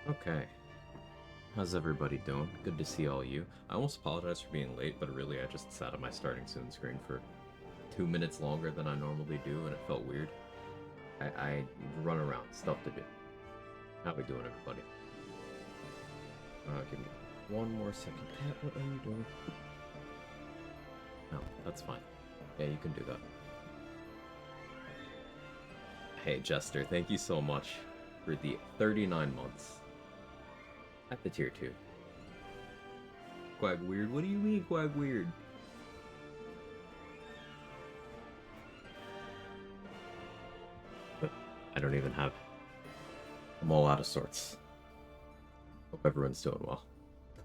Okay. How's everybody doing? Good to see all you. I almost apologize for being late, but really I just sat on my starting soon screen for 2 minutes longer than I normally do, and it felt weird. I run around, stuff to do. How we doing, everybody? Give me one more second. Cat, what are you doing? No, that's fine. Yeah, you can do that. Hey, Jester, thank you so much for the 39 months at the tier 2. Quag weird? What do you mean, Quag weird? I don't even have. I'm all out of sorts. Hope everyone's doing well.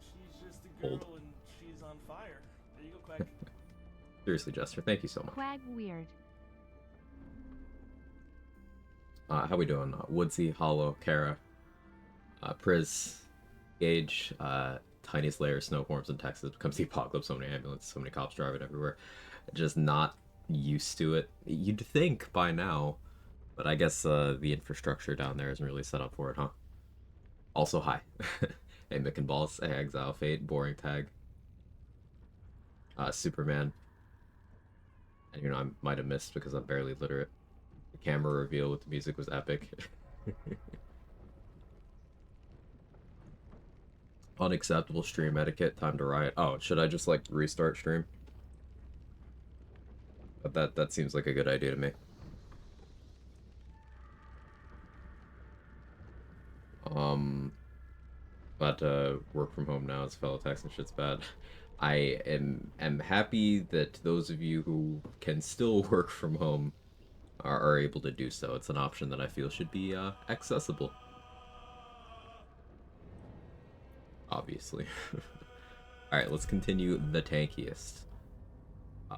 She's just a girl Old. and she's on fire. There you go, Quag. Seriously, Jester, thank you so much. Quag weird. How we doing? Woodsy, Hollow, Kara, Priz, Gage, Tiniest Layer, Snowforms in Texas, becomes the apocalypse, so many ambulances, so many cops driving everywhere. Just not used to it. You'd think by now, but I guess the infrastructure down there isn't really set up for it, huh? Also, hi. Hey, Mick and Balls, hey, Exile Fate, Boring Tag, Superman. And, I might have missed because I'm barely literate. The camera reveal with the music was epic. Unacceptable stream etiquette, time to riot. Oh, should I just, like, restart stream? But that seems like a good idea to me. But work from home now as fellow tax and shit's bad. I am happy that those of you who can still work from home are able to do so. It's an option that I feel should be accessible. Obviously. Alright, let's continue the Tankiest.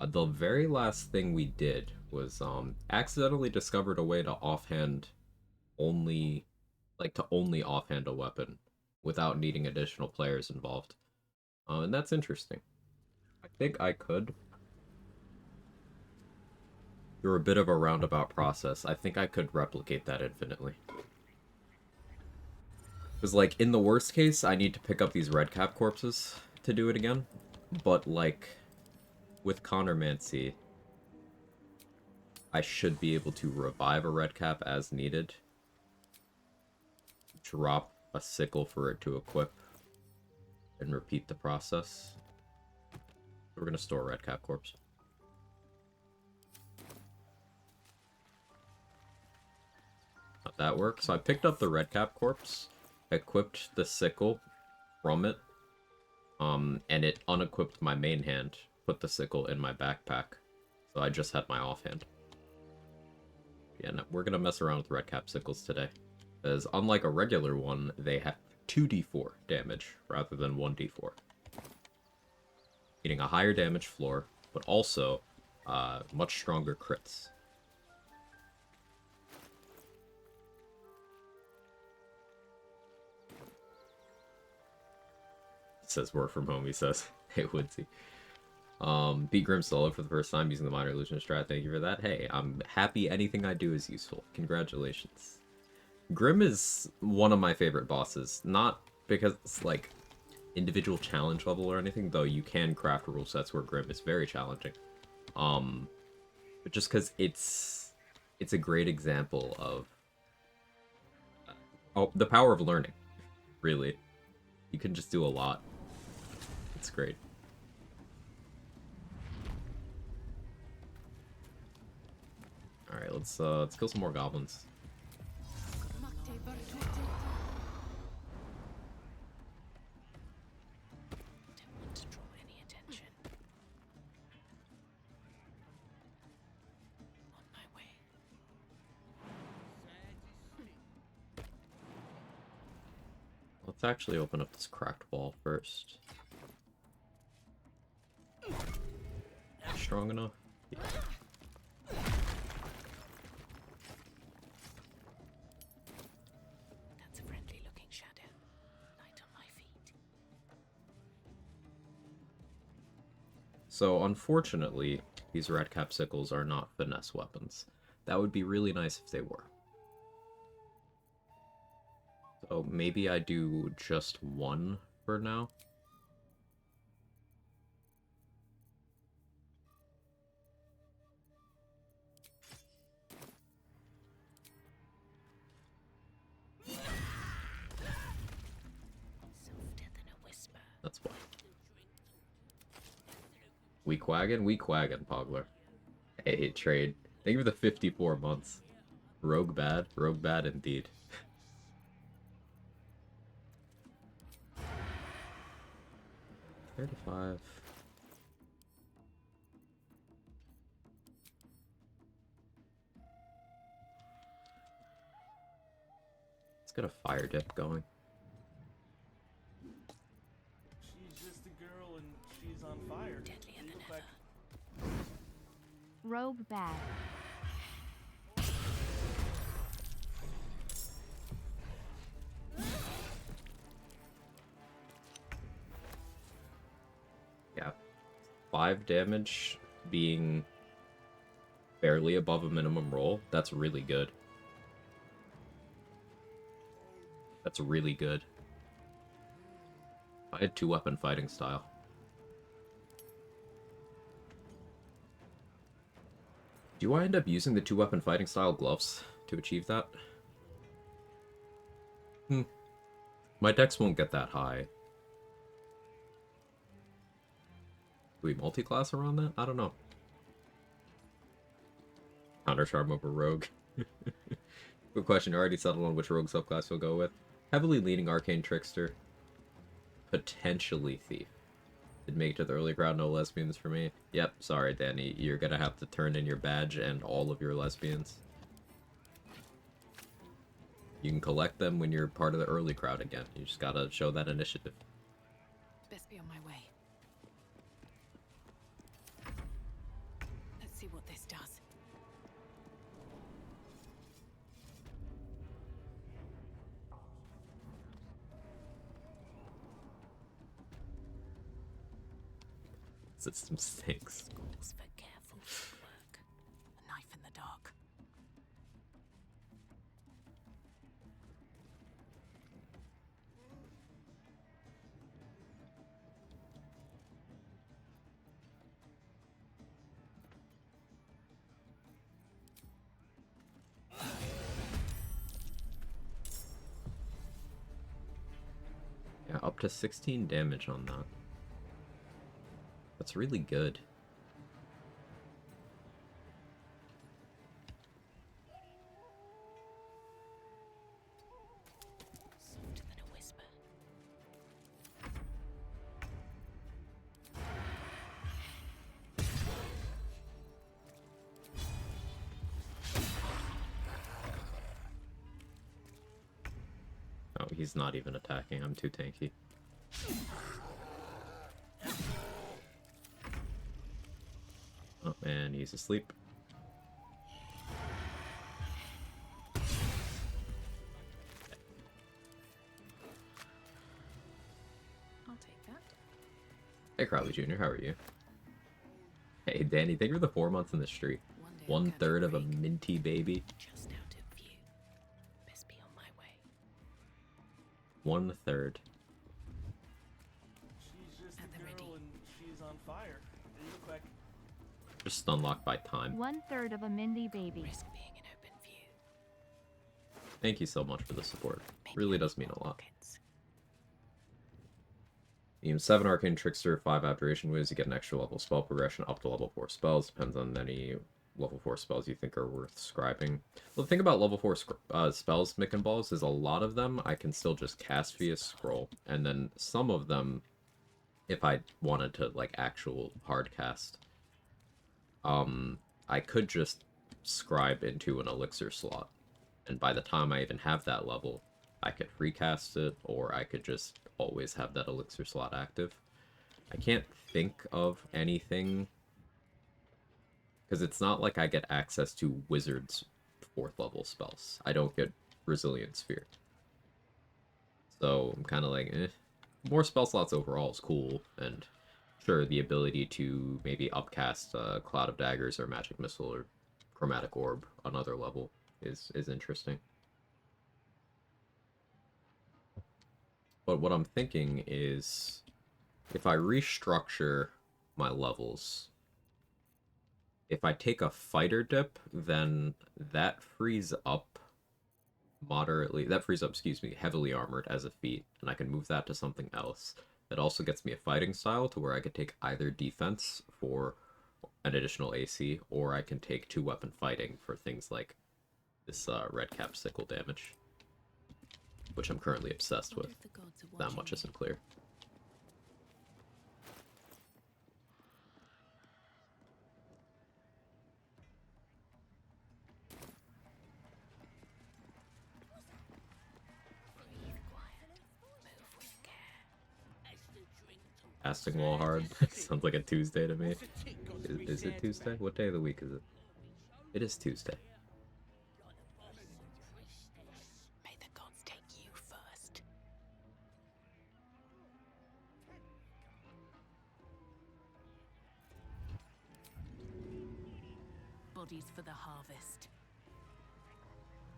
The very last thing we did was accidentally discovered a way to offhand only offhand a weapon without needing additional players involved. And that's interesting. I think I could. Through a bit of a roundabout process, I think I could replicate that infinitely. Because, like, in the worst case, I need to pick up these red cap corpses to do it again. But, like, with Connormancy, I should be able to revive a red cap as needed. Drop a sickle for it to equip. And repeat the process. We're gonna store red cap corpse. How'd that work? So I picked up the red cap corpse, equipped the sickle from it, and it unequipped my main hand, put the sickle in my backpack, so I just had my offhand. Yeah, no, we're gonna mess around with red cap sickles today, because unlike a regular one, they have 2d4 damage rather than 1d4. Getting a higher damage floor, but also much stronger crits. Says work from home, he says. Hey, Woodsy. Beat Grim solo for the first time using the minor illusion strat. Thank you for that. Hey, I'm happy anything I do is useful. Congratulations. Grim is one of my favorite bosses. Not because it's like individual challenge level or anything, though you can craft rule sets where Grim is very challenging. But just because it's a great example of the power of learning. Really, you can just do a lot. It's great. All right, let's kill some more goblins. Let's actually open up this cracked wall first. Strong enough? Yeah. That's a friendly looking shadow. Light on my feet. So, unfortunately, these red cap sickles are not finesse weapons. That would be really nice if they were. So So maybe I do just one for now. Softer than a whisper. That's why. Weak wagon, Pogler. Hey, trade. Thank you for the 54 months. Rogue bad indeed. 35. Let's get a fire dip going. She's just a girl and she's on fire. Deadlier You than look like Rogue bad. Yeah. 5 damage being barely above a minimum roll. That's really good. That's really good. I had 2-weapon fighting style. Do I end up using the 2-weapon fighting style gloves to achieve that? My dex won't get that high. Do we multi-class around that? I don't know. Counter charm over rogue. Good question. You already settled on which rogue subclass you'll go with. Heavily leaning arcane trickster. Potentially thief. Did make it to the early crowd, no lesbians for me. Yep, sorry Danny. You're gonna have to turn in your badge and all of your lesbians. You can collect them when you're part of the early crowd again. You just gotta show that initiative. Best be on my way. Let's see what this does. System stinks. Calls for careful footwork. A knife in the dark. Yeah, up to 16 damage on that. That's really good. Softer than a whisper. Oh, he's not even attacking. I'm too tanky. Oh, and he's asleep. I'll take that. Hey, Crowley Jr., how are you? Hey, Danny, thank you for the 4 months in the street. One day I'll catch 1/3 of a break. minty baby. Just out of view. Best be on my way. 1/3. she's just At a the girl ready. and she's on fire. You look like Just unlocked by time. 1/3 of a Mindy baby. Risk being in open view. Thank you so much for the support. Maybe Really I does need mean a more lot. pockets. You 7 Arcane Trickster, 5 Abjuration Wiz, you get an extra level spell progression up to level 4 spells. Depends on any level 4 spells you think are worth scribing. Well, the thing about level 4 spells, Mick and Balls, is a lot of them I can still just cast via scroll. And then some of them, if I wanted to, like, actual hard cast, I could just scribe into an elixir slot. And by the time I even have that level, I could recast it, or I could just always have that elixir slot active. I can't think of anything, because it's not like I get access to Wizard's 4th level spells. I don't get Resilient Sphere. So I'm kind of like, eh. More spell slots overall is cool, and sure, the ability to maybe upcast Cloud of Daggers or Magic Missile or Chromatic Orb another level is interesting. But what I'm thinking is, if I restructure my levels, if I take a fighter dip, then that frees up excuse me, heavily armored as a feat, and I can move that to something else. That also gets me a fighting style to where I could take either defense for an additional AC, or I can take 2-weapon fighting for things like this red cap sickle damage, which I'm currently obsessed with. That much isn't clear. Casting wall hard. Sounds like a Tuesday to me. Is it Tuesday? What day of the week is it? It is Tuesday. May the gods take you first. Bodies for the harvest.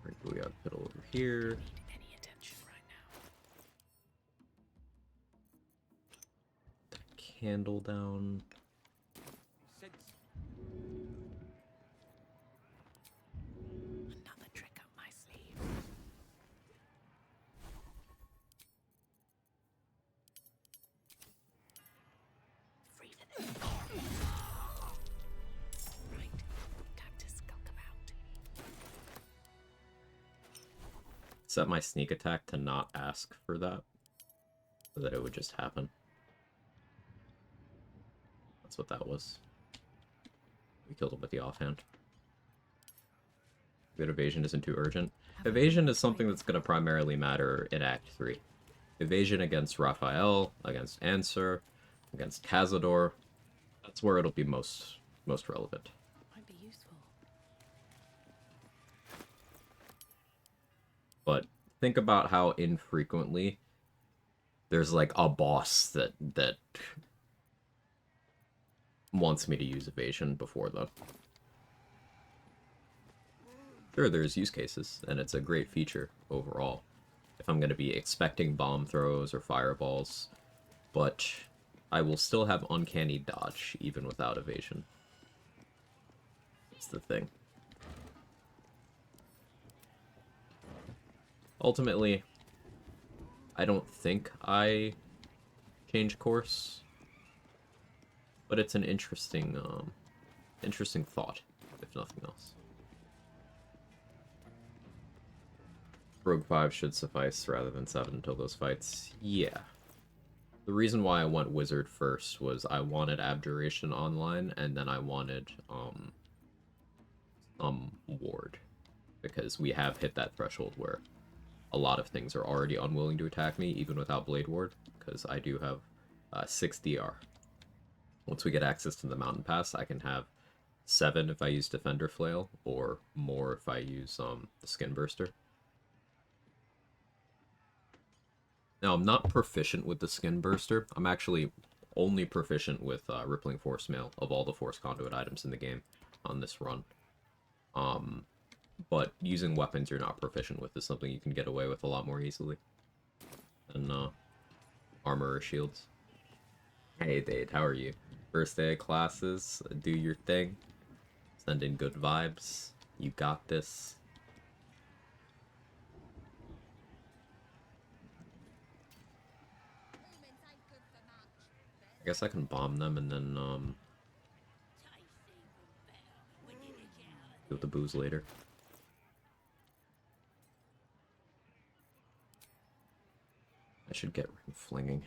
Right, Booyah pit over here. Don't need any attention right now. Candle down. Another trick up my sleeve. Free for this. Right, time to skulk about. Set my sneak attack to not ask for that, so that it would just happen. That's what that was. We killed him with the offhand. Good evasion isn't too urgent. Evasion is something that's going to primarily matter in Act 3. Evasion against Raphael, against Answer, against Cazador. That's where it'll be most relevant. Might be useful. But think about how infrequently there's like a boss that wants me to use evasion before them. Sure, there's use cases, and it's a great feature overall. If I'm going to be expecting bomb throws or fireballs, but I will still have uncanny dodge even without evasion. That's the thing. Ultimately, I don't think I change course, but it's an interesting thought, if nothing else. Rogue 5 should suffice rather than 7 until those fights. Yeah. The reason why I went Wizard first was I wanted Abjuration online, and then I wanted Ward. Because we have hit that threshold where a lot of things are already unwilling to attack me, even without Blade Ward, because I do have 6 DR. Once we get access to the Mountain Pass, I can have 7 if I use Defender Flail, or more if I use the Skin Burster. Now, I'm not proficient with the Skin Burster. I'm actually only proficient with Rippling Force Mail of all the Force Conduit items in the game on this run. But using weapons you're not proficient with is something you can get away with a lot more easily than armor or shields. Hey, Dade, how are you? First day of classes, do your thing. Send in good vibes. You got this. I guess I can bomb them and then do the booze later. I should get Ring Flinging.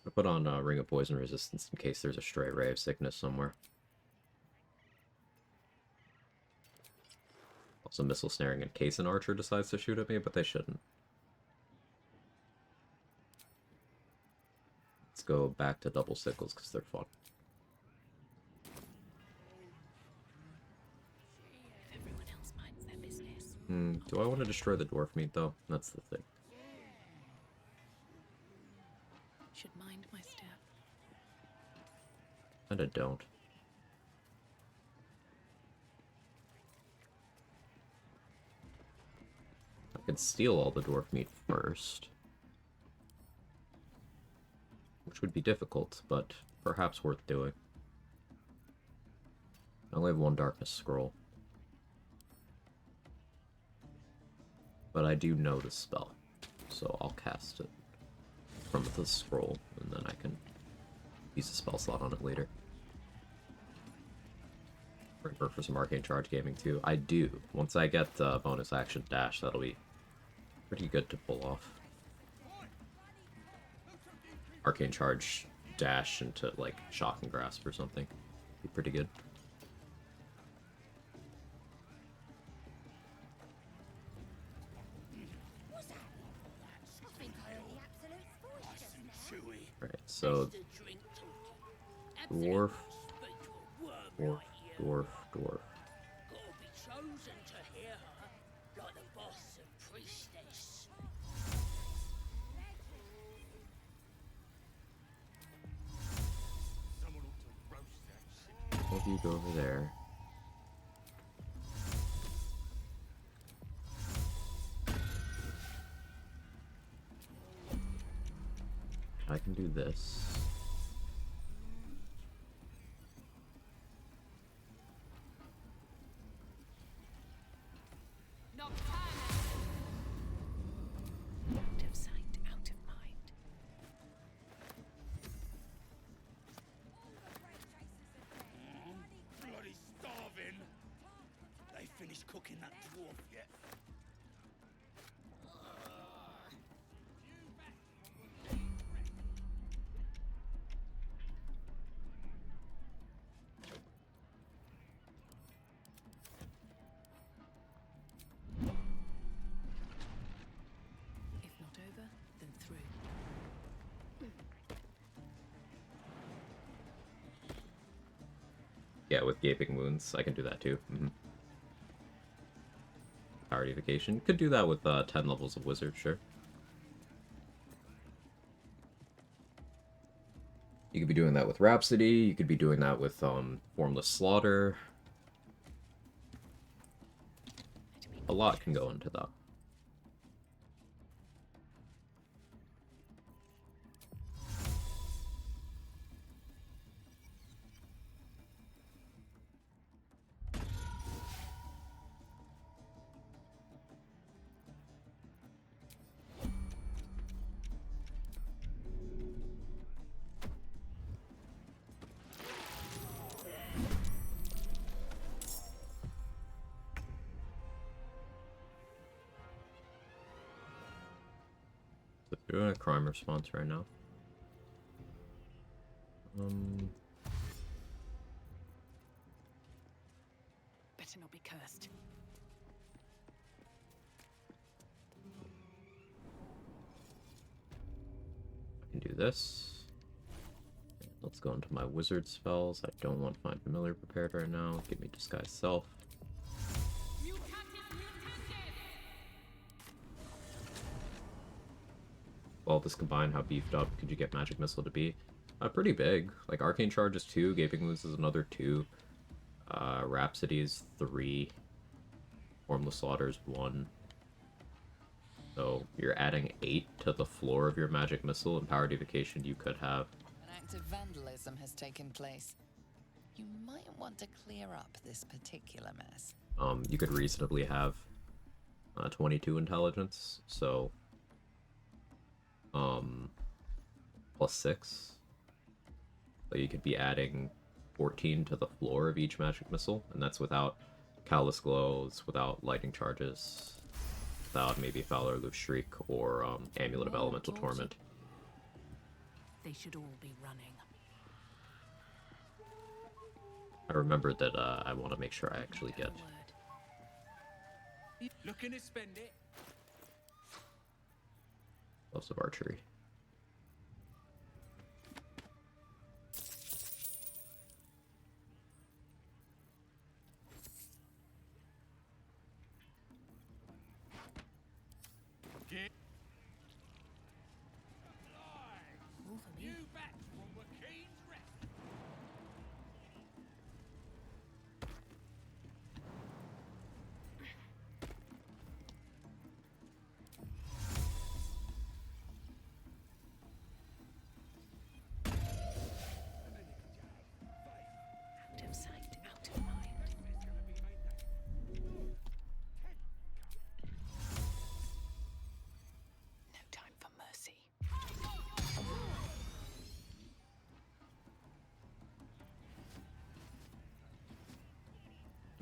I'll put on Ring of Poison Resistance in case there's a stray Ray of Sickness somewhere. Also Missile Snaring in case an archer decides to shoot at me, but they shouldn't. Let's go back to Double Sickles because they're fun. Everyone else minds their business. Do I want to destroy the dwarf meat though? That's the thing. Should mind my step. Kinda don't. I could steal all the dwarf meat first. which would be difficult, but perhaps worth doing. I only have one Darkness Scroll. But I do know the spell, so I'll cast it from the scroll, and then I can use the spell slot on it later. Remember for some Arcane Charge gaming too. I do. Once I get bonus action dash, that'll be pretty good to pull off. Arcane Charge dash into like Shock and Grasp or something. Be pretty good. Right, so dwarf, dwarf, dwarf, dwarf. Gotta be chosen to hear her, like the boss and priestess. Someone ought to roast that shit. Both of you go over there. I can do this. Out of sight, out of mind. Bloody starving. They finished cooking that dwarf yet? If not over, then through. Yeah, with Gaping Wounds, I can do that too. Power Devocation. Could do that with 10 levels of Wizard, sure. You could be doing that with Rhapsody, you could be doing that with Formless Slaughter. A lot can go into that. So we're doing a crime response right now. Better not be cursed. I can do this. Let's go into my wizard spells. I don't want Find Familiar prepared right now. Give me Disguise Self. Well, this combined, how beefed up could you get Magic Missile to be? Pretty big. Like, Arcane Charge is 2, Gaping Wounds is another 2. Rhapsody is 3. Formless Slaughter is 1. So, you're adding 8 to the floor of your Magic Missile, and Power Devocation you could have. An act of vandalism has taken place. You might want to clear up this particular mess. You could reasonably have 22 intelligence, so plus 6. So you could be adding 14 to the floor of each magic missile, and that's without Callous Glows, without lightning charges, without maybe Fowler Loose Shriek or Amulet of Elemental Torment. They should all be running. I remembered that I want to make sure I actually get Looking to spend it? Gloves of Archery. Get More for me. you back from McKean's rest.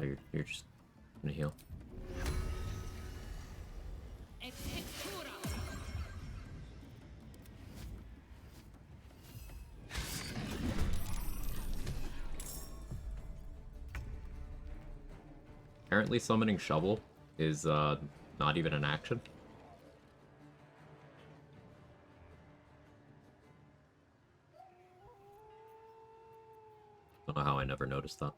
Oh, you're just gonna heal. Apparently summoning Shovel is not even an action. Don't know how I never noticed that.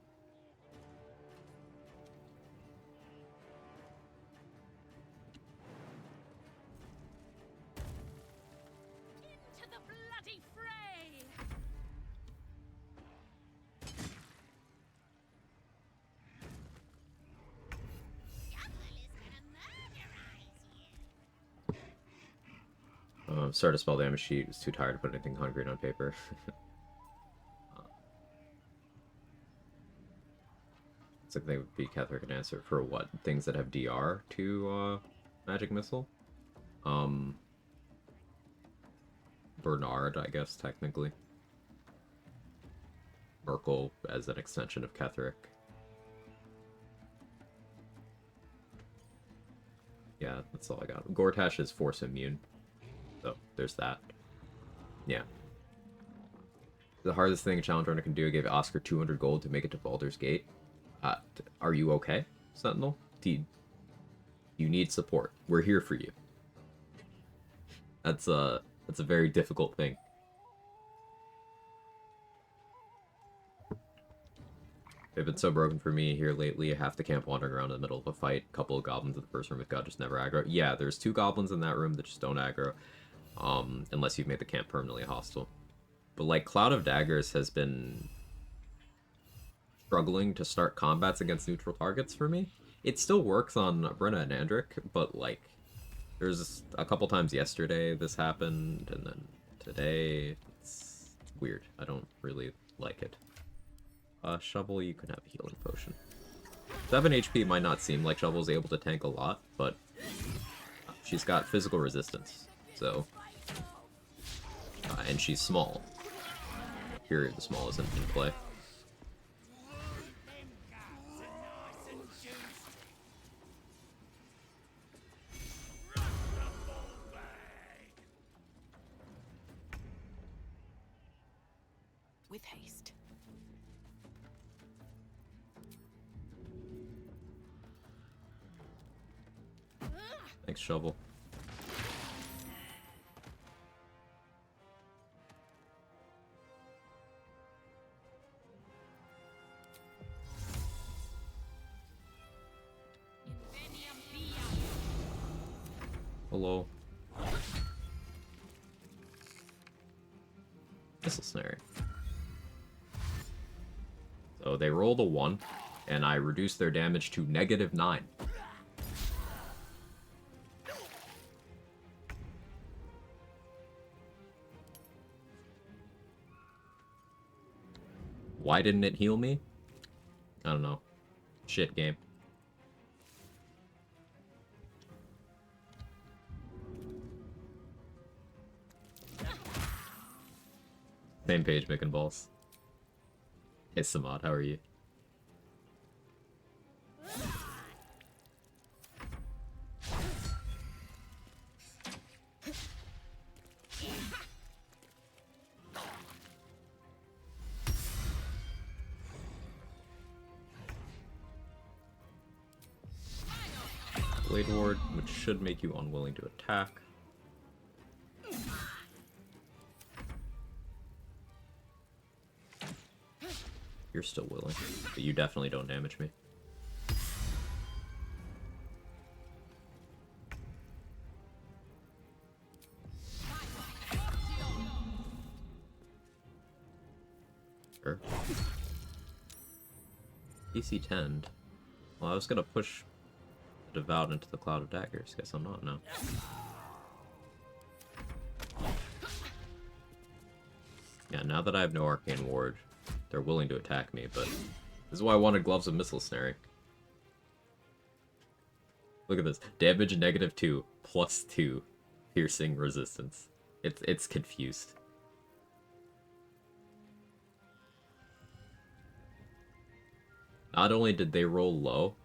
Into the bloody fray! Started a spell damage sheet. Was too tired to put anything concrete on paper. It's like they would be Catholic an answer for what? Things that have DR to Magic Missile? Bernard, I guess, technically. Merkel as an extension of Ketheric. Yeah, that's all I got. Gortash is Force Immune. So, there's that. Yeah. The hardest thing a challenge runner can do, gave Oscar 200 gold to make it to Baldur's Gate. Are you okay, Sentinel? Do you need support? We're here for you. That's a very difficult thing. They've been so broken for me here lately. Half the camp wandering around in the middle of a fight. Couple of goblins in the first room with God just never aggro. Yeah, there's 2 goblins in that room that just don't aggro. Unless you've made the camp permanently hostile. But like Cloud of Daggers has been struggling to start combats against neutral targets for me. It still works on Brenna and Andric, but like there's a couple times yesterday this happened, and then today it's weird. I don't really like it. Shovel, you can have a healing potion. 7 HP might not seem like Shovel's able to tank a lot, but she's got physical resistance, so and she's small. Period. The small isn't in play. With haste. Thanks, Shovel. Hello. Missile Snare. So they rolled a 1, and I reduced their damage to -9. Why didn't it heal me? I don't know. Shit game. Same page, Mick and Balls. Hey, Samad, how are you? Blade Ward, which should make you unwilling to attack. You're still willing, but you definitely don't damage me. Sure. DC 10. Well, I was gonna push the Devout into the Cloud of Daggers. Guess I'm not now. Yeah, now that I have no Arcane Ward, they're willing to attack me, but this is why I wanted Gloves of Missile Snaring. Look at this. Damage -2, +2, piercing resistance. It's confused. not only did they roll low,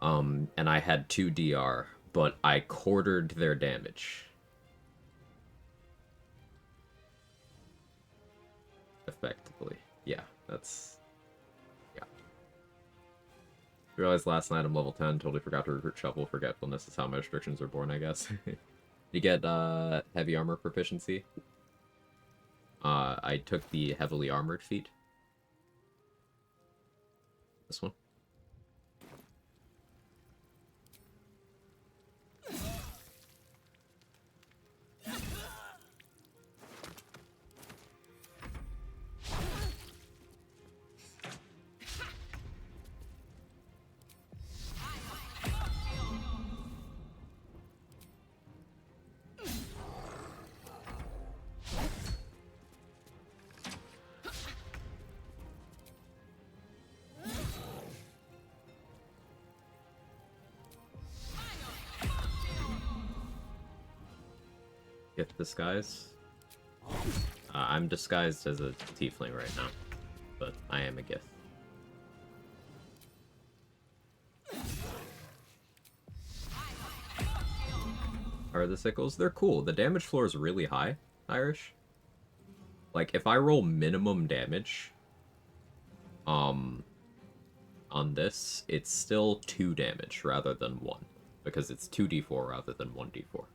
and I had 2 DR, but I quartered their damage. Effectively. Yeah, that's... yeah. Realized last night I'm level 10, totally forgot to recruit Shovel. Forgetfulness is how my restrictions are born, I guess. You get heavy armor proficiency. I took the heavily armored feat. This one. Get disguise. I'm disguised as a tiefling right now, but I am a Gith. Are the sickles? They're cool. The damage floor is really high, Irish. Like, if I roll minimum damage, on this, it's still 2 damage rather than 1, because it's 2d4 rather than 1d4.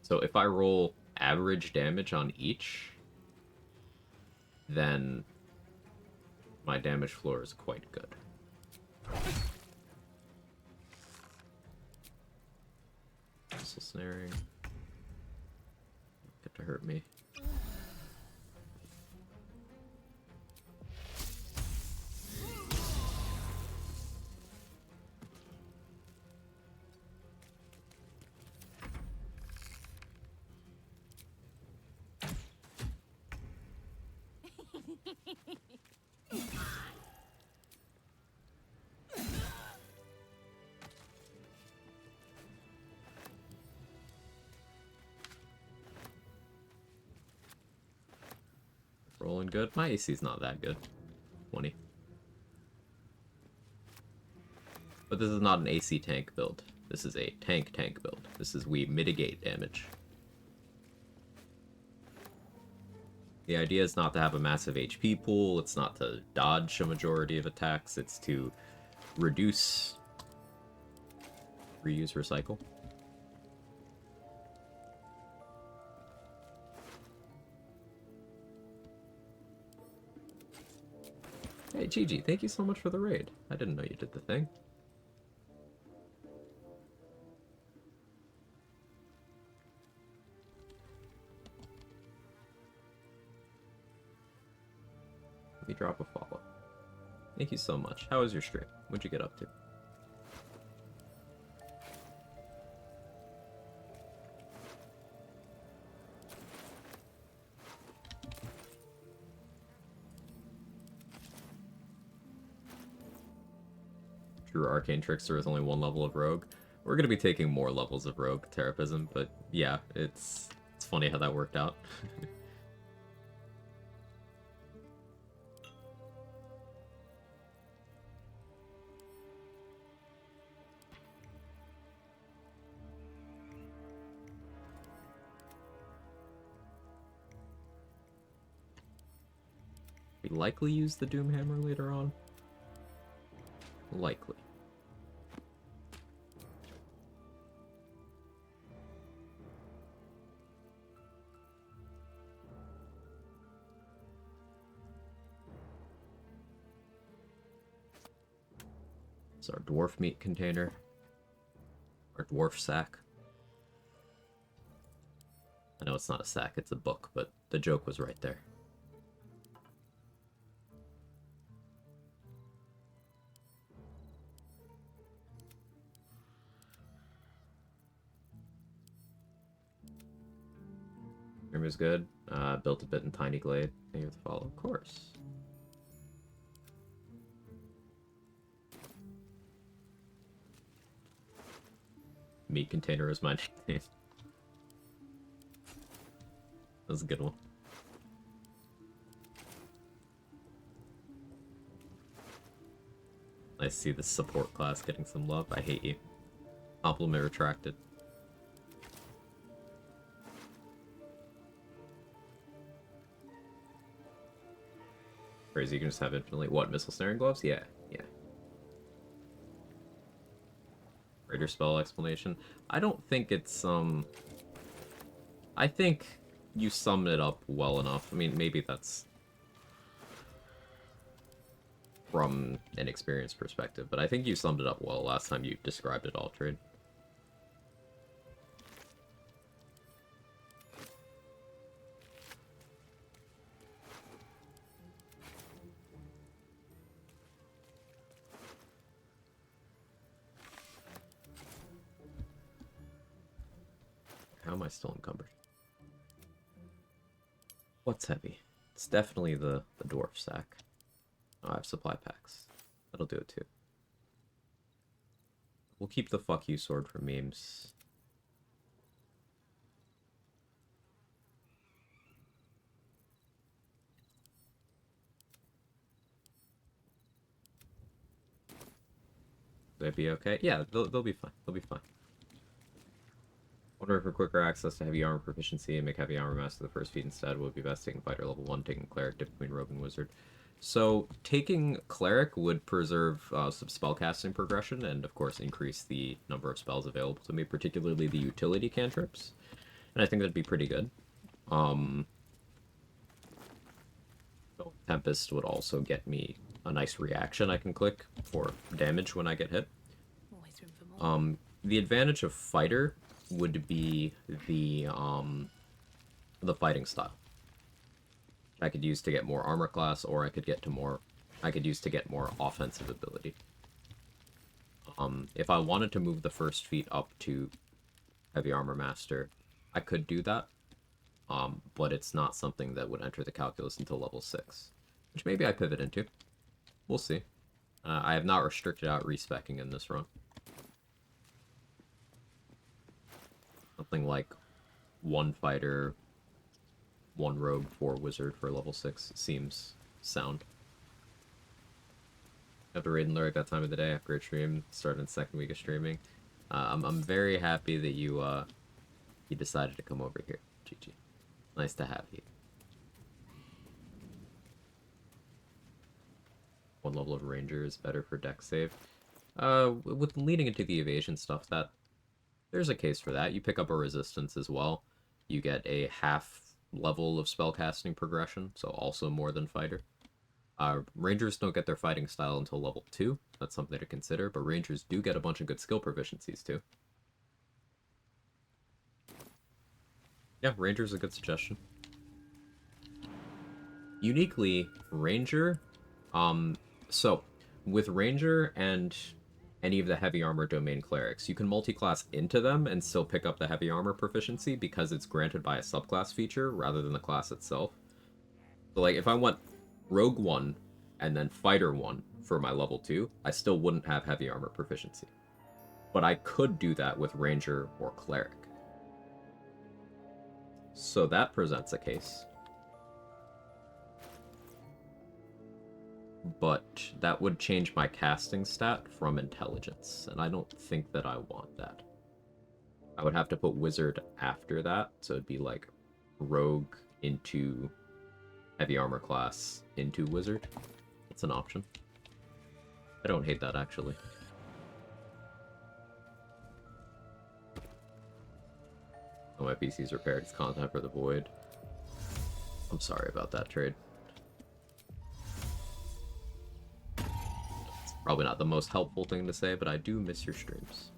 So if I roll average damage on each, then my damage floor is quite good. Missile snaring. Get to hurt me. Rolling good. My AC's not that good. 20. But this is not an AC tank build. This is a tank build. This is we mitigate damage. The idea is not to have a massive HP pool, it's not to dodge a majority of attacks, it's to reduce, reuse, recycle. Hey Gigi, thank you so much for the raid. I didn't know you did the thing. Let me drop a follow. Thank you so much. How was your stream? What'd you get up to? True Arcane Trickster is only 1 level of Rogue. We're gonna be taking more levels of Rogue Terapism, but yeah, it's funny how that worked out. We likely use the Doom Hammer later on. Likely. It's our dwarf meat container. Our dwarf sack. I know it's not a sack, it's a book, but the joke was right there. Rumor's good. Built a bit in Tiny Glade. Thank you for the follow, of course. Meat container is my nickname. That was a good one. Nice to see the support class getting some love. I hate you. Compliment retracted. Crazy, you can just have infinitely... What, missile snaring gloves? Yeah, yeah. Greater spell explanation. I don't think it's, I think you summed it up well enough. I mean, maybe that's from an experience perspective, but I think you summed it up well last time you described it all, Trade. How am I still encumbered? What's heavy? It's definitely the dwarf sack. Oh, I have supply packs. That'll do it too. We'll keep the fuck you sword for memes. They'd be okay? Yeah, they'll be fine. They'll be fine. Wonder if for quicker access to heavy armor proficiency and make heavy armor master the first feat instead would be best taking fighter level 1, taking cleric dip between rogue and wizard. So, taking cleric would preserve some spellcasting progression and, of course, increase the number of spells available to me, particularly the utility cantrips. And I think that'd be pretty good. Tempest would also get me a nice reaction I can click for damage when I get hit. Always room for more. The advantage of fighter would be the fighting style. I could use to get more armor class, or I could use to get more offensive ability. If I wanted to move the first feat up to heavy armor master, I could do that. But it's not something that would enter the calculus until level 6, which maybe I pivot into. We'll see. I have not restricted out respecking in this run. Something like 1 fighter, 1 rogue, 4 wizard for level 6 seems sound. Have to raid and lurk that time of the day after a stream, starting the second week of streaming. I'm very happy that you decided to come over here, GG. Nice to have you. 1 level of ranger is better for dex save. With leading into the evasion stuff, there's a case for that. You pick up a resistance as well. You get a half level of spellcasting progression, so also more than fighter. Rangers don't get their fighting style until level 2. That's something to consider, but rangers do get a bunch of good skill proficiencies too. Yeah, ranger's a good suggestion. Uniquely, ranger, so with ranger and any of the heavy armor domain clerics, you can multi-class into them and still pick up the heavy armor proficiency because it's granted by a subclass feature rather than the class itself. So like if I went rogue 1 and then fighter 1 for my level 2, I still wouldn't have heavy armor proficiency. But I could do that with ranger or cleric. So that presents a case. But that would change my casting stat from intelligence, and I don't think that I want that. I would have to put wizard after that, so it'd be like rogue into heavy armor class into wizard. It's an option. I don't hate that, actually. Oh, my PC's repaired. It's content for the void. I'm sorry about that, Trade. It's probably not the most helpful thing to say, but I do miss your streams.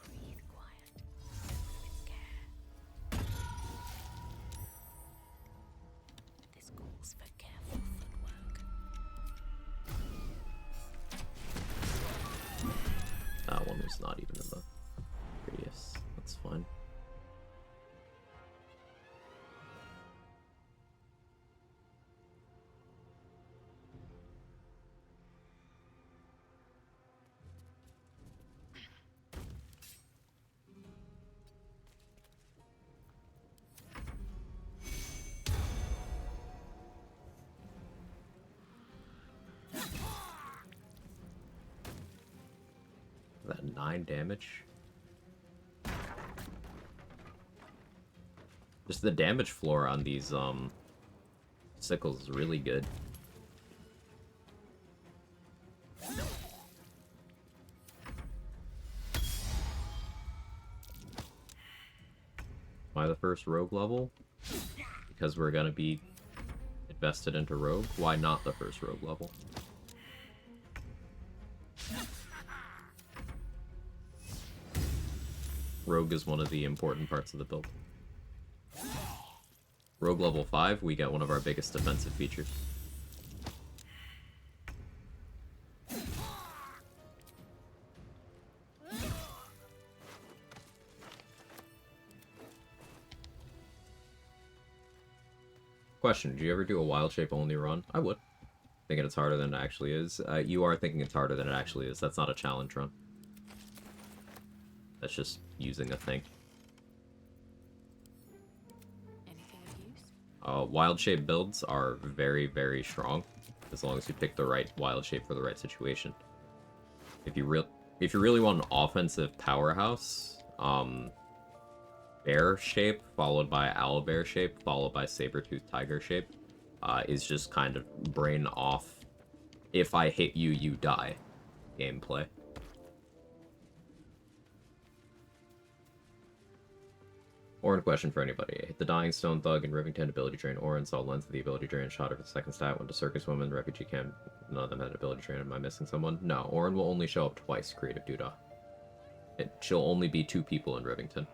Breathe quiet. Move with care. This calls for careful footwork. That one was not even in the radius. That's fine. 9 damage. Just the damage floor on these sickles is really good. Why the first rogue level? Because we're gonna be invested into rogue. Why not the first rogue level? Rogue is one of the important parts of the build. Rogue level 5, we get one of our biggest defensive features. Question, do you ever do a wild shape only run? I would. Thinking it's harder than it actually is. You are thinking it's harder than it actually is. That's not a challenge run. That's just using a thing. Anything of use? Wild shape builds are very, very strong, as long as you pick the right wild shape for the right situation. If you really want an offensive powerhouse, bear shape followed by owlbear shape followed by saber-toothed tiger shape is just kind of brain off. If I hit you, you die. Gameplay. Orin question for anybody. The Dying Stone Thug and Rivington ability drain. Orin saw lens of the ability drain, shot her for the second stat, went to Circus Woman, Refugee Camp. None of them had ability drain. Am I missing someone? No, Orin will only show up twice, Creative Doodah. She'll only be 2 people in Rivington.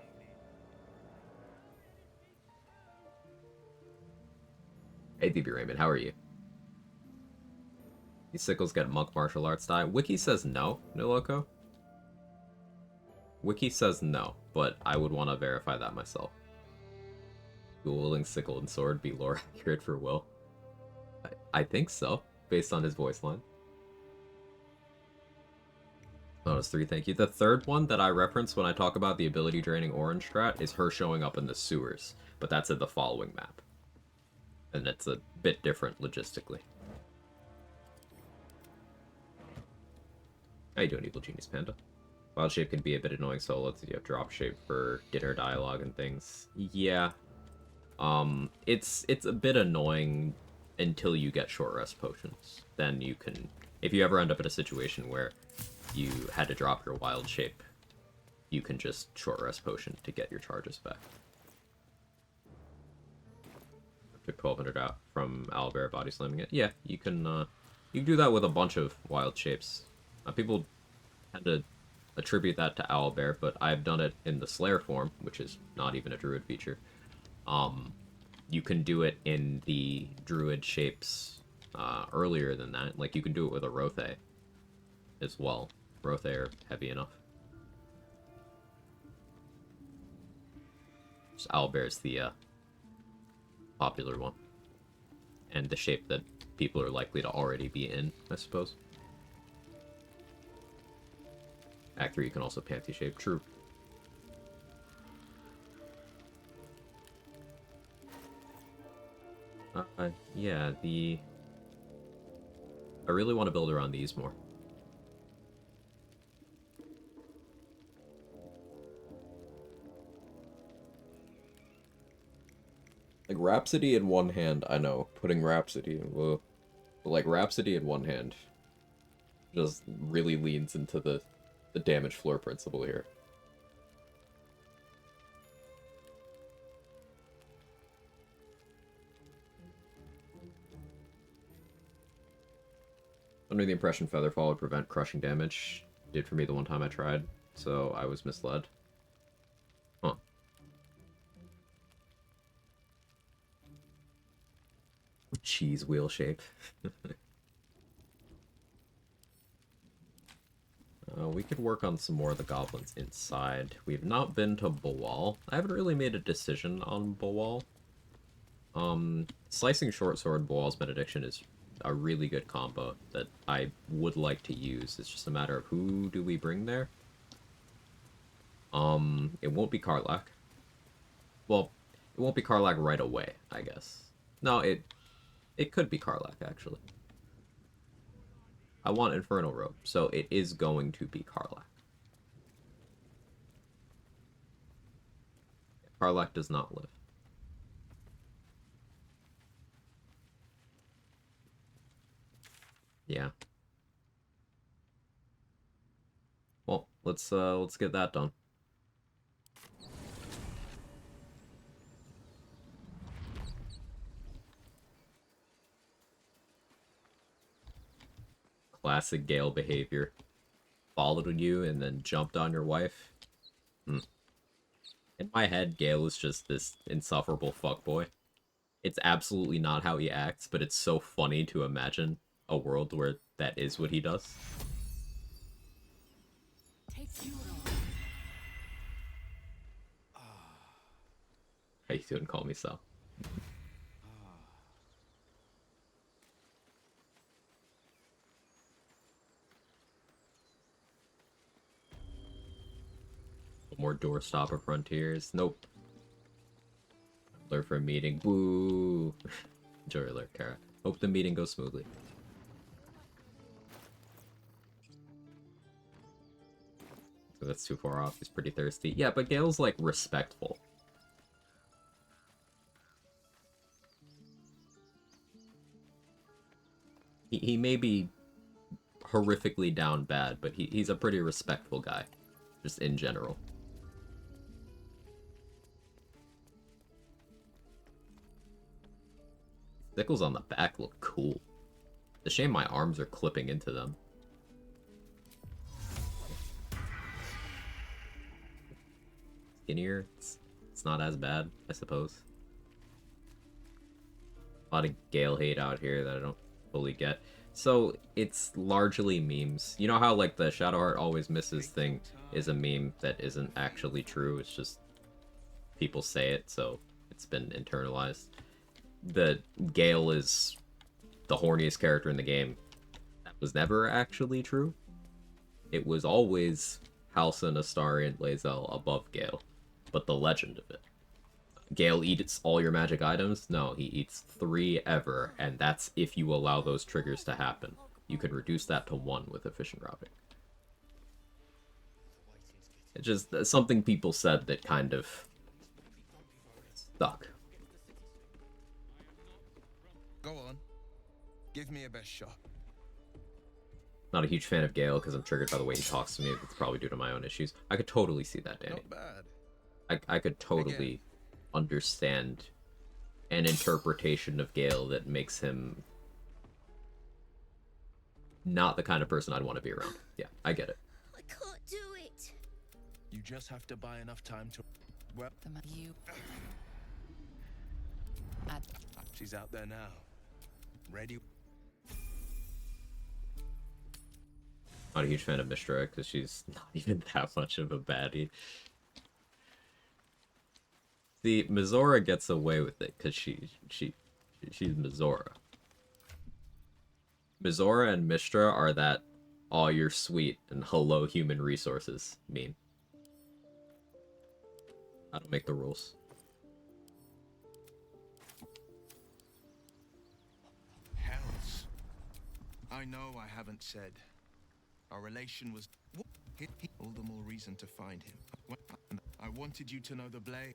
Hey, DB Raymond, how are you? These sickles get monk martial arts die. Wiki says no, Niloco. Wiki says no, but I would want to verify that myself. Dueling sickle and sword be lore accurate for Will? I think so, based on his voice line. Bonus 3, thank you. The third one that I reference when I talk about the ability draining orange strat is her showing up in the sewers, but that's in the following map. And it's a bit different logistically. How you doing, Evil Genius Panda? Wild shape can be a bit annoying solo if you have drop shape for dinner dialogue and things. Yeah. It's a bit annoying until you get short rest potions. Then you can, if you ever end up in a situation where you had to drop your wild shape, you can just short rest potion to get your charges back. Took 1200 out from owlbear body slamming it. Yeah, you can do that with a bunch of wild shapes. People tend to attribute that to owlbear, but I've done it in the Slayer form, which is not even a druid feature. You can do it in the druid shapes earlier than that. Like, you can do it with a Rothe as well. Rothe are heavy enough. Just owlbear is the popular one. And the shape that people are likely to already be in, I suppose. Act 3, you can also panty shape. True. Yeah, I really want to build around these more. Like, Rhapsody in one hand, I know. Putting Rhapsody, whoa. But, like, Rhapsody in one hand just really leans into the damage floor principle here. Under the impression Featherfall would prevent crushing damage. Did for me the one time I tried, so I was misled. Huh. Cheese wheel shape. We could work on some more of the goblins inside. We've not been to Bawal. I haven't really made a decision on Bawal. Slicing Short Sword Bawal's Benediction is a really good combo that I would like to use. It's just a matter of who do we bring there. It won't be Karlach. Well, it won't be Karlach right away, I guess. No, it could be Karlach, actually. I want Infernal Robe, so it is going to be Karlach. Karlach does not live. Yeah. Well, let's get that done. Classic Gale behavior. Followed you and then jumped on your wife. Hmm. In my head, Gale is just this insufferable fuckboy. It's absolutely not how he acts, but it's so funny to imagine a world where that is what he does. How you doing? Call me so. More doorstopper frontiers. Nope. Lure for a meeting. Boo. Enjoy your lure, Kara. Hope the meeting goes smoothly. So that's too far off. He's pretty thirsty. Yeah, but Gale's like respectful. He may be horrifically down bad, but he's a pretty respectful guy. Just in general. Stickles on the back look cool. It's a shame my arms are clipping into them. Skinnier, it's not as bad, I suppose. A lot of Gale hate out here that I don't fully get. So, it's largely memes. You know how, like, the Shadowheart always misses thing is a meme that isn't actually true? It's just people say it, so it's been internalized. The Gale is the horniest character in the game. That was never actually true. It was always Halsin, Astarion, Lae'zel above Gale, but the legend of it. Gale eats all your magic items? No, he eats 3 ever, and that's if you allow those triggers to happen. You can reduce that to 1 with efficient routing. It's just something people said that kind of stuck. Go on. Give me a best shot. Not a huge fan of Gale because I'm triggered by the way he talks to me. It's probably due to my own issues. I could totally see that, Danny. Not bad. I could totally understand an interpretation of Gale that makes him not the kind of person I'd want to be around. Yeah, I get it. I can't do it. You just have to buy enough time to... Well, You. she's out there now. Ready? Not a huge fan of Mystra because she's not even that much of a baddie. See, Mizora gets away with it because she's Mizora. Mizora and Mystra are that "aw, you're sweet" and "hello, human resources" meme. I don't make the rules. Hells. I know I haven't said. Our relation was... All the more reason to find him. I wanted you to know the blade.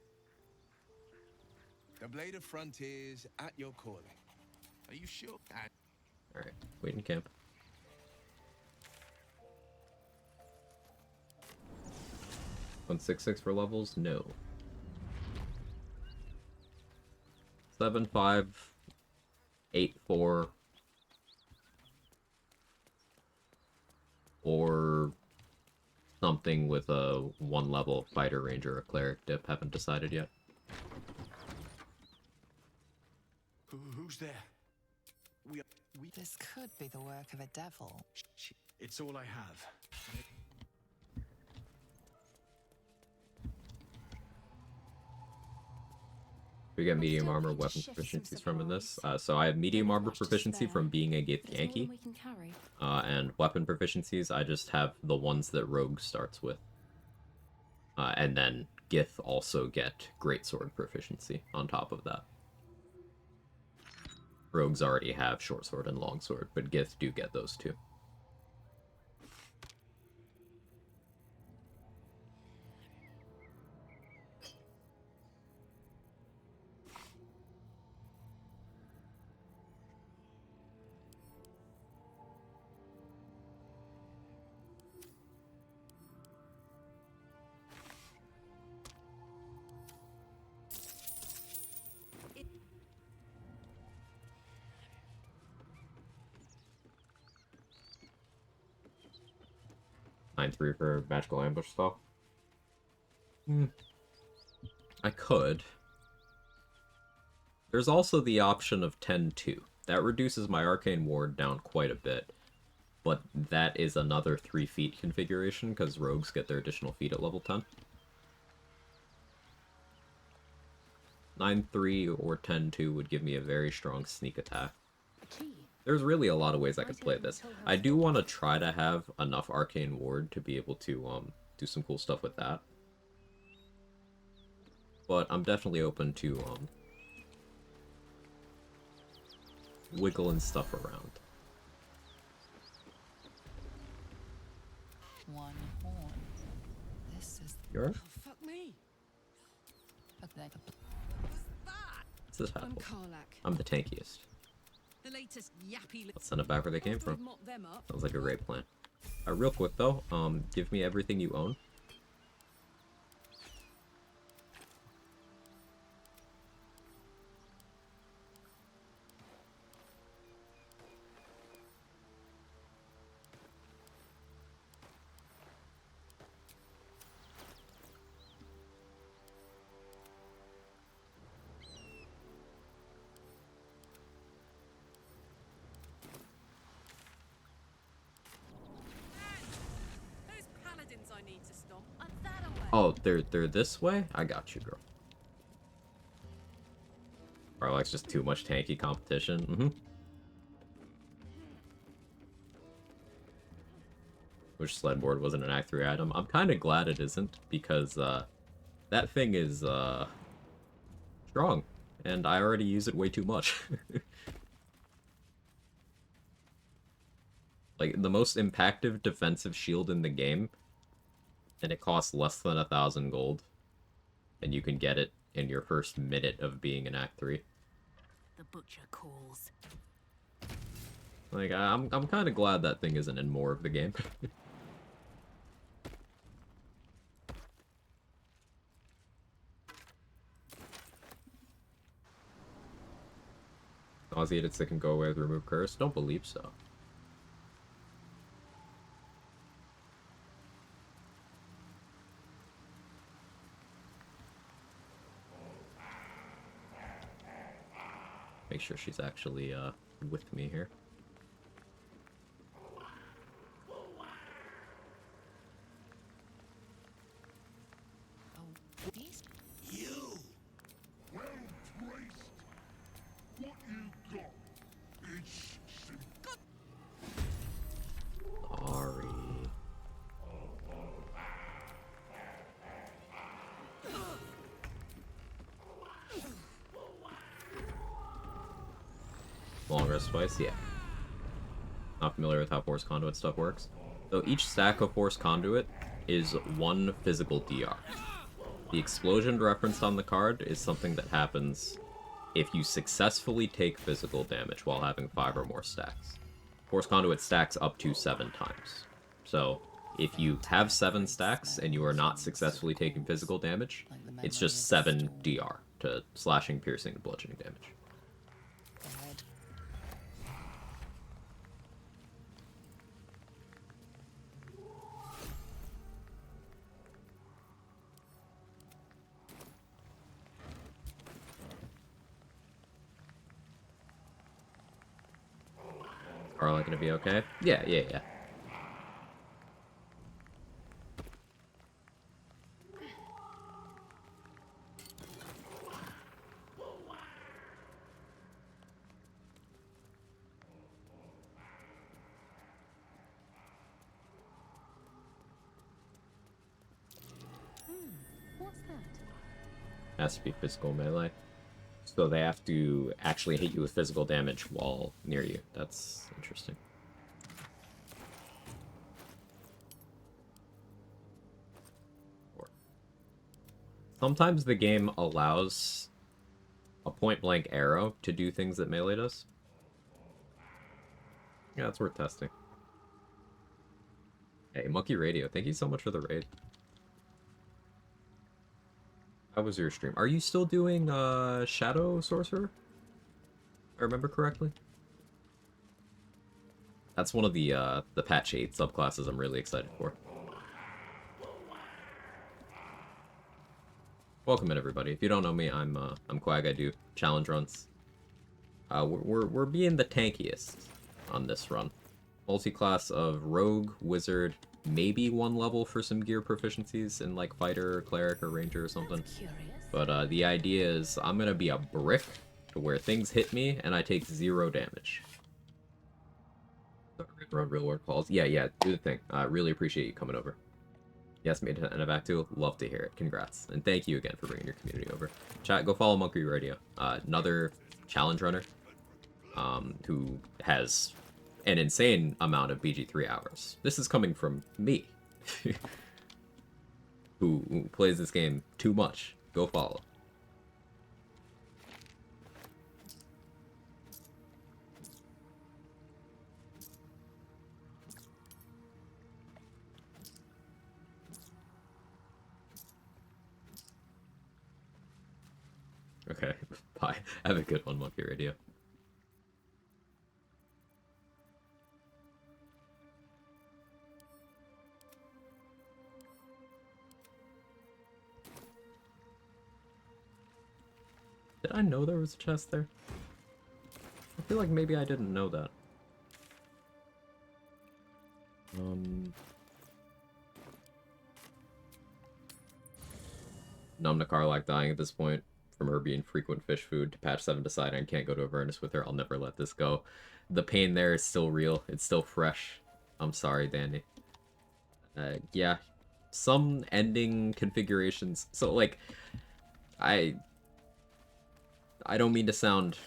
The Blade of Frontiers at your calling. Are you sure? Alright, wait in camp. $166 for levels? No. 7, 5, 8, 4. Or something with a 1 level fighter, ranger, or cleric dip. Haven't decided yet. Who's there? We... This could be the work of a devil. It's all I have. We get medium armor weapon proficiencies from in this. So I have medium armor proficiency from being a Gith Yankee. And weapon proficiencies, I just have the ones that Rogue starts with. And then Gith also get greatsword proficiency on top of that. Rogues already have short sword and long sword, but Gith do get those too. 9-3 for magical ambush stuff. I could. There's also the option of 10-2. That reduces my arcane ward down quite a bit. But that is another 3 feet configuration, because rogues get their additional feet at level 10. 9-3 or 10-2 would give me a very strong sneak attack. There's really a lot of ways I could play this. I do want to try to have enough arcane ward to be able to do some cool stuff with that. But I'm definitely open to wiggling stuff around. One horn. This is You're right? Oh, fuck me. What's that? What's this I'm happen? Karlak, I'm the tankiest. the latest yappy. Let's send it back where they came After we've from. mopped them up, Sounds like a great plan. Real quick though, give me everything you own. those paladins I need to stop. Oh, they're this way? I got you, girl. Karlak's just too much tanky competition. Wish Sledboard wasn't an Act 3 item. I'm kind of glad it isn't, because that thing is strong, and I already use it way too much. Like, the most impactive defensive shield in the game, and it costs less than 1,000 gold, and you can get it in your first minute of being an Act 3. The butcher calls. Like, I'm kind of glad that thing isn't in more of the game. Nauseated sick and go away with remove curse? Don't believe so. Make sure she's actually with me here. Oh, these. You! Well placed. What you got? It's simple. Sorry. Long rest twice? Yeah. Not familiar with how Force Conduit stuff works. So each stack of Force Conduit is one physical DR. The explosion referenced on the card is something that happens if you successfully take physical damage while having 5 or more stacks. Force Conduit stacks up to 7 times. So if you have 7 stacks and you are not successfully taking physical damage, it's just 7 DR to slashing, piercing, and bludgeoning damage. Go ahead. Karlak gonna be okay? Yeah. What's that? Has to be physical melee. So they have to actually hit you with physical damage while near you. That's interesting. Sometimes the game allows a point-blank arrow to do things that melee does. Yeah, it's worth testing. Hey, Monkey Radio, thank you so much for the raid. How was your stream? Are you still doing Shadow Sorcerer? If I remember correctly? That's one of the patch 8 subclasses I'm really excited for. Welcome in, everybody. If you don't know me, I'm Quag. I do challenge runs. We're being the tankiest on this run. Multi-class of rogue, wizard, maybe one level for some gear proficiencies in like fighter, or cleric, or ranger or something. But the idea is I'm gonna be a brick to where things hit me and I take 0 damage. Run real world calls. Yeah, do the thing. I really appreciate you coming over. Yes, made it an evac too. Love to hear it. Congrats. And thank you again for bringing your community over. Chat, go follow Monkey Radio. Another challenge runner who has an insane amount of BG3 hours. This is coming from me, who plays this game too much. Go follow. Okay, bye. Have a good one, Monkey Radio. Did I know there was a chest there? I feel like maybe I didn't know that. Numb to Carlac dying at this point from her being frequent fish food to patch 7 decide I can't go to Avernus with her. I'll never let this go. The pain there is still real. It's still fresh. I'm sorry, Danny. Yeah. Some ending configurations. So, like, I don't mean to sound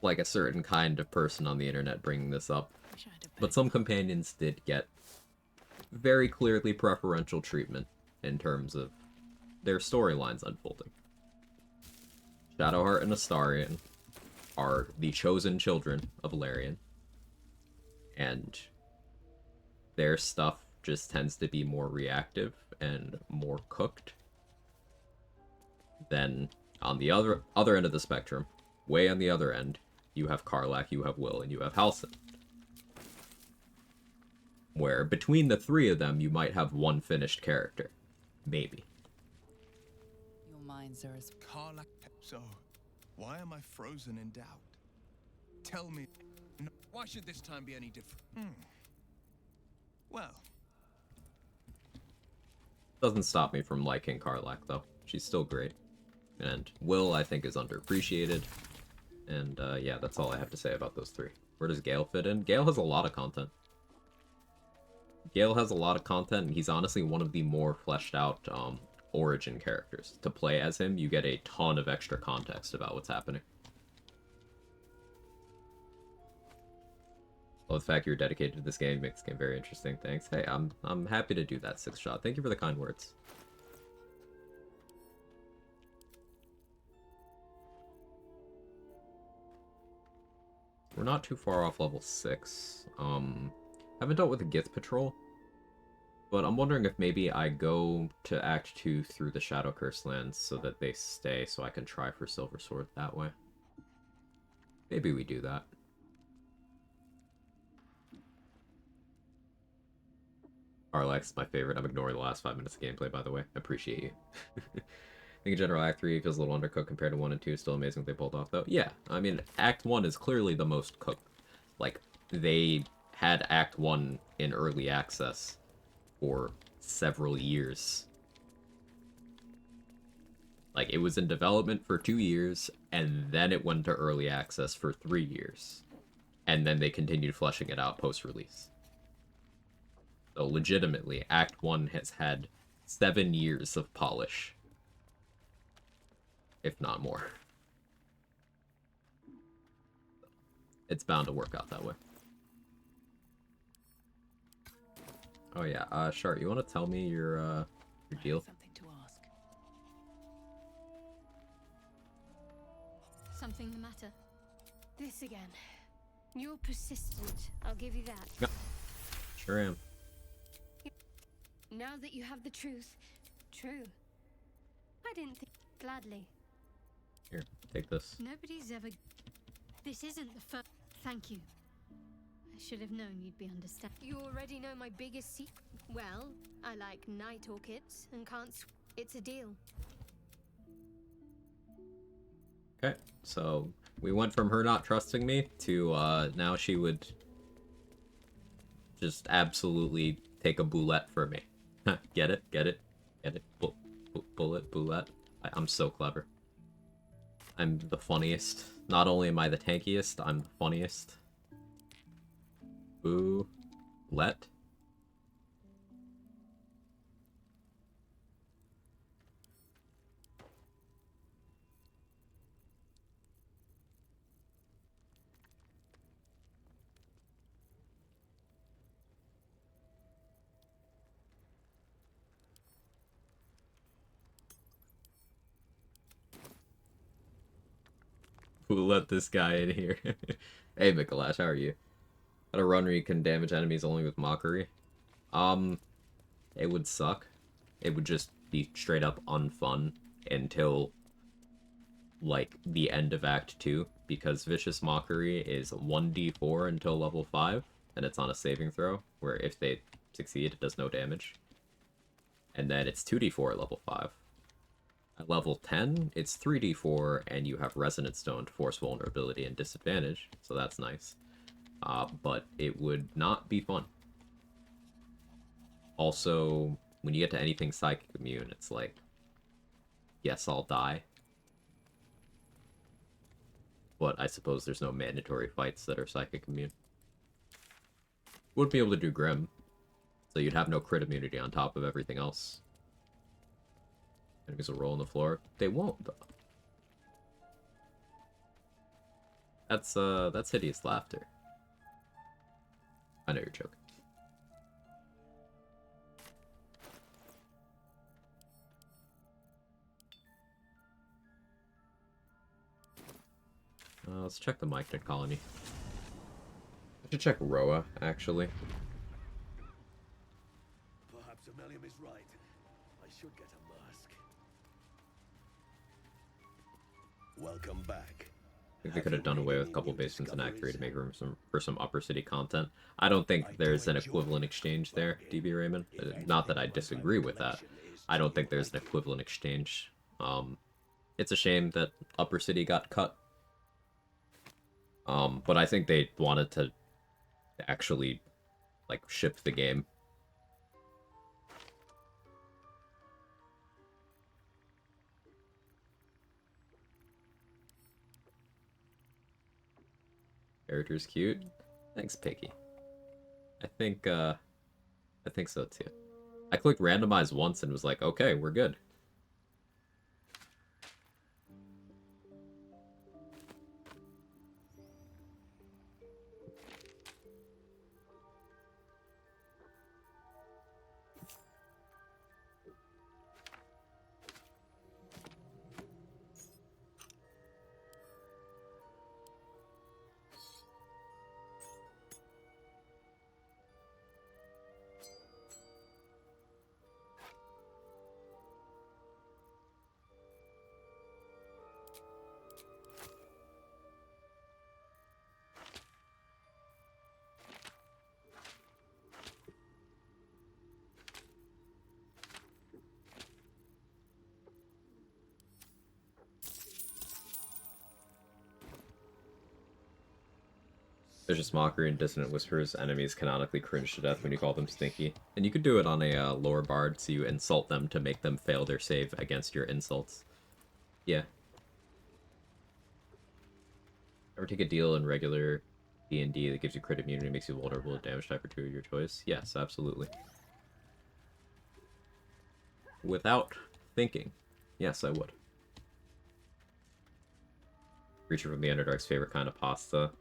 like a certain kind of person on the internet bringing this up, but some companions did get very clearly preferential treatment in terms of their storylines unfolding. Shadowheart and Astarion are the chosen children of Valerian, and their stuff just tends to be more reactive and more cooked than on the other end of the spectrum. Way on the other end, you have Karlach, you have Will, and you have Halsin. Where between the 3 of them, you might have one finished character. Maybe. Your minds are as... Carla, so why am I frozen in doubt? Tell me, why should this time be any different? Well, Doesn't stop me from liking Karlach, though. She's still great. And Will, I think, is underappreciated. And, yeah, that's all I have to say about those 3. Where does Gale fit in? Gale has a lot of content. Gale has a lot of content, and he's honestly one of the more fleshed out, origin characters. To play as him, you get a ton of extra context about what's happening. Well, the fact you're dedicated to this game makes the game very interesting. Thanks. Hey, I'm happy to do that, 6shot. Thank you for the kind words. We're not too far off level 6. Haven't dealt with the Gith Patrol, but I'm wondering if maybe I go to Act 2 through the Shadow Curse lands so that they stay, so I can try for Silver Sword that way. Maybe we do that. Arlax's my favorite. I'm ignoring the last 5 minutes of gameplay, by the way. I appreciate you. I think in general, Act 3 feels a little undercooked compared to 1 and 2. Still amazing what they pulled off, though. Yeah, I mean, Act 1 is clearly the most cooked. Like, they had Act 1 in early access for several years. Like, it was in development for 2 years, and then it went to early access for 3 years. And then they continued fleshing it out post-release. So legitimately, Act 1 has had 7 years of polish. If not more. It's bound to work out that way. Oh yeah, Shart, you want to tell me your deal? Something to ask. Something the matter? This again. You're persistent, I'll give you that. Yeah. Sure am. Now that you have the truth, true. I didn't think gladly. Here, take this. Nobody's ever... This isn't the first... Thank you. I should have known you'd be understand. You already know my biggest secret. Well, I like night orchids and can't... It's a deal. Okay, so we went from her not trusting me to now she would just absolutely take a boulette for me. Get it? Get it? Get it? Boulette? I'm so clever. I'm the funniest. Not only am I the tankiest, I'm the funniest. Boulette? Who let this guy in here? Hey, Mikolash, how are you? How to run where you can damage enemies only with mockery? Um, it would suck. It would just be straight up unfun until, like, the end of Act 2, because Vicious Mockery is 1d4 until level 5, and it's on a saving throw, where if they succeed, it does no damage. And then it's 2d4 at level 5. At level 10, it's 3d4, and you have Resonant Stone to force vulnerability and disadvantage, so that's nice. But it would not be fun. Also, when you get to anything Psychic Immune, it's like, yes, I'll die. But I suppose there's no mandatory fights that are Psychic Immune. Wouldn't be able to do Grim, so you'd have no crit immunity on top of everything else. Enemies will roll on the floor. They won't, though. That's hideous laughter. I know you're joking. Let's check the Mycnid colony. I should check Roa, actually. Perhaps Ammonium is right. I should get a mask. Welcome back. I think they could have done away with a couple basements in Act 3 to make room for some Upper City content. I don't think there's an equivalent exchange there, DB Raymond. Not that I disagree with that. I don't think there's an equivalent exchange. It's a shame that Upper City got cut. But I think they wanted to actually, like, ship the game. Character's cute. Thanks, Picky. I think so too. I clicked randomize once and was like, okay, we're good. Vicious Mockery and Dissonant Whispers enemies canonically cringe to death when you call them stinky. And you could do it on a lower bard, so you insult them to make them fail their save against your insults. Yeah. Ever take a deal in regular D&D that gives you crit immunity and makes you vulnerable to damage type or 2 of your choice? Yes, absolutely. Without thinking. Yes, I would. Creature from the Underdark's favorite kind of pasta.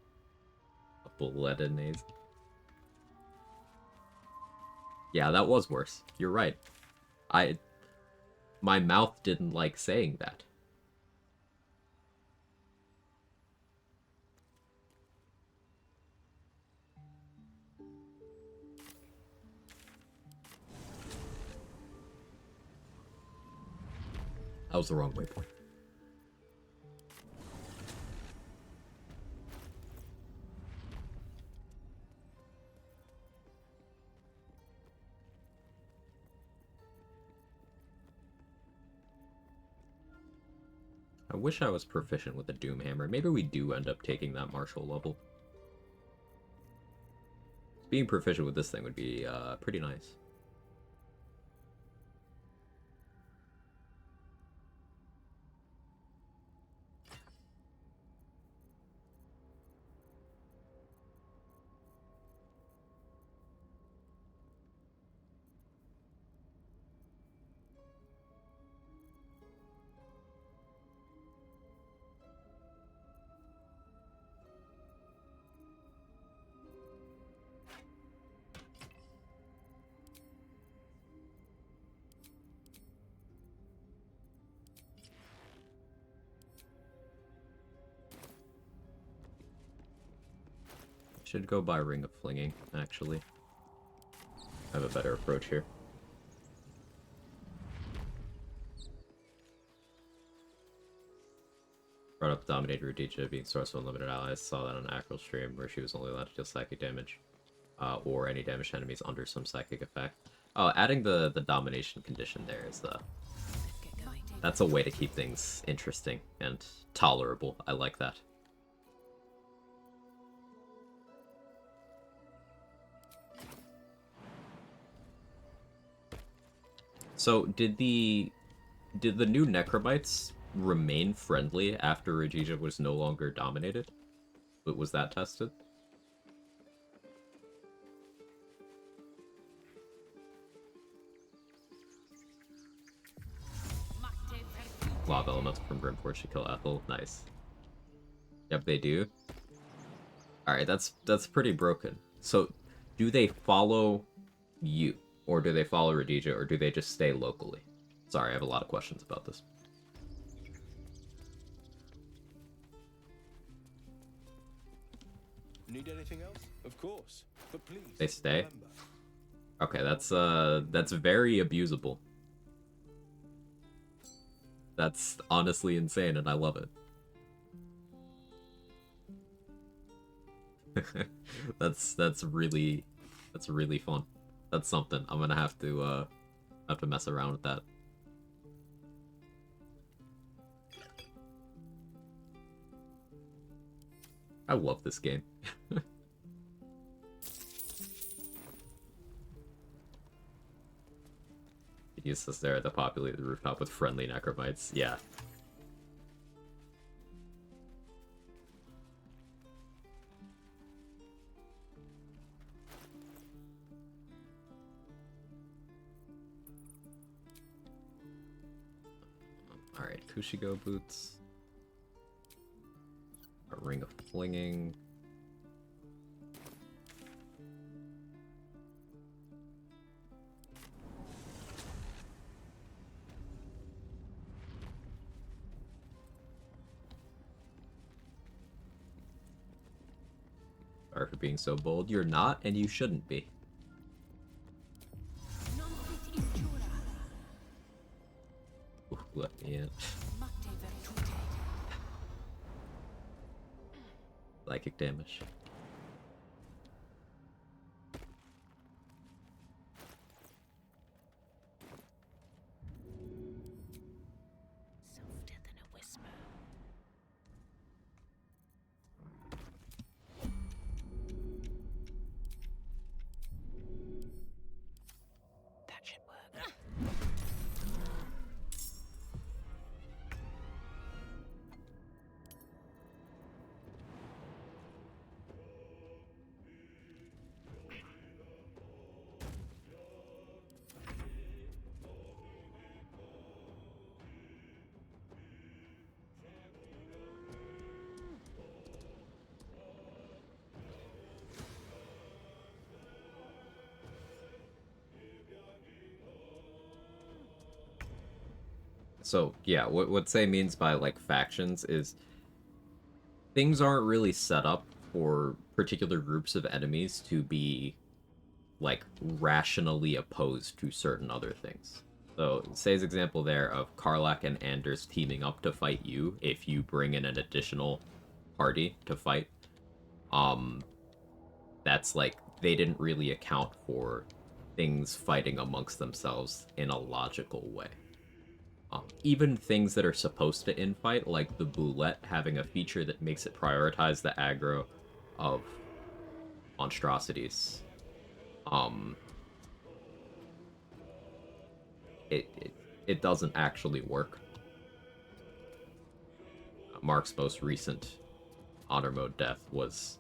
Bolognese. Yeah, that was worse. You're right. My mouth didn't like saying that. That was the wrong waypoint. I I wish I was proficient with the Doom Hammer. Maybe we do end up taking that martial level. Being proficient with this thing would be pretty nice. Should go by Ring of Flinging, actually. I have a better approach here. Brought up Dominator Radicha being source of unlimited allies. Saw that on Acral stream where she was only allowed to deal psychic damage. Or any damage to enemies under some psychic effect. Oh, adding the domination condition there is that's a way to keep things interesting and tolerable. I like that. So, did the new Necromites remain friendly after Regija was no longer dominated? But was that tested? Lava elemental from Grimforge to kill Ethel. Nice. Yep, they do. Alright, that's pretty broken. So, do they follow you? Or do they follow Radija, or do they just stay locally? Sorry, I have a lot of questions about this. Need anything else? Of course. But please. They stay? Remember. Okay, that's very abusable. That's honestly insane, and I love it. that's really fun. That's something. I'm gonna have to mess around with that. I love this game. Use this there at the populated rooftop with friendly necromites. Yeah. Alright, Kushigo boots. A ring of flinging. Sorry for being so bold. You're not, and you shouldn't be. Ooh, let me in. Psychic damage. Softer than a whisper. That should work. So, yeah, what Say means by, like, factions is things aren't really set up for particular groups of enemies to be, like, rationally opposed to certain other things. So, Say's example there of Karlach and Anders teaming up to fight you if you bring in an additional party to fight, that's, like, they didn't really account for things fighting amongst themselves in a logical way. Even things that are supposed to infight, like the Boulette having a feature that makes it prioritize the aggro of monstrosities. Um, it doesn't actually work. Mark's most recent honor mode death was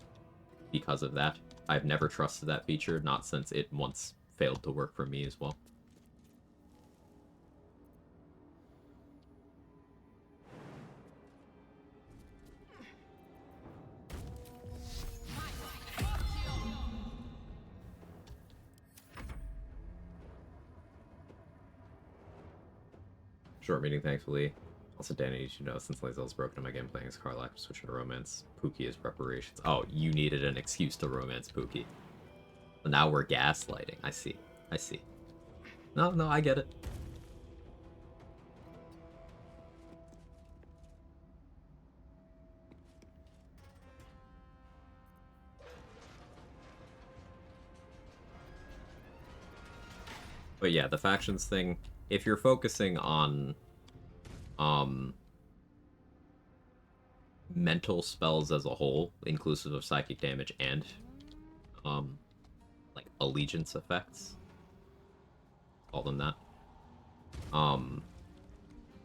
because of that. I've never trusted that feature, not since it once failed to work for me as well. Short meeting, thankfully. Also, Danny, you should know, since Lazel's broken in my game playing as Karlak, I'm switching to romance. Pookie is reparations. Oh, you needed an excuse to romance Pookie. But now we're gaslighting. I see. I see. No, I get it. But yeah, the factions thing, if you're focusing on mental spells as a whole, inclusive of psychic damage and like allegiance effects, call them that,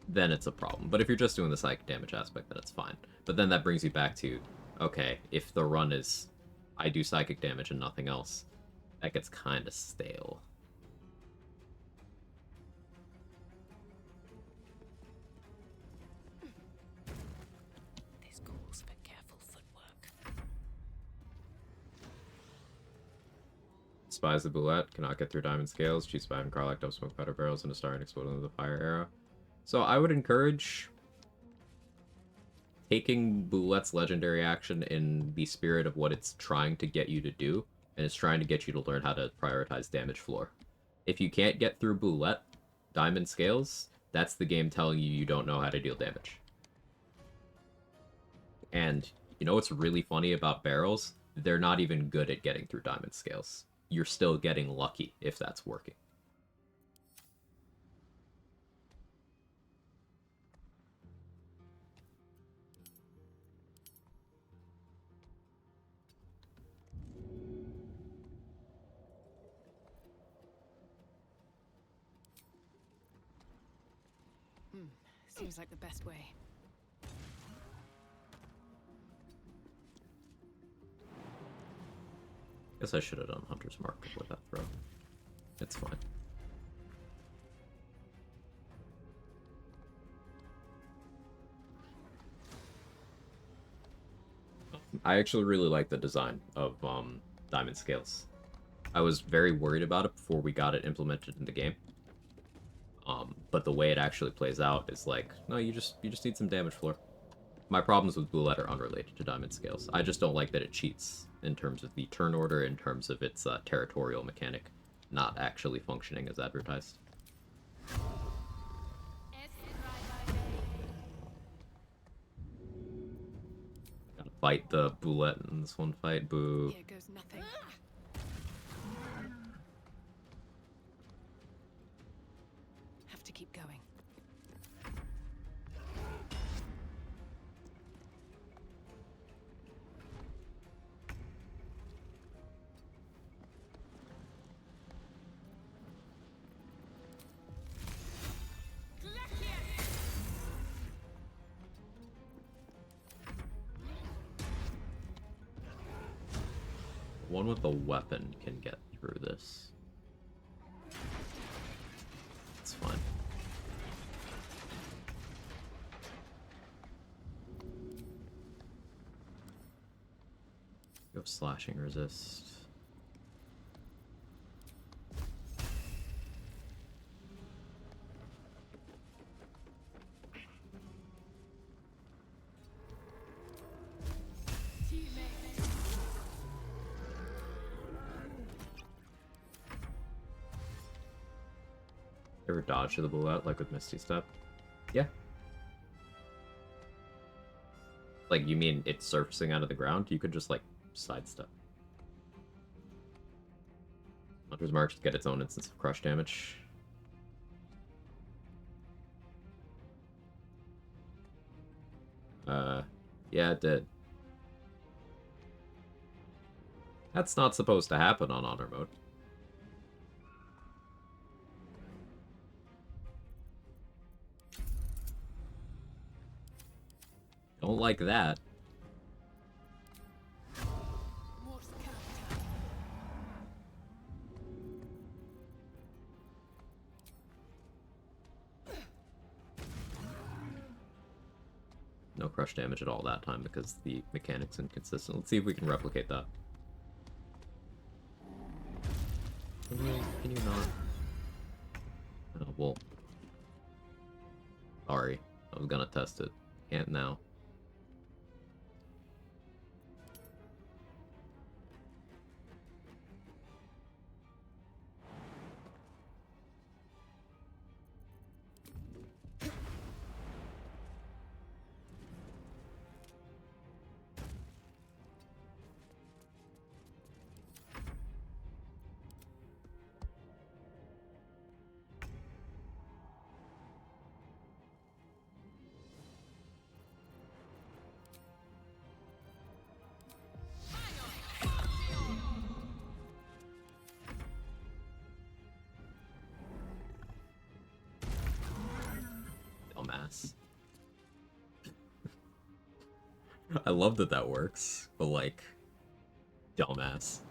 then it's a problem. But if you're just doing the psychic damage aspect, then it's fine. But then that brings you back to, okay, if the run is I do psychic damage and nothing else, that gets kind of stale. This calls for careful footwork. Spies the Boulette, cannot get through diamond scales, cheats by having Karlak double smoke powder barrels and a star and exploding with a fire arrow. So I would encourage taking Boulette's legendary action in the spirit of what it's trying to get you to do, and it's trying to get you to learn how to prioritize damage floor. If you can't get through Boulette, diamond scales, that's the game telling you you don't know how to deal damage. And you know what's really funny about barrels? They're not even good at getting through diamond scales. You're still getting lucky if that's working. Seems like the best way. Guess I should have done Hunter's Mark before that throw. It's fine. I actually really like the design of diamond scales. I was very worried about it before we got it implemented in the game. But the way it actually plays out is like, no, you just need some damage floor. My problems with Boulette are unrelated to diamond scales. I just don't like that it cheats in terms of the turn order, in terms of its territorial mechanic, not actually functioning as advertised. Gotta fight the Boulette in this one fight, boo. Here goes nothing. Have to keep going. One with a weapon can get through this. It's fine. You have slashing resist. Ever dodge to the Boulette, like with Misty Step? Yeah. Like, you mean it's surfacing out of the ground? You could just, like, sidestep. Hunter's Mark should get its own instance of crush damage. Yeah, it did. That's not supposed to happen on honor mode. Don't like that. No crush damage at all that time because the mechanic's inconsistent. Let's see if we can replicate that. Can you not? Oh, well. Sorry. I was gonna test it. Can't now. Dumbass. I love that that works, but like, dumbass.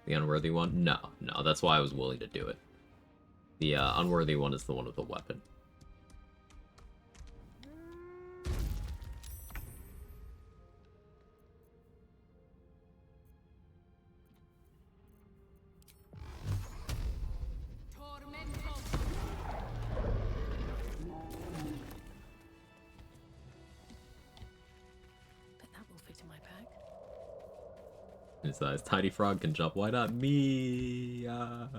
The unworthy one? No, no, that's why I was willing to do it. The unworthy one is the one with the weapon. Bet that will fit in my pack. His tiny frog can jump. Why not me? What's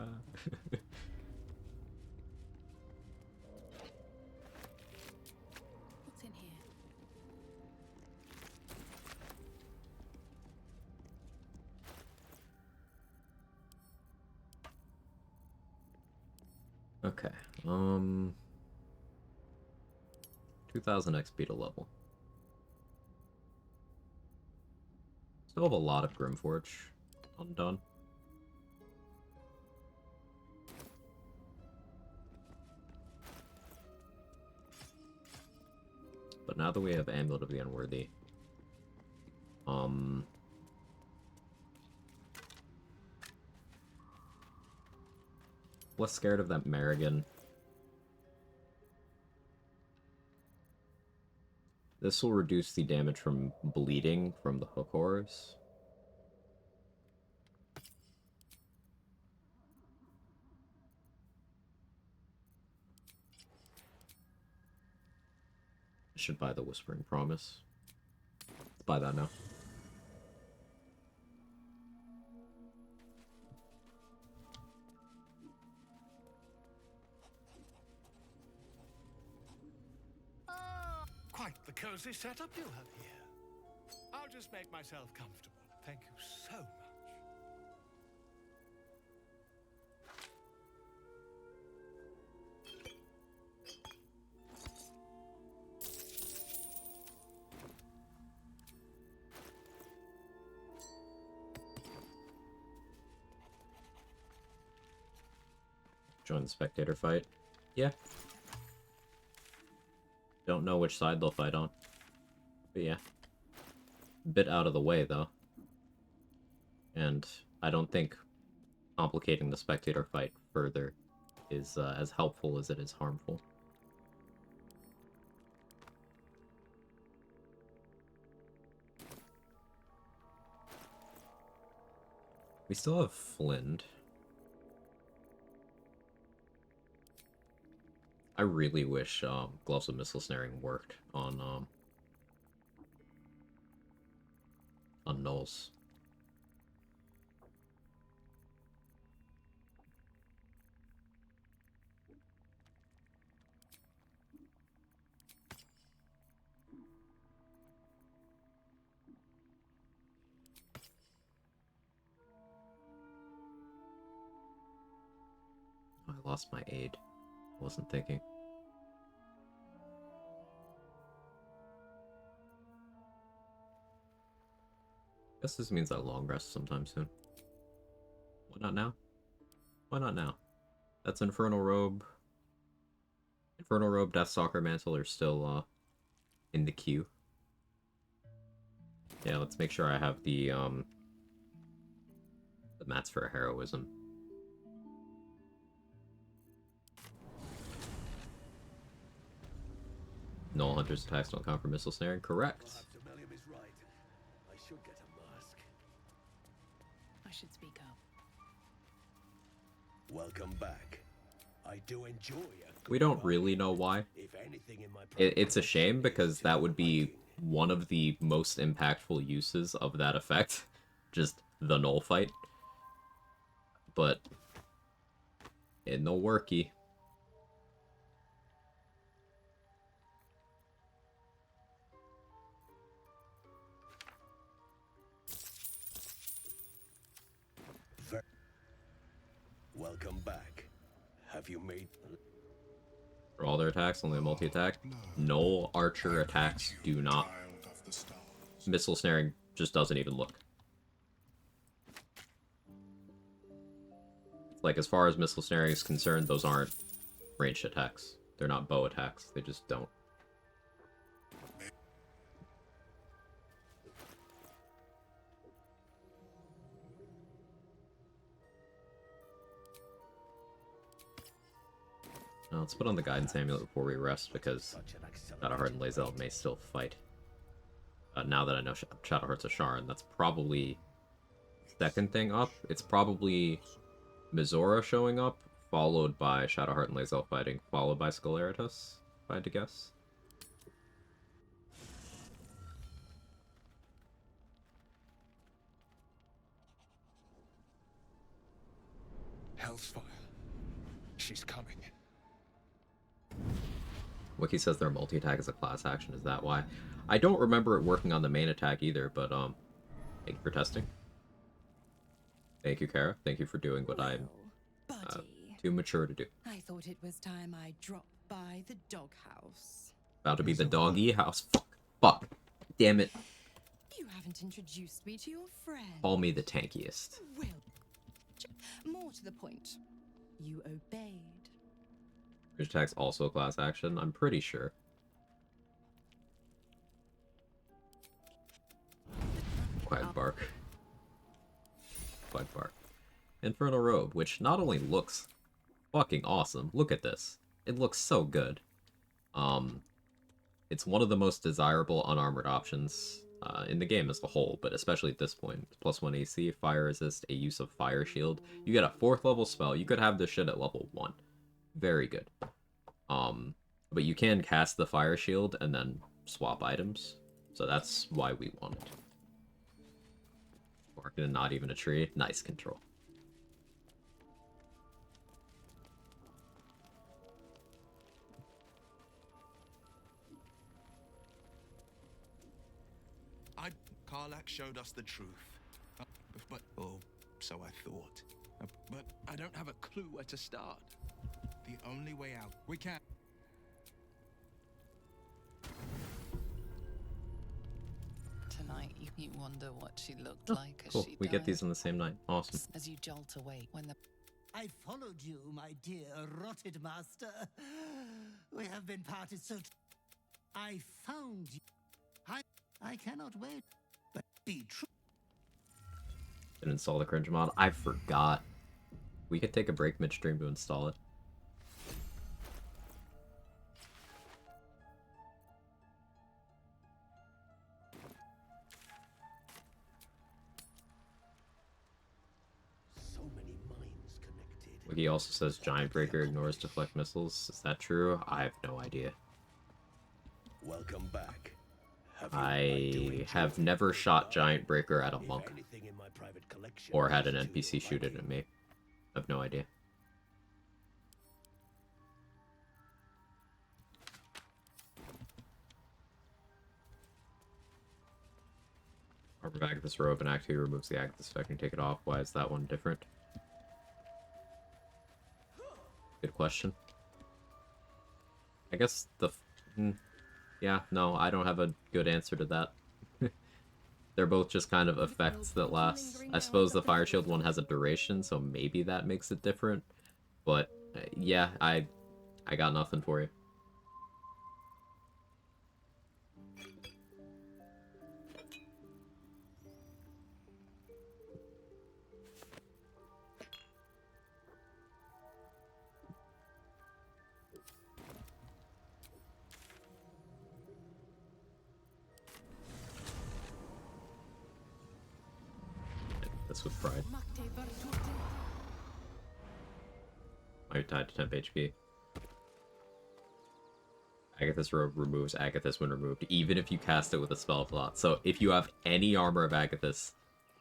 in here? Okay. 2000 XP to level. Still have a lot of Grimforge undone. But now that we have Amulet of the Unworthy, less scared of that Marigan. This will reduce the damage from bleeding from the hook horrors. I should buy the Whispering Promise. Let's buy that now. Quite the cozy setup you have here. I'll just make myself comfortable. Thank you so much. Join the spectator fight. Yeah. Don't know which side they'll fight on. But yeah. Bit out of the way, though. And I don't think complicating the spectator fight further is as helpful as it is harmful. We still have Flint. I really wish Gloves of Missile Snaring worked on Nulls. I lost my aid. I wasn't thinking. Guess this means I long rest sometime soon. Why not now? Why not now? That's Infernal Robe. Infernal Robe, Deathstalker Mantle are still in the queue. Yeah, let's make sure I have the mats for heroism. Null Hunter's attacks don't count for missile snaring. Correct. Perhaps Ammonium is right. I should get a mask. I should speak up. Welcome back. I do enjoy a We don't really know why. If anything in my It's a shame because that would be one of the most impactful uses of that effect. Just the null fight. But in the worky. Welcome back. Have you made For all their attacks, only a multi-attack. Null archer attacks do not. Child of the stars. Missile snaring just doesn't even look. Like, as far as missile snaring is concerned, those aren't ranged attacks. They're not bow attacks. They just don't. Now, let's put on the Guidance Amulet before we rest, because Shadowheart and Lae'zel may still fight. Now that I know Shadowheart's a Sharn, that's probably second thing up. It's probably Mizora showing up, followed by Shadowheart and Lae'zel fighting, followed by Scolaritas, if I had to guess. Hellfire. She's coming. Wiki says their multi-attack is a class action, is that why? I don't remember it working on the main attack either, but thank you for testing. Thank you, Kara. Thank you for doing what I'm too mature to do. I thought it was time I dropped by the doghouse. About to be the doggy house. Fuck. Fuck. Damn it. You haven't introduced me to your friend. Call me the tankiest. Well, more to the point, you obeyed. Ranged attack's also a class action, I'm pretty sure. Quag bark. Quag bark. Infernal Robe, which not only looks fucking awesome, look at this. It looks so good. It's one of the most desirable unarmored options in the game as a whole, but especially at this point. +1 AC, fire resist, a use of fire shield. You get a 4th level spell. You could have this shit at level 1. Very good. But you can cast the fire shield and then swap items. So that's why we want it. Barking and not even a tree. Nice control. Karlach showed us the truth. But, oh, so I thought. But I don't have a clue where to start. The only way out. We can't. Tonight, you wonder what she looked like as Cool. she We get died. these on the same night. Awesome. As you jolt awake when the I followed you, my dear rotted master. We have been parted so. I found you. I cannot wait. But be true. Didn't install the cringe mod. I forgot. We could take a break midstream to install it. so many minds connected? Wiki also says Giant Breaker ignores deflect missiles. Is that true? I have no idea. Welcome back. I have never shot Giant Breaker at a monk. Anything in my private collection Or had an is to NPC your shoot it liking? at me. I have no idea. Armor of Agathis Robe in Act 2 removes the Agathis effect and take it off. Why is that one different? Good question. I guess yeah, no, I don't have a good answer to that. They're both just kind of effects that last. I suppose the Fire Shield one has a duration, so maybe that makes it different. But yeah, I got nothing for you. This with pride. Are you tied to temp HP? Agathis Robe removes Agathis when removed, even if you cast it with a spell slot. So if you have any armor of Agathis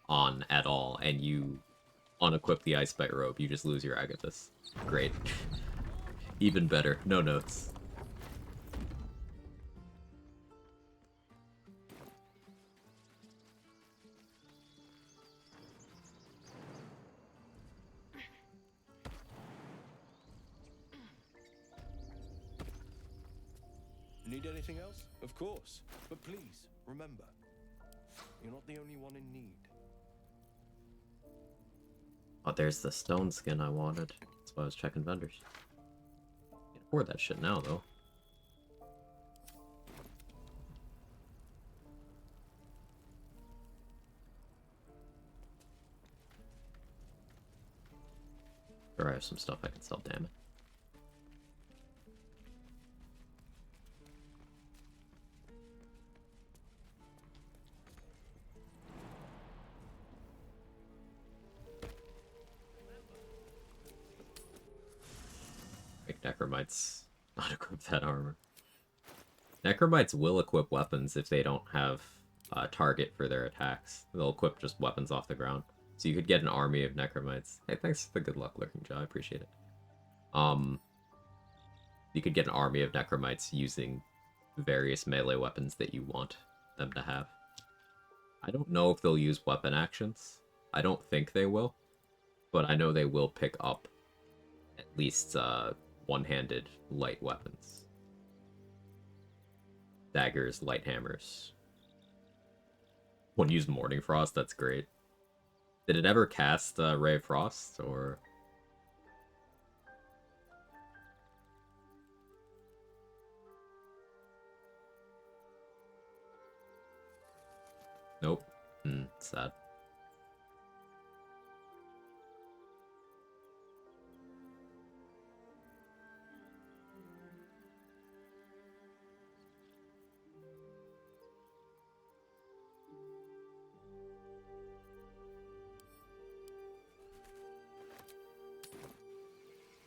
on at all, and you unequip the Icebite Robe, you just lose your Agathis. Great. Even better. No notes. Need anything else? Of course. But please, remember, you're not the only one in need. Oh, there's the stone skin I wanted. That's why I was checking vendors. Can't afford that shit now, though. Sure, I have some stuff I can sell, damn it. Make Necromites not equip that armor. Necromites will equip weapons if they don't have a target for their attacks. They'll equip just weapons off the ground. So you could get an army of Necromites. Hey, thanks for the good luck, Lurking Jaw. I appreciate it. You could get an army of Necromites using various melee weapons that you want them to have. I don't know if they'll use weapon actions. I don't think they will. But I know they will pick up at least one-handed light weapons. Daggers, light hammers. One used Morning Frost, that's great. Did it ever cast Ray of Frost, or... Nope. Sad.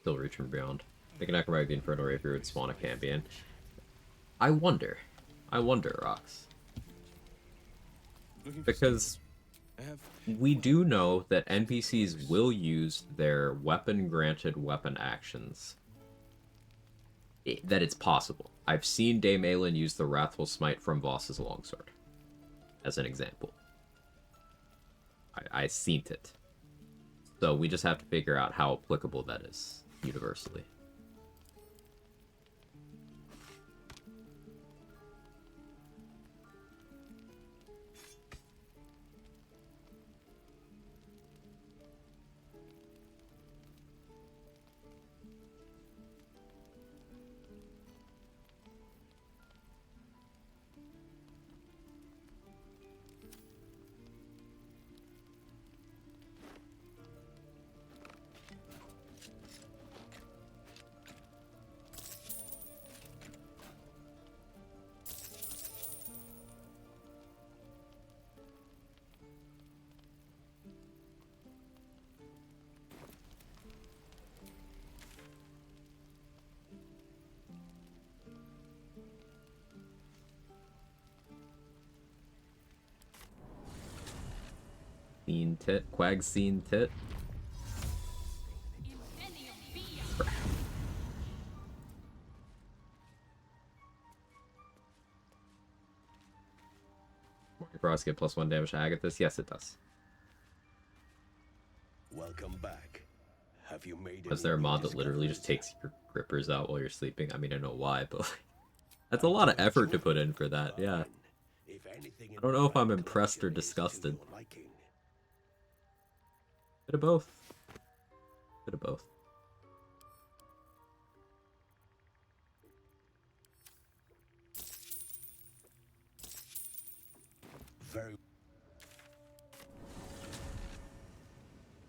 Still reach from beyond. They can acrobate the Inferno Rapier would spawn a Cambion. I wonder, Rox. Because we do know that NPCs will use their weapon-granted weapon actions. That it's possible. I've seen Dame Aelin use the Wrathful Smite from Voss's Longsword, as an example. I seen it. So we just have to figure out how applicable that is, universally. Seen tit. Quag seen tit. Morning Frost get +1 damage to Agathis? Yes, it does. Welcome back. Have Have you made Was any there a new mod that literally just discoveries? takes your grippers out while you're sleeping? I mean, I know why, but like, that's a lot of effort to put in for that, yeah. If anything I don't know if I'm impressed or disgusted. Bit of both. Bit of both. Very.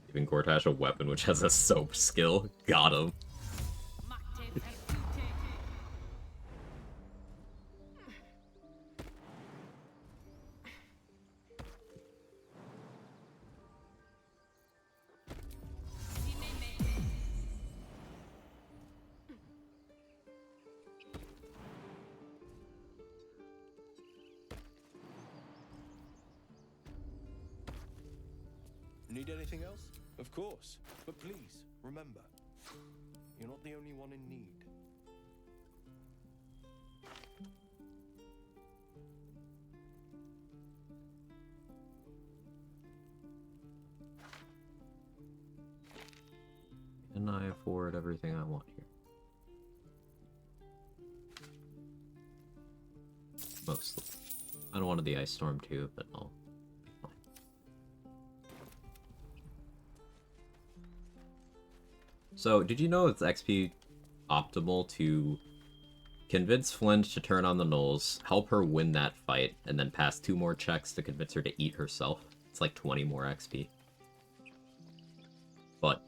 Giving Gortash a weapon which has a soap skill. Got him. Need anything else? Of course. But please, remember, you're not the only one in need. Can I afford everything I want here? Mostly. I don't want the ice storm too, but I'll be fine. So, did you know it's XP optimal to convince Flint to turn on the Knolls, help her win that fight, and then pass 2 more checks to convince her to eat herself? It's like 20 more XP. But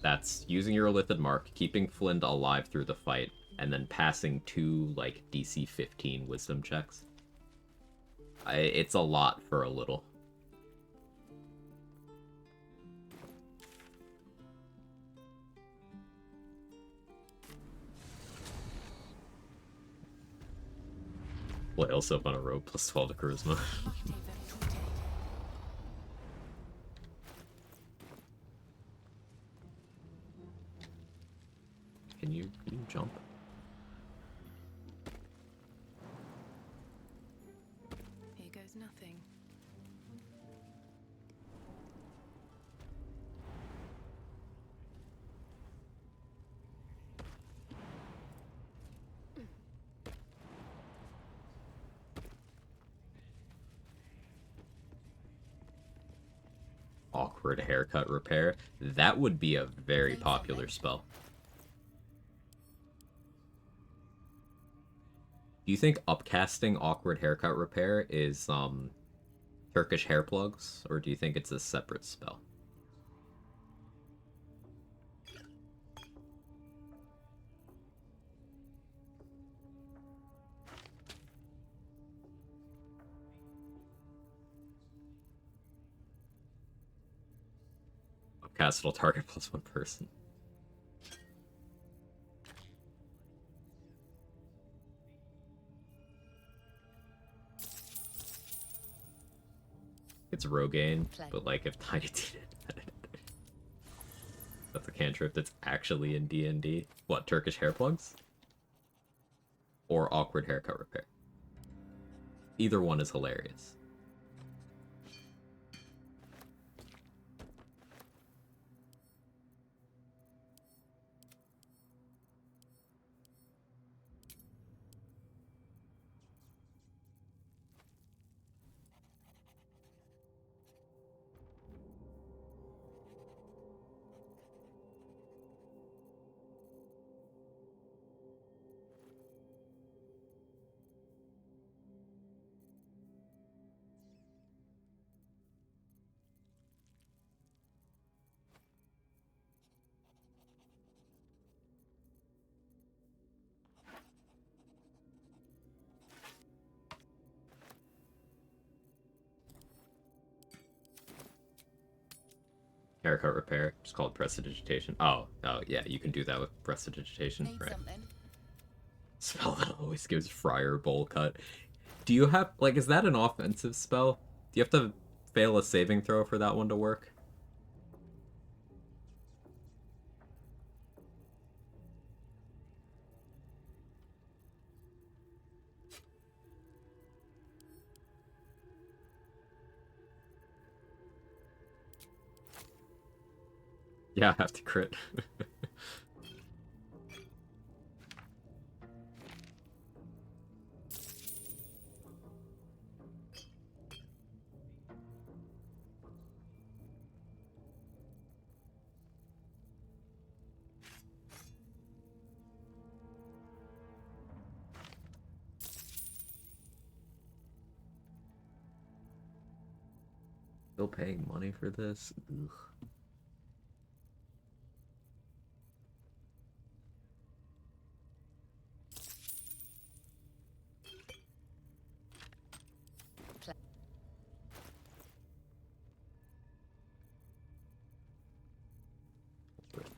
that's using your Illithid Mark, keeping Flint alive through the fight, and then passing 2, like, DC 15 wisdom checks. It's a lot for a little. Play also on a road plus 12 to charisma. Can you jump? Here goes nothing. Awkward haircut repair. That would be a very popular spell. Do you think upcasting awkward haircut repair is Turkish hair plugs, or do you think it's a separate spell? Upcast will target plus 1 person. It's Rogaine, but like if Tiny did it. That's a cantrip that's actually in D&D. What, Turkish hair plugs? Or awkward haircut repair? Either one is hilarious. Haircut repair. It's called prestidigitation. Oh, yeah, you can do that with prestidigitation, right? Spell that always gives Friar bowl cut. Do you have, like, is that an offensive spell? Do you have to fail a saving throw for that one to work? Yeah, I have to crit. Still paying money for this? Ugh.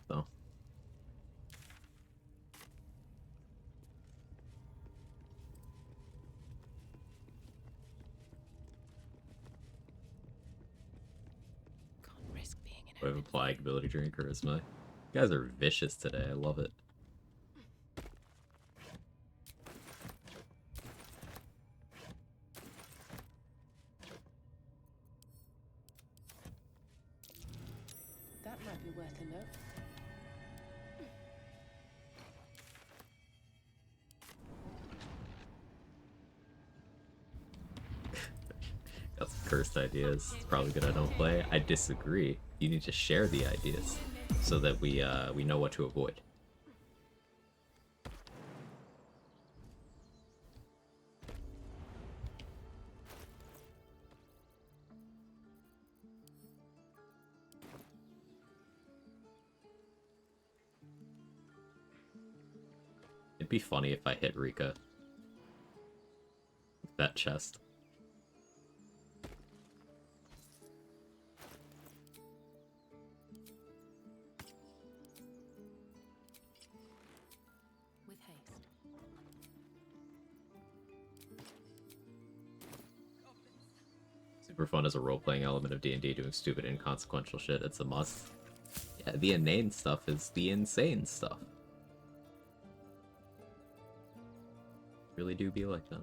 Though. Can't risk being We have a Quag ability during charisma. You guys are vicious today. I love it. That might be worth a note. Got some cursed ideas. It's probably good I don't play. I disagree. You need to share the ideas so that we know what to avoid. It'd be funny if I hit Rika. That chest. With haste. Super fun as a role-playing element of D&D, doing stupid inconsequential shit. It's a must. Yeah, the inane stuff is the insane stuff. Really do be like that.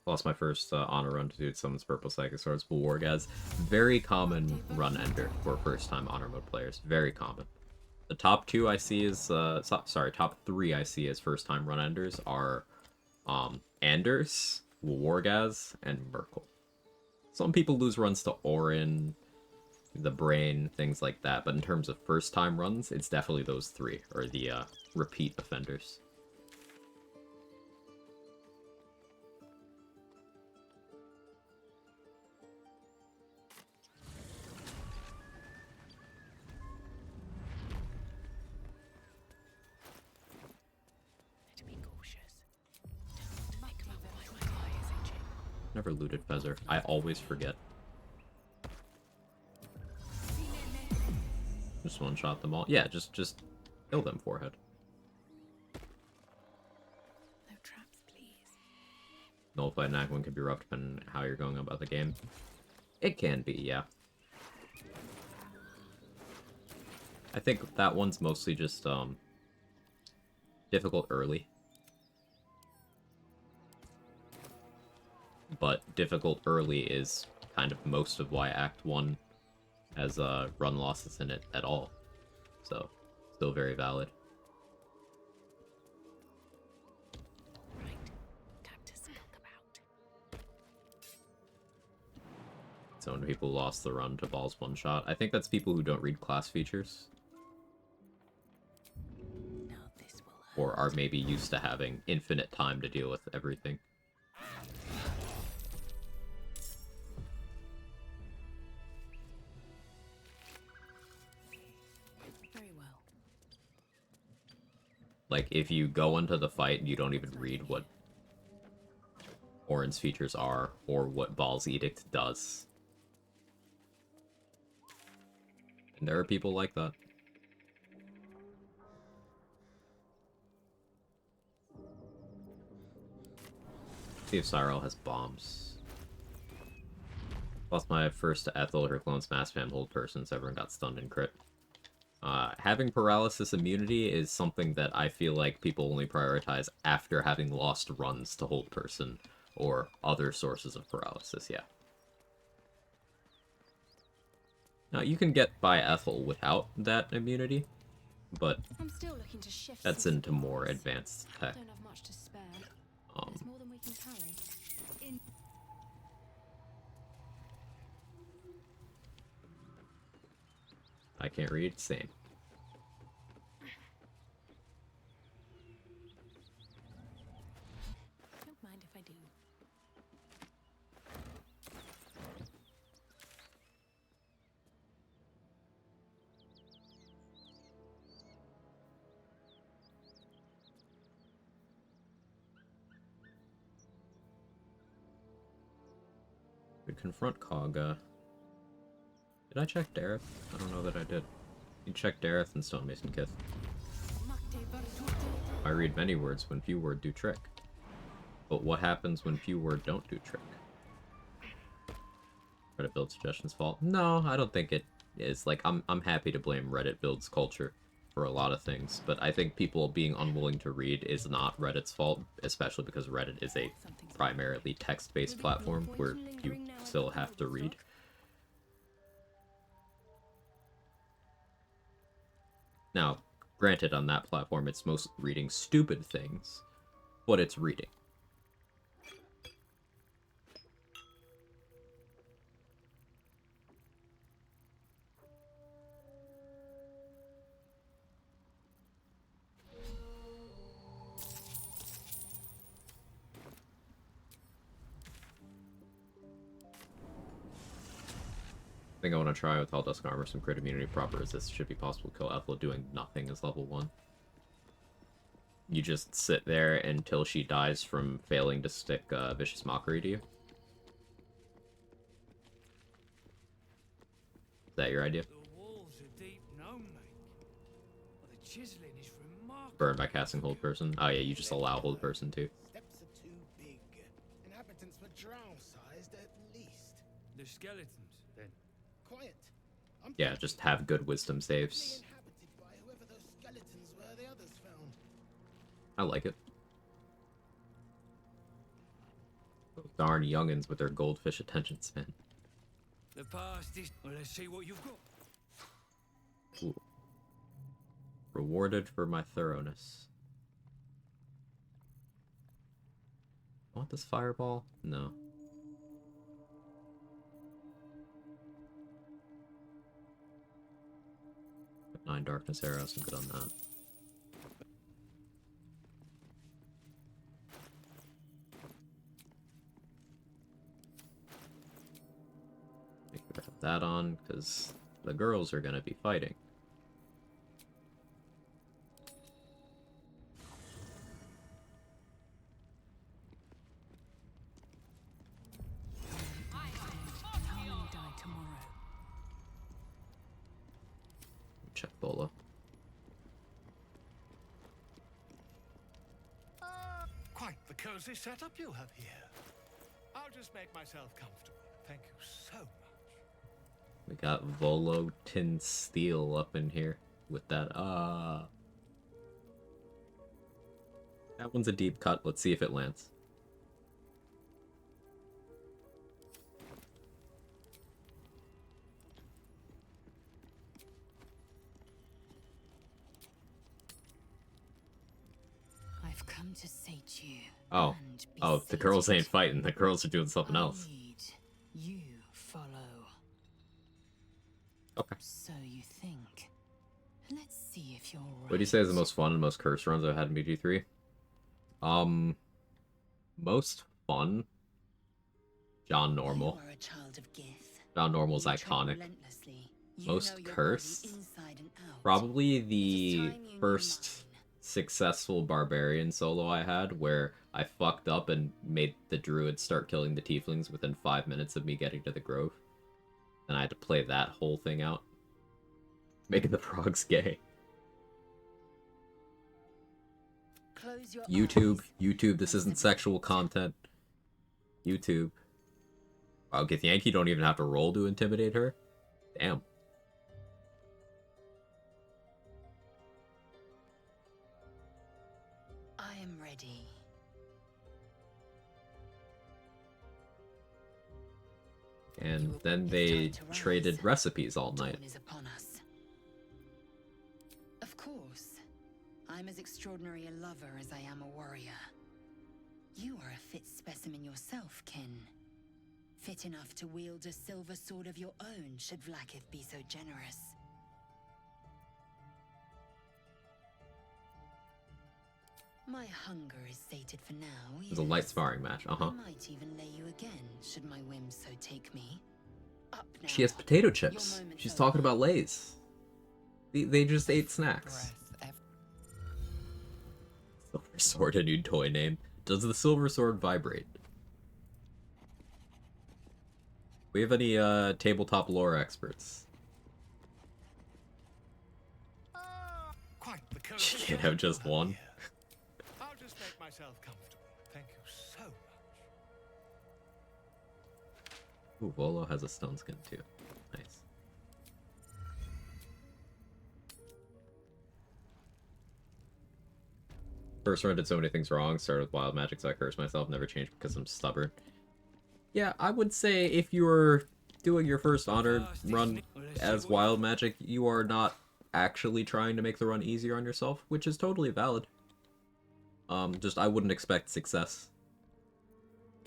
Lost my first honor run to dude summons purple psychic swords. Wargaz, very common run ender for first time honor mode players. Very common. The top two I see is top three I see as first time run enders are Anders, Wargaz, and Merkel. Some people lose runs to Orin, the Brain, things like that, but in terms of first time runs, it's definitely those three, or the repeat offenders. Never looted Feather. I always forget. Just one-shot them all. Yeah, just kill them, forehead. No traps, please. Nullified and Aquan can be rough depending on how you're going about the game. It can be, yeah. I think that one's mostly just difficult early. But difficult early is kind of most of why Act 1 has run losses in it at all. So, still very valid. Right. Time to skulk about. So when people lost the run to Ball's one shot, I think that's people who don't read class features. Now this will Or are maybe used to having infinite time to deal with everything. Like, if you go into the fight and you don't even read what Orin's features are, or what Ball's Edict does. And there are people like that. See if Cyril has bombs. Lost my first to Ethel, her clone's mass spam hold persons, everyone got stunned and crit. Having paralysis immunity is something that I feel like people only prioritize after having lost runs to hold person or other sources of paralysis, yeah. Now, you can get by Ethel without that immunity, but I'm still looking to shift that's some into more supplies. advanced tech. Don't have much to spare. There's more than we can carry. I can't read, same. Don't mind if I do. We confront Quag. Did I check Dareth? I don't know that I did. You check Dareth and Stonemason Kith. I read many words when few word do trick. But what happens when few word don't do trick? Reddit build suggestions fault? No, I don't think it is. Like, I'm happy to blame Reddit builds culture for a lot of things, but I think people being unwilling to read is not Reddit's fault, especially because Reddit is a primarily text-based platform where you still have to read. Now, granted, on that platform, it's mostly reading stupid things, but it's reading. I think I want to try with Helldusk Armor some crit immunity proper resist. Should be possible to kill Ethel doing nothing as level 1. You just sit there until she dies from failing to stick Vicious Mockery to you. Is that your idea? The walls are deep gnome make. Well, the chiseling is remarkable. Burn by casting Hold Person. Oh yeah, you just allow Hold Person too. Steps are too big. Inhabitants were drow-sized at least. The skeletons, then. Quiet. Yeah, just have good wisdom saves. Inhabited by whoever those skeletons were the others found. I like it. Those darn youngins with their goldfish attention span. The past is... Well, let's see what you've got. Ooh. Rewarded for my thoroughness. Want this fireball? No. 9 darkness arrows, I'm good on that. Make sure to have that on, because the girls are gonna be fighting. Check Bolo. Quite the cozy setup you have here. I'll just make myself comfortable. Thank you so much. We got Volo Tin Steel up in here with that. That one's a deep cut. Let's see if it lands. I've come to sate you. Oh. Oh, the girls ain't fighting. The girls are doing something else. You follow. Okay. So you think. Let's see if you're right. What do you say is the most fun and most cursed runs I've had in BG3? Most fun? John Normal. You are a child of Gith. John Normal's iconic. Most cursed? Probably the first successful barbarian solo I had, where I fucked up and made the druid start killing the tieflings within 5 minutes of me getting to the grove. And I had to play that whole thing out. Making the frogs gay. YouTube, this isn't sexual content. YouTube. Wow, Githyanki don't even have to roll to intimidate her? Damn. ready. And then they traded recipes all night. Dawn is upon us. Of course, I'm as extraordinary a lover as I am a warrior. You are a fit specimen yourself, kin. Fit enough to wield a silver sword of your own, should Vlaakith be so generous. My hunger is sated for now. It was a light sparring match, I might even lay you again, should my whims so take me. Up now. She has potato chips. She's talking about Lay's. They just ate snacks. Silver Sword, a new toy name. Does the Silver Sword vibrate? We have any tabletop lore experts? Quite the cozy She can't setup have you just have one. here. I'll just make myself comfortable. Thank you so much. Ooh, Volo has a stone skin too. Nice. First run did so many things wrong. Started with wild magic, so I cursed myself. Never changed because I'm stubborn. Yeah, I would say if you're doing your first honor run as wild magic, you are not actually trying to make the run easier on yourself, which is totally valid. Just I wouldn't expect success.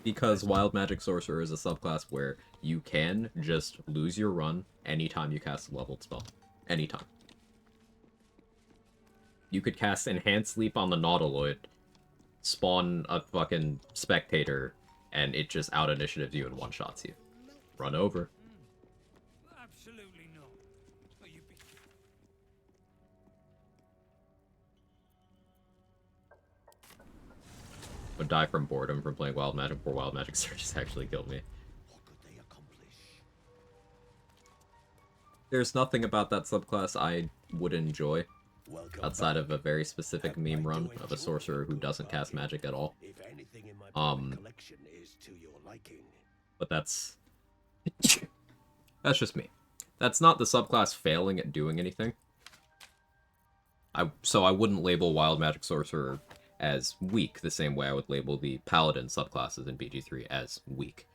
Because wild magic sorcerer is a subclass where you can just lose your run anytime you cast a leveled spell. Anytime. You could cast Enhanced Leap on the Nautiloid, spawn a fucking spectator, and it just out-initiatives you and one-shots you. Run over. Absolutely not. Would die from boredom from playing wild magic before wild magic surges actually killed me. There's nothing about that subclass I would enjoy. Outside of a very specific meme run of a sorcerer who doesn't cast magic at all. But that's just me. That's not the subclass failing at doing anything. So I wouldn't label wild magic sorcerer as weak the same way I would label the paladin subclasses in BG3 as weak.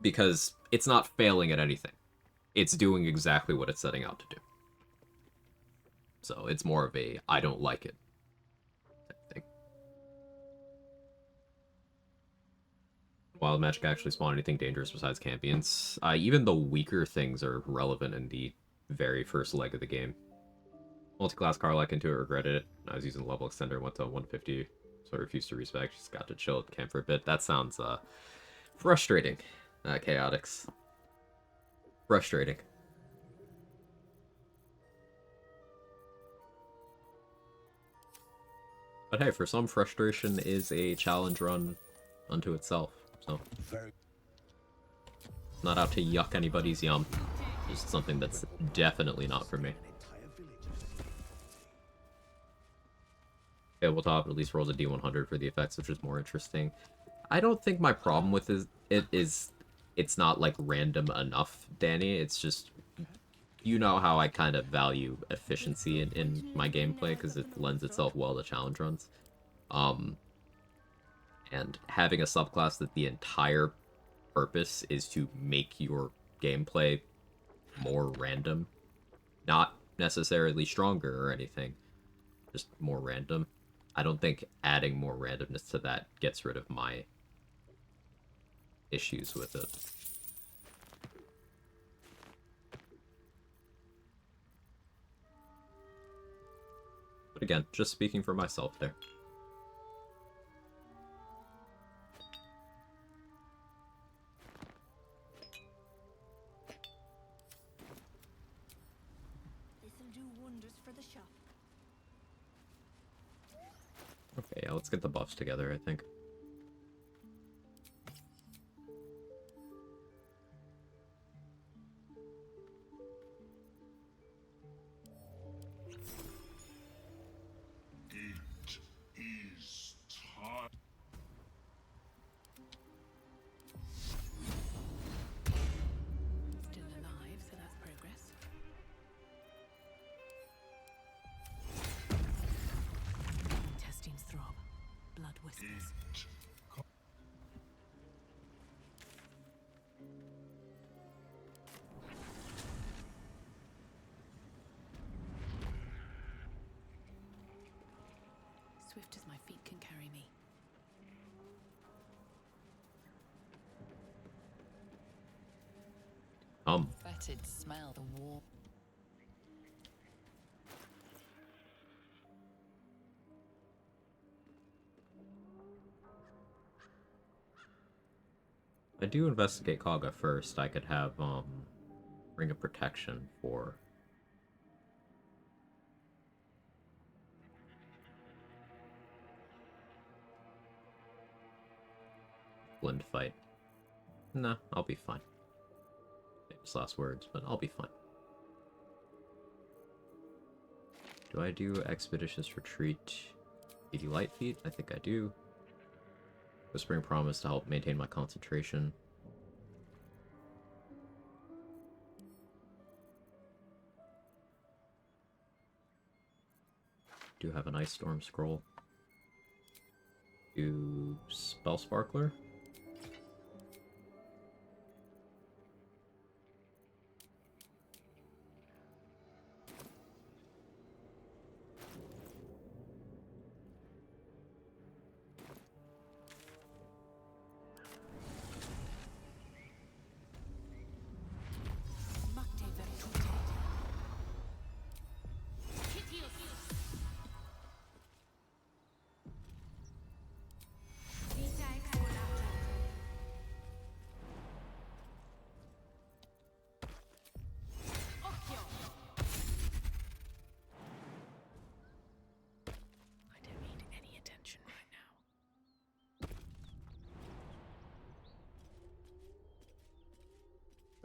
Because it's not failing at anything. It's doing exactly what it's setting out to do. So it's more of a, I don't like it type thing. Wild magic actually spawn anything dangerous besides champions? Even the weaker things are relevant in the very first leg of the game. Multi-class Karlak into it, regretted it. I was using the level extender, went to 150, so I refused to respec. Just got to chill at camp for a bit. That sounds frustrating, Chaotix. Frustrating. But hey, for some, frustration is a challenge run unto itself, so... Not out to yuck anybody's yum. Just something that's definitely not for me. Tabletop at least rolls a D100 for the effects, which is more interesting. I don't think my problem with it is it's not, like, random enough, Danny. It's just... You know how I kind of value efficiency in my gameplay, because it lends itself well to challenge runs. And having a subclass that the entire purpose is to make your gameplay more random, not necessarily stronger or anything, just more random. I don't think adding more randomness to that gets rid of my issues with it. But again, just speaking for myself there. This'll do wonders for the shop. Okay, yeah, let's get the buffs together, I think. Still alive, so that's progress. swift as my feet can carry me. Fetid smell the war. I do investigate Kaga first. I could have Ring of Protection for Blend fight. Nah, I'll be fine. Famous last words, but I'll be fine. Do I do Expeditious Retreat 80 Light Feet? I think I do. Whispering Promise to help maintain my concentration. Do have an Ice Storm Scroll. Do Spell Sparkler.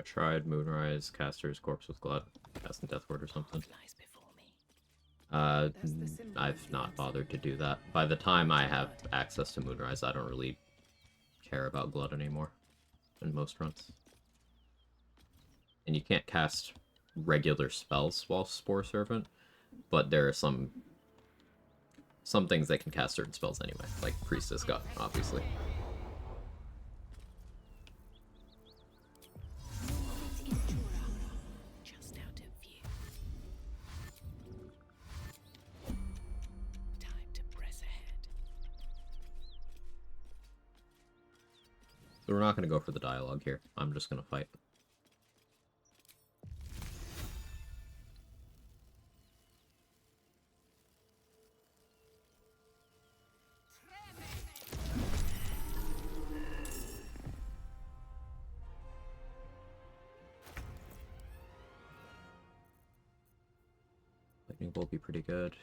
Tried Moonrise, Caster's Corpse with Glut, casting Death Ward or something. I've not bothered to do that. By the time I have access to Moonrise, I don't really care about Glut anymore in most runs. And you can't cast regular spells while Spore Servant, but there are some things that can cast certain spells anyway, like Priestess Gut, obviously. So we're not going to go for the dialogue here. I'm just going to fight. Lightning Bolt be pretty good.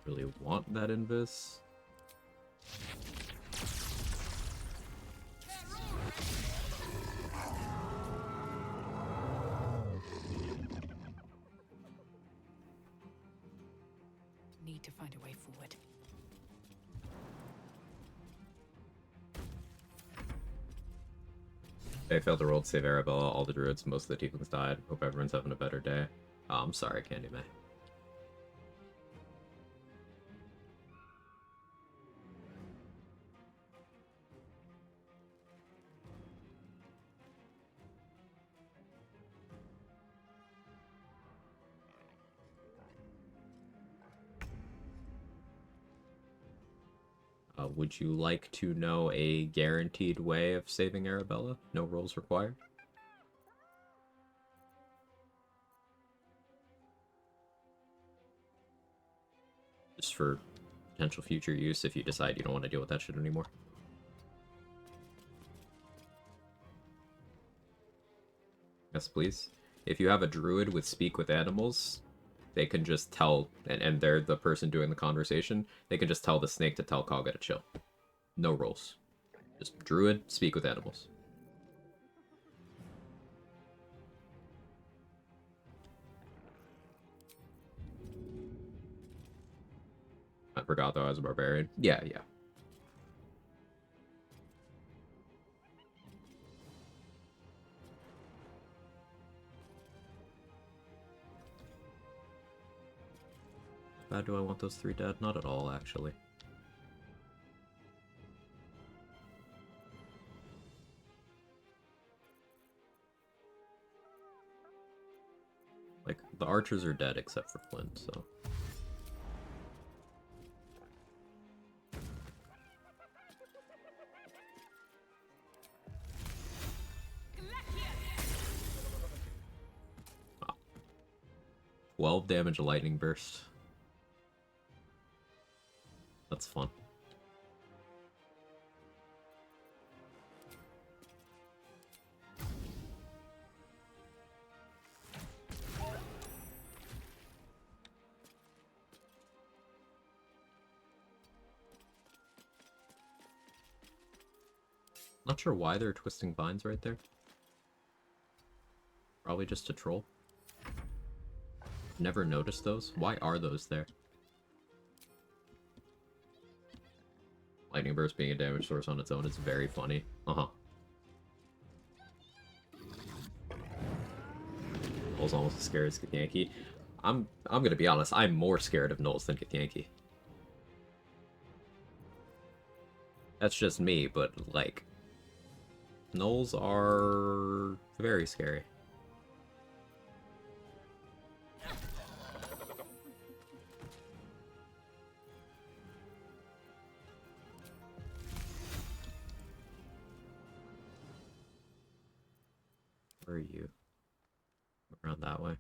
Really want that invis. Need to find a way forward. They failed to roll to save Arabella, all the druids, most of the tieflings died. Hope everyone's having a better day. Oh, I'm sorry, Candy May. Would you like to know a guaranteed way of saving Arabella? No rolls required? Just for potential future use if you decide you don't want to deal with that shit anymore. Yes, please. If you have a druid with Speak with Animals, they can just tell, and they're the person doing the conversation, they can just tell the snake to tell Quagga to chill. No rules. Just druid, speak with animals. I forgot though I was a barbarian. Yeah, yeah. Bad do I want those 3 dead? Not at all, actually. Like, the archers are dead except for Flint, so... Wow. 12 damage lightning burst. That's fun. Not sure why they're twisting vines right there. Probably just to troll. Never noticed those. Why are those there? Lightning burst being a damage source on its own is very funny. Uh-huh. Null's almost as scary as Githyanki. I'm gonna be honest, I'm more scared of Knowles than Githyanki. That's just me, but like Knowles are very scary. Where are you? Around that way.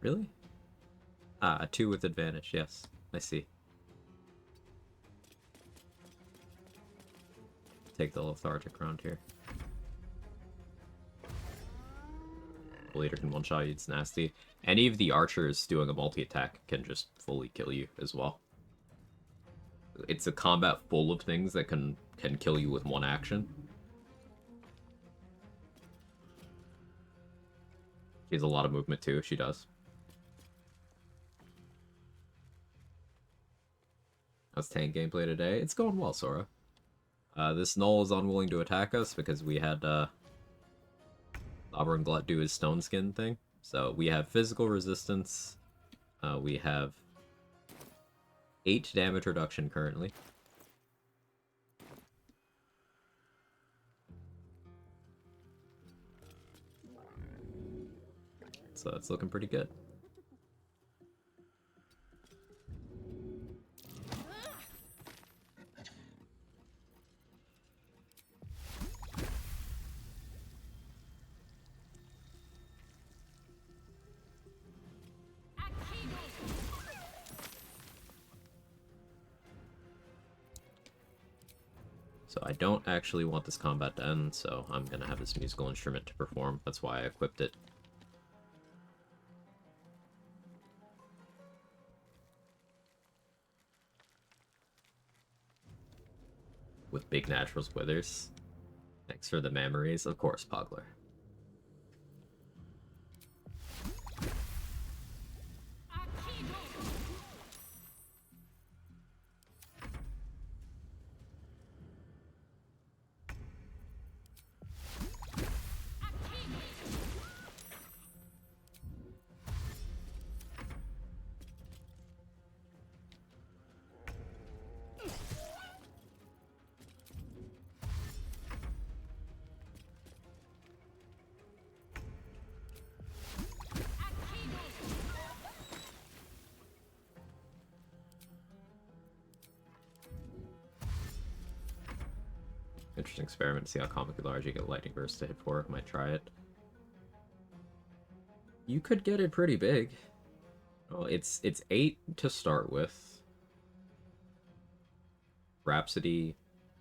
Really? Ah, a 2 with advantage, yes. I see. Take the lethargic round here. Leader can one-shot you, it's nasty. Any of the archers doing a multi-attack can just fully kill you as well. It's a combat full of things that can kill you with one action. She has a lot of movement too, she does. How's tank gameplay today? It's going well, Sora. This Null is unwilling to attack us because we had Auburn Glut do his stone skin thing. So we have physical resistance. We have 8 damage reduction currently. So it's looking pretty good. So I don't actually want this combat to end, so I'm gonna have this musical instrument to perform. That's why I equipped it. With big naturals withers. Thanks for the memories. Of course, Pogler. Interesting experiment to see how comically large you get lightning burst to hit for. Might try it. You could get it pretty big. Well, it's 8 to start with. Rhapsody,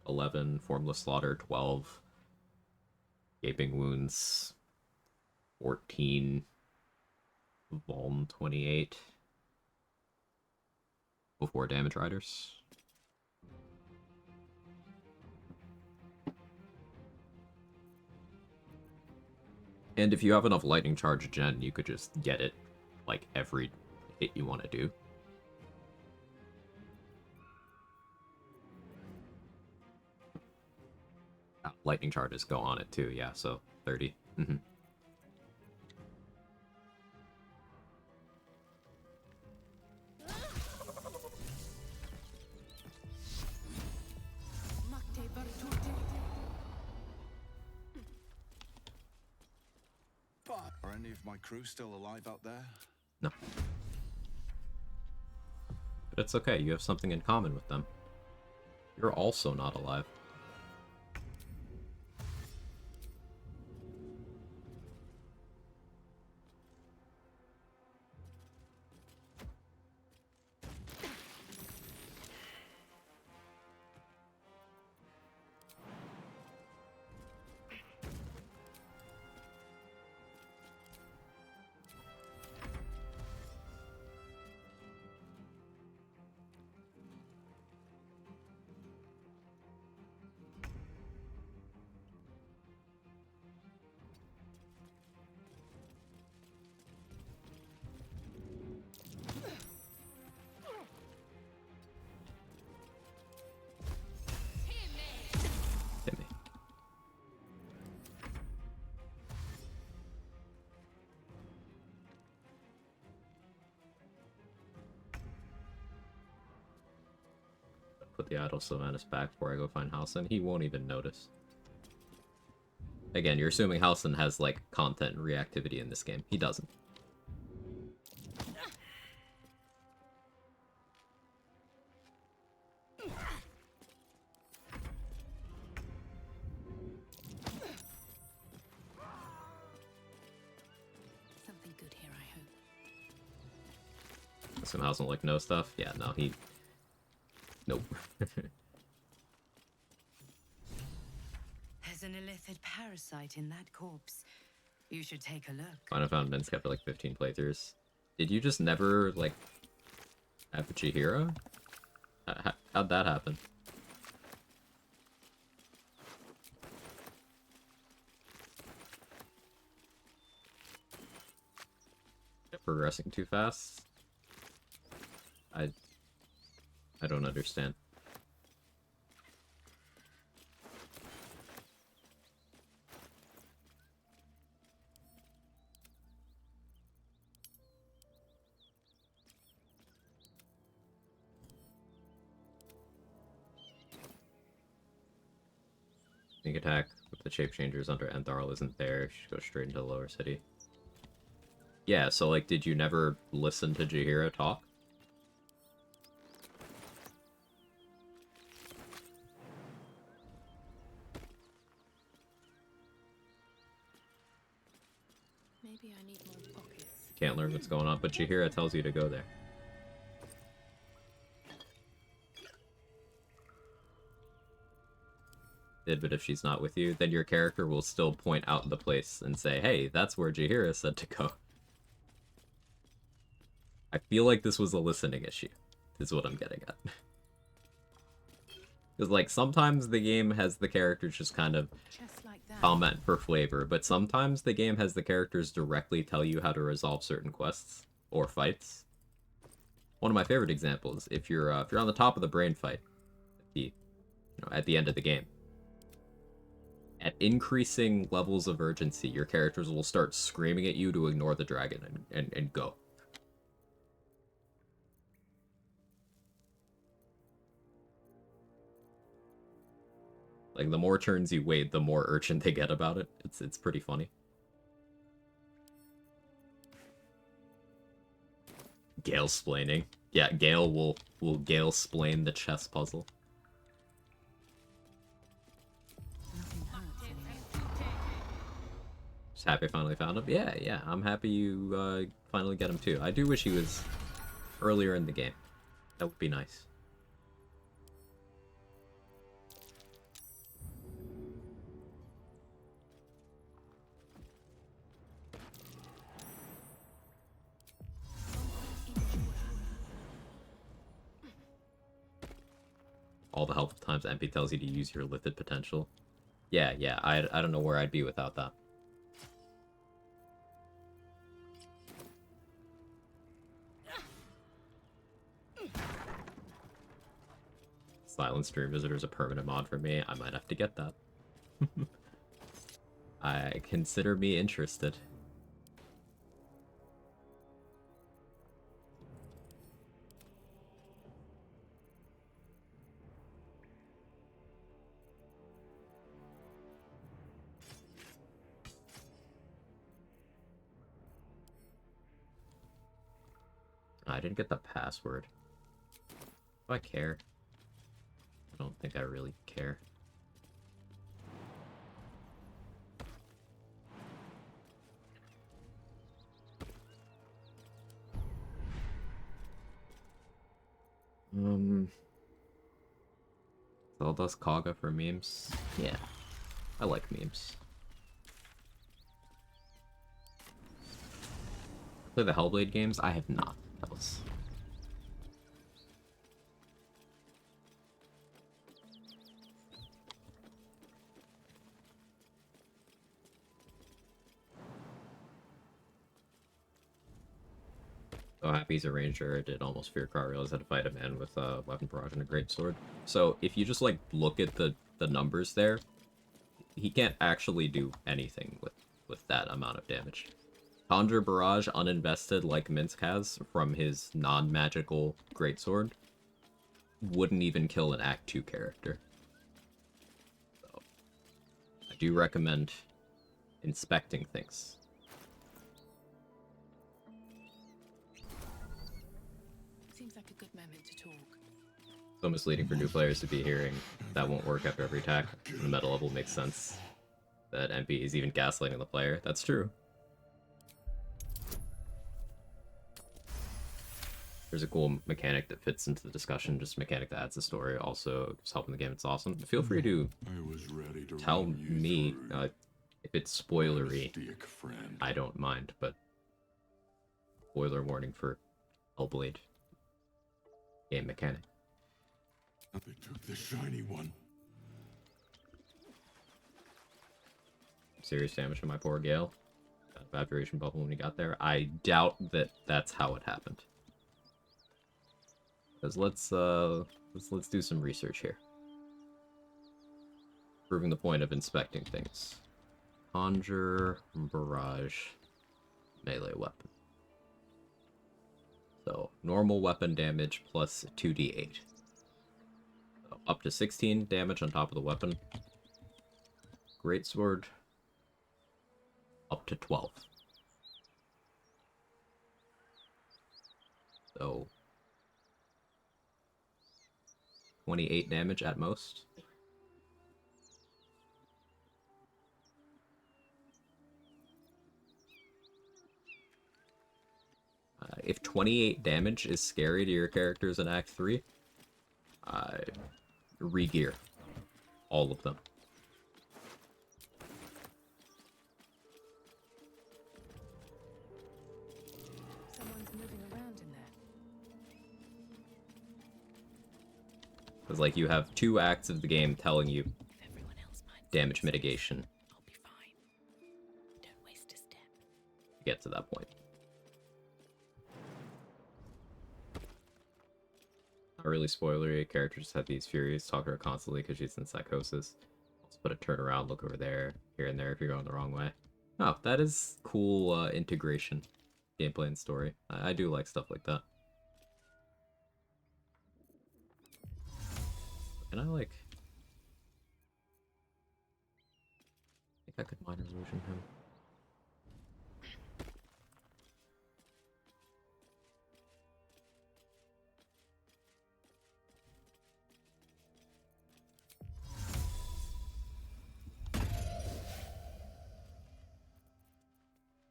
11. Formless Slaughter, 12. Gaping Wounds, 14. Vuln, 28. Before Damage Riders. And if you have enough Lightning Charge Gen, you could just get it, like, every hit you want to do. Lightning Charges go on it too, yeah, so 30. Mm-hmm. Are any of my crew still alive out there? No. But it's okay, you have something in common with them. You're also not alive. Hit me. Put the Idle Sylvanas back before I go find Halsin. He won't even notice. Again, you're assuming Halsin has, like, content and reactivity in this game. He doesn't. Something good here, I hope. Some Halsin, like, no stuff? Yeah, no, he... Nope. There's an illithid parasite in that corpse. You should take a look. Final found Minsk after like 15 playthroughs. Did you just never, like, have Chihiro? How'd that happen? Progressing too fast? I don't understand. Sneak attack with the shape changers under Entharl isn't there. She should go straight into the lower city. Yeah, so like, did you never listen to Chihiro talk? Maybe I need more pockets. Can't learn what's going on, but Chihiro tells you to go there. But if she's not with you, then your character will still point out the place and say, hey, that's where Chihiro said to go. I feel like this was a listening issue, is what I'm getting at. Because, like, sometimes the game has the characters just kind of comment for flavor, but sometimes the game has the characters directly tell you how to resolve certain quests or fights. One of my favorite examples, if you're on the top of the brain fight, at the end of the game, at increasing levels of urgency, your characters will start screaming at you to ignore the dragon and go. Like, the more turns you wait, the more urgent they get about it. It's pretty funny. Gale-splaining. Yeah, Gale will Gale-splain the chess puzzle. Just happy I finally found him. Yeah, I'm happy you finally get him too. I do wish he was earlier in the game. That would be nice. All the helpful times MP tells you to use your lifted potential. Yeah, I don't know where I'd be without that. Silent Stream Visitor is a permanent mod for me. I might have to get that. I consider me interested. I didn't get the password. Do I care? I don't think I really care. Zelda's Kaga for memes? Yeah. I like memes. Play the Hellblade games? I have not. That was... So happy he's a ranger. I did almost fear car. Realized how to fight a man with a weapon barrage and a great sword. So if you just like look at the numbers there, he can't actually do anything with that amount of damage. Conjure barrage uninvested like Minsk has from his non-magical greatsword wouldn't even kill an Act 2 character. So I do recommend inspecting things. Seems like a good moment to talk. So misleading for new players to be hearing that won't work after every attack. In the meta level makes sense. That MP is even gaslighting the player. That's true. There's a cool mechanic that fits into the discussion, just a mechanic that adds the story, also just helping the game. It's awesome. Feel free to tell me if it's spoilery. I don't mind, but spoiler warning for Hellblade game mechanic. They took the shiny one. Serious damage to my poor Gale. Got evaporation bubble when he got there. I doubt that that's how it happened. Because let's do some research here. Proving the point of inspecting things. Conjure, barrage, melee weapon. So normal weapon damage plus 2d8. So up to 16 damage on top of the weapon. Greatsword up to 12. So 28 damage at most. If 28 damage is scary to your characters in Act 3, re-gear all of them. Someone's moving around in there. Because, like, you have 2 acts of the game telling you damage mitigation. I'll be fine. Don't waste a step. To get to that point. Not really spoilery. Character just had these furies, talk to her constantly because she's in psychosis. Also put a turn around, look over there, here and there if you're going the wrong way. Oh, that is cool integration. Gameplay and story. I do like stuff like that. Can I, like... I think I could minor illusion him.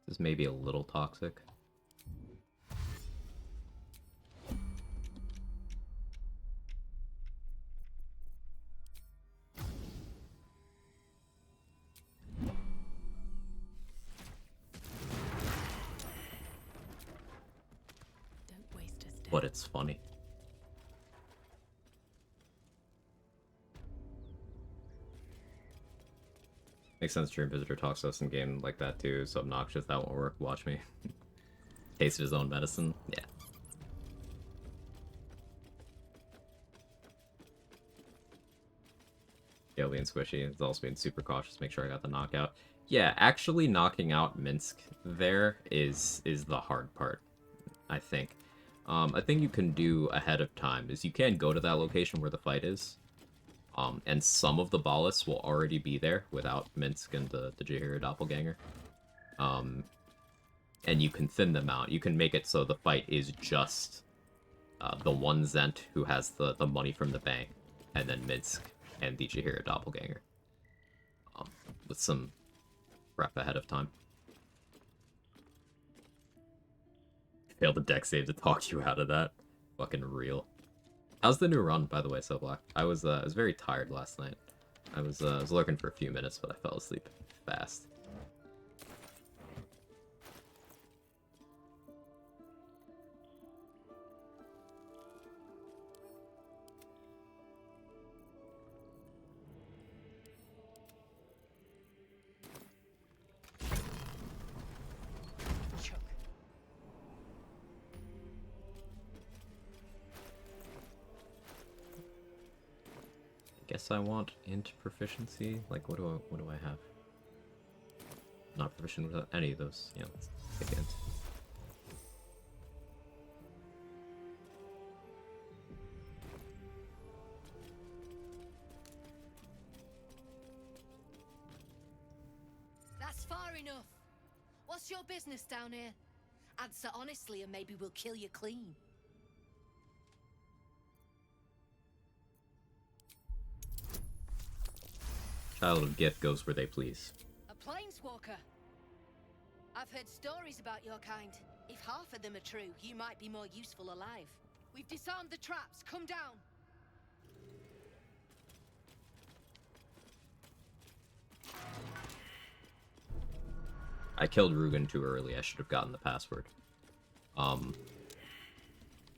This may be a little toxic. Don't waste a step. But it's funny. Makes sense your visitor talks to us in game like that too. It's obnoxious. That won't work. Watch me. Taste of his own medicine. Yeah. Yeah, being squishy. It's also being super cautious. Make sure I got the knockout. Yeah, actually knocking out Minsk there is the hard part, I think. A thing you can do ahead of time is you can go to that location where the fight is. And some of the Ballists will already be there without Minsk and the Jaheira doppelganger. And you can thin them out. You can make it so the fight is just the one Zent who has the money from the bank, and then Minsk and the Jaheira doppelganger. With some prep ahead of time. Failed the deck save to talk you out of that. Fucking real. How's the new run, by the way, So Black? I was very tired last night. I was lurking for a few minutes, but I fell asleep fast. Guess I want int proficiency. Like, what do I have? Not proficient with any of those. Yeah, let's take int. That's far enough. What's your business down here? Answer honestly and maybe we'll kill you clean. Child of Gift goes where they please. A planeswalker. I've heard stories about your kind. If half of them are true, you might be more useful alive. We've disarmed the traps. Come down. I killed Rugen too early. I should have gotten the password.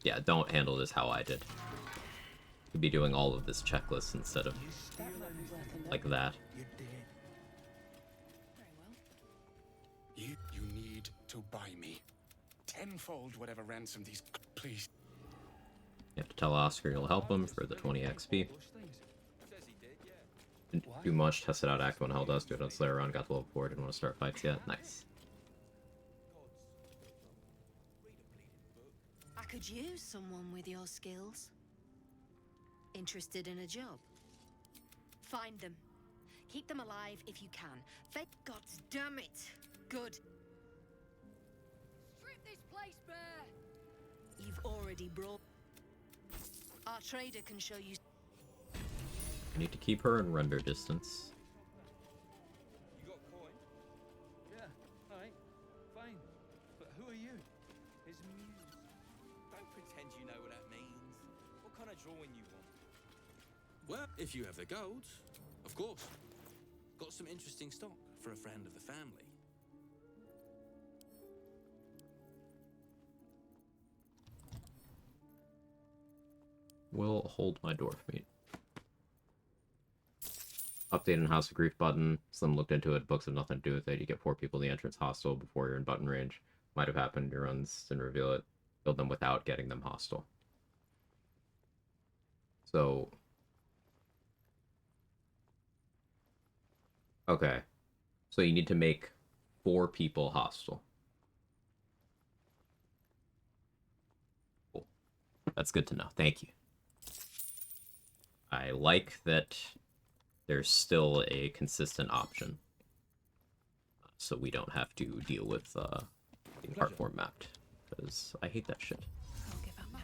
Yeah, don't handle this how I did. Could be doing all of this checklist instead of like that. You need to buy me tenfold whatever ransom these. Please. You have to tell Oscar you'll help him for the 20 XP. Didn't do much, tested out Act 1 Hell Dust, do it on Slayer run, got to level 4, didn't want to start fights yet. Nice. I could use someone with your skills. Interested in a job? Find them. Keep them alive if you can. Thank God damn it. Good. Strip this place bare. You've already brought. Our trader can show you. I need to keep her in render distance. You got coin? Yeah, alright, fine. But who are you? His muse. Don't pretend you know what that means. What kind of drawing you want? Well, if you have the gold, of course. Got some interesting stock for a friend of the family. Will hold my dwarf meat. Update in House of Grief button. Slim looked into it. Books have nothing to do with it. You get 4 people in the entrance hostile before you're in button range. Might have happened. Your runs didn't reveal it. Build them without getting them hostile. So... okay. So you need to make 4 people hostile. Cool. That's good to know. Thank you. I like that there's still a consistent option. So we don't have to deal with being hardcore mapped. Because I hate that shit. I'll give up now.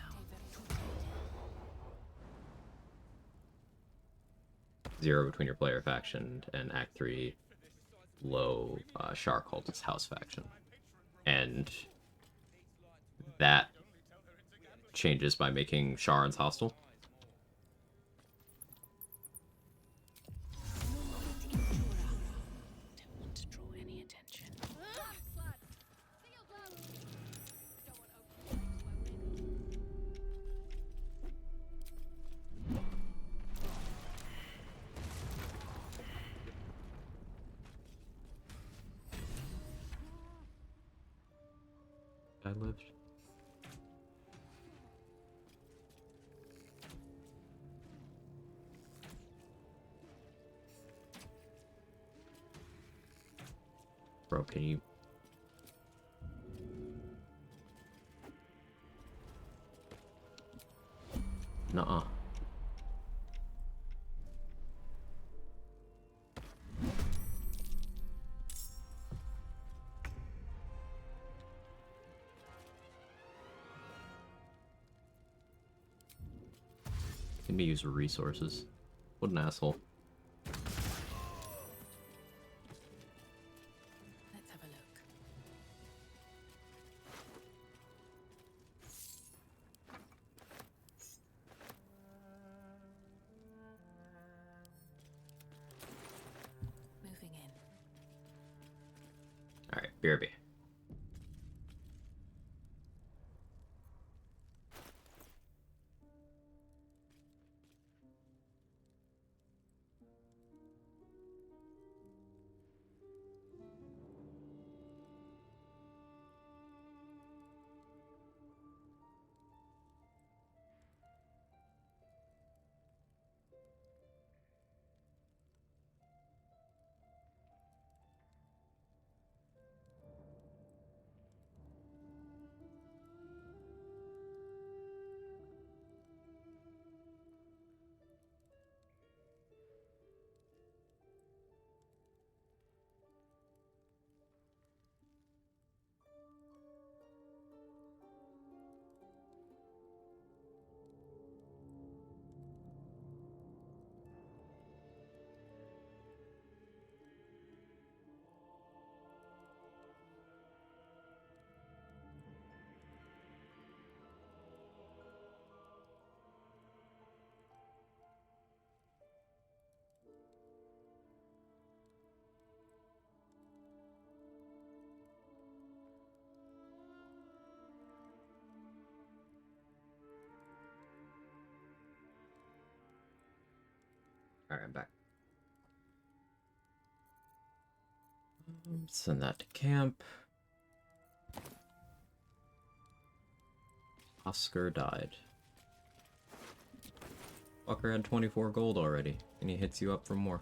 0 between your player faction and Act 3 low Shark Cultist House faction. And that changes by making Sharans hostile. I lived. Bro, can you... Nuh-uh. Can be used for resources. What an asshole. Let's have a look. Moving in. Alright, BRB. Alright, I'm back. Send that to camp. Oscar died. Fucker had 24 gold already, and he hits you up for more.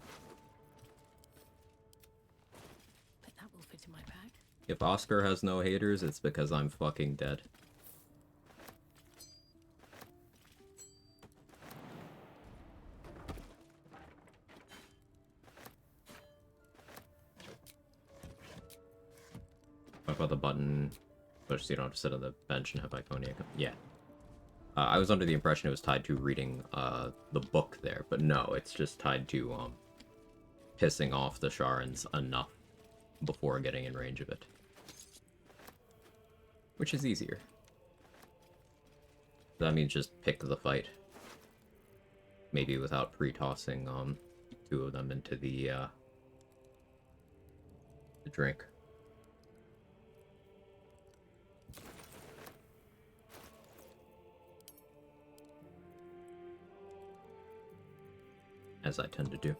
But that will fit in my bag. If Oscar has no haters, it's because I'm fucking dead. What about the button? Push so you don't have to sit on the bench and have Iconia come. Yeah. I was under the impression it was tied to reading the book there, but no, it's just tied to pissing off the Sharans enough before getting in range of it. Which is easier. That means just pick the fight. Maybe without pre-tossing two of them into the drink. As I tend to do.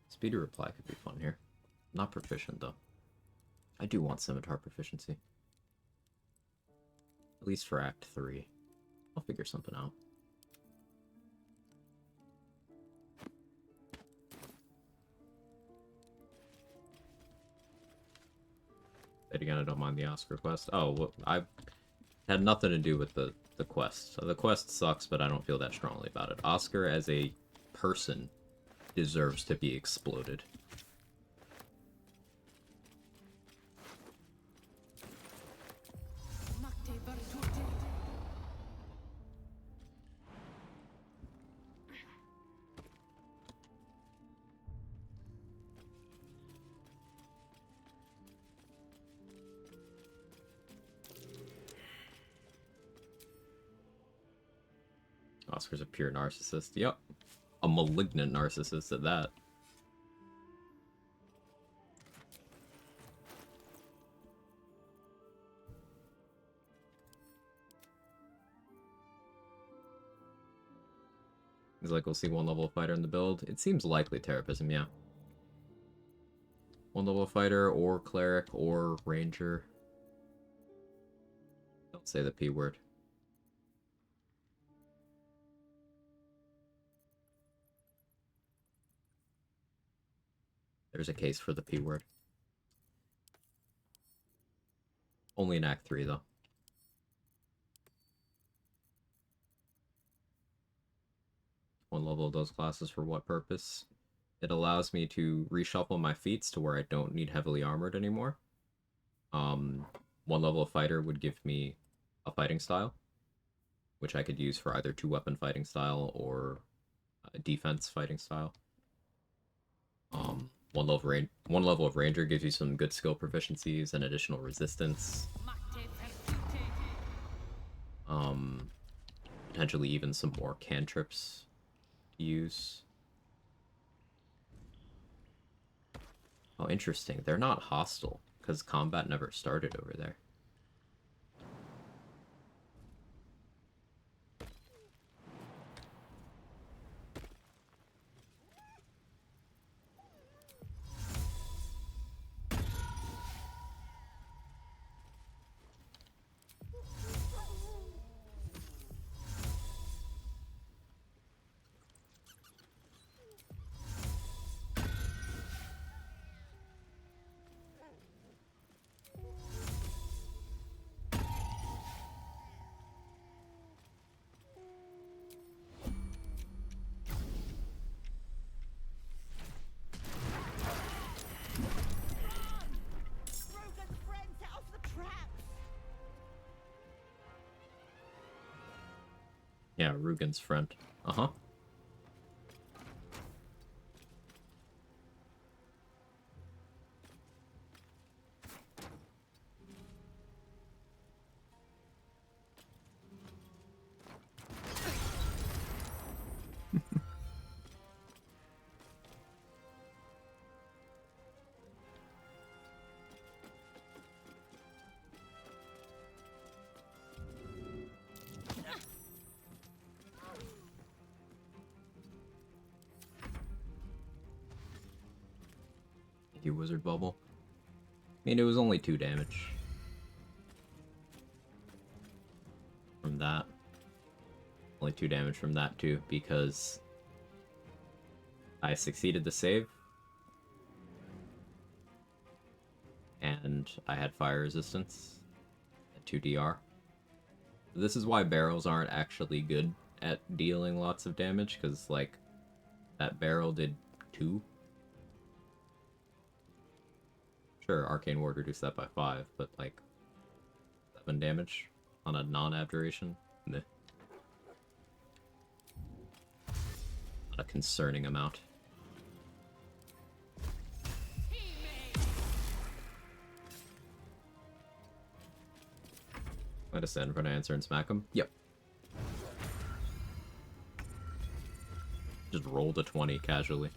Speed of reply could be fun here. Not proficient, though. I do want scimitar proficiency. At least for Act 3. I'll figure something out. Then again, I don't mind the Oscar quest. Oh, well, I had nothing to do with the quest. So the quest sucks, but I don't feel that strongly about it. Oscar as a person deserves to be exploded. Oscar's a pure narcissist. Yep. A malignant narcissist at that. He's like, we'll see one level fighter in the build. It seems likely Terapism, yeah. One level fighter, or cleric, or ranger. Don't say the P word. There's a case for the P word. Only in Act 3, though. One level of those classes for what purpose? It allows me to reshuffle my feats to where I don't need heavily armored anymore. One level of fighter would give me a fighting style, which I could use for either 2-weapon fighting style or a defense fighting style. One level of ranger gives you some good skill proficiencies and additional resistance. Potentially even some more cantrips to use. Oh, interesting. They're not hostile, because combat never started over there. Yeah, Rugen's friend. Uh-huh. You wizard bubble. I mean, it was only 2 damage. From that. Only 2 damage from that too, because I succeeded the save. And I had fire resistance at 2 DR. This is why barrels aren't actually good at dealing lots of damage, because, like, that barrel did 2. Sure, Arcane Ward reduced that by 5, but, like, 7 damage on a non-abjuration? Meh. Not a concerning amount. I just stand in front of answer and smack him? Yep. Just rolled a 20 casually.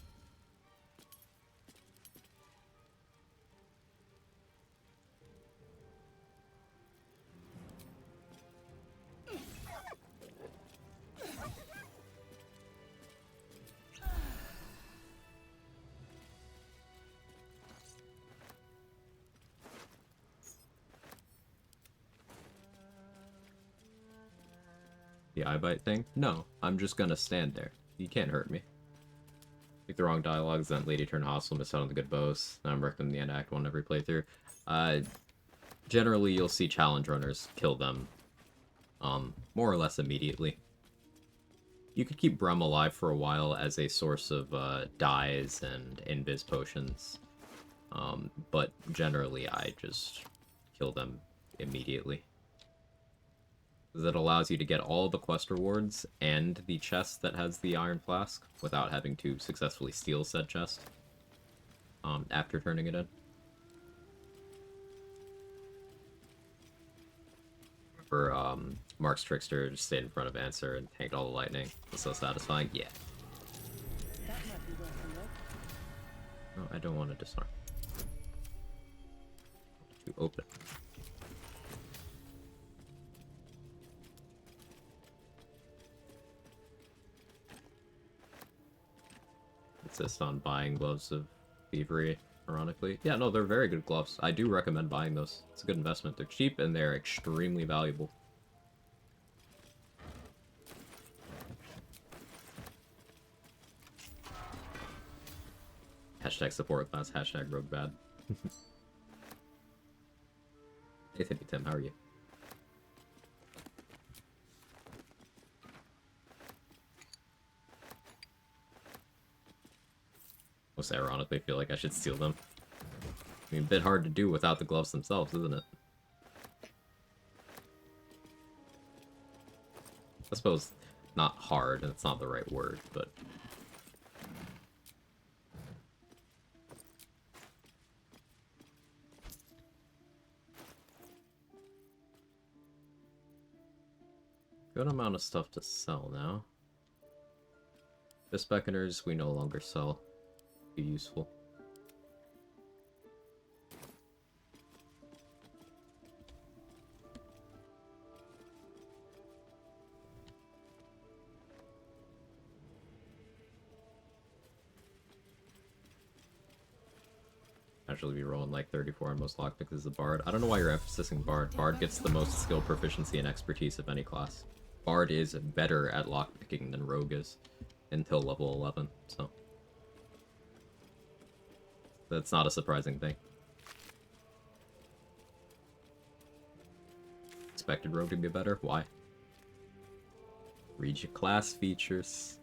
The eye bite thing? No, I'm just gonna stand there. You can't hurt me. Pick the wrong dialogues, then lady turn hostile, miss out on the good bows. Now I'm wrecking the end act 1 every playthrough. generally you'll see challenge runners kill them more or less immediately. You could keep Brum alive for a while as a source of dyes and invis potions, but generally I just kill them immediately. That allows you to get all the quest rewards and the chest that has the iron flask without having to successfully steal said chest after turning it in. For Mark's Trickster just stayed in front of Answer and tanked all the lightning. Was so satisfying. Yeah. That might be worth a look. No, I don't want to disarm. To open. Insist on buying gloves of thievery, ironically. Yeah, no, they're very good gloves. I do recommend buying those. It's a good investment. They're cheap and they're extremely valuable. Hashtag support class, hashtag rogue bad. Hey, Tim, how are you? Most ironically, feel like I should steal them. I mean, a bit hard to do without the gloves themselves, isn't it? I suppose not hard, and it's not the right word, but... Good amount of stuff to sell now. Fist beckoners we no longer sell. Be useful. Actually be rolling like 34 on most lockpicks as a bard. I don't know why you're emphasizing bard. Bard gets the most skill, proficiency, and expertise of any class. Bard is better at lockpicking than rogue is until level 11, so that's not a surprising thing. Expected rogue to be better? Why? Read your class features.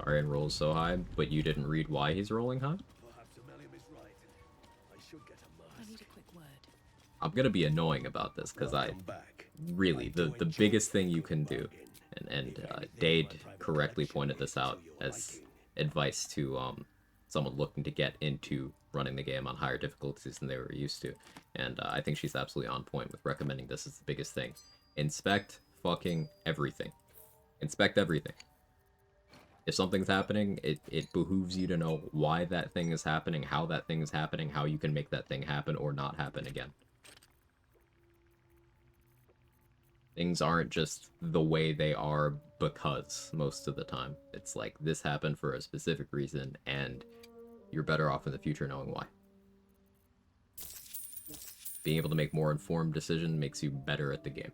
Arian rolls so high, but you didn't read why he's rolling high? Perhaps Amelia is right. I should get a mask. I need a quick word. I'm gonna be annoying about this, because really, the biggest thing you can do, and Dade correctly pointed this out as advice to someone looking to get into running the game on higher difficulties than they were used to, and I think she's absolutely on point with recommending this as the biggest thing. Inspect fucking everything. Inspect everything. If something's happening, it behooves you to know why that thing is happening, how that thing is happening, how you can make that thing happen or not happen again. Things aren't just the way they are because most of the time. It's like, this happened for a specific reason, and you're better off in the future knowing why. Being able to make more informed decisions makes you better at the game.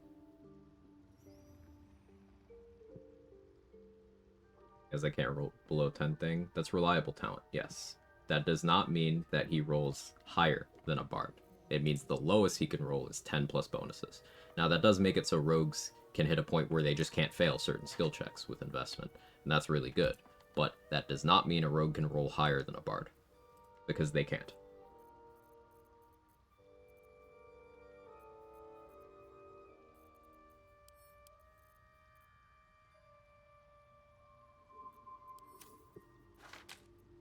Because I can't roll below 10 thing. That's reliable talent, yes. That does not mean that he rolls higher than a bard. It means the lowest he can roll is 10 plus bonuses. Now that does make it so rogues can hit a point where they just can't fail certain skill checks with investment, and that's really good. But that does not mean a rogue can roll higher than a bard, because they can't.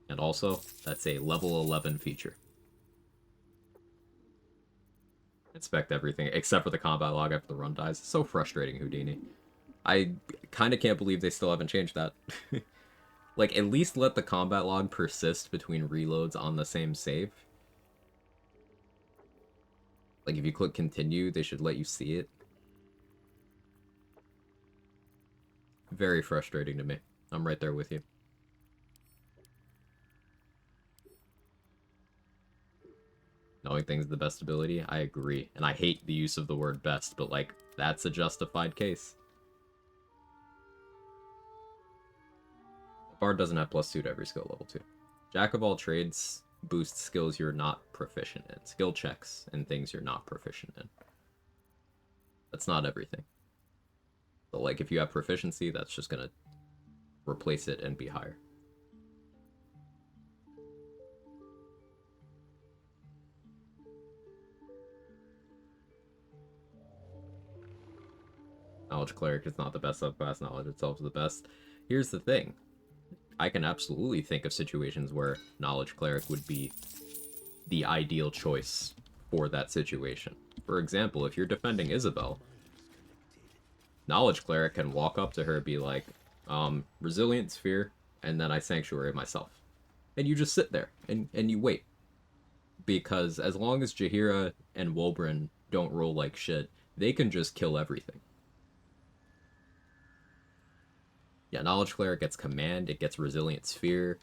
And also, that's a level 11 feature. Inspect everything, except for the combat log after the run dies. It's so frustrating, Houdini. I kind of can't believe they still haven't changed that. Like, at least let the combat log persist between reloads on the same save. Like, if you click continue, they should let you see it. Very frustrating to me. I'm right there with you. Knowing things is the best ability, I agree. And I hate the use of the word best, but like, that's a justified case. Bard doesn't have +2 to every skill level too. Jack of all trades boosts skills you're not proficient in. Skill checks and things you're not proficient in. That's not everything. So like if you have proficiency, that's just gonna replace it and be higher. Knowledge Cleric is not the best subclass. Knowledge itself is the best. Here's the thing. I can absolutely think of situations where Knowledge Cleric would be the ideal choice for that situation. For example, if you're defending Isabel, Knowledge Cleric can walk up to her and be like, Resilient Sphere, and then I Sanctuary myself. And you just sit there, and you wait. Because as long as Jaheira and Wulbren don't roll like shit, they can just kill everything. Yeah, Knowledge Cleric gets Command, it gets Resilient Sphere.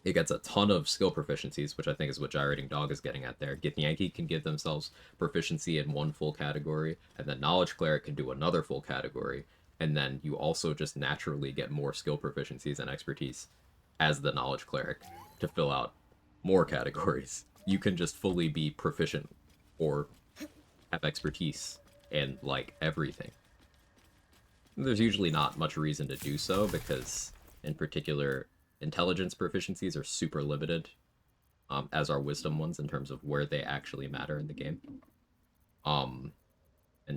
It gets a ton of skill proficiencies, which I think is what Gyrating Dog is getting at there. Githyanki can give themselves proficiency in one full category, and then Knowledge Cleric can do another full category, and then you also just naturally get more skill proficiencies and expertise as the Knowledge Cleric to fill out more categories. You can just fully be proficient or have expertise in, like, everything. There's usually not much reason to do so because, in particular, intelligence proficiencies are super limited, as are wisdom ones in terms of where they actually matter in the game. And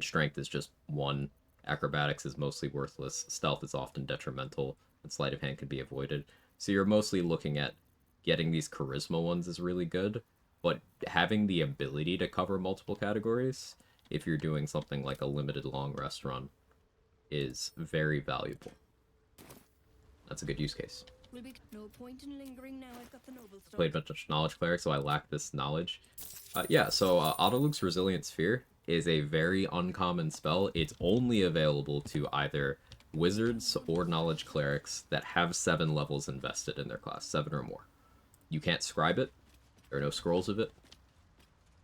strength is just 1. Acrobatics is mostly worthless. Stealth is often detrimental, and sleight of hand can be avoided. So you're mostly looking at getting these charisma ones is really good, but having the ability to cover multiple categories, if you're doing something like a limited long rest run, is very valuable. That's a good use case. Will be no point in lingering now. I've got the noble stone. Played a bunch of Knowledge Cleric, so I lack this knowledge. Yeah, so Autoluke's Resilient Sphere is a very uncommon spell. It's only available to either wizards or Knowledge Clerics that have 7 levels invested in their class, 7 or more. You can't scribe it. There are no scrolls of it.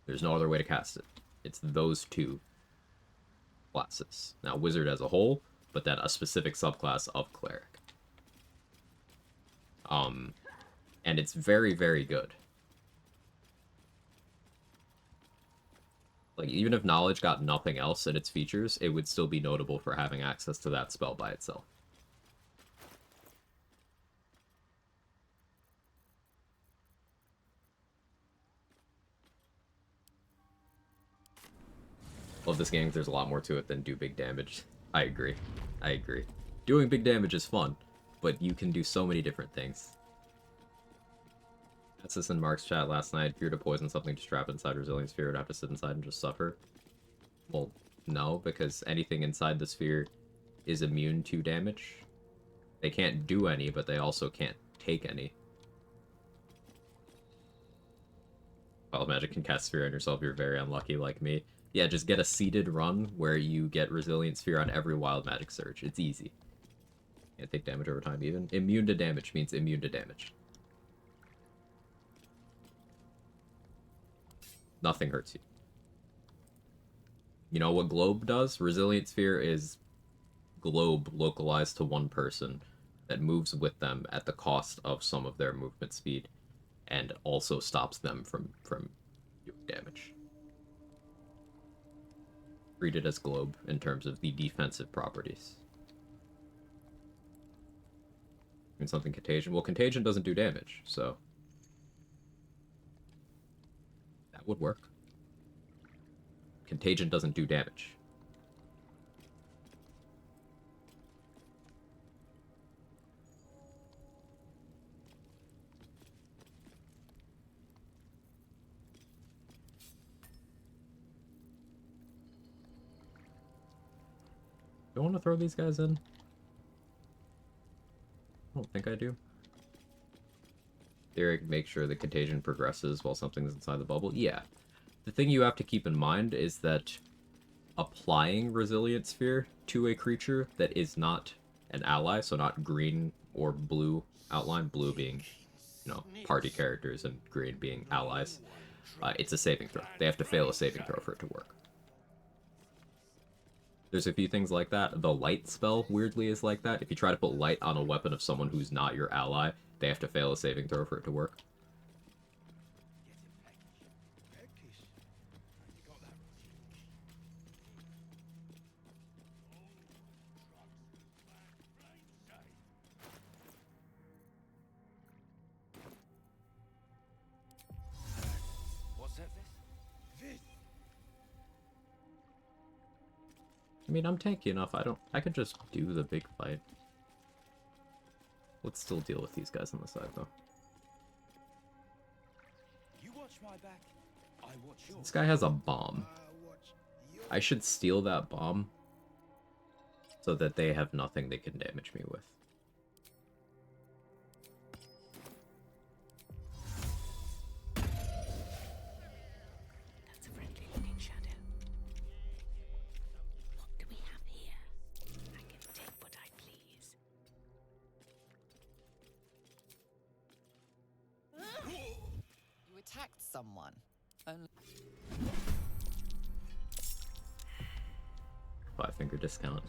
There's no other way to cast it. It's those 2 classes. Now, Wizard as a whole, but then a specific subclass of Cleric. And it's very, very good. Like, even if Knowledge got nothing else in its features, it would still be notable for having access to that spell by itself. Love this game. There's a lot more to it than do big damage. I agree. I agree. Doing big damage is fun, but you can do so many different things. That's this in Mark's chat last night. If you were to poison something to trap inside Resilient Sphere, it would have to sit inside and just suffer. Well, no, because anything inside the sphere is immune to damage. They can't do any, but they also can't take any. Wild Magic can cast Sphere on yourself, you're very unlucky like me. Yeah, just get a seeded run where you get Resilient Sphere on every Wild Magic Surge. It's easy. Can't take damage over time even. Immune to damage means immune to damage. Nothing hurts you. You know what Globe does? Resilient Sphere is Globe localized to one person that moves with them at the cost of some of their movement speed and also stops them from doing damage. Treat it as Globe in terms of the defensive properties. And something Contagion. Well, Contagion doesn't do damage, so that would work. Contagion doesn't do damage. Do I want to throw these guys in? I don't think I do. There, make sure the contagion progresses while something's inside the bubble. Yeah. The thing you have to keep in mind is that applying Resilient Sphere to a creature that is not an ally, so not green or blue outline, blue being, you know, party characters and green being allies, it's a saving throw. They have to fail a saving throw for it to work. There's a few things like that. The light spell, weirdly, is like that. If you try to put light on a weapon of someone who's not your ally, they have to fail a saving throw for it to work. What's that? This? I mean, I'm tanky enough. I can just do the big fight. Let's still deal with these guys on the side, though. You watch my back, I watch yours. This guy has a bomb. I should steal that bomb so that they have nothing they can damage me with. That's a friendly looking shadow. What do we have here? I can take what I please. You attacked someone. Only 5-finger discount.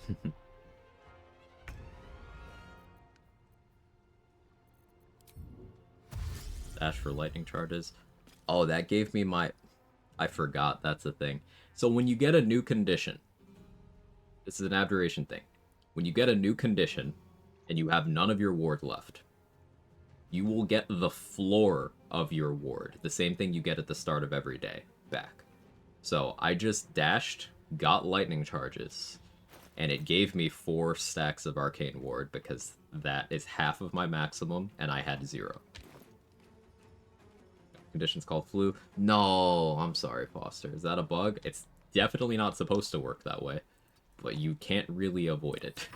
Dash for lightning charges. Oh, that gave me my... I forgot that's a thing. So when you get a new condition, this is an abjuration thing. When you get a new condition and you have none of your ward left, you will get the floor of your ward. The same thing you get at the start of every day back. So I just dashed, got lightning charges, and it gave me 4 stacks of arcane ward because that is half of my maximum and I had 0. Condition's called flu. No, I'm sorry, Foster. Is that a bug? It's definitely not supposed to work that way, but you can't really avoid it.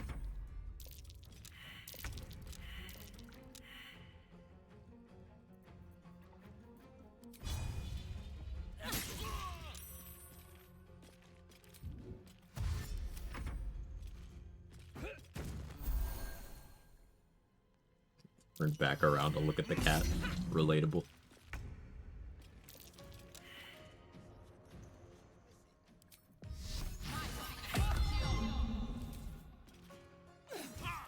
Turn back around to look at the cat. Relatable.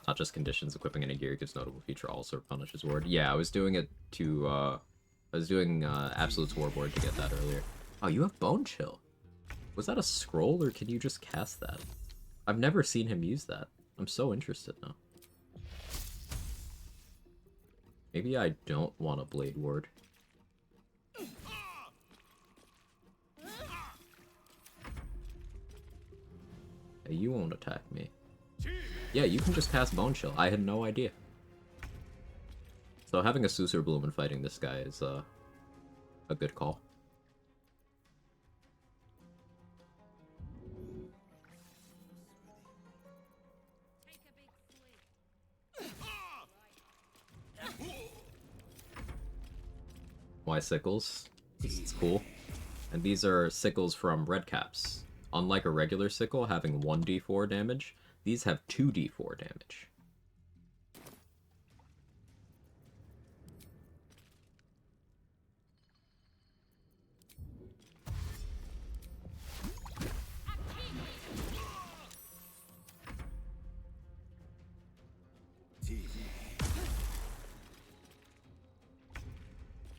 Not just conditions, equipping any gear gives notable feature also punishes ward. Yeah, I was doing it to, I was doing Absolute's Warboard to get that earlier. Oh, you have Bone Chill. Was that a scroll, or can you just cast that? I've never seen him use that. I'm so interested now. Maybe I don't want a Blade Ward. Hey, you won't attack me. Yeah, you can just cast Bone Chill. I had no idea. So having a Susur Bloom and fighting this guy is a good call. Why sickles? Because it's cool. And these are sickles from red caps. Unlike a regular sickle having 1d4 damage, these have 2d4 damage.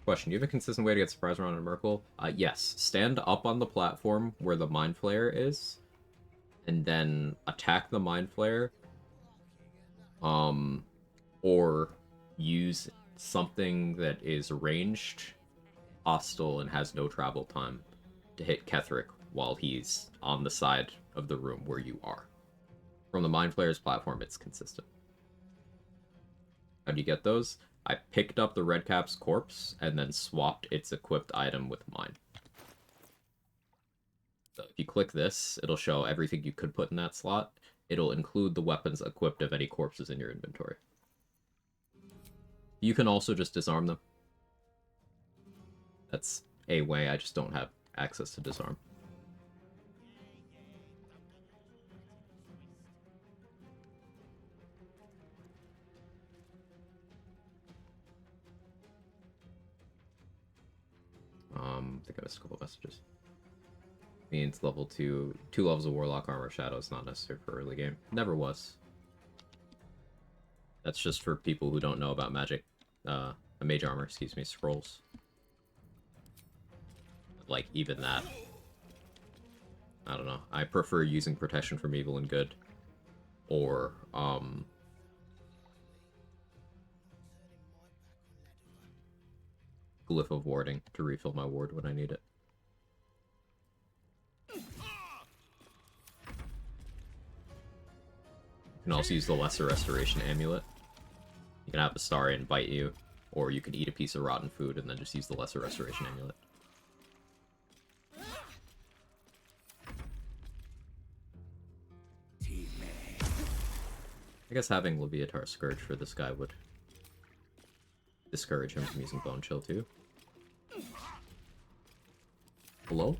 Question, do you have a consistent way to get surprise around a Merkle? Yes. Stand up on the platform where the Mind Flayer is, and then attack the Mind Flayer, or use something that is ranged, hostile, and has no travel time to hit Ketherick while he's on the side of the room where you are. From the Mind Flayer's platform, it's consistent. How do you get those? I picked up the Redcap's corpse and then swapped its equipped item with mine. So if you click this, it'll show everything you could put in that slot. It'll include the weapons equipped of any corpses in your inventory. You can also just disarm them. That's a way, I just don't have access to disarm. I think I missed a couple messages. Means level 2, 2 levels of Warlock Armor Shadow is not necessary for early game. Never was. That's just for people who don't know about magic, mage armor, excuse me, scrolls. Like, even that. I don't know. I prefer using Protection from Evil and Good. Or, Glyph of Warding to refill my ward when I need it. You can also use the Lesser Restoration Amulet. You can have the Starian bite you, or you can eat a piece of rotten food and then just use the Lesser Restoration Amulet. I guess having Leviatar Scourge for this guy would discourage him from using Bone Chill too. Hello?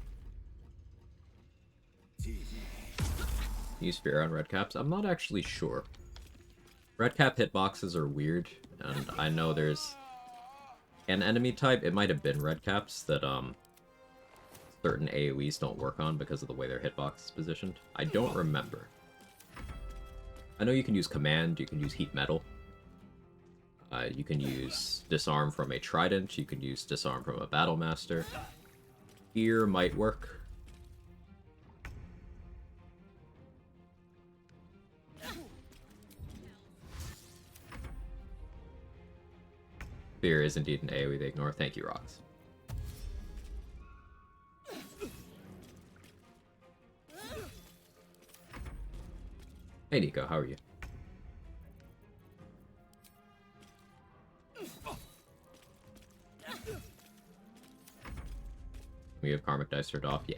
Use Fear on red caps? I'm not actually sure. Red cap hitboxes are weird, and I know there's an enemy type, it might have been red caps, that certain AoEs don't work on because of the way their hitbox is positioned. I don't remember. I know you can use Command, you can use Heat Metal. You can use Disarm from a Trident, you can use Disarm from a Battle Master. Fear might work. Fear is indeed an AoE they ignore. Thank you, Rocks. Hey Nico, how are you? We have Karmic Dice turned off? Yeah.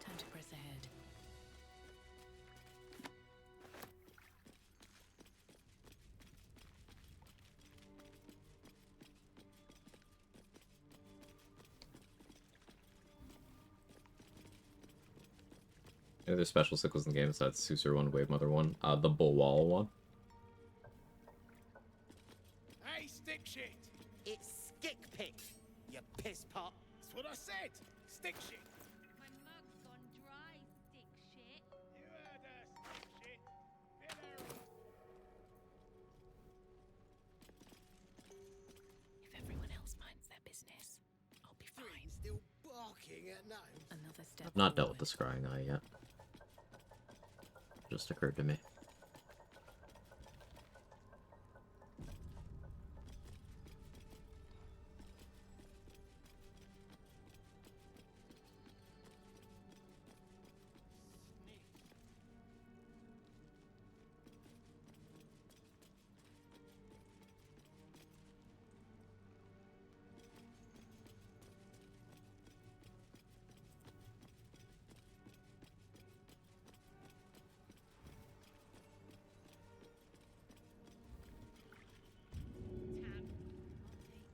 Time to press ahead. There's special sickles in the game besides Susur one, Wave Mother one. The Bulwall one. Hey, stick shit! It's stick pick, you piss pot. That's what I said! Stick shit! My mug's gone dry, stick shit. You heard her, stick shit! Get her off. If everyone else minds their business, I'll be fine. Still barking at no. Another step. I've not dealt with the Scrying Eye yet. Just occurred to me.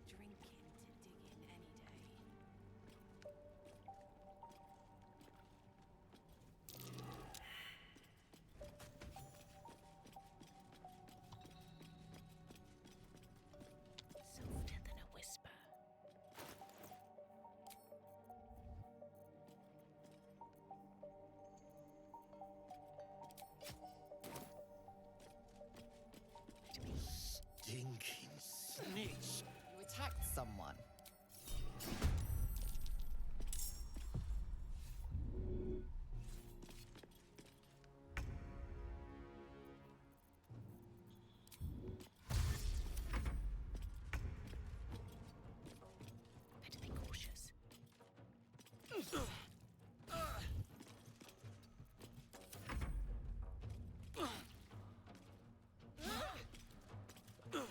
Drinking to dig in any day. Softer than a whisper. Stinking snitch! You attacked someone. Better be cautious.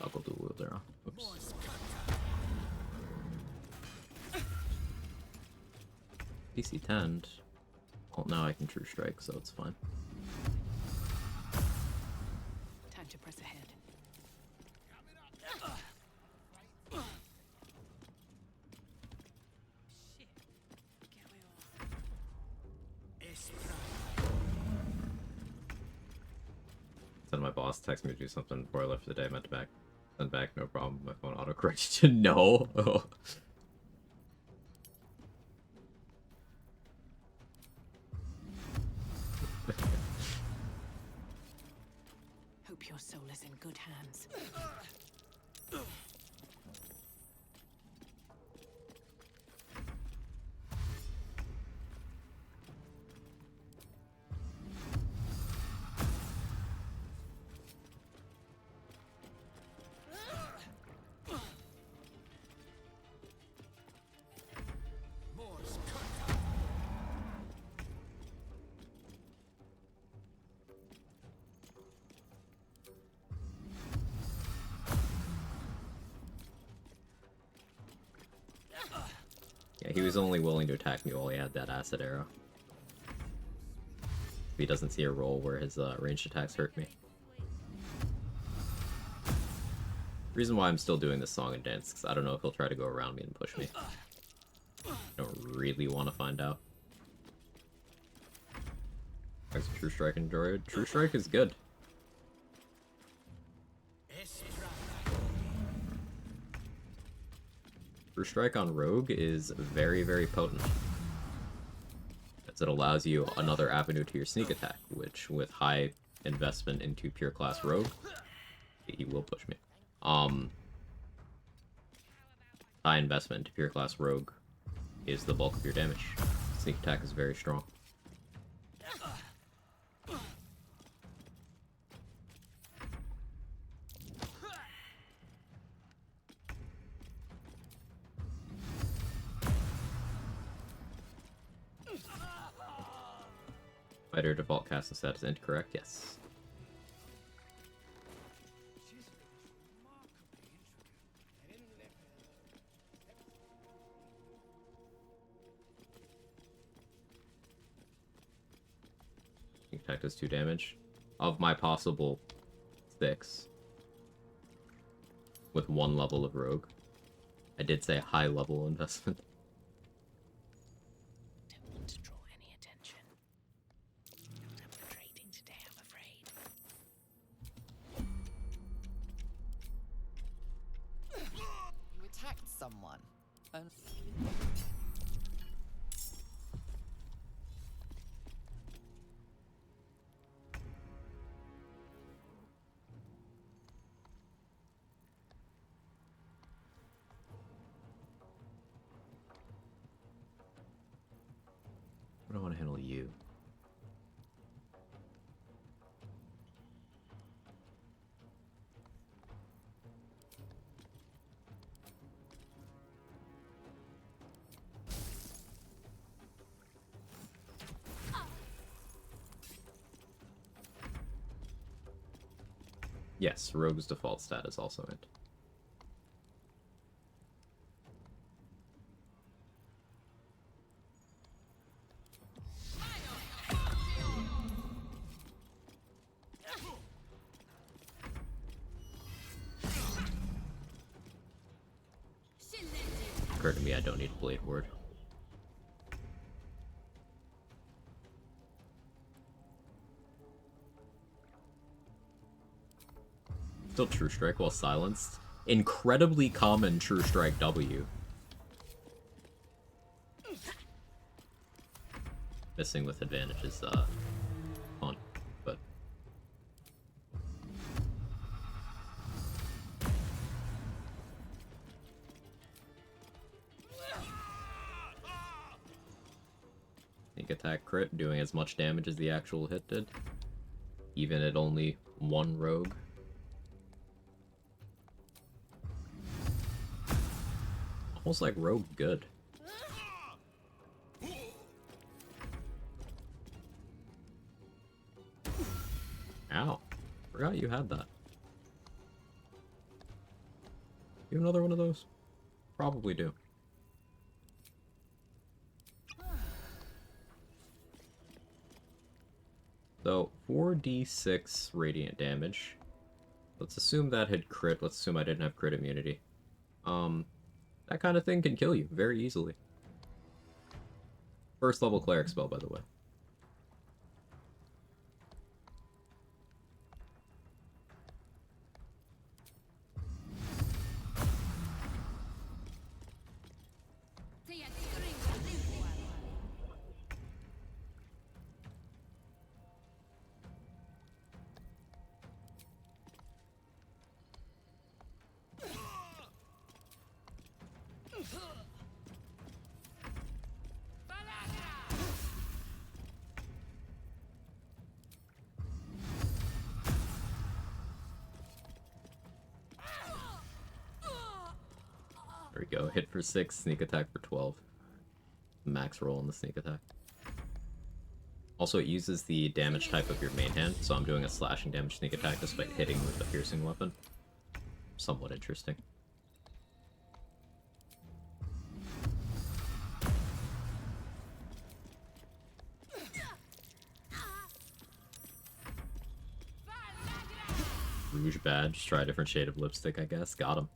I'll go do wielder. Oops. PC 10. Well, now I can True Strike, so it's fine. Time to press ahead. Shit. Get away off. Send my boss text me to do something before I left for the day. I meant to send back, no problem. My phone autocorrected to no. Oh. Hope your soul is in good hands. Yeah, he was only willing to attack me while he had that acid arrow. He doesn't see a roll where his ranged attacks hurt me. Reason why I'm still doing this song and dance, because I don't know if he'll try to go around me and push me. I don't really want to find out. There's a True Strike and Droid. True Strike is good. True Strike on Rogue is very, very potent, as it allows you another avenue to your sneak attack, which with high investment into pure class Rogue, he will push me. High investment into pure class Rogue is the bulk of your damage. Sneak attack is very strong. Fighter default casting status incorrect, yes. Attack does 2 damage. Of my possible 6, with 1 level of Rogue. I did say high level investment. Don't want to draw any attention. Not up for trading today, I'm afraid. You attacked someone. I don't want to handle you. Yes, Rogue's default stat is also int. Occurred to me I don't need a blade ward. Still True Strike while silenced. Incredibly common True Strike W. Missing with advantage is fun, but sneak attack crit doing as much damage as the actual hit did, even at only 1 rogue. Almost like rogue good. Ow. Forgot you had that. You have another one of those? Probably do. So, 4d6 radiant damage. Let's assume that had crit. Let's assume I didn't have crit immunity. That kind of thing can kill you very easily. First level cleric spell, by the way. There we go. Hit for 6, sneak attack for 12. Max roll on the sneak attack. Also, it uses the damage type of your main hand, so I'm doing a slashing damage sneak attack despite hitting with the piercing weapon. Somewhat interesting. Rouge badge, try a different shade of lipstick, I guess. Got him.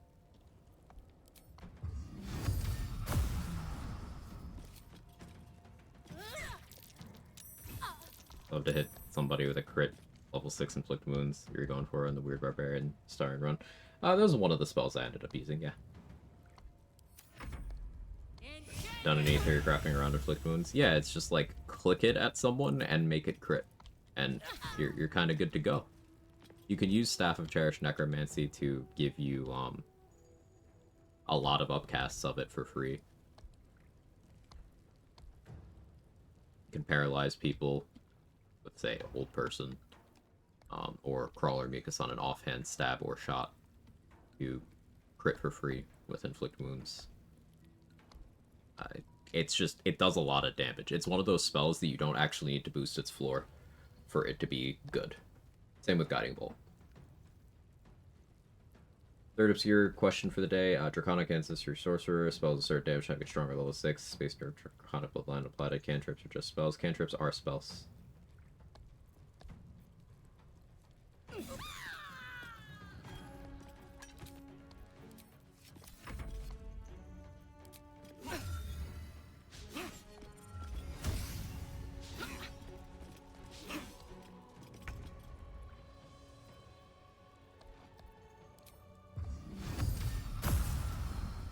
Love to hit somebody with a crit. Level 6 inflict wounds. You're going for in the Weird Barbarian Starring Run. That was one of the spells I ended up using, yeah. Done any choreographing around inflict wounds? Yeah, it's just like click it at someone and make it crit. And you're kind of good to go. You can use Staff of Cherished Necromancy to give you a lot of upcasts of it for free. You can paralyze people with, say, Old Person, or Crawler Mikas on an offhand stab or shot. You crit for free with Inflict Wounds. It's just, it does a lot of damage. It's one of those spells that you don't actually need to boost its floor for it to be good. Same with Guiding Bolt. Third obscure question for the day. Draconic Ancestry Sorcerer. Spells assert damage type stronger level 6. Space Draconic Bloodline applied to cantrips or just spells. Cantrips are spells.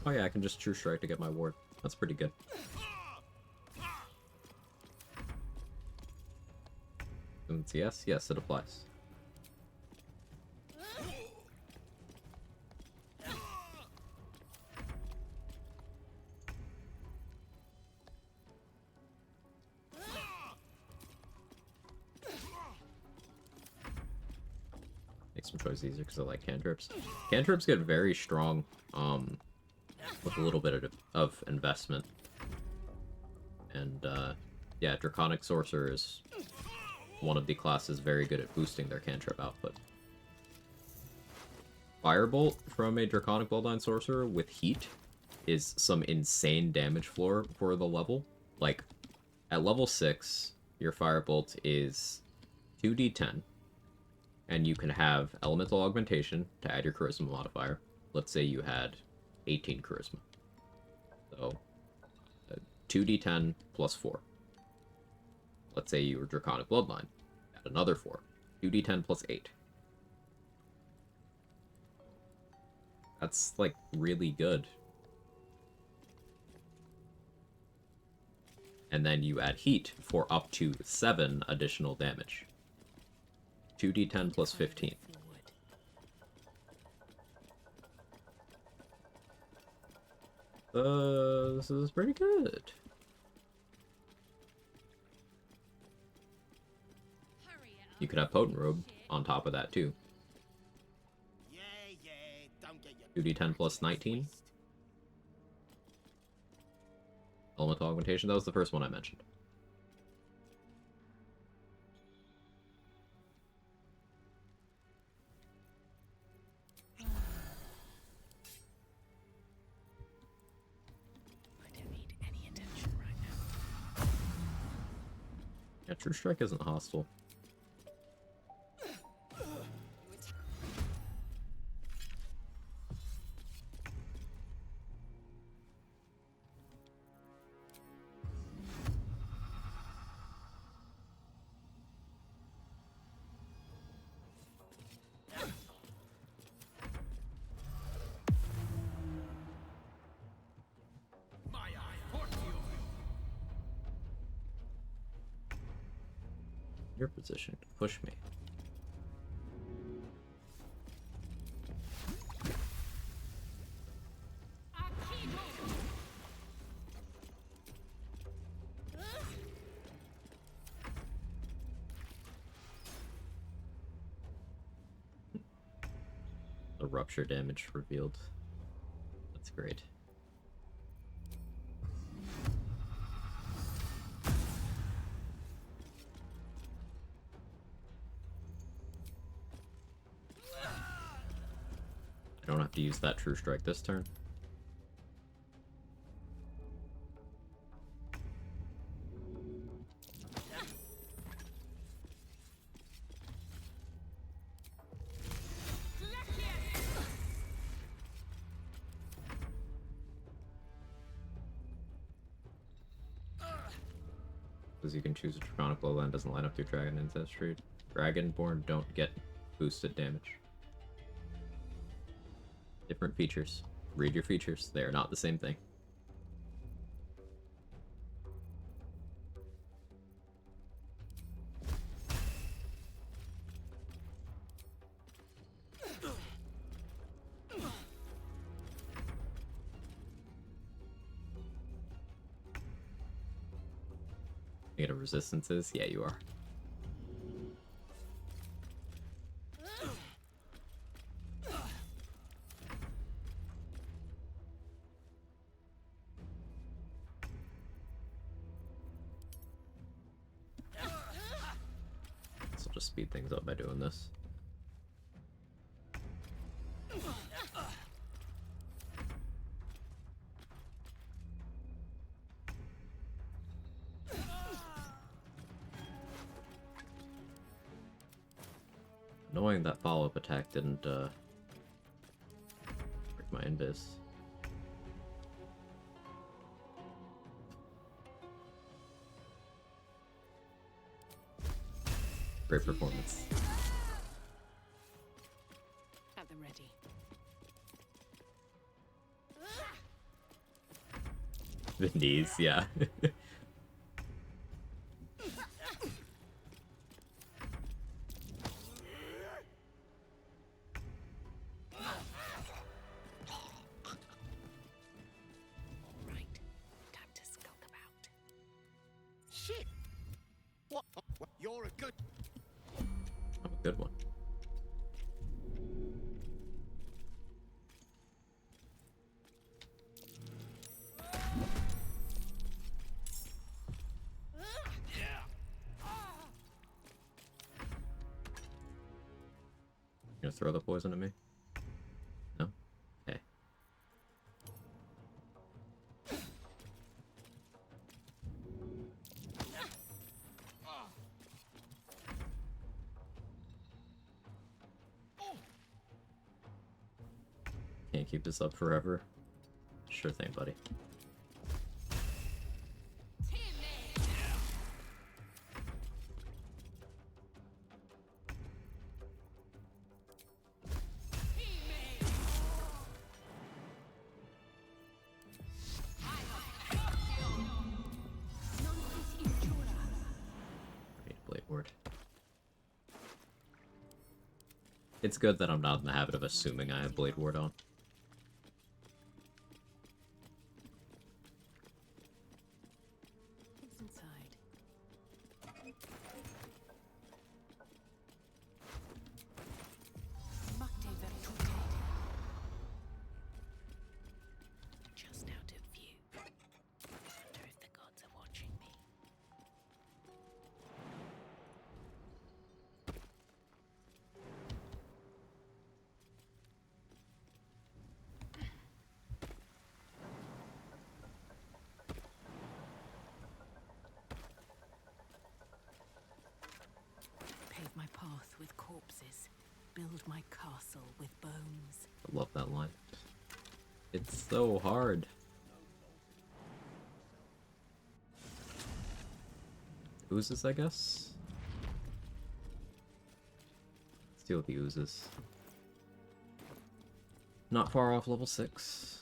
Oh yeah, I can just True Strike to get my ward. That's pretty good. Yes? Yes, it applies. Make some choices easier because I like cantrips. Cantrips get very strong, with a little bit of investment. And, yeah, Draconic Sorcerer is one of the classes very good at boosting their cantrip output. Firebolt from a Draconic Bloodline Sorcerer with Heat is some insane damage floor for the level. Like, at level 6, your Firebolt is 2d10, and you can have Elemental Augmentation to add your Charisma modifier. Let's say you had 18 Charisma. So, 2d10 plus 4. Let's say you were Draconic Bloodline. Add another 4. 2d10 plus 8. That's, like, really good. And then you add Heat for up to 7 additional damage. 2d10 plus 15. This is pretty good. You could have Potent Robe on top of that, too. 2d10 plus 19. Elemental Augmentation, that was the first one I mentioned. Yeah, True Strike isn't hostile. Your position to push me. The rupture damage revealed. That's great. to use that True Strike this turn. Because you can choose a Draconic Lowland, doesn't line up through Dragon Ancestry. Dragonborn don't get boosted damage. Different features. Read your features. They are not the same thing. You get a resistances? Yeah, you are. So I'll just speed things up by doing this. Annoying that follow-up attack didn't break my invis. Great performance. At the ready. The knees, yeah. Shit! What? You're a good. I'm a good one. You gonna throw the poison at me? No? Okay. Can't keep this up forever. Sure thing, buddy. Blade ward. It's good that I'm not in the habit of assuming I have Blade Ward on. What's inside? Just out of view. Wonder if the gods are watching me. Pave my path with corpses. Build my castle with bones. I love that line. It's so hard. Oozes, I guess? Let's deal with the oozes. Not far off level 6.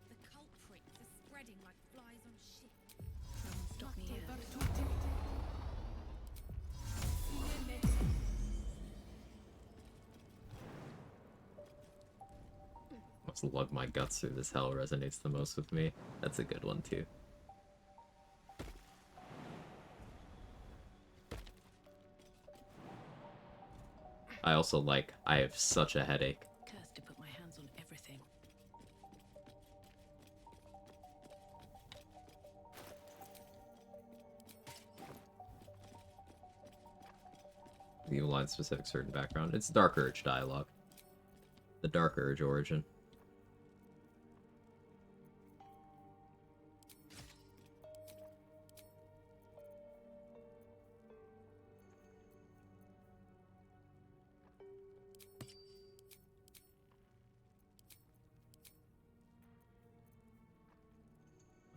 The culprits are spreading like flies on shit. Stop me here. Let's lug my guts through this hell resonates the most with me. That's a good one too. I also like, I have such a headache. Cursed to put my hands on everything. The evil line specific certain background. It's Dark Urge dialogue. The Dark Urge origin.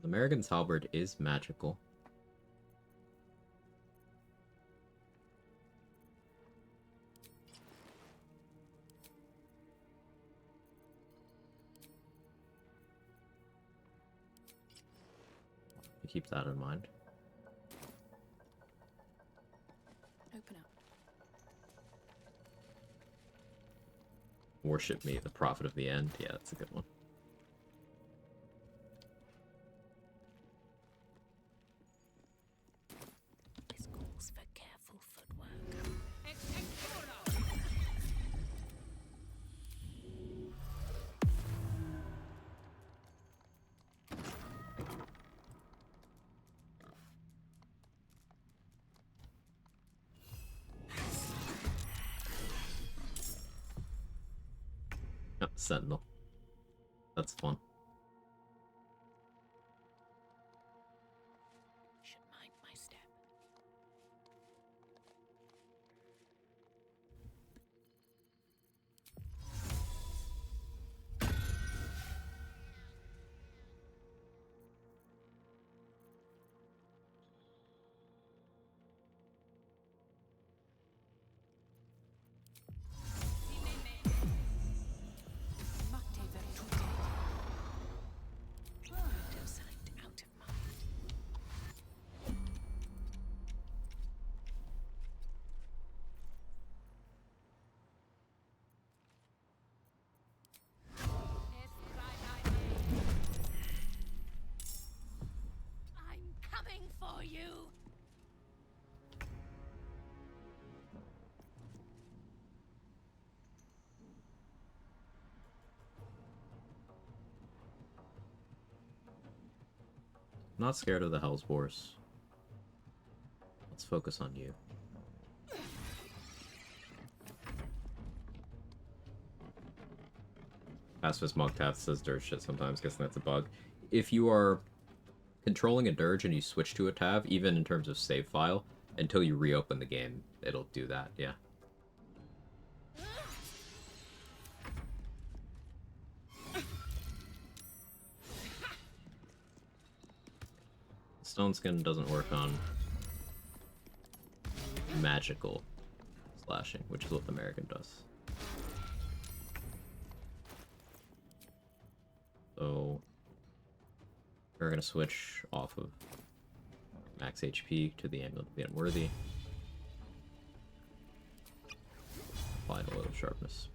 The American's halberd is magical. Keep that in mind. Open up. Worship me, the prophet of the end. Yeah, that's a good one. This calls for careful footwork. Oh, Sentinel. That's fun. Should mind my step. Out of sight, out of mind. I'm coming for you. Not scared of the Hellsboars. Let's focus on you. Pacifist Mogtath says dirge shit sometimes, guessing that's a bug. If you are controlling a dirge and you switch to a tab, even in terms of save file, until you reopen the game, it'll do that, yeah. Stone Skin doesn't work on magical slashing, which is what the American does. So we're gonna switch off of max HP to the Amulet of the Unworthy. Apply a little sharpness.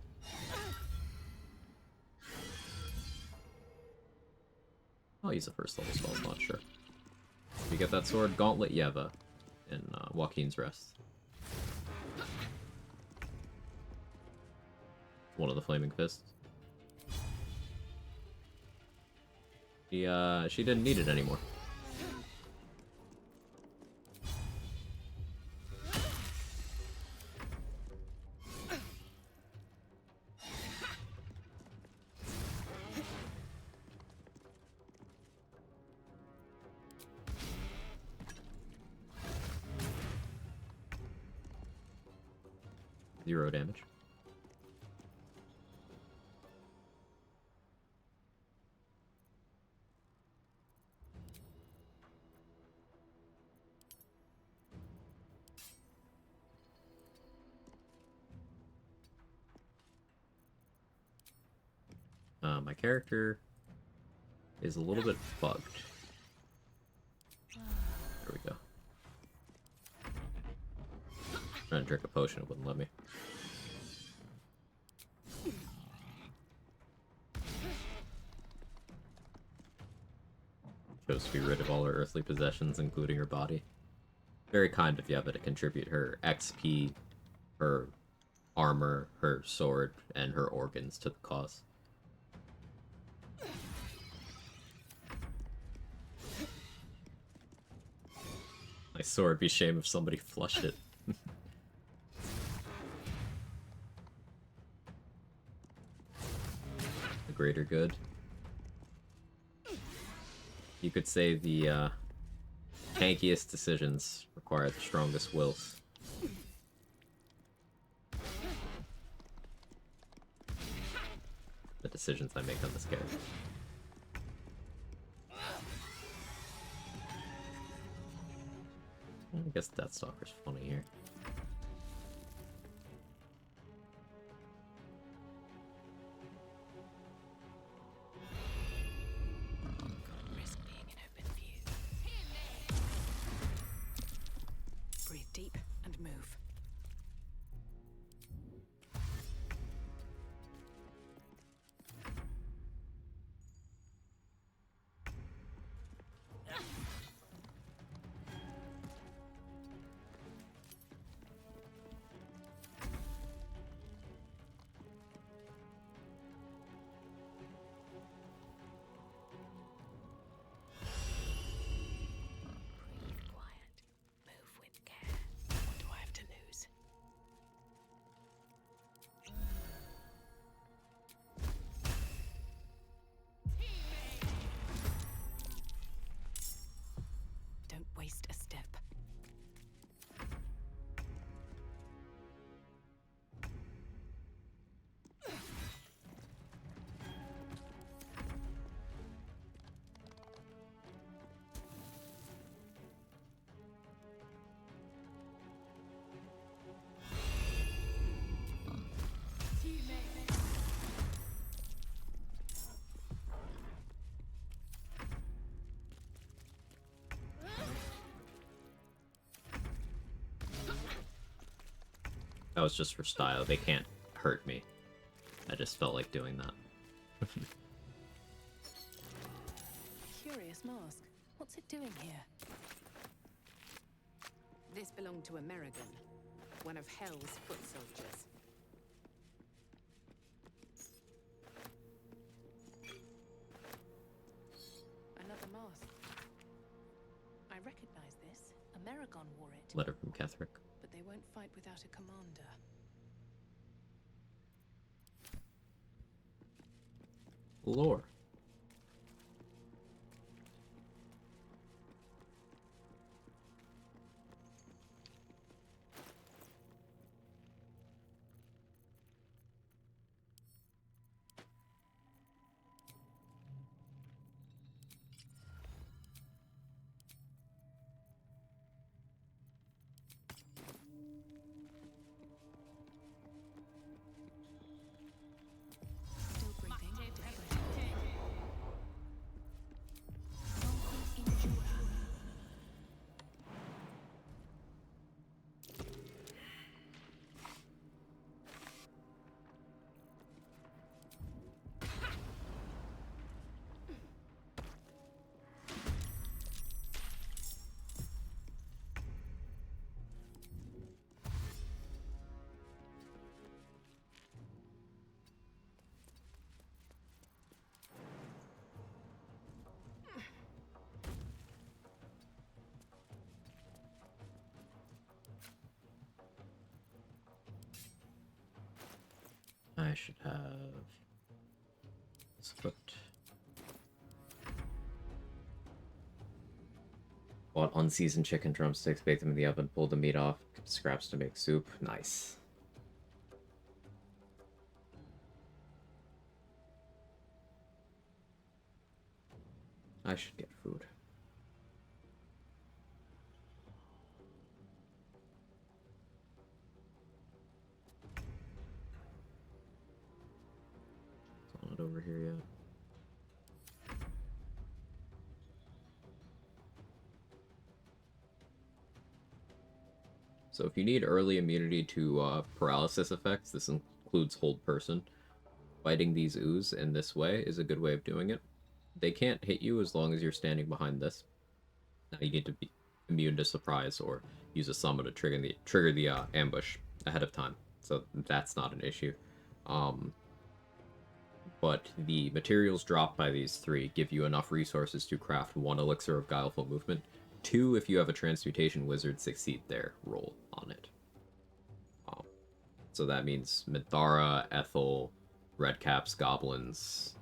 I'll use the first level spell slot, sure. You get that sword, Gauntlet Yeva in Joaquin's Rest. One of the Flaming Fists. She didn't need it anymore. Zero damage. My character is a little bit bugged. There we go. Trying to drink a potion, it wouldn't let me. Chose to be rid of all her earthly possessions, including her body. Very kind of Yeva to contribute her XP, her armor, her sword, and her organs to the cause. My sword, be shame if somebody flushed it. greater good. You could say the tankiest decisions require the strongest wills. The decisions I make on this character. I guess Deathstalker's funny here. Risk being in open view. Breathe deep and move. Breathe quiet. Move with care. What do I have to lose? Don't waste a step. That was just for style. They can't hurt me. I just felt like doing that. Curious mask. What's it doing here? This belonged to American, one of Hell's foot soldiers. Another mask. I recognize this. American wore it. Letter from Ketherick. But they won't fight without a commander. Lore. Still breathing. I should have this equipped. Bought unseasoned chicken drumsticks, baked them in the oven, pulled the meat off, scraps to make soup. Nice. I should get food. It's not over here yet. So if you need early immunity to paralysis effects, this includes hold person. Fighting these ooze in this way is a good way of doing it. They can't hit you as long as you're standing behind this. Now you need to be immune to surprise or use a summon to trigger the ambush ahead of time. So that's not an issue. But the materials dropped by these three give you enough resources to craft 1 elixir of guileful movement. 2 if you have a transmutation wizard succeed their roll on it. So that means Minthara, Ethel, Redcaps, Goblins,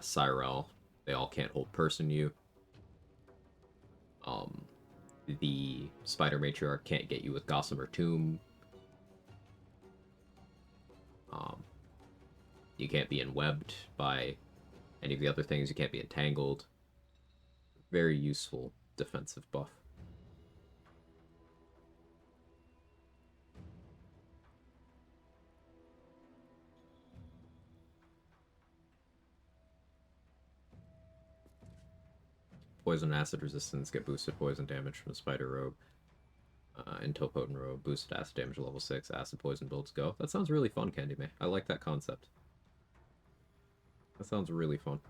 Cyrell, they all can't hold person you. The Spider Matriarch can't get you with Gossamer Tomb. You can't be enwebbed by any of the other things. You can't be entangled. Very useful defensive buff. Poison and acid resistance, get boosted poison damage from the Spider Robe. Until Potent Robe, boosted acid damage level 6, acid poison builds go. That sounds really fun, Candy May. I like that concept. That sounds really fun.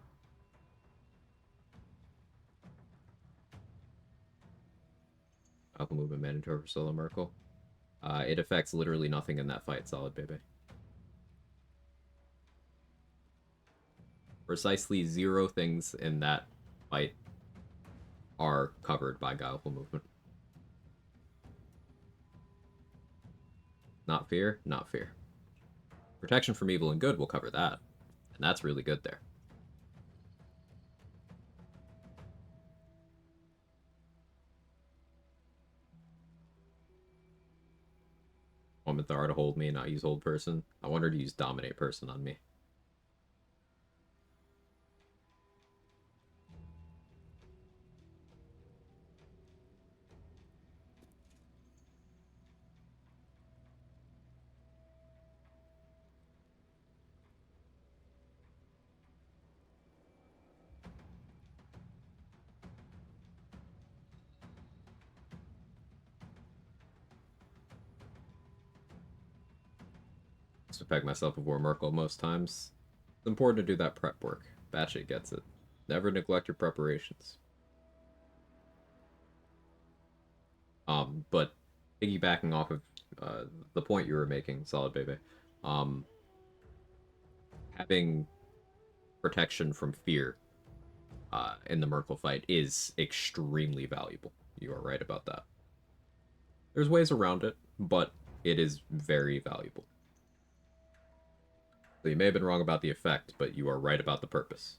Alpha movement mandatory for Solo Merkel. It affects literally nothing in that fight, solid baby. Precisely 0 things in that fight are covered by Guileful Movement. Not fear, not fear. Protection from evil and good will cover that. And that's really good there. Want Mithara to hold me and not use hold person? I want her to use dominate person on me. To peg myself before Merkel most times. It's important to do that prep work. Batchet gets it. Never neglect your preparations. But piggybacking off of the point you were making, Solid Baby, having protection from fear in the Merkel fight is extremely valuable. You are right about that. There's ways around it, but it is very valuable. So you may have been wrong about the effect, but you are right about the purpose.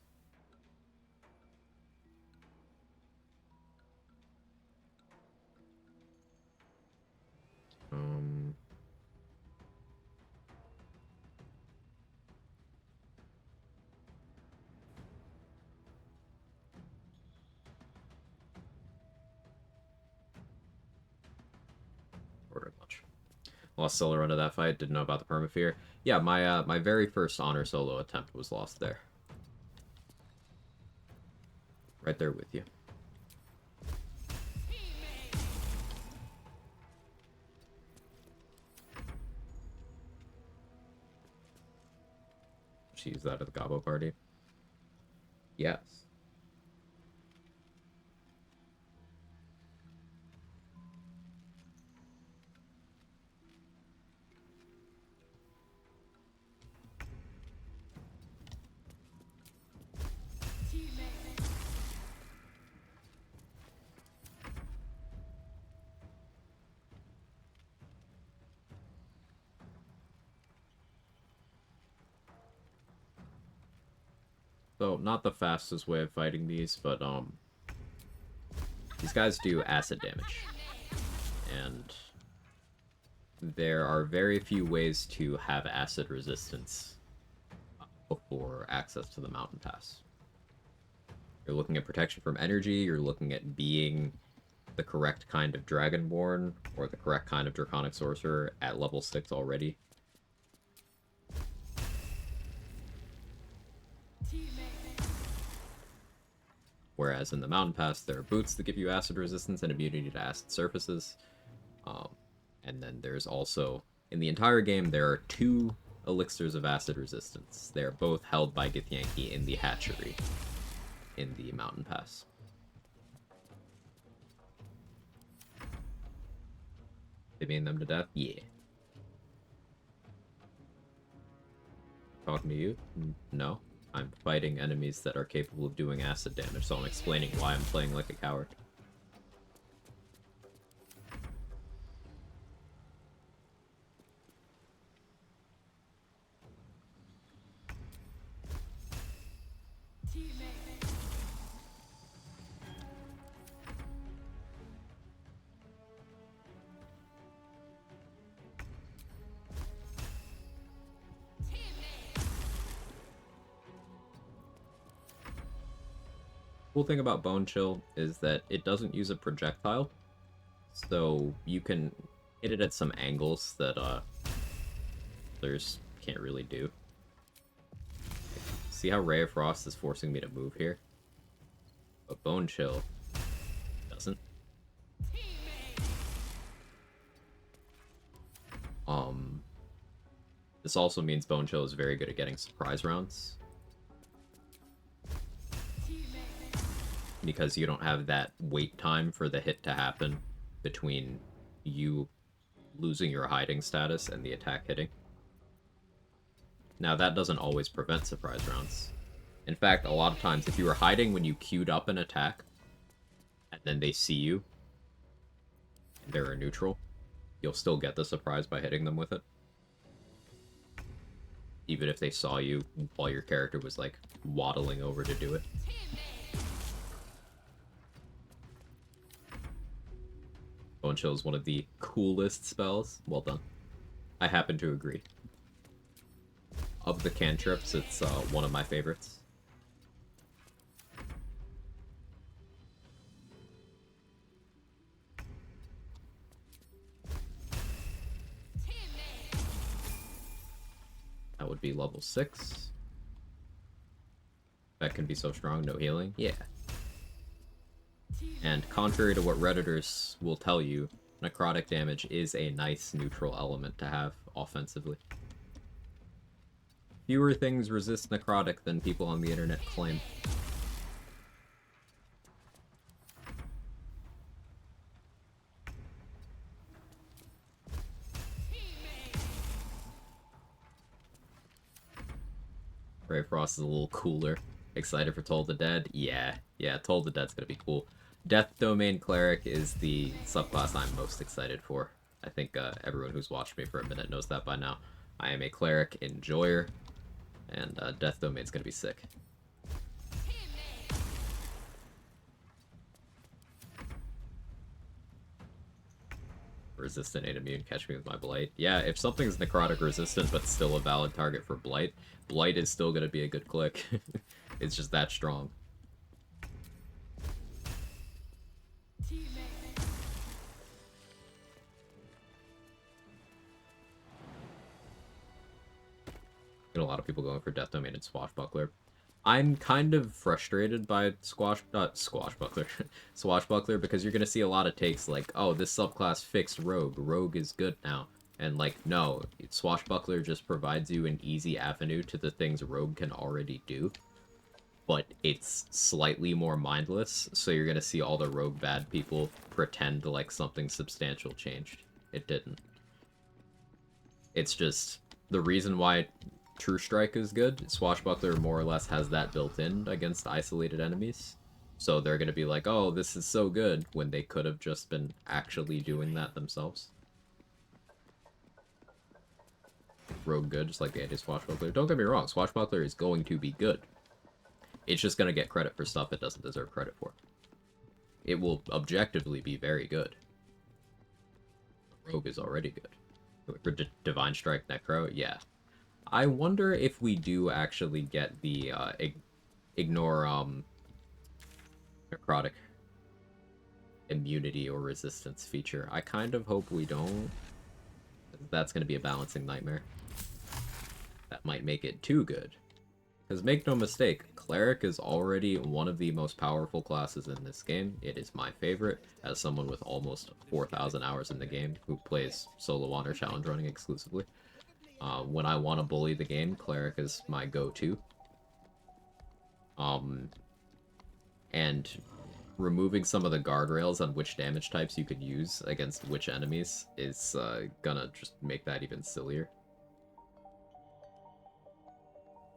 Ordered lunch. Lost solo run of that fight. Didn't know about the permafear. Yeah, my very first honor solo attempt was lost there. Right there with you. She used that at the Gobbo party. Yes. So, not the fastest way of fighting these, but, these guys do acid damage. And there are very few ways to have acid resistance before access to the mountain pass. You're looking at protection from energy, you're looking at being the correct kind of Dragonborn, or the correct kind of Draconic Sorcerer at level 6 already. Whereas in the Mountain Pass, there are boots that give you acid resistance and immunity to acid surfaces. And then there's also, in the entire game, there are 2 elixirs of acid resistance. They are both held by Githyanki in the hatchery in the Mountain Pass. They mean them to death? Yeah. Talking to you? No. I'm fighting enemies that are capable of doing acid damage, so I'm explaining why I'm playing like a coward. Cool thing about Bone Chill is that it doesn't use a projectile, so you can hit it at some angles that others can't really do. See how Ray of Frost is forcing me to move here? But Bone Chill doesn't. This also means Bone Chill is very good at getting surprise rounds. Because you don't have that wait time for the hit to happen between you losing your hiding status and the attack hitting. Now, that doesn't always prevent surprise rounds. In fact, a lot of times, if you were hiding when you queued up an attack, and then they see you, and they're a neutral, you'll still get the surprise by hitting them with it. Even if they saw you while your character was, like, waddling over to do it. Bone Chill is one of the coolest spells. Well done. I happen to agree. Of the cantrips, it's one of my favorites. That would be level 6. That can be so strong, no healing? Yeah. And contrary to what Redditors will tell you, necrotic damage is a nice neutral element to have offensively. Fewer things resist necrotic than people on the internet claim. Ray Frost is a little cooler. Excited for Toll the Dead? Yeah, Toll the Dead's gonna be cool. Death Domain Cleric is the subclass I'm most excited for. I think everyone who's watched me for a minute knows that by now. I am a Cleric enjoyer, and Death Domain's gonna be sick. Resistant ain't immune, catch me with my Blight. Yeah, if something's necrotic resistant but still a valid target for Blight, Blight is still gonna be a good click. It's just that strong. A lot of people going for Death Domain and Swashbuckler. I'm kind of frustrated by Swashbuckler because you're gonna see a lot of takes like, oh, this subclass fixed Rogue. Rogue is good now. And like, no, Swashbuckler just provides you an easy avenue to the things Rogue can already do. But it's slightly more mindless, so you're gonna see all the Rogue bad people pretend like something substantial changed. It didn't. It's just the reason why True Strike is good. Swashbuckler more or less has that built in against isolated enemies. So they're going to be like, oh, this is so good, when they could have just been actually doing that themselves. Rogue good, just like the anti-Swashbuckler. Don't get me wrong, Swashbuckler is going to be good. It's just going to get credit for stuff it doesn't deserve credit for. It will objectively be very good. Rogue is already good. For Divine Strike Necro, yeah. I wonder if we do actually get the ignore necrotic immunity or resistance feature. I kind of hope we don't. That's going to be a balancing nightmare. That might make it too good. Because make no mistake, Cleric is already one of the most powerful classes in this game. It is my favorite, as someone with almost 4,000 hours in the game who plays solo honor challenge running exclusively. When I want to bully the game, Cleric is my go-to. And removing some of the guardrails on which damage types you could use against which enemies is gonna just make that even sillier.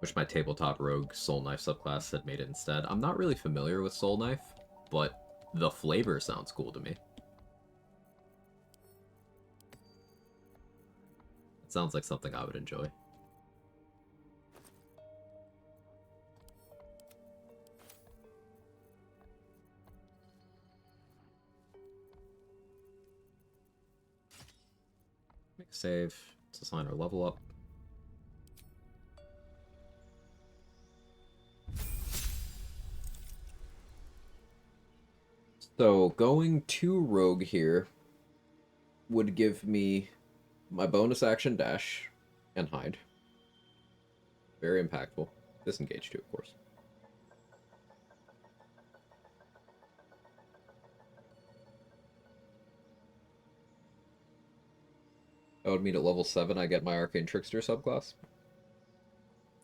Wish my tabletop rogue Soul Knife subclass had made it instead. I'm not really familiar with Soul Knife, but the flavor sounds cool to me. It sounds like something I would enjoy. Make a save. Let's assign our level up. So going to Rogue here would give me my bonus action dash and hide. Very impactful. Disengage too, of course. That would mean at level 7 I get my Arcane Trickster subclass.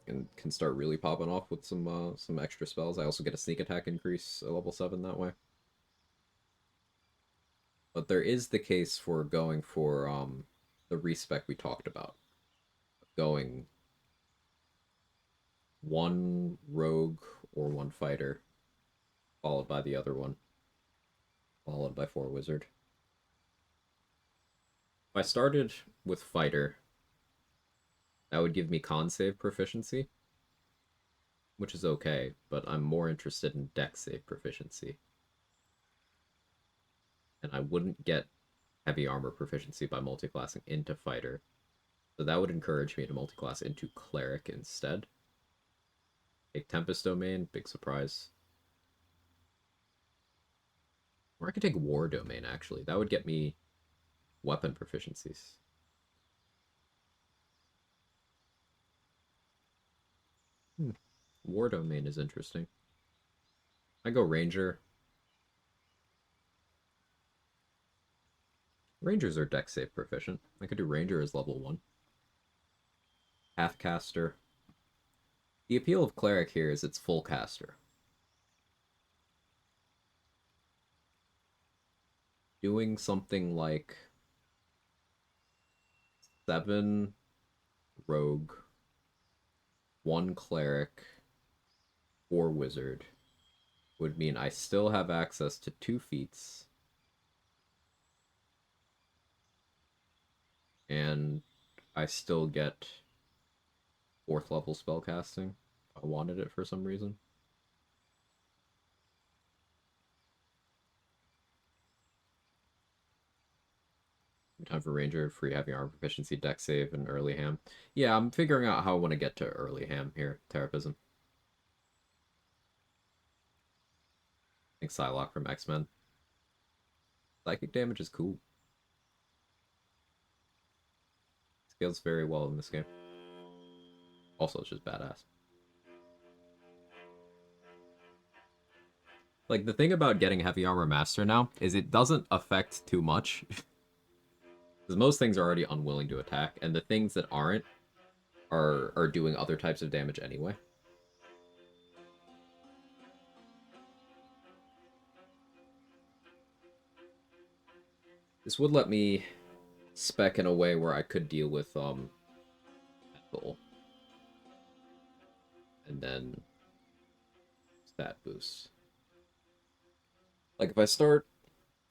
And can start really popping off with some extra spells. I also get a sneak attack increase at level 7 that way. But there is the case for going for the respec we talked about. Going one rogue or one fighter, followed by the other one, followed by 4 wizard. If I started with fighter, that would give me con save proficiency, which is okay, but I'm more interested in dex save proficiency. And I wouldn't get heavy armor proficiency by multiclassing into fighter. So that would encourage me to multiclass into cleric instead. Take Tempest Domain, big surprise. Or I could take War Domain, actually. That would get me weapon proficiencies. War Domain is interesting. I go Ranger. Rangers are dex save proficient. I could do Ranger as level 1. Half caster. The appeal of Cleric here is it's full caster. Doing something like 7 rogue, 1 cleric, 4 wizard would mean I still have access to 2 feats. And I still get 4th level spellcasting if I wanted it for some reason. Time for Ranger, free heavy armor proficiency, dex save, and early ham. Yeah, I'm figuring out how I want to get to early ham here, Terapism. I think Psylocke from X-Men. Psychic damage is cool. Scales very well in this game. Also, it's just badass. Like, the thing about getting Heavy Armor Master now is it doesn't affect too much. Because most things are already unwilling to attack, and the things that aren't are doing other types of damage anyway. This would let me spec in a way where I could deal with Metal. And then stat boost. Like if I start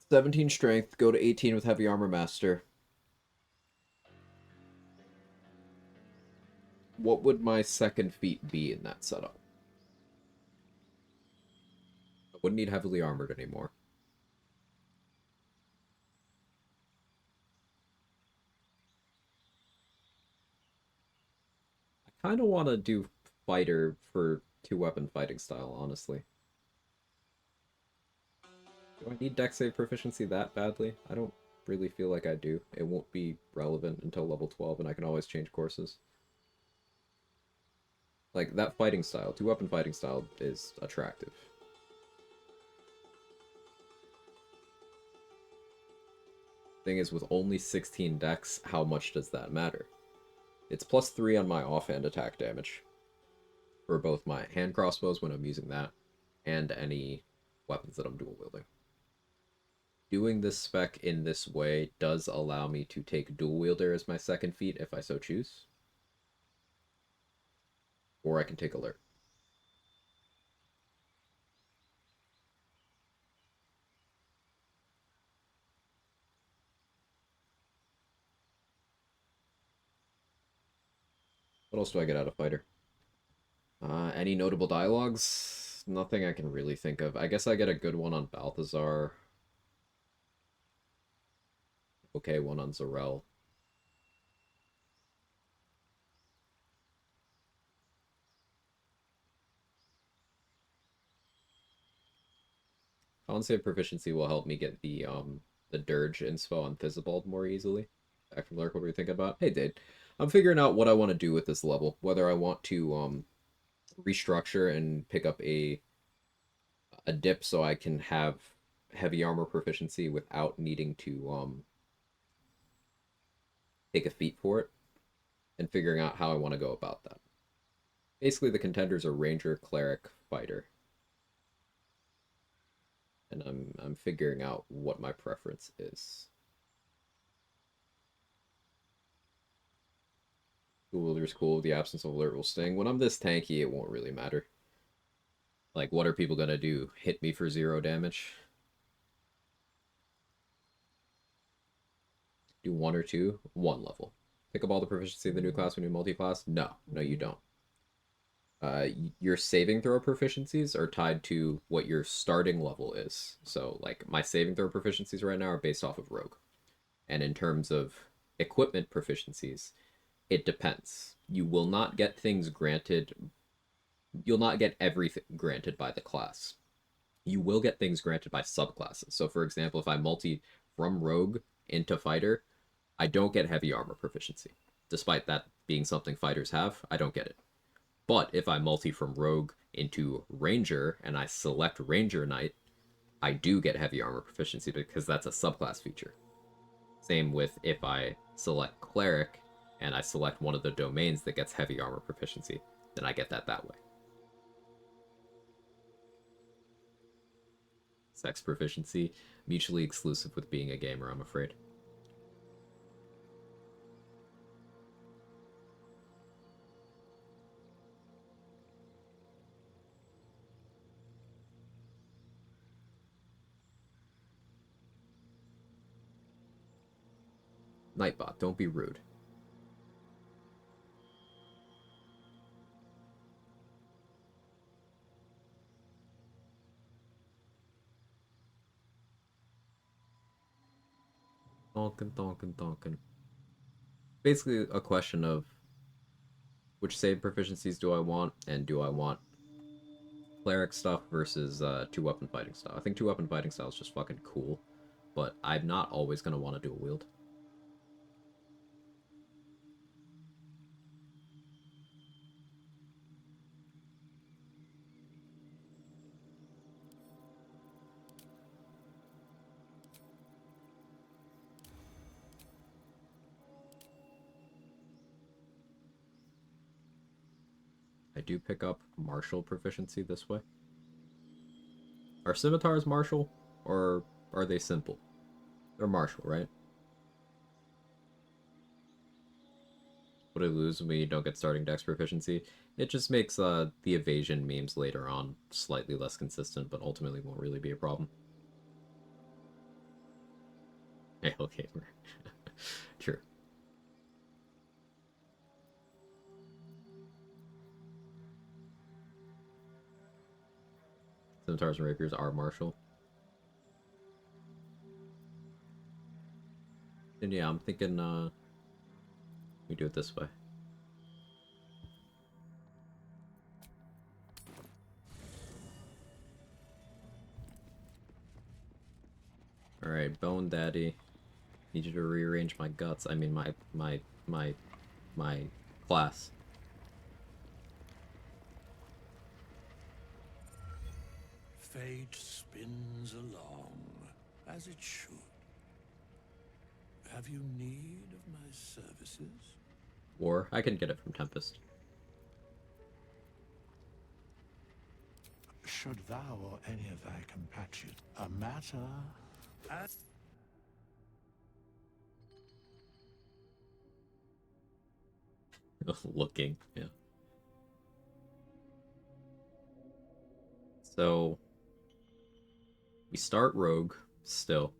17 strength, go to 18 with Heavy Armor Master. What would my second feat be in that setup? I wouldn't need heavily armored anymore. I kind of want to do fighter for 2-weapon fighting style, honestly. Do I need dex save proficiency that badly? I don't really feel like I do. It won't be relevant until level 12, and I can always change courses. Like, that fighting style, 2-weapon fighting style, is attractive. Thing is, with only 16 dex, how much does that matter? It's +3 on my offhand attack damage. For both my hand crossbows when I'm using that, and any weapons that I'm dual wielding. Doing this spec in this way does allow me to take dual wielder as my second feat if I so choose. Or I can take alert. What else do I get out of fighter? Any notable dialogues? Nothing I can really think of. I guess I get a good one on Balthazar. Okay, one on Zarel. Con-save proficiency will help me get the Dirge inspo on Fizzibald more easily. Back from Lurk, what were you thinking about? Hey, Dade. I'm figuring out what I want to do with this level. Whether I want to restructure and pick up a dip so I can have heavy armor proficiency without needing to take a feat for it, and figuring out how I want to go about that. Basically, the contenders are Ranger, Cleric, Fighter. And I'm figuring out what my preference is. Cool Wielder's cool. The absence of alert will sting. When I'm this tanky, it won't really matter. Like, what are people gonna do? Hit me for 0 damage? Do 1 or 2? 1 level. Pick up all the proficiency of the new class when you multi-class? No. No, you don't. Your saving throw proficiencies are tied to what your starting level is. So, like, my saving throw proficiencies right now are based off of Rogue. And in terms of equipment proficiencies, it depends. You will not get things granted. You'll not get everything granted by the class. You will get things granted by subclasses. So, for example, if I multi from Rogue into Fighter, I don't get heavy armor proficiency. Despite that being something fighters have, I don't get it. But if I multi from Rogue into Ranger and I select Ranger Knight, I do get heavy armor proficiency because that's a subclass feature. Same with if I select Cleric and I select one of the domains that gets heavy armor proficiency, then I get that way. Sex proficiency, mutually exclusive with being a gamer, I'm afraid. Nightbot, don't be rude. Donkin. Basically a question of which save proficiencies do I want, and do I want cleric stuff versus 2-weapon fighting style. I think 2-weapon fighting style is just fucking cool, but I'm not always going to want to dual wield. I do pick up martial proficiency this way. Are scimitars martial, or are they simple? They're martial, right? What do I lose when you don't get starting dex proficiency? It just makes the evasion memes later on slightly less consistent, but ultimately won't really be a problem. Hey, okay. True. Scimitars and rapiers are martial. And yeah, I'm thinking we do it this way. Alright, Bone Daddy. Need you to rearrange my guts. I mean my class. Fate spins along, as it should. Have you need of my services? Or I can get it from Tempest. Should thou or any of thy compatriots a matter as Looking, yeah. So we start Rogue still.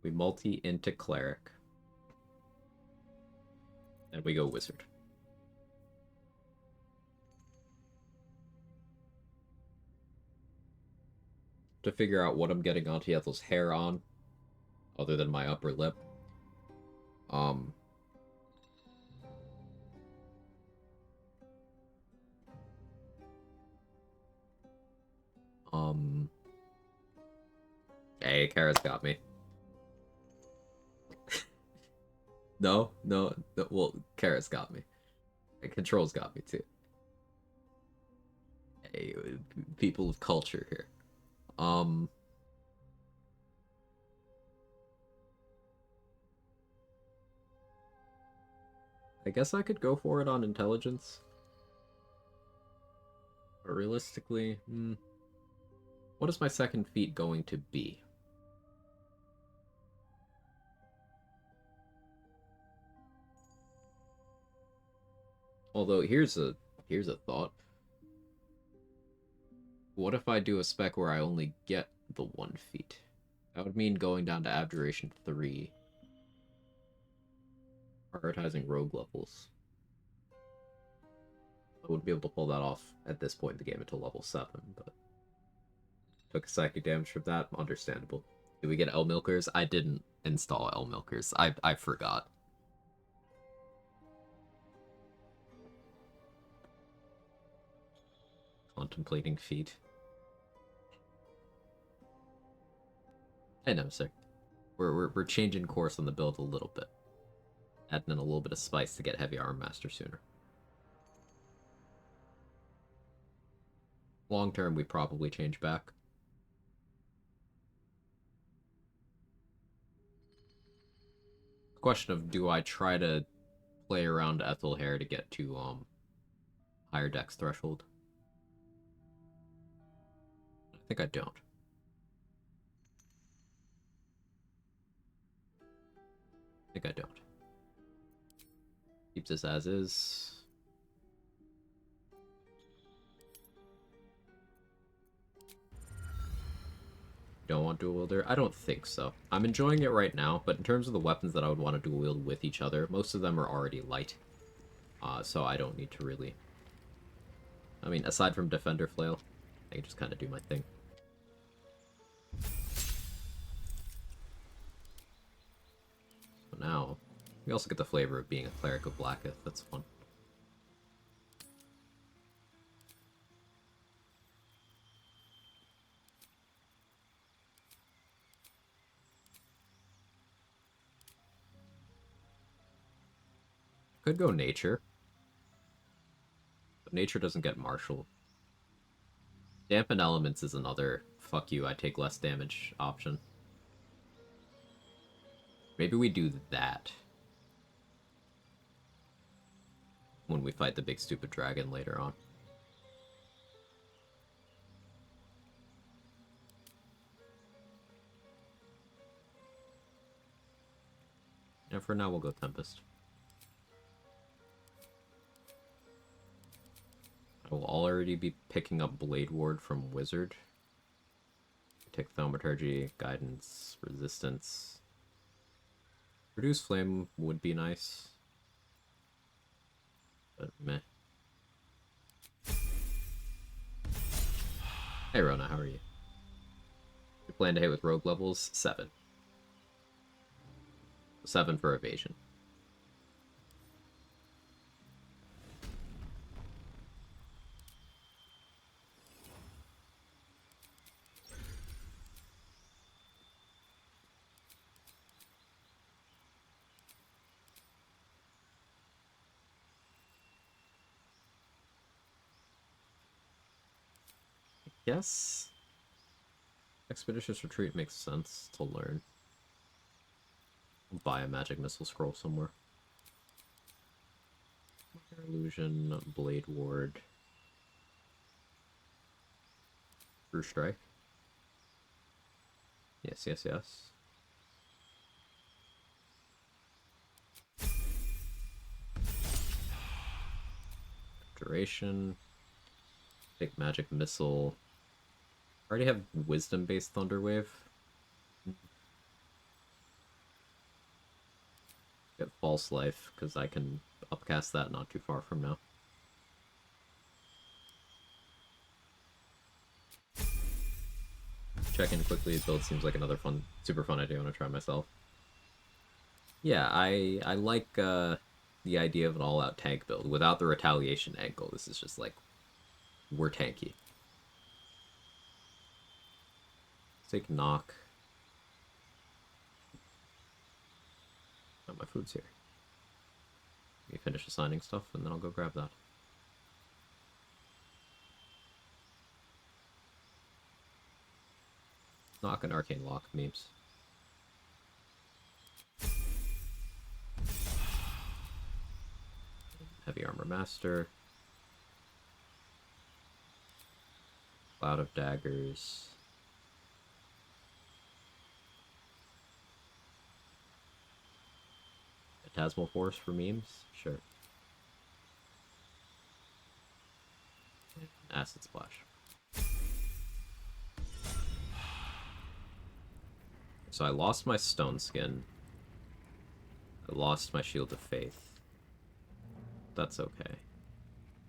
We multi into Cleric. And we go Wizard. To figure out what I'm getting onto Yethel's hair on, other than my upper lip. Hey, Kara's got me. No, well, Kara's got me. Control's got me too. Hey, people of culture here. I guess I could go for it on intelligence. But realistically, what is my second feat going to be? Although here's a thought. What if I do a spec where I only get the 1 feat? That would mean going down to Abjuration 3. Prioritizing rogue levels. I wouldn't be able to pull that off at this point in the game until level 7, but... Took a psychic damage from that, understandable. Did we get L Milkers? I didn't install L Milkers. I forgot. Contemplating feat. I know, sir. We're changing course on the build a little bit. Adding in a little bit of spice to get Heavy Arm Master sooner. Long term, we probably change back. Question of, do I try to play around Ethel Hair to get to higher dex threshold? I think I don't. I think I don't. Keep this as is. Don't want dual wielder? I don't think so. I'm enjoying it right now, but in terms of the weapons that I would want to dual wield with each other, most of them are already light. So I don't need to really... I mean, aside from Defender Flail, I can just kind of do my thing. But now, we also get the flavor of being a Cleric of Blacketh. That's fun. Could go Nature. But Nature doesn't get Martial. Dampen Elements is another fuck you, I take less damage option. Maybe we do that when we fight the big stupid dragon later on. And for now, we'll go Tempest. I will already be picking up Blade Ward from Wizard. Take Thaumaturgy, Guidance, Resistance. Reduce Flame would be nice. But meh. Hey Rona, how are you? You plan to hit with rogue levels? 7. 7 for evasion. Yes. Expeditious Retreat makes sense to learn. I'll buy a magic missile scroll somewhere. Illusion, Blade Ward. True Strike. Yes, yes, yes. Duration. Take Magic Missile. I already have Wisdom-based Thunderwave. Get False Life, because I can upcast that not too far from now. Check in quickly, build seems like another fun, super fun idea I want to try myself. Yeah, I like the idea of an all-out tank build. Without the retaliation angle, this is just like, we're tanky. Let's take Knock. Oh, my food's here. Let me finish assigning stuff, and then I'll go grab that. Knock an arcane lock memes. Heavy armor master. Cloud of daggers. Phantasmal force for memes? Sure. Acid splash. So I lost my stone skin. I lost my shield of faith. That's okay.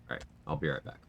Alright, I'll be right back.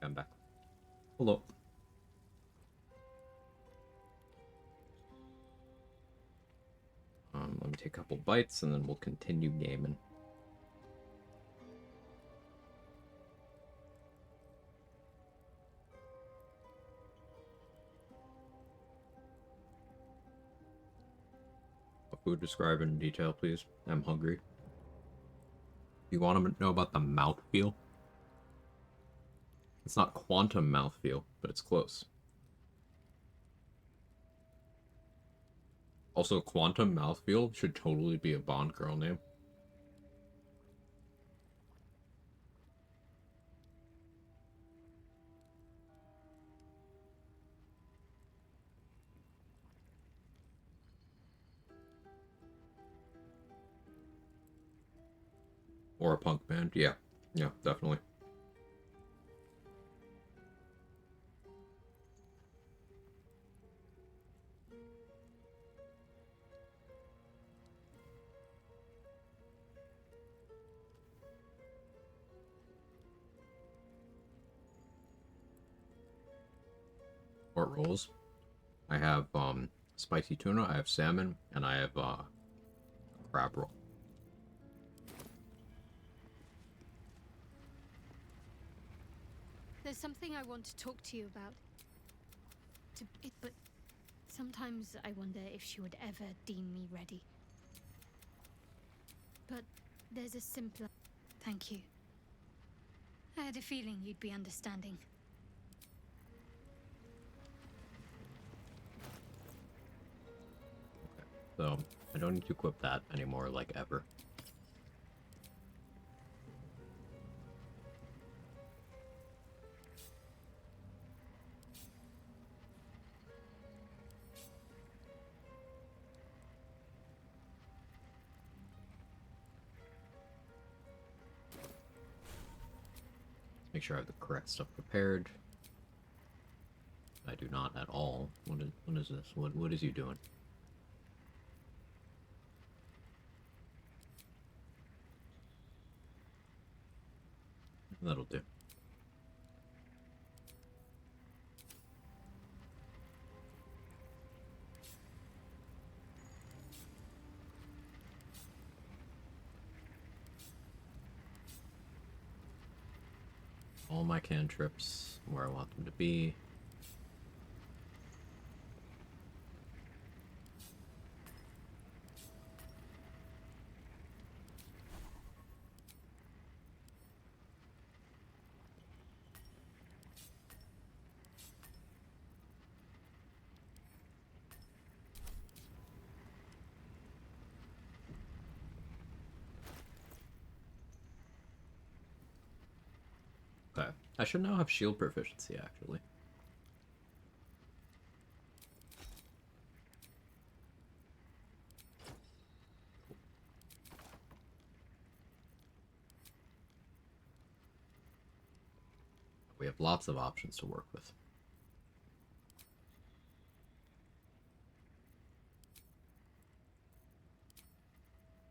I'm back. Hello. Let me take a couple bites and then we'll continue gaming. What food describe in detail, please? I'm hungry. You want to know about the mouthfeel? It's not quantum mouthfeel, but it's close. Also, quantum mouthfeel should totally be a Bond girl name. Or a punk band. Yeah. Yeah, definitely. What rolls? I have spicy tuna, I have salmon, and I have crab roll. There's something I want to talk to you about. But sometimes I wonder if she would ever deem me ready. But there's a simpler... Thank you. I had a feeling you'd be understanding. So, I don't need to equip that anymore, like, ever. Make sure I have the correct stuff prepared. I do not at all. What is this? What is you doing? That'll do. All my cantrips where I want them to be. Okay. I should now have shield proficiency, actually. We have lots of options to work with.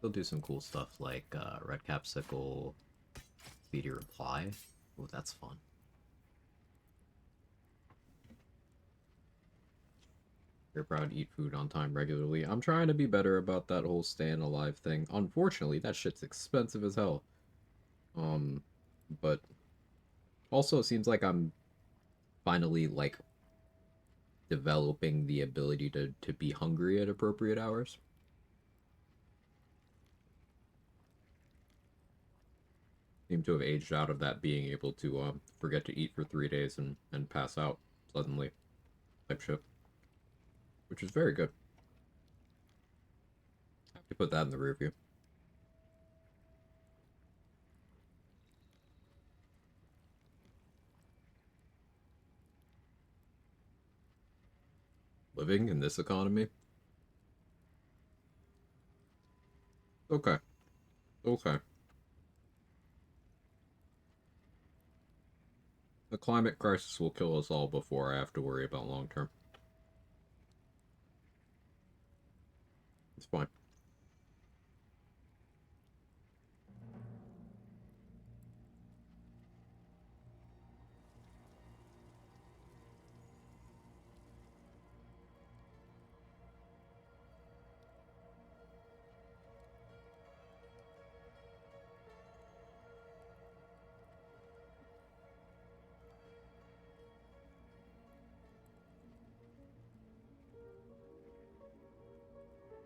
They'll do some cool stuff like red capsicle, speedy reply. Oh, that's fun. You're proud to eat food on time regularly. I'm trying to be better about that whole staying alive thing. Unfortunately, that shit's expensive as hell. But also it seems like I'm finally, like, developing the ability to be hungry at appropriate hours. Seem to have aged out of that being able to forget to eat for 3 days and pass out suddenly type shit. Which is very good. I have to put that in the review. Living in this economy? Okay. Okay. The climate crisis will kill us all before I have to worry about long term. It's fine.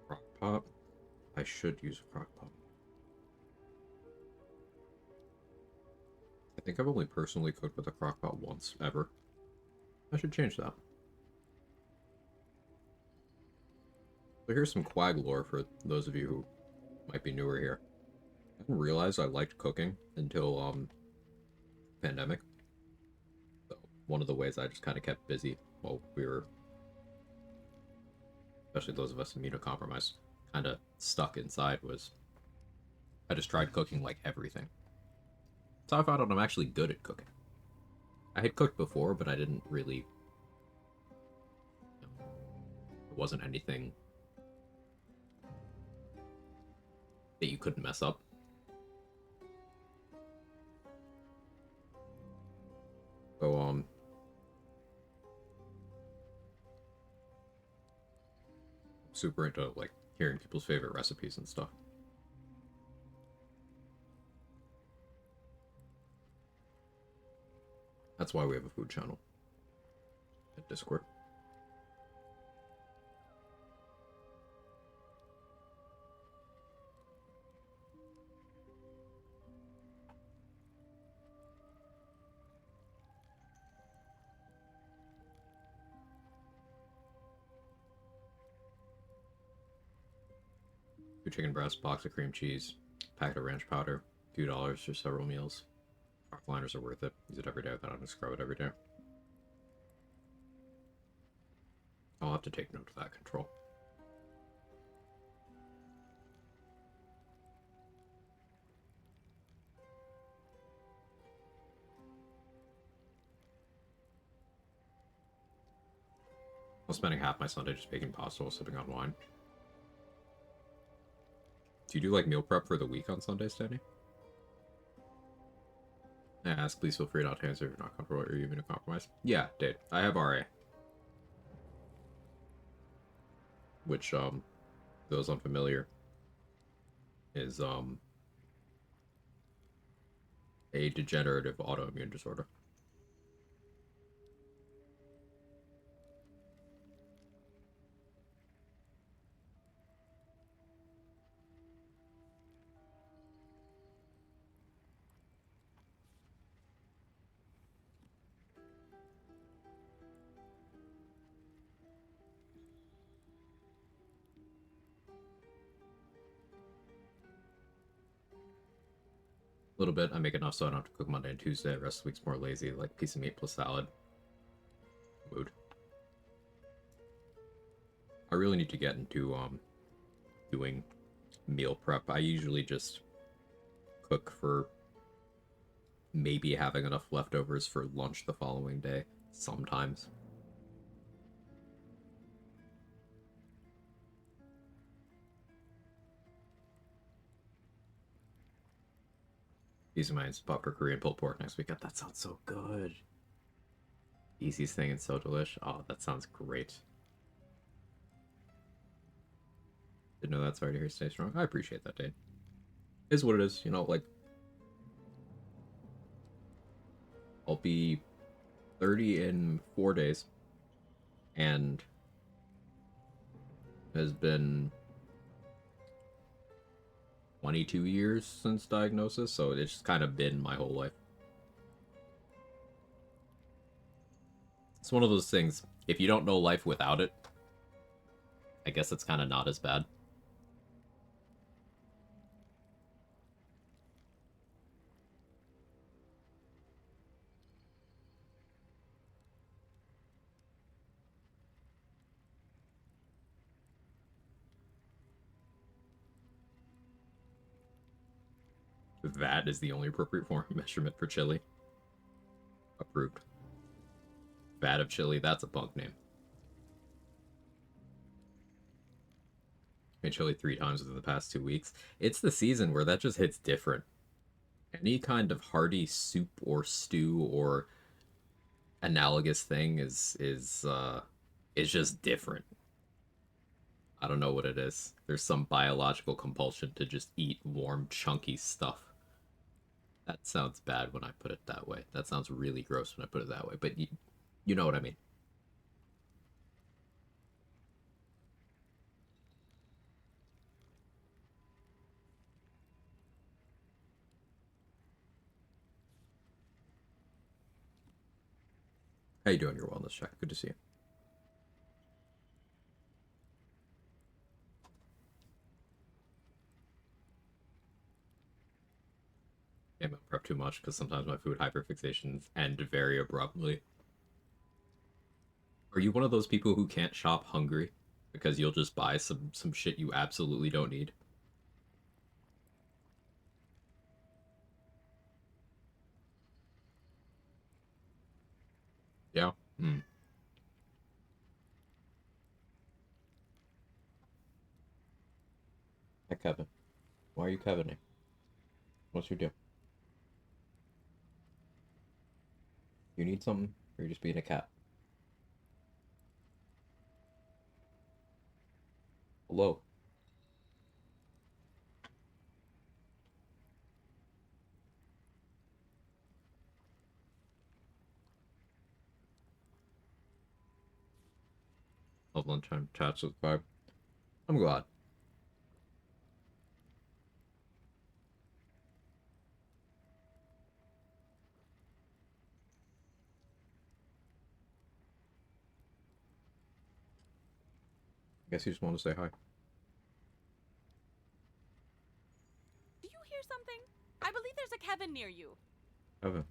Crockpot? I should use a crockpot. I think I've only personally cooked with a crockpot once, ever. I should change that. So here's some Quag lore for those of you who might be newer here. I didn't realize I liked cooking until, pandemic. So one of the ways I just kind of kept busy while we were, especially those of us immunocompromised, kind of stuck inside was I just tried cooking like everything. So I found out I'm actually good at cooking. I had cooked before, but I didn't really... It wasn't anything that you couldn't mess up. So, super into, like, hearing people's favorite recipes and stuff. That's why we have a food channel at Discord. Two chicken breasts, box of cream cheese, packet of ranch powder, $2 for several meals. Liners are worth it. Use it every day without having to scrub it every day. I'll have to take note of that control. I'm spending half my Sunday just baking pasta while sipping on wine. Do you do like meal prep for the week on Sundays, Danny? Ask, please feel free not to answer if you're not comfortable or even a compromise. Yeah, dude, I have RA. Which, those unfamiliar, is, a degenerative autoimmune disorder. A little bit. I make enough so I don't have to cook Monday and Tuesday. The rest of the week's more lazy, like piece of meat plus salad. Mood. I really need to get into, doing meal prep. I usually just cook for maybe having enough leftovers for lunch the following day. Sometimes. Using my spot for Korean pulled pork next week. That sounds so good. Easiest thing and so delish. Oh, that sounds great. Didn't know that. Sorry to hear. Stay strong. I appreciate that, Dave. Is what it is. You know, like, I'll be 30 in 4 days, and has been 22 years since diagnosis, so it's just kind of been my whole life. It's one of those things, if you don't know life without it, I guess it's kind of not as bad. That is the only appropriate form of measurement for chili. Approved. Vat of chili, that's a punk name. Made chili 3 times within the past 2 weeks. It's the season where that just hits different. Any kind of hearty soup or stew or analogous thing is just different. I don't know what it is. There's some biological compulsion to just eat warm, chunky stuff. That sounds bad when I put it that way. That sounds really gross when I put it that way, but you know what I mean. How you doing? Your wellness check. Good to see you. I don't prep too much because sometimes my food hyperfixations end very abruptly. Are you one of those people who can't shop hungry because you'll just buy some shit you absolutely don't need? Yeah. Hmm. Hey, Kevin. Why are you Kevining? What's your deal? You need something? Or you're just being a cat? Hello? Love lunchtime chats with Vibe. I'm glad. I guess you just want to say hi. Do you hear something? I believe there's a Kevin near you. Kevin.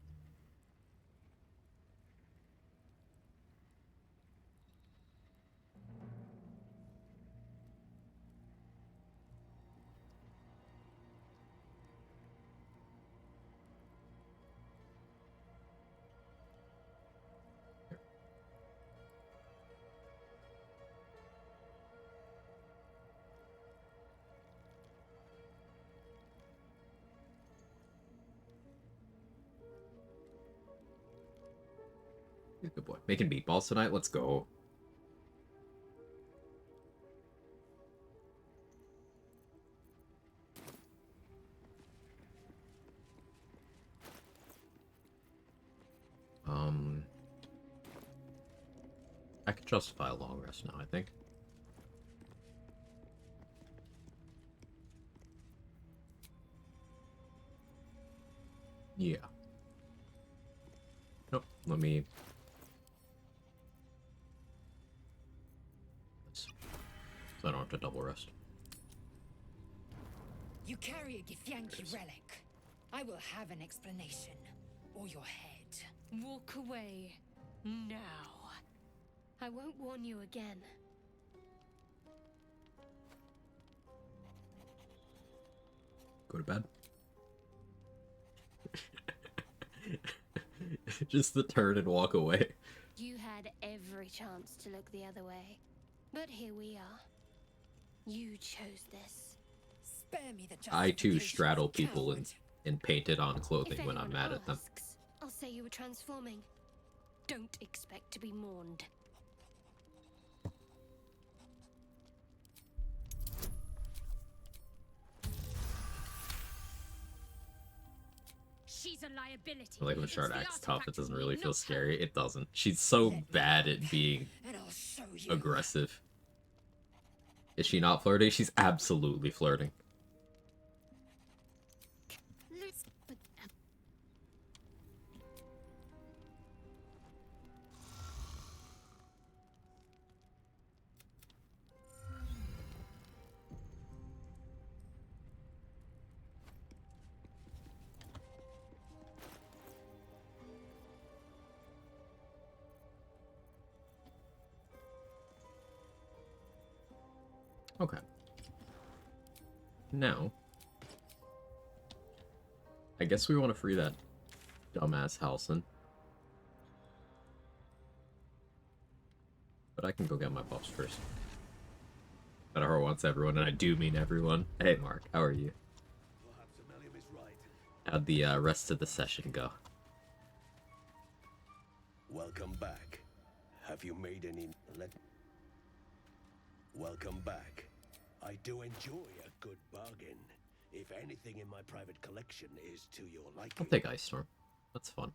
Making meatballs tonight? Let's go. I could justify a long rest now, I think. Yeah. Nope, let me... So I don't have to double rest. You carry a Githyanki relic. I will have an explanation. Or your head. Walk away. Now. I won't warn you again. Go to bed. Just the turn and walk away. You had every chance to look the other way. But here we are. You chose this. Spare me the I too straddle people in painted on clothing If when I'm mad at them. asks, I'll say you were transforming. Don't expect to be mourned. She's a liability. Like when It's Shard the acts tough, it artifact doesn't in me, really feel not scary. It doesn't. She's so bad at being aggressive. Is she not flirting? She's absolutely flirting. Okay. Now, I guess we want to free that dumbass Halson. But I can go get my buffs first. Better wants everyone, and I do mean everyone. Hey, Mark, how are you? How'd the rest of the session go? Welcome back. Have you made any... Welcome back. I do enjoy a good bargain. If anything in my private collection is to your liking... I'll take Ice Storm. That's fun.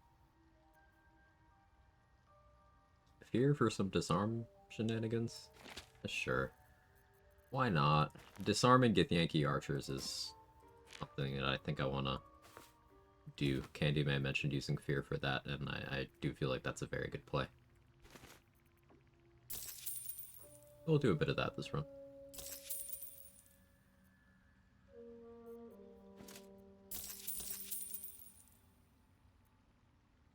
Fear for some disarm shenanigans? Sure. Why not? Disarming Githyanki archers is something that I think I want to do. Candyman mentioned using fear for that, and I do feel like that's a very good play. We'll do a bit of that this run.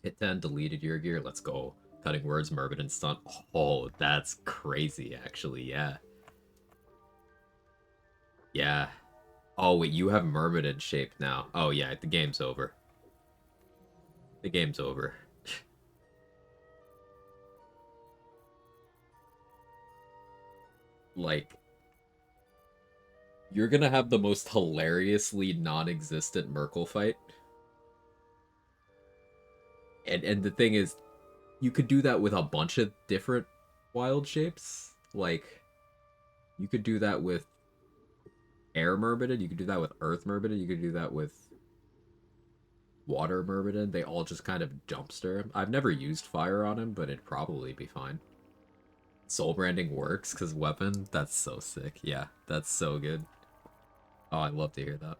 Hit 10, deleted your gear, let's go. Cutting words, Murmid and stun. Oh, that's crazy, actually, yeah. Yeah. Oh, wait, you have Murmid in shape now. Oh, yeah, the game's over. The game's over. Like, you're gonna have the most hilariously non-existent Merkle fight. And the thing is, you could do that with a bunch of different wild shapes. Like, you could do that with Air Myrmidon, you could do that with Earth Myrmidon, you could do that with Water Myrmidon. They all just kind of jumpster him. I've never used fire on him, but it'd probably be fine. Soul branding works because weapon. That's so sick. Yeah, that's so good. Oh, I'd love to hear that.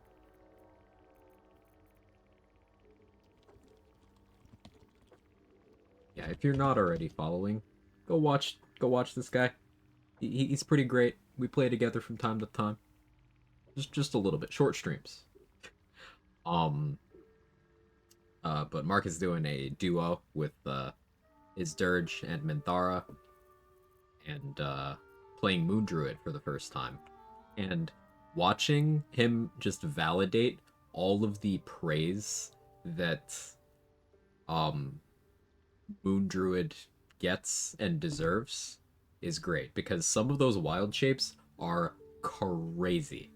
Yeah, if you're not already following, go watch this guy. He's pretty great. We play together from time to time. Just a little bit. Short streams. But Mark is doing a duo with his Dirge and Minthara, and playing Moon Druid for the first time. And watching him just validate all of the praise that Moon Druid gets and deserves is great, because some of those wild shapes are crazy.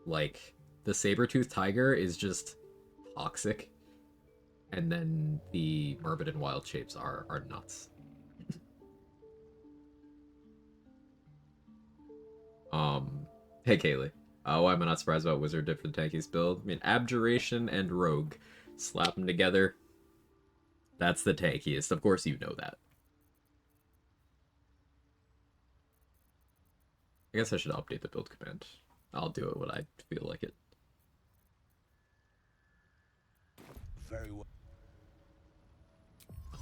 Like, the saber-toothed tiger is just toxic. And then the Murmid and Wild Shapes are nuts. Hey Kaylee. Why am I not surprised about Wizard did for the Tankiest build? I mean, Abjuration and Rogue. Slap them together. That's the Tankiest. Of course you know that. I guess I should update the build command. I'll do it when I feel like it. Very well.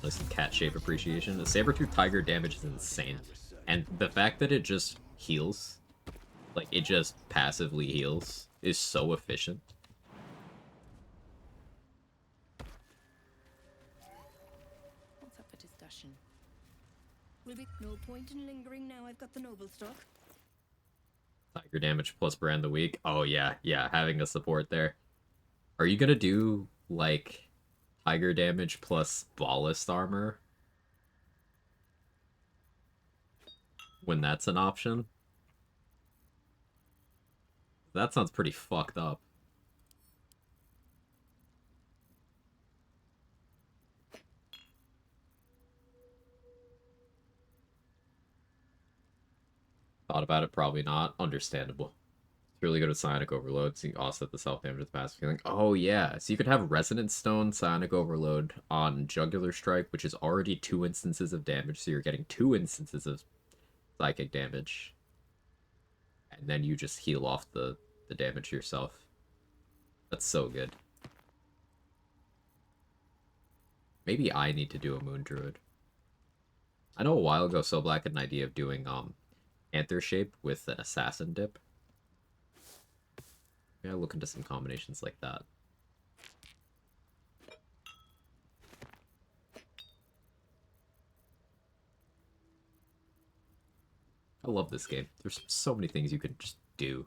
Listen, cat shape appreciation. The Sabertooth Tiger damage is insane. And the fact that it just heals, like it just passively heals, is so efficient. What's up for discussion? Will be no point in lingering now I've got the noble stock. Tiger damage plus Brand the Weak. Oh yeah, having a support there. Are you gonna do, like, Tiger damage plus Ballast armor? When that's an option? That sounds pretty fucked up. Thought about it, probably not. Understandable. It's really good at Psionic Overload, so you can offset the self-damage with passive healing. Oh, yeah. So you could have Resonance Stone, Psionic Overload on Jugular Strike, which is already 2 instances of damage, so you're getting 2 instances of psychic damage. And then you just heal off the damage yourself. That's so good. Maybe I need to do a Moon Druid. I know a while ago So Black had an idea of doing Anther Shape with an Assassin Dip. Yeah, look into some combinations like that. I love this game. There's so many things you can just do.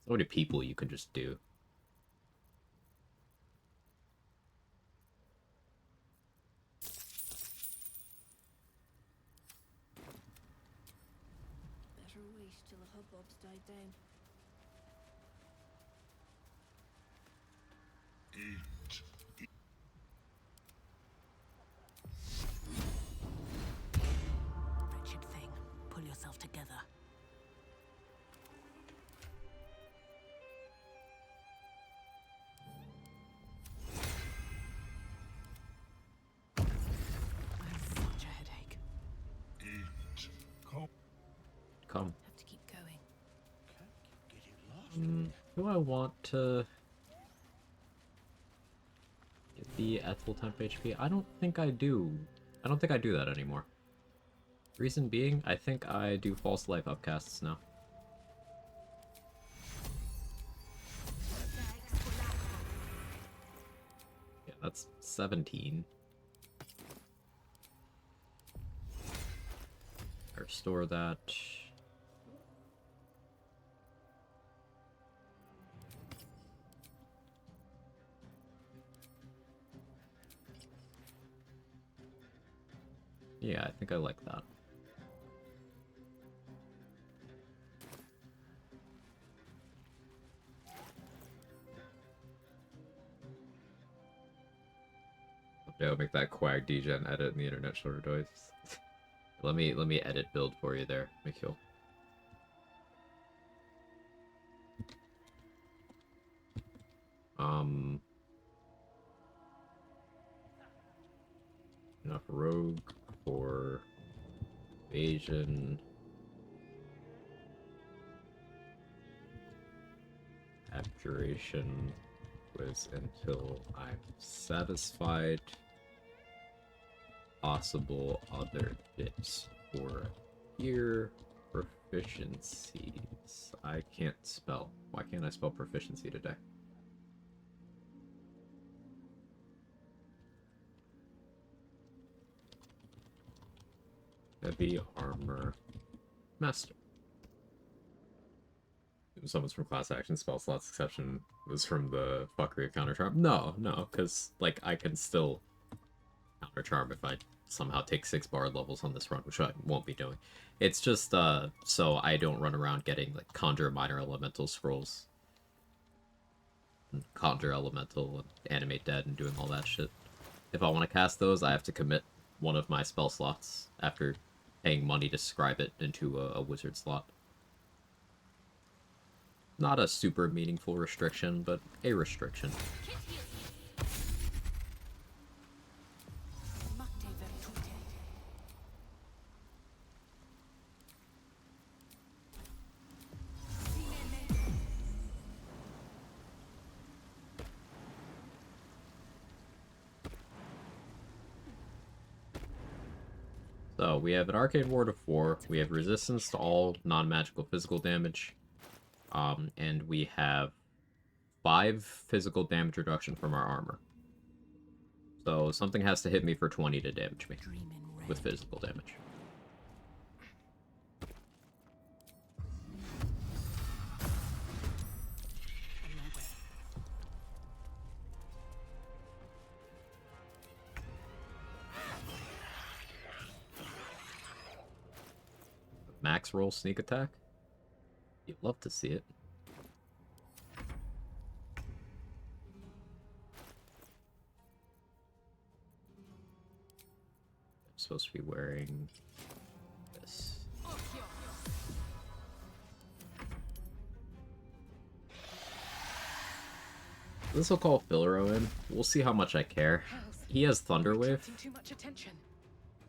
So many people you can just do. Better wait till the hubbub's died down. Wretched thing. Pull yourself together. I have such a headache. Come. Have to keep going. Do I want to get the Ethel temp HP? I don't think I do. I don't think I do that anymore. Reason being, I think I do false life upcasts now. Yeah, that's 17. I restore that. Yeah, I think I like that. Okay, I'll make that Quag degen edit in the internet shorter toys. let me edit build for you there, Mikhail. Enough rogue for evasion. Abjuration was until I'm satisfied. Possible other bits for here. Proficiencies. I can't spell. Why can't I spell proficiency today? Heavy armor master. Someone's from class action spell slots exception was from the fuckery of counter charm. No, because like I can still counter charm if I somehow take 6 bard levels on this run, which I won't be doing. It's just so I don't run around getting like conjure minor elemental scrolls. and Conjure Elemental and Animate Dead and doing all that shit. If I want to cast those, I have to commit one of my spell slots after paying money to scribe it into a wizard slot. Not a super meaningful restriction, but a restriction. So, we have an Arcane Ward of 4, we have resistance to all non-magical physical damage, and we have 5 physical damage reduction from our armor. So, something has to hit me for 20 to damage me, with physical damage. Max roll sneak attack? You'd love to see it. I'm supposed to be wearing this. This will call Philro in. We'll see how much I care. He has Thunder Wave,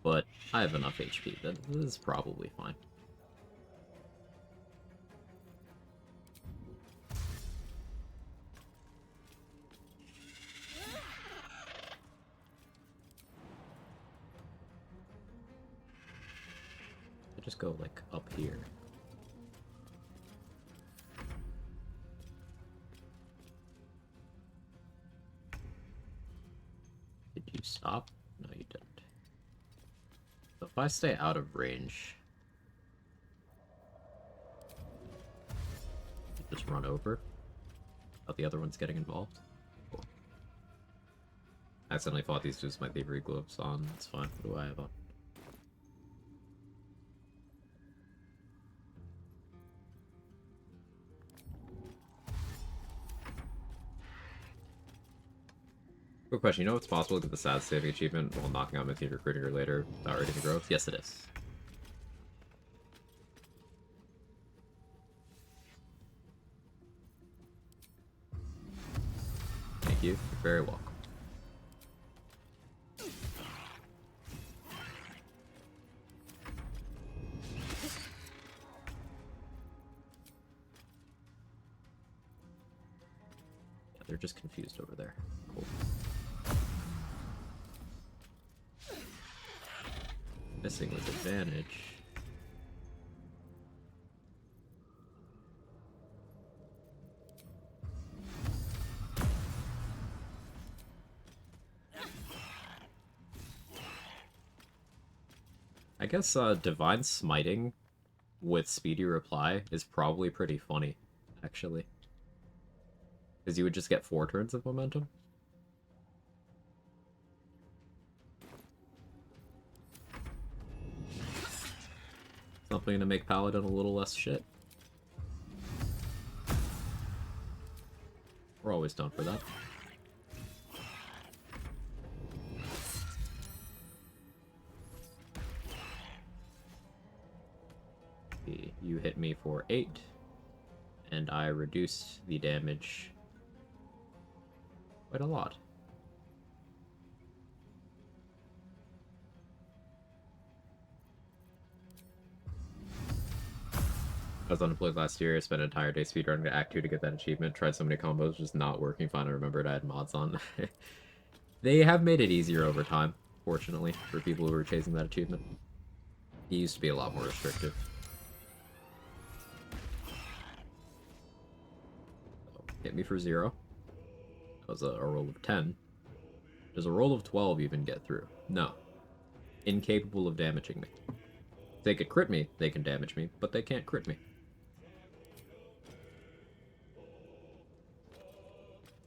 but I have enough HP. This is probably fine. Just go, like, up here. Did you stop? No, you didn't. So if I stay out of range... just run over? Without the other ones getting involved? Cool. I accidentally fought these two with my thievery gloves on. It's fine. What do I have on? Quick question, you know it's possible to get the sad saving achievement while knocking out Mythian Recruiting or later without rating the growth? Yes, it is. Thank you. You're very welcome. Yeah, they're just confused over there. Cool. Missing with advantage. I guess Divine Smiting with Speedy Reply is probably pretty funny, actually. Because you would just get 4 turns of momentum. Something to make Paladin a little less shit. We're always down for that. You hit me for 8, and I reduced the damage quite a lot. I was unemployed last year, I spent an entire day speedrunning Act 2 to get that achievement, tried so many combos, just not working. Finally remembered I had mods on. They have made it easier over time, fortunately, for people who are chasing that achievement. It used to be a lot more restrictive. So, hit me for 0. That was a roll of 10. Does a roll of 12 even get through? No. Incapable of damaging me. If they could crit me, they can damage me, but they can't crit me.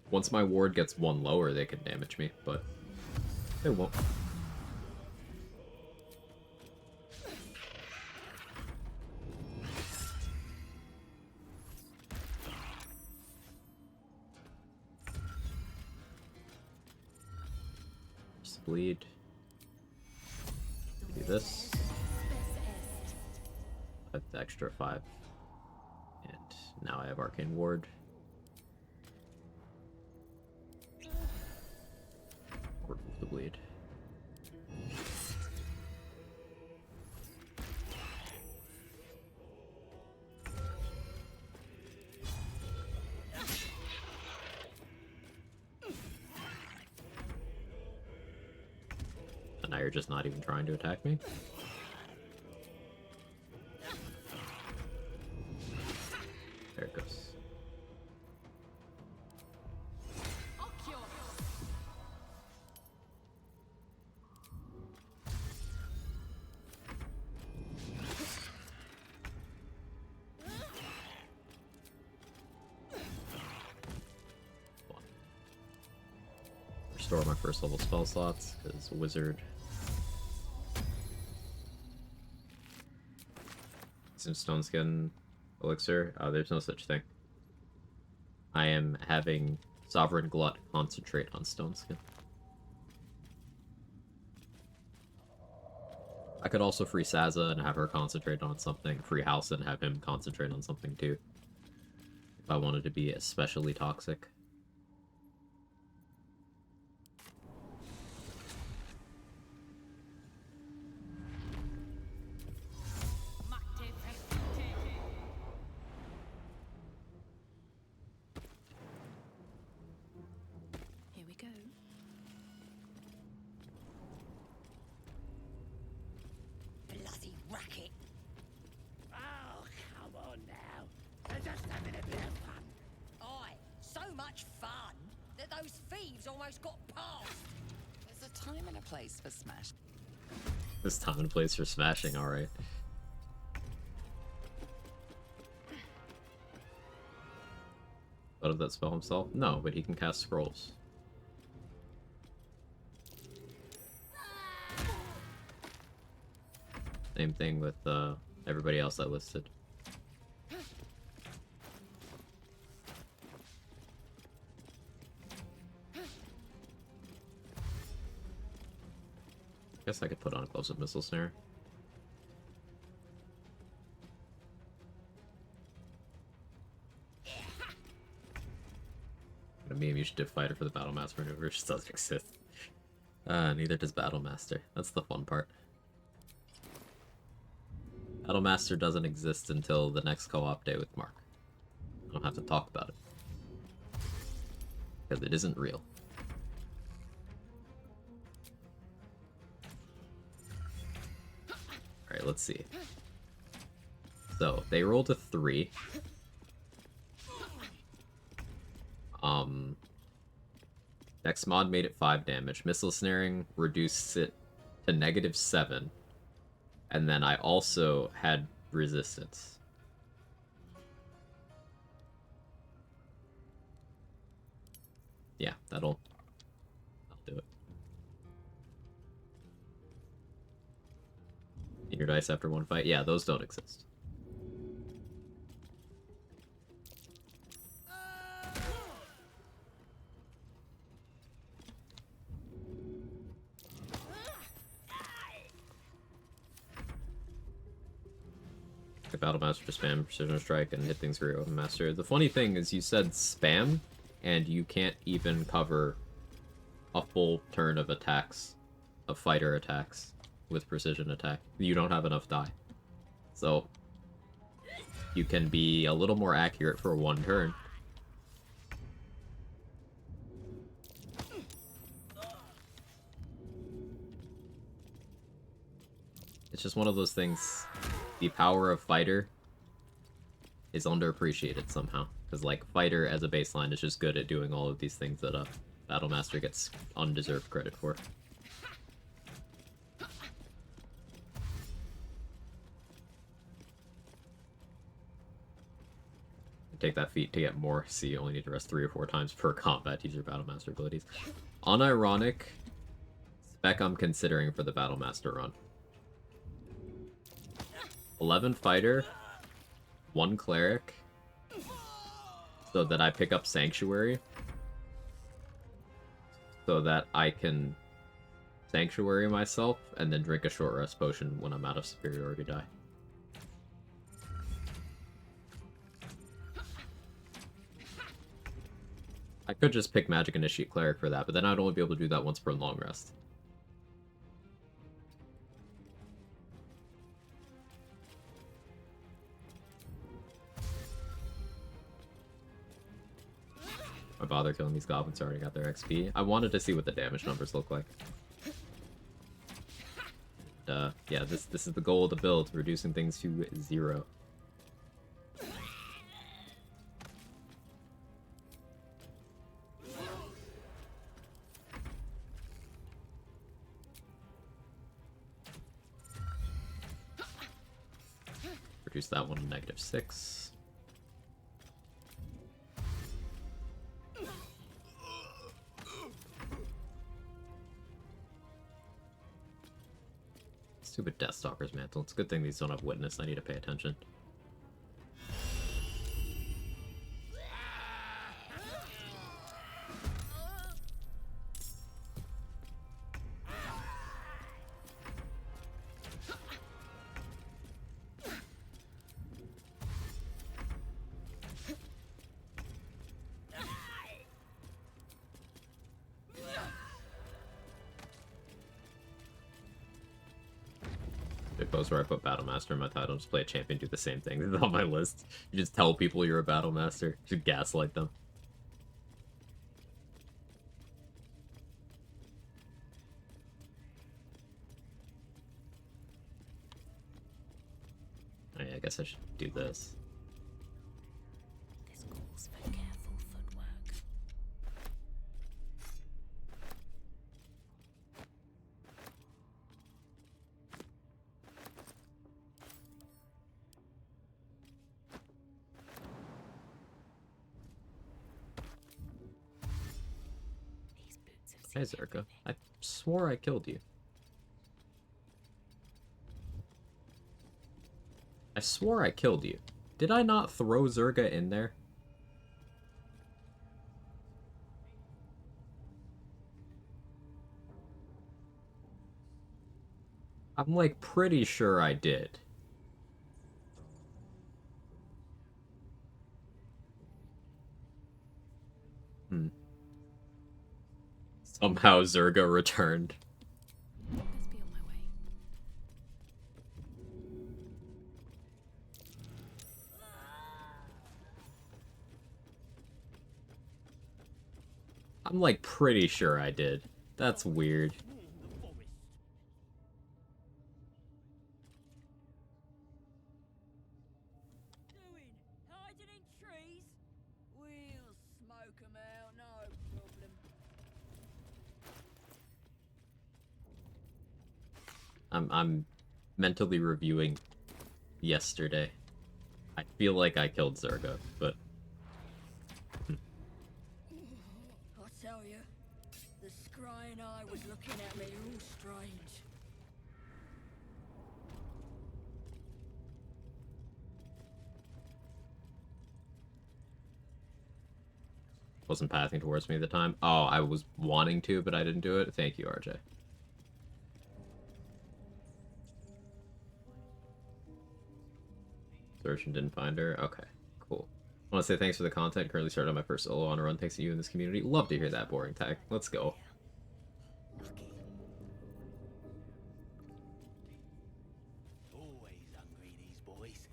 Once my ward gets 1 lower, they can damage me, but they won't. bleed. Do this. I've extra 5. And now I have Arcane Ward. Remove the bleed. And now you're just not even trying to attack me? There it goes. Restore my first level spell slots, because wizard. Some stone skin elixir. There's no such thing. I am having Sovereign Glut concentrate on stone skin. I could also free Saza and have her concentrate on something, free House and have him concentrate on something too. If I wanted to be especially toxic. Here we go. Bloody racket. Oh, come on now. They're just having a bit of fun. Aye, so much fun that those thieves almost got past. There's a time and a place for smash. This time and place for smashing, alright. Thought of that spell himself? No, but he can cast scrolls. Same thing with everybody else I listed. Guess I could put on a close-up missile snare. What a meme, you should do fighter for the Battle Master maneuver, it just doesn't exist. Neither does Battle Master. That's the fun part. Battle Master doesn't exist until the next co-op day with Mark. I don't have to talk about it. Because it isn't real. Alright, let's see. So, they rolled a 3. Dex mod made it 5 damage. Missile snaring reduced it to -7. And then I also had resistance. Yeah, I'll do it. Your dice after one fight? Yeah, those don't exist. The Battle Master to spam Precision Strike and hit things for your Weapon Master. The funny thing is you said spam, and you can't even cover a full turn of attacks, of fighter attacks, with precision attack. You don't have enough die. So, you can be a little more accurate for one turn. It's just one of those things. The power of fighter is underappreciated somehow. Because, like, fighter as a baseline is just good at doing all of these things that Battle Master gets undeserved credit for. Take that feat to get more. See, you only need to rest 3 or 4 times per combat to use your Battle Master abilities. Unironic spec I'm considering for the Battle Master run. 11 fighter, 1 cleric, so that I pick up Sanctuary, so that I can Sanctuary myself, and then drink a short rest potion when I'm out of superiority die. I could just pick Magic Initiate Cleric for that, but then I'd only be able to do that once per long rest. I bother killing these goblins, already got their XP. I wanted to see what the damage numbers look like. Yeah, this is the goal of the build, reducing things to 0. Reduce that one to -6. Stupid Deathstalker's Mantle. It's a good thing these don't have Witness. I need to pay attention. Where I put Battlemaster in my title, just play a champion, do the same thing. It's on my list. You just tell people you're a Battlemaster. You gaslight them. Oh, yeah, I guess I should do this. This calls for careful footwork. Hey, Zerka. I swore I killed you. I swore I killed you. Did I not throw Zerga in there? I'm like pretty sure I did. Somehow Zerga returned. Let's be on my way. I'm like pretty sure I did. That's weird. Hiding in trees? We'll smoke 'em out, no problem. I'm mentally reviewing yesterday. I feel like I killed Zerga, but I tell you, the scrying eye was looking at me all strange. wasn't pathing towards me at the time. Oh, I was wanting to, but I didn't do it. Thank you, RJ. Search and didn't find her. Okay, cool. I want to say thanks for the content. Currently started on my first solo on a run. Thanks to you in this community. Love to hear that, boring tag. Let's go. Always hungry, these boys.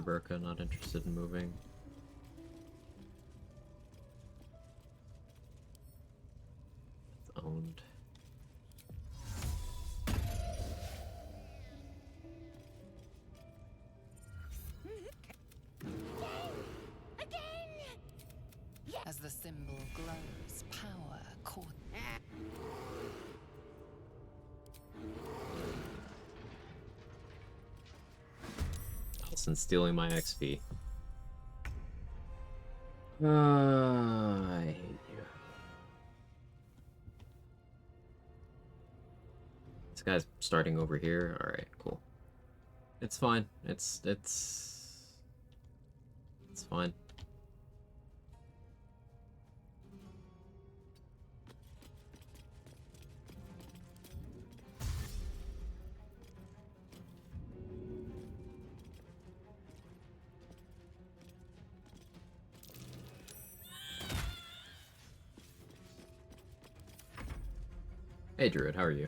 Burka, not interested in moving. It's owned. As the symbol glows, power caught. Alson's stealing my XP. I hate you. This guy's starting over here. Alright, cool. It's fine. It's fine. Hey Druid, how are you?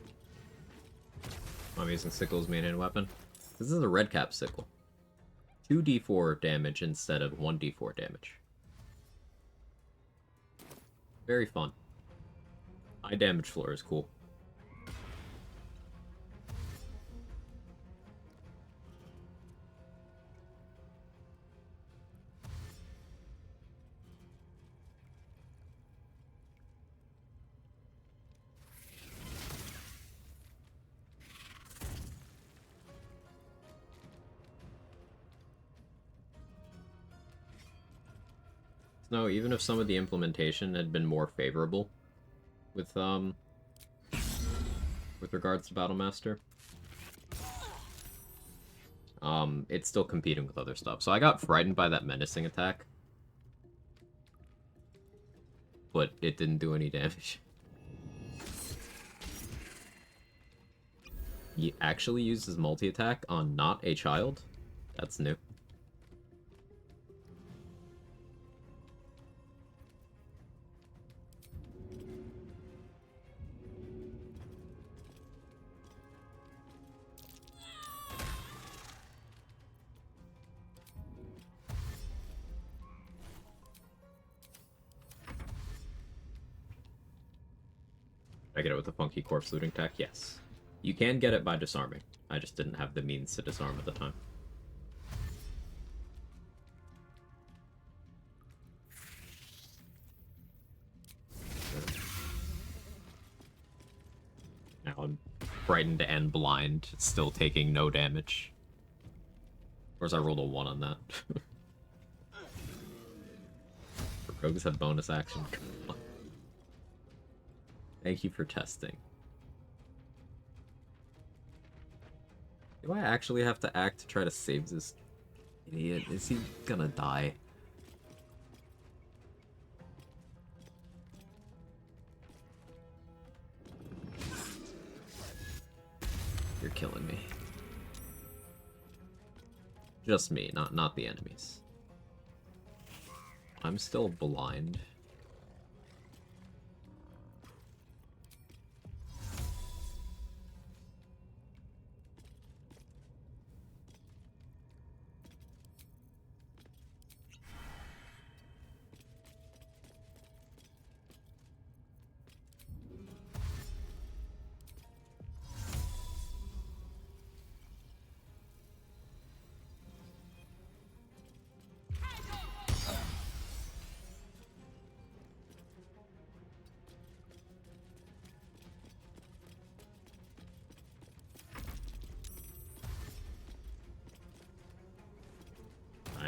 I'm using Sickle's main hand weapon. This is a red cap sickle. 2d4 damage instead of 1d4 damage. Very fun. High damage floor is cool. No, even if some of the implementation had been more favorable with regards to Battlemaster, it's still competing with other stuff. So I got frightened by that menacing attack, but it didn't do any damage. He actually uses multi-attack on not a child? That's new. I get it with the funky corpse looting tech? Yes. You can get it by disarming. I just didn't have the means to disarm at the time. Now I'm frightened and blind, still taking no damage. Of course I rolled a 1 on that. Rogues have bonus action. Come on. Thank you for testing. Do I actually have to act to try to save this idiot? Is he gonna die? You're killing me. Just me, not the enemies. I'm still blind.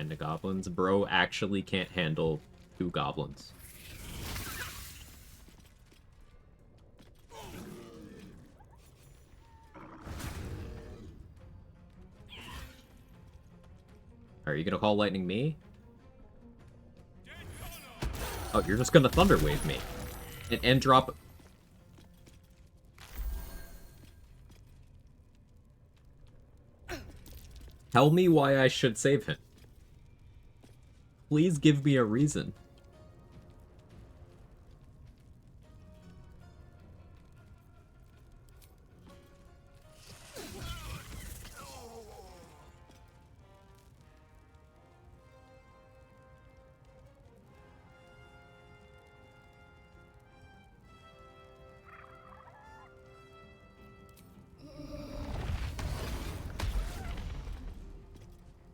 The goblins. Bro actually can't handle 2 goblins. Are you gonna call lightning me? Oh, you're just gonna thunder wave me. And drop... Tell me why I should save him. Please give me a reason.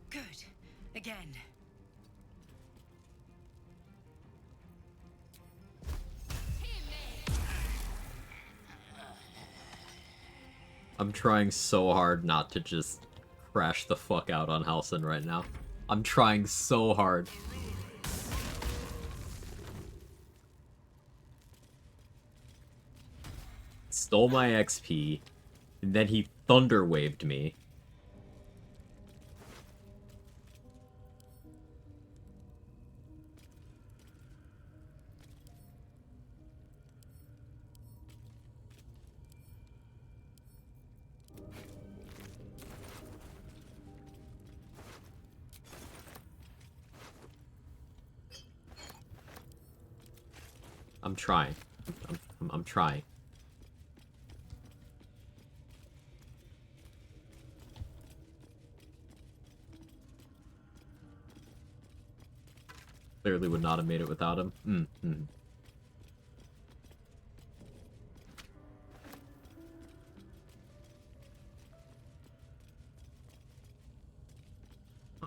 Good. Again. I'm trying so hard not to just crash the fuck out on Halcyon right now. I'm trying so hard. Stole my XP, And then he thunder waved me. I'm trying. I'm trying. Clearly would not have made it without him.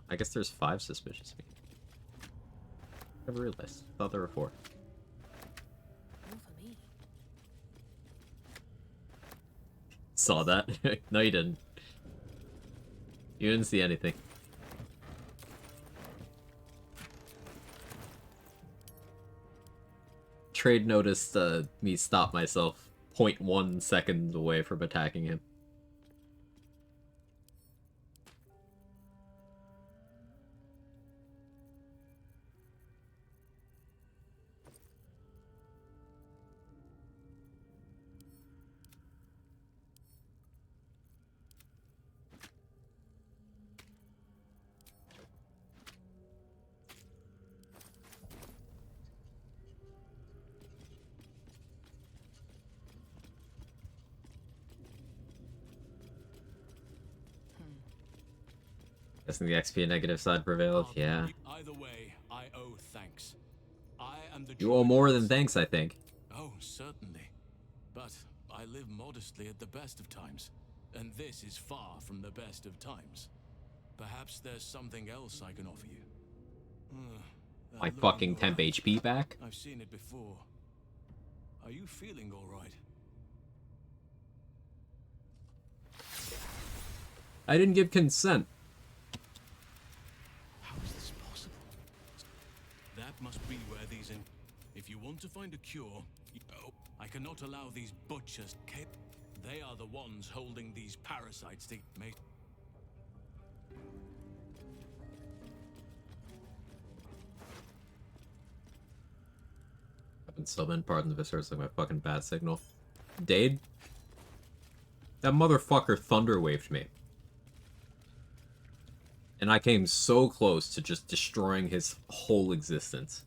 I guess there's 5 suspicious me. Never realized. Thought there were 4. Saw that? No, you didn't. You didn't see anything. Trade noticed me stop myself 0.1 seconds away from attacking him. Guessing the XP negative side prevailed? Yeah. Either way, I owe thanks. I am the You owe more than thanks, I think. Oh, certainly. But I live modestly at the best of times, and this is far from the best of times. Perhaps there's something else I can offer you. My fucking temp HP back? I've seen it before. Are you feeling all right? I didn't give consent. How is this possible? That must be where these if you want to find a cure, I cannot allow these butchers. They are the ones holding these parasites to make. I've been summoned. Pardon the visitors, like my fucking bad signal. Dade? That motherfucker thunder waved me. And I came so close to just destroying his whole existence.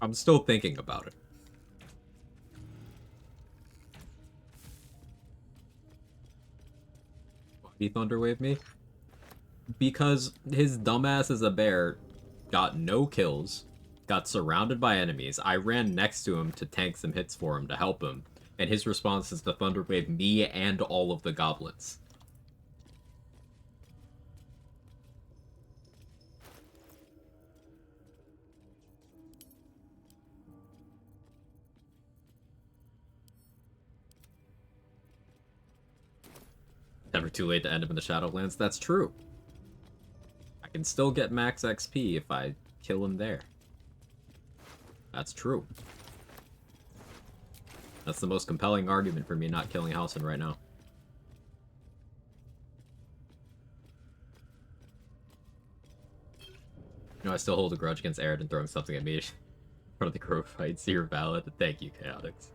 I'm still thinking about it. Why did he thunder wave me? Because his dumbass as a bear got no kills, got surrounded by enemies. I ran next to him to tank some hits for him to help him, and his response is to thunder wave me and all of the goblins. Never too late to end up in the Shadowlands. That's true. I can still get max XP if I kill him there. That's true. That's the most compelling argument for me not killing Halsin right now. You know, I still hold a grudge against Aridin throwing something at me in front of the crow fights. You're valid. Thank you, Chaotix.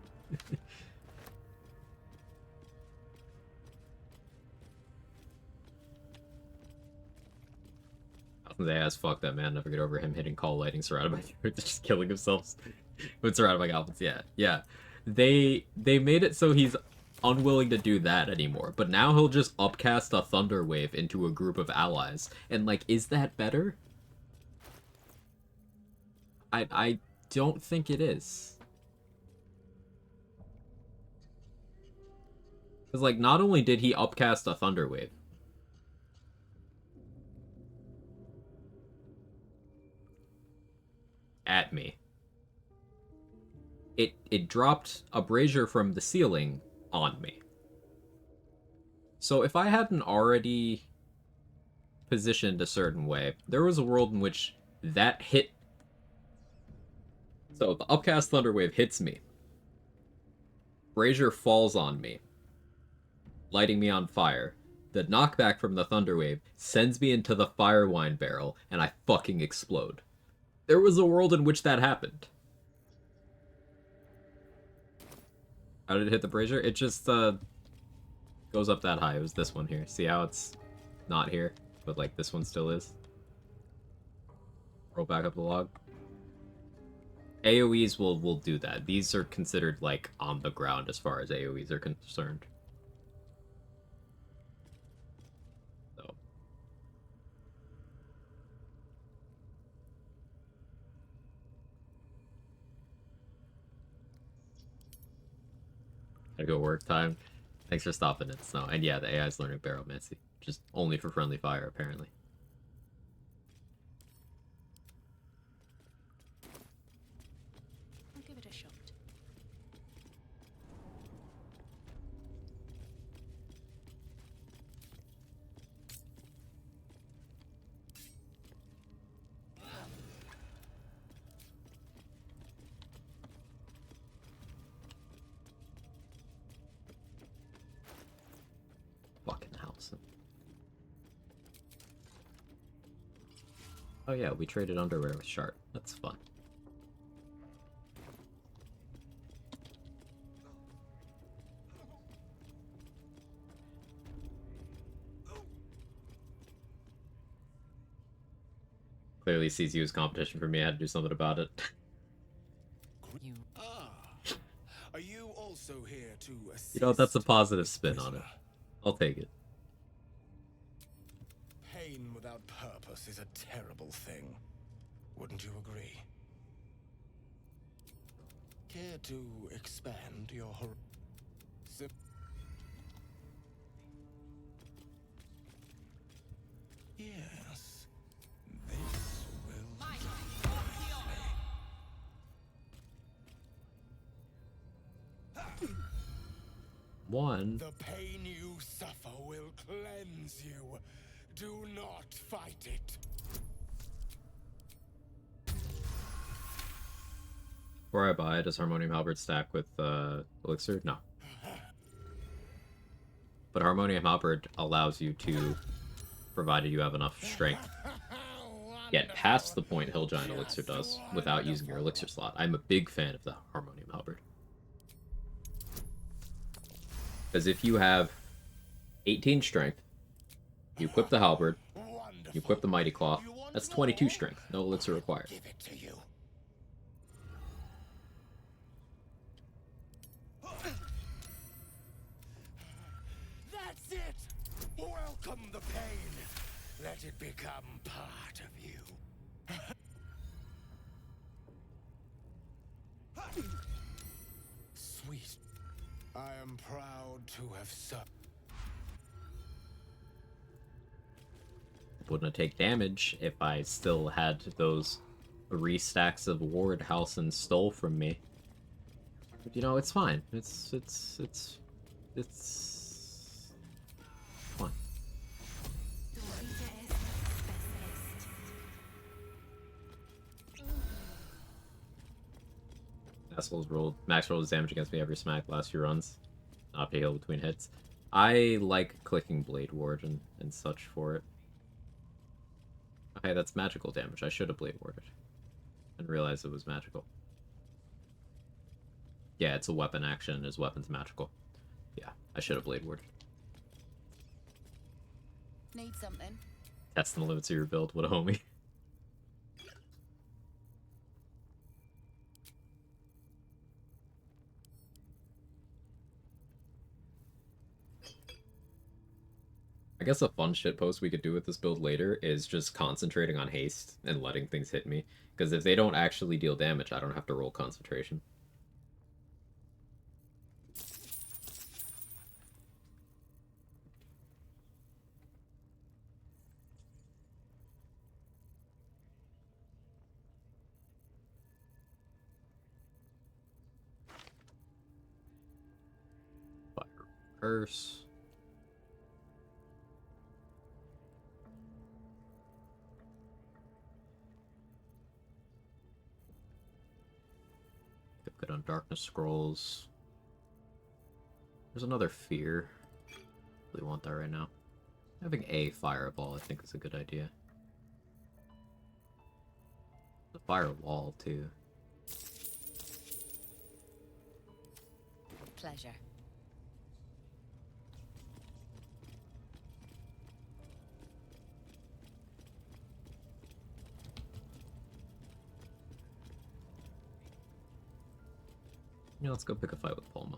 They ass fuck that man. Never get over him hitting call lighting surrounded by just killing himself when surrounded by goblins. Yeah. They made it so he's unwilling to do that anymore. But now he'll just upcast a thunder wave into a group of allies. And like, is that better? I don't think it is. Because like, not only did he upcast a thunder wave, at me, it dropped a brazier from the ceiling on me. So if I hadn't already positioned a certain way. There was a world in which that hit. So the upcast Thunderwave hits me. Brazier falls on me, lighting me on fire. The knockback from the Thunderwave sends me into the Firewine barrel, and I fucking explode. There was a world in which that happened. How did it hit the Brazier? It just, goes up that high. It was this one here. See how it's not here? But, like, this one still is? Roll back up the log. AoEs will do that. These are considered, like, on the ground as far as AoEs are concerned. So. Gotta go work time. Thanks for stopping it, Snow. And yeah, the AI's learning Baromancy. Just only for friendly fire, apparently. I'll give it a shot. Fucking house. Oh yeah, we traded underwear with Shart. That's fun. Clearly sees you as competition for me. I had to do something about it. Are you also here to assist? You know, that's a positive spin on it. I'll take it. Pain without purpose is a terrible thing. Wouldn't you agree? Care to expand your horizon? Yes. This will One. The pain you suffer will cleanse you. Do not fight it. Before I buy, does Harmonium Halberd stack with Elixir? No. But Harmonium Halberd allows you to, provided you have enough strength, get past the point Hill Giant Elixir does without using your Elixir slot. I'm a big fan of the Harmonium Halberd. Because if you have 18 strength, you equip the Halberd, you equip the Mighty Claw, that's 22 strength. No Elixir required. Give it to you. That's it! Welcome the pain. Let it become part of you. Sweet. I am proud to have served. Wouldn't take damage if I still had those 3 stacks of ward Halcyon stole from me. But you know, it's fine. It's fine. Max rolls damage against me every smack last few runs. Not to heal between hits. I like clicking Blade Ward and such for it. Okay, that's magical damage. I should have Blade Warded. And realized it was magical. Yeah, it's a weapon action. His weapon's magical. Yeah, I should have Blade Warded. Need something? Testing the limits of your build. What a homie. I guess a fun shitpost we could do with this build later is just concentrating on haste and letting things hit me. Because if they don't actually deal damage, I don't have to roll concentration. Fire. Curse. Good on Darkness Scrolls. There's another Fear. Really want that right now. Having a Fireball, I think, is a good idea. The Firewall, too. Pleasure. Yeah, let's go pick a fight with Palma.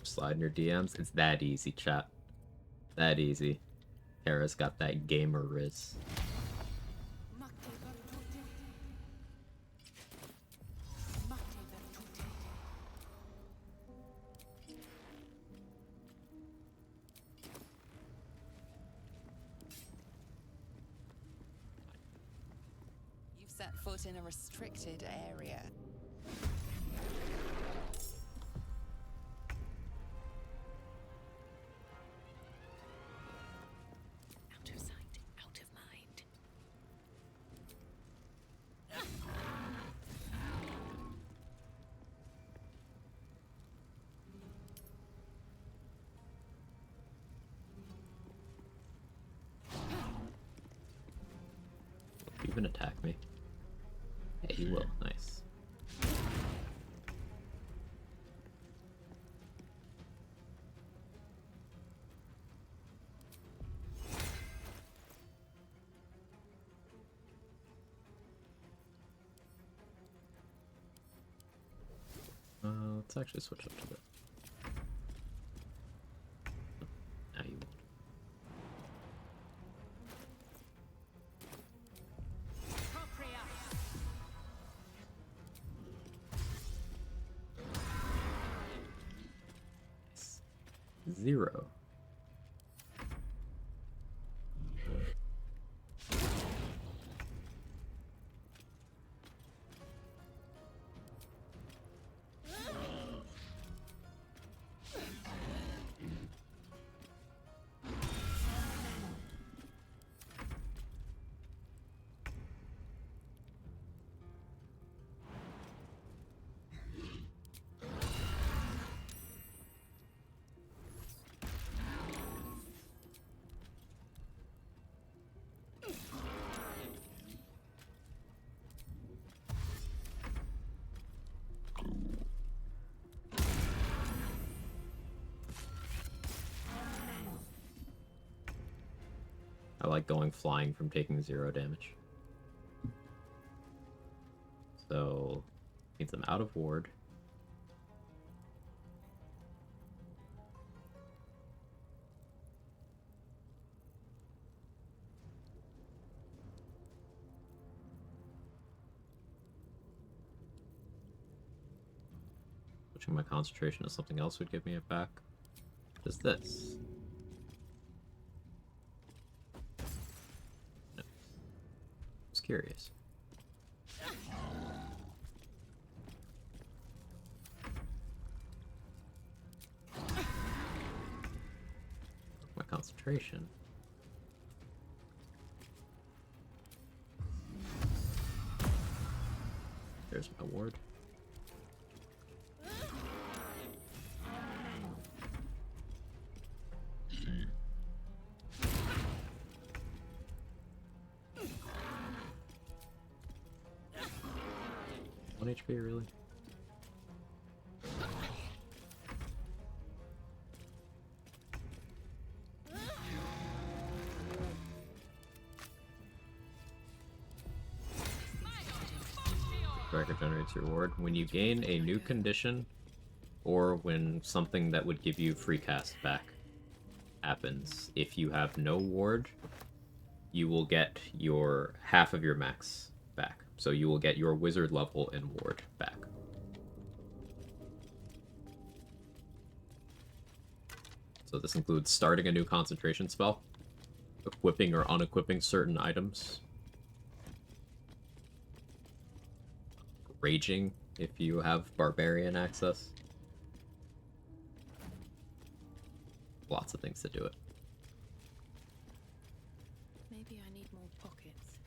Slide in your DMs. It's that easy, chat. That easy. Kara's got that gamer riz. You've set foot in a restricted area. Out of sight, out of mind. You can attack me. Yeah, you will. Nice. Let's actually switch up to the... Now you won't. Zero. I like going flying from taking 0 damage. So, means I'm out of ward. Switching my concentration to something else would give me it back. What is this? No. Just curious. My concentration. There's my ward. One HP, really? Striker generates your ward. When you gain a new condition, or when something that would give you free cast back happens, if you have no ward, you will get your half of your max back. So you will get your wizard level and ward back. So this includes starting a new concentration spell, equipping or unequipping certain items, raging if you have barbarian access. Lots of things to do it. Maybe I need more pockets.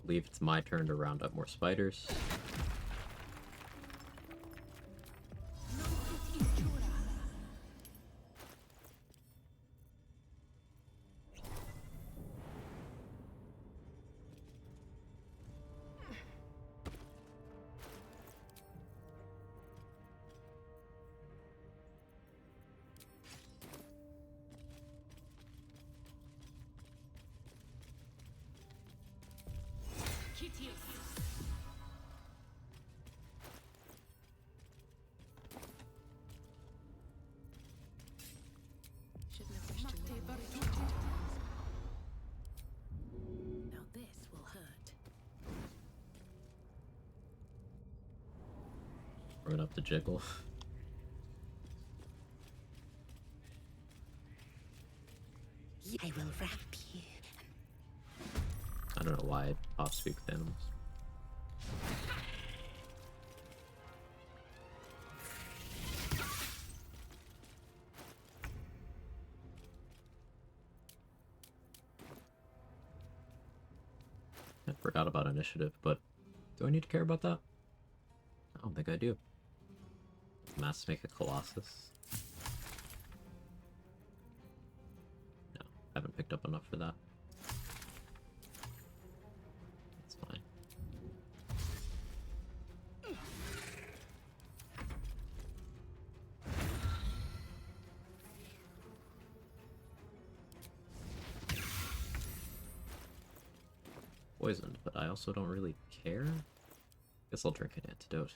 I believe it's my turn to round up more spiders. Shouldn't have wished to live. Now this will hurt. Run up the jiggle. I will wrap you. I don't know why I off speak with animals. I forgot about initiative, but do I need to care about that? I don't think I do. Mass make a Colossus. No, haven't picked up enough for that. That's fine. Poisoned, but I also don't really care. Guess I'll drink an antidote.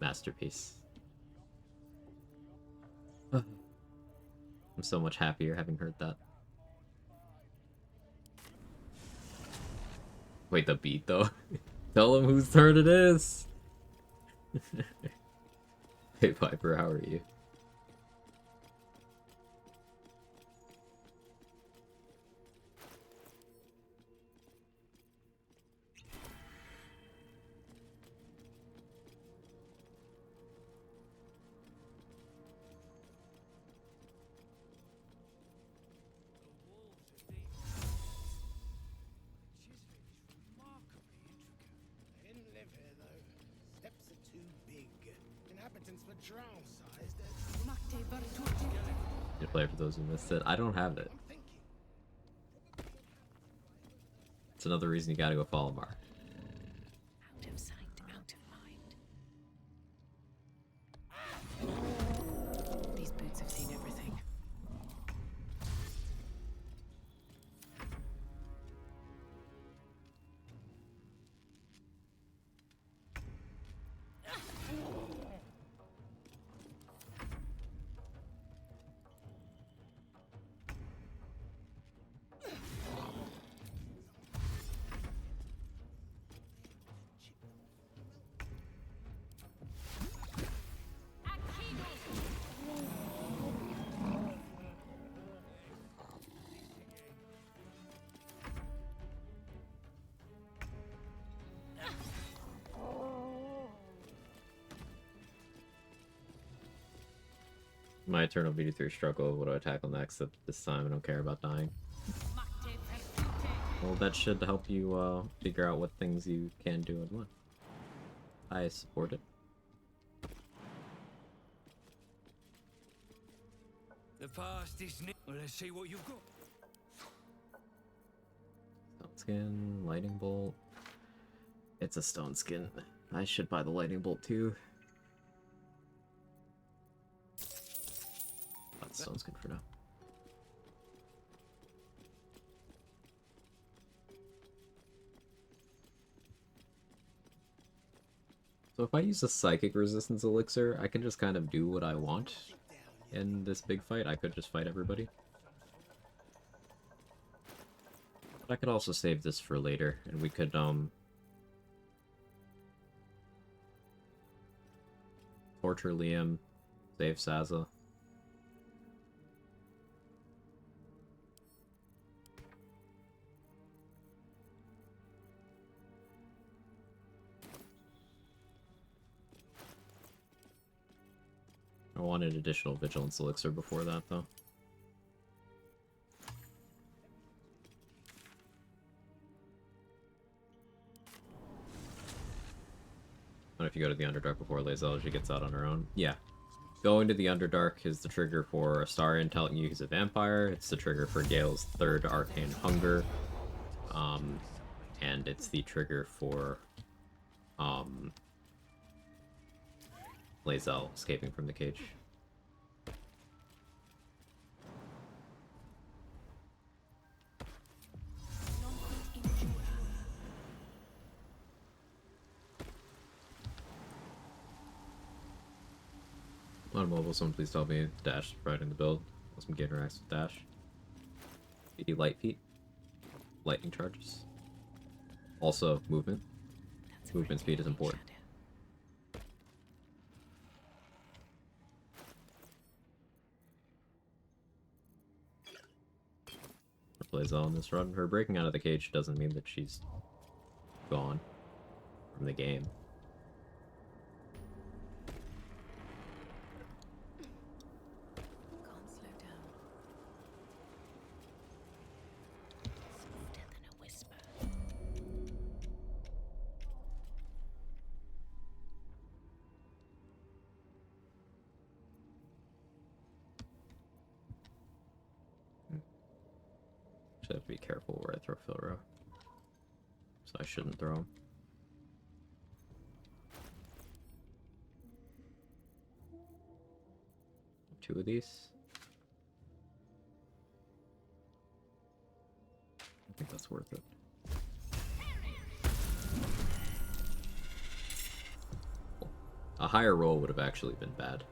Masterpiece. I'm so much happier having heard that. Wait, the beat though? Tell him whose turn it is! Hey Piper, how are you? They didn't live here, though. Steps are too big. Inhabitants were drow-sized. Good play for those who missed it. I don't have it. It's another reason you gotta go follow Mar. Out of sight, out of mind. These boots have seen everything. My Eternal Beauty 3 struggle. What do I tackle next? This time I don't care about dying. Well, that should help you figure out what things you can do and what. I support it. The past is new. Well, let's see what you've got. Stone skin, lightning bolt. It's a stone skin. I should buy the lightning bolt too. That's stone skin for now. So if I use a psychic resistance elixir, I can just kind of do what I want in this big fight. I could just fight everybody. But I could also save this for later, and we could, torture Liam, save Saza. I wanted additional vigilance elixir before that, though. What if you go to the Underdark before Lae'zel, she gets out on her own? Yeah. Going to the Underdark is the trigger for Astarion telling you he's a vampire. It's the trigger for Gale's third arcane hunger. And it's the trigger for Lae'zel escaping from the cage. On mobile, someone please tell me Dash right in the build. Some get interacts with Dash. BD light feet. Lightning charges. Also movement. Movement speed is important. Lae'zel on this run. Her breaking out of the cage doesn't mean that she's gone from the game. Can't slow down. Softer than a whisper. Just have to be careful where I throw Philro. So I shouldn't throw him. Two of these. I think that's worth it. A higher roll would have actually been bad.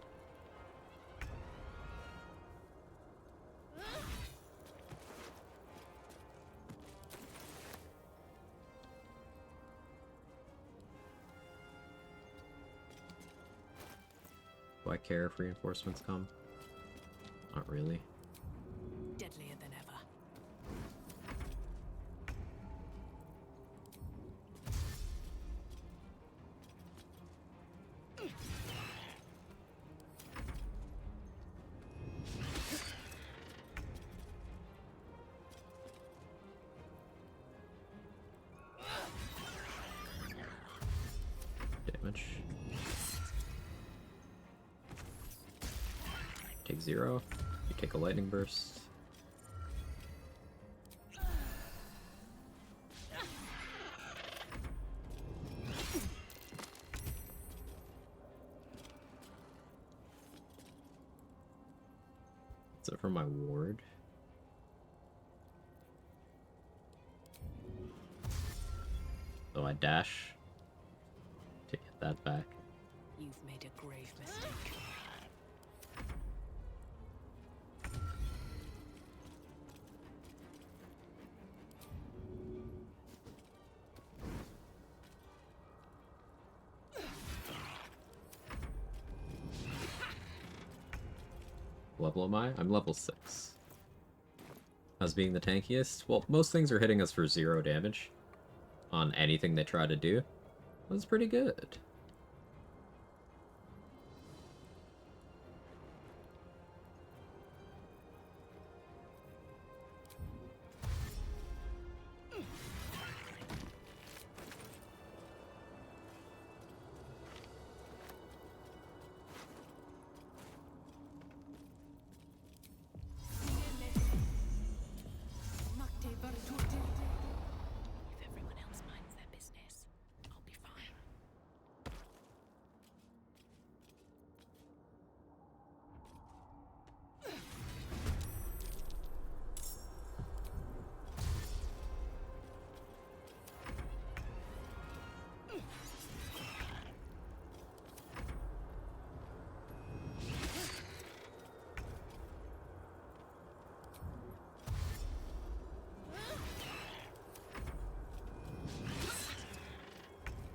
Do I care if reinforcements come? Not really. Deadlier than ever. Damage. Take 0. You take a lightning burst. Is it from my ward? So I dash to get that back. You've made a grave mistake. Level am I? I'm level 6. As being the tankiest? Well, most things are hitting us for 0 damage on anything they try to do. That's pretty good.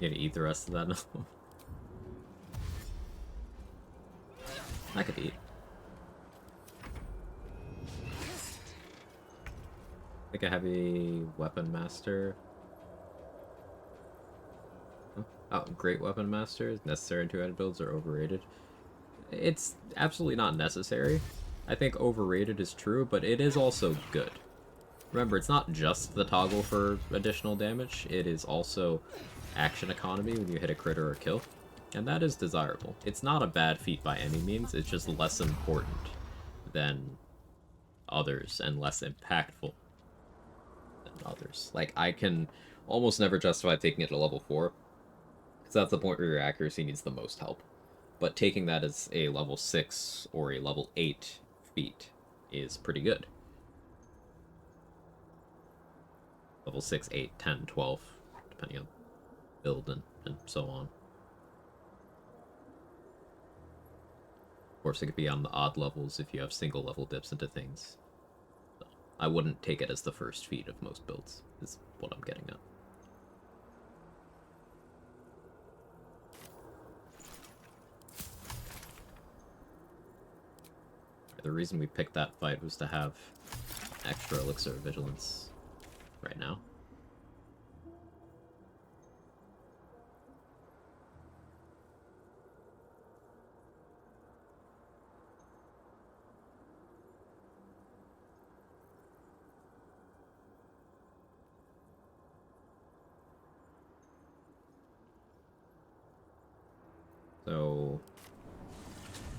You gotta eat the rest of that now. I could eat. Like a heavy weapon master. Oh, great weapon master. Necessary in two-handed builds are overrated. It's absolutely not necessary. I think overrated is true, but it is also good. Remember, it's not just the toggle for additional damage, it is also action economy when you hit a crit or a kill, and that is desirable. It's not a bad feat by any means, it's just less important than others and less impactful than others. Like, I can almost never justify taking it to level 4, because that's the point where your accuracy needs the most help. But taking that as a level 6 or a level 8 feat is pretty good. Level 6, 8, 10, 12, depending on build and so on. Of course, it could be on the odd levels if you have single level dips into things. So I wouldn't take it as the first feat of most builds, is what I'm getting at. The reason we picked that fight was to have extra elixir of vigilance right now. So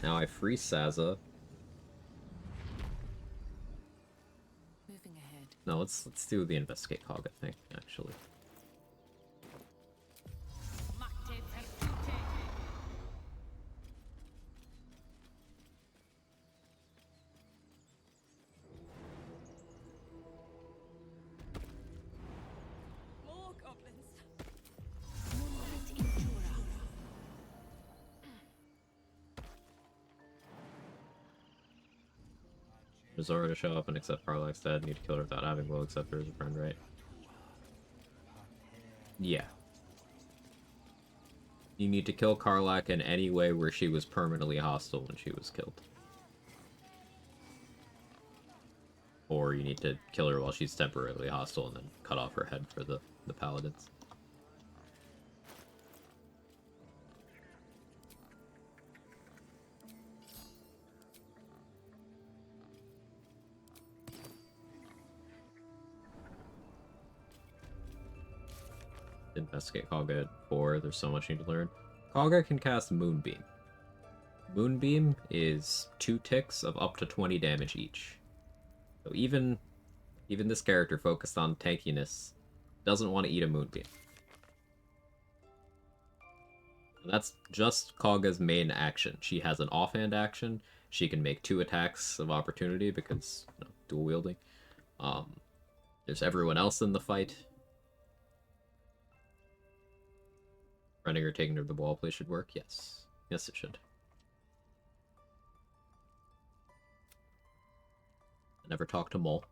now I free Saza. Moving ahead. No, let's do the investigate Quag, I think, actually. More goblins. Zora to show up and accept Karlak's dead. Need to kill her without having will accept her as a friend, right? Yeah. You need to kill Karlak in any way where she was permanently hostile when she was killed. Or you need to kill her while she's temporarily hostile and then cut off her head for the paladins. Investigate Kagha at 4. There's so much you need to learn. Kagha can cast Moonbeam. Moonbeam is 2 ticks of up to 20 damage each. So even this character focused on tankiness doesn't want to eat a Moonbeam. And that's just Kagha's main action. She has an offhand action. She can make 2 attacks of opportunity because, you know, dual wielding. There's everyone else in the fight. Running or taking her to the wall play should work? Yes. Yes, it should. I never talk to Mole.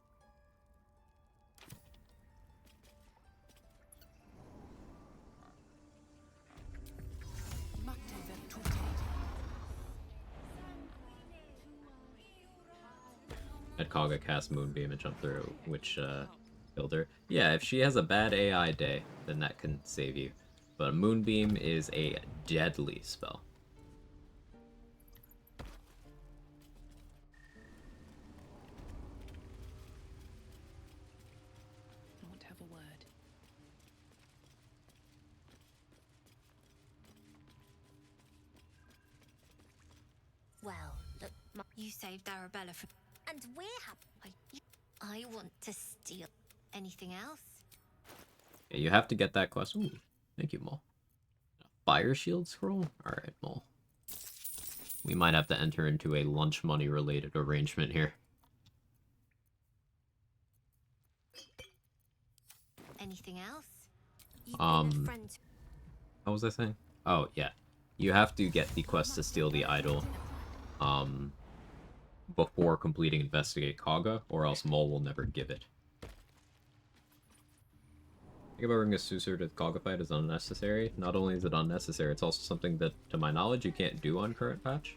Had Kagha cast Moonbeam and jump through, which killed her. Yeah, if she has a bad AI day, then that can save you. But Moonbeam is a deadly spell. I want to have a word. Well, look, you saved Arabella from... And we're happy. I want to steal. Anything else? Yeah, you have to get that quest. Ooh, thank you, Mole. Fire shield scroll? Alright, Mole. We might have to enter into a lunch money related arrangement here. Anything else? What was I saying? Oh, yeah. You have to get the quest to steal the idol, before completing Investigate Kagha, or else Mole will never give it. Think about bringing a Susur to the Quag fight is unnecessary. Not only is it unnecessary, it's also something that, to my knowledge, you can't do on current patch.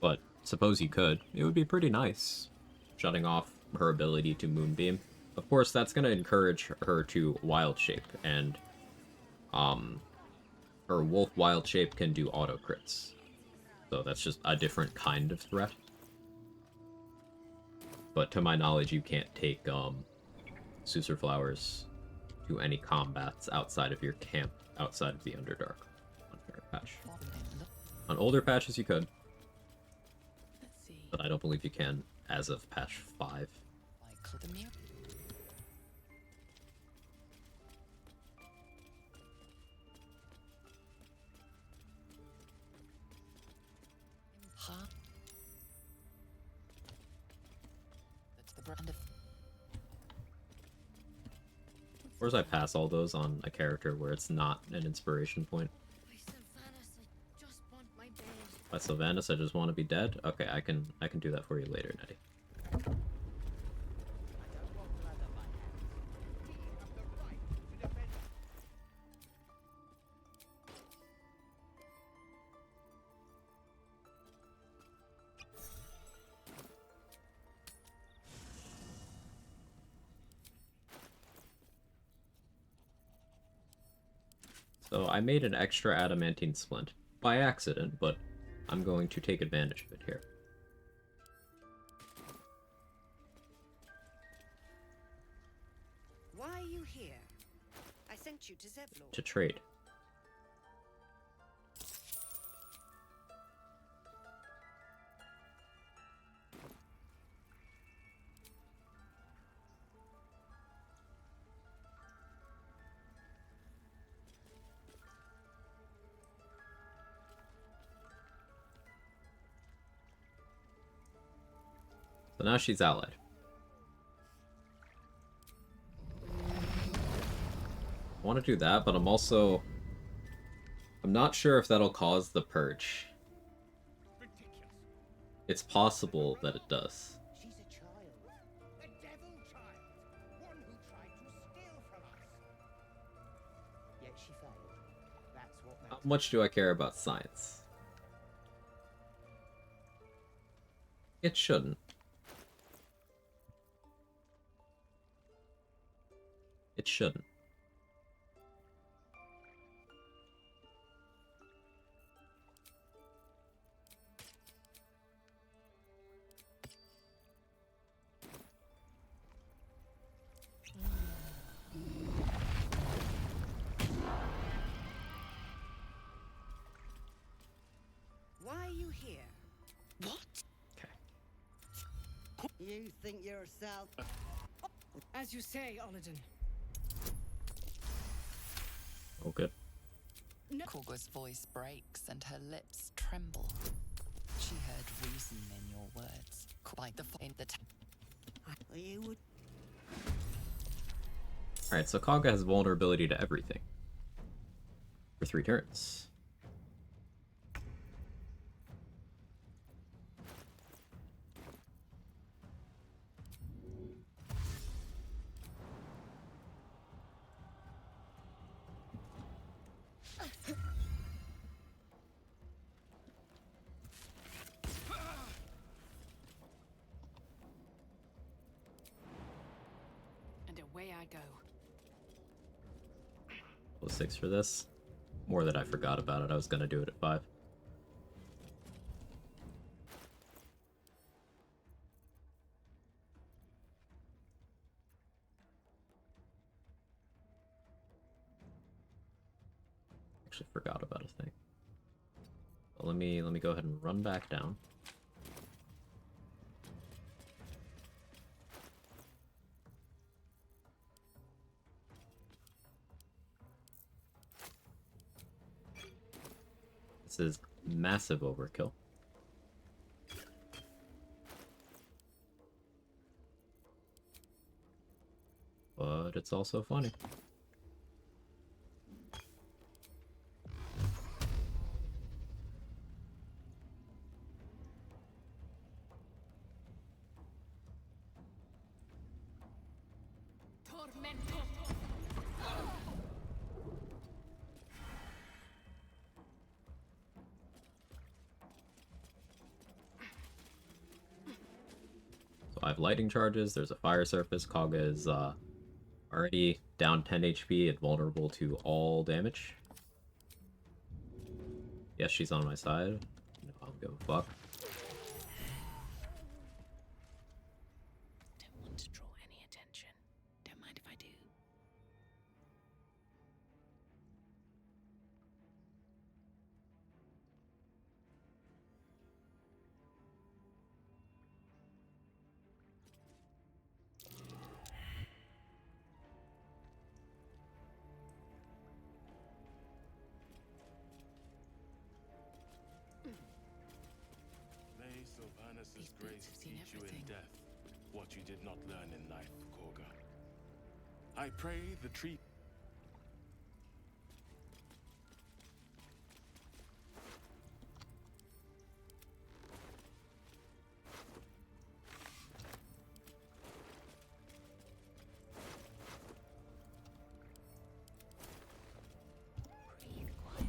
But suppose you could. It would be pretty nice. Shutting off her ability to Moonbeam. Of course, that's going to encourage her to Wild Shape, and her Wolf Wild Shape can do auto crits. So that's just a different kind of threat. But to my knowledge, you can't take Susur Flowers to any combats outside of your camp, outside of the Underdark on current patch. On older patches, you could. But I don't believe you can as of patch 5. Or as I pass all those on a character where it's not an inspiration point. By Sylvanas, I just want to be dead? Okay, I can do that for you later, Nettie. So I made an extra adamantine splint by accident, but I'm going to take advantage of it here. Why are you here? I sent you to Zevlor. To trade. So now she's allied. I want to do that, but I'm not sure if that'll cause the purge. It's possible that it does. She's a child. A devil child. One who tried to steal from us. Yet she failed. That's what How makes much do I care about science? It shouldn't. It shouldn't. Why are you here? What? You think yourself... As you say, Oladin. Oh, good. Korgo's voice breaks and her lips tremble. She heard reason in your words. Quite the in the You would... Alright, so Kaga has vulnerability to everything. For 3 turns. And away I go. Plus 6 for this. More that I forgot about it. I was gonna do it at 5. Actually forgot about a thing. But let me go ahead and run back down. This is massive overkill. But it's also funny. tormento. So I have lighting charges, there's a fire surface. Quag is already down 10 HP and vulnerable to all damage. Yes, she's on my side. No, I don't give a fuck. Don't want to draw any attention. Don't mind if I do. May Sylvanus' These grace birds have seen teach you in everything. death what you did not learn in life, Korga. I pray the tree. Breathe quiet.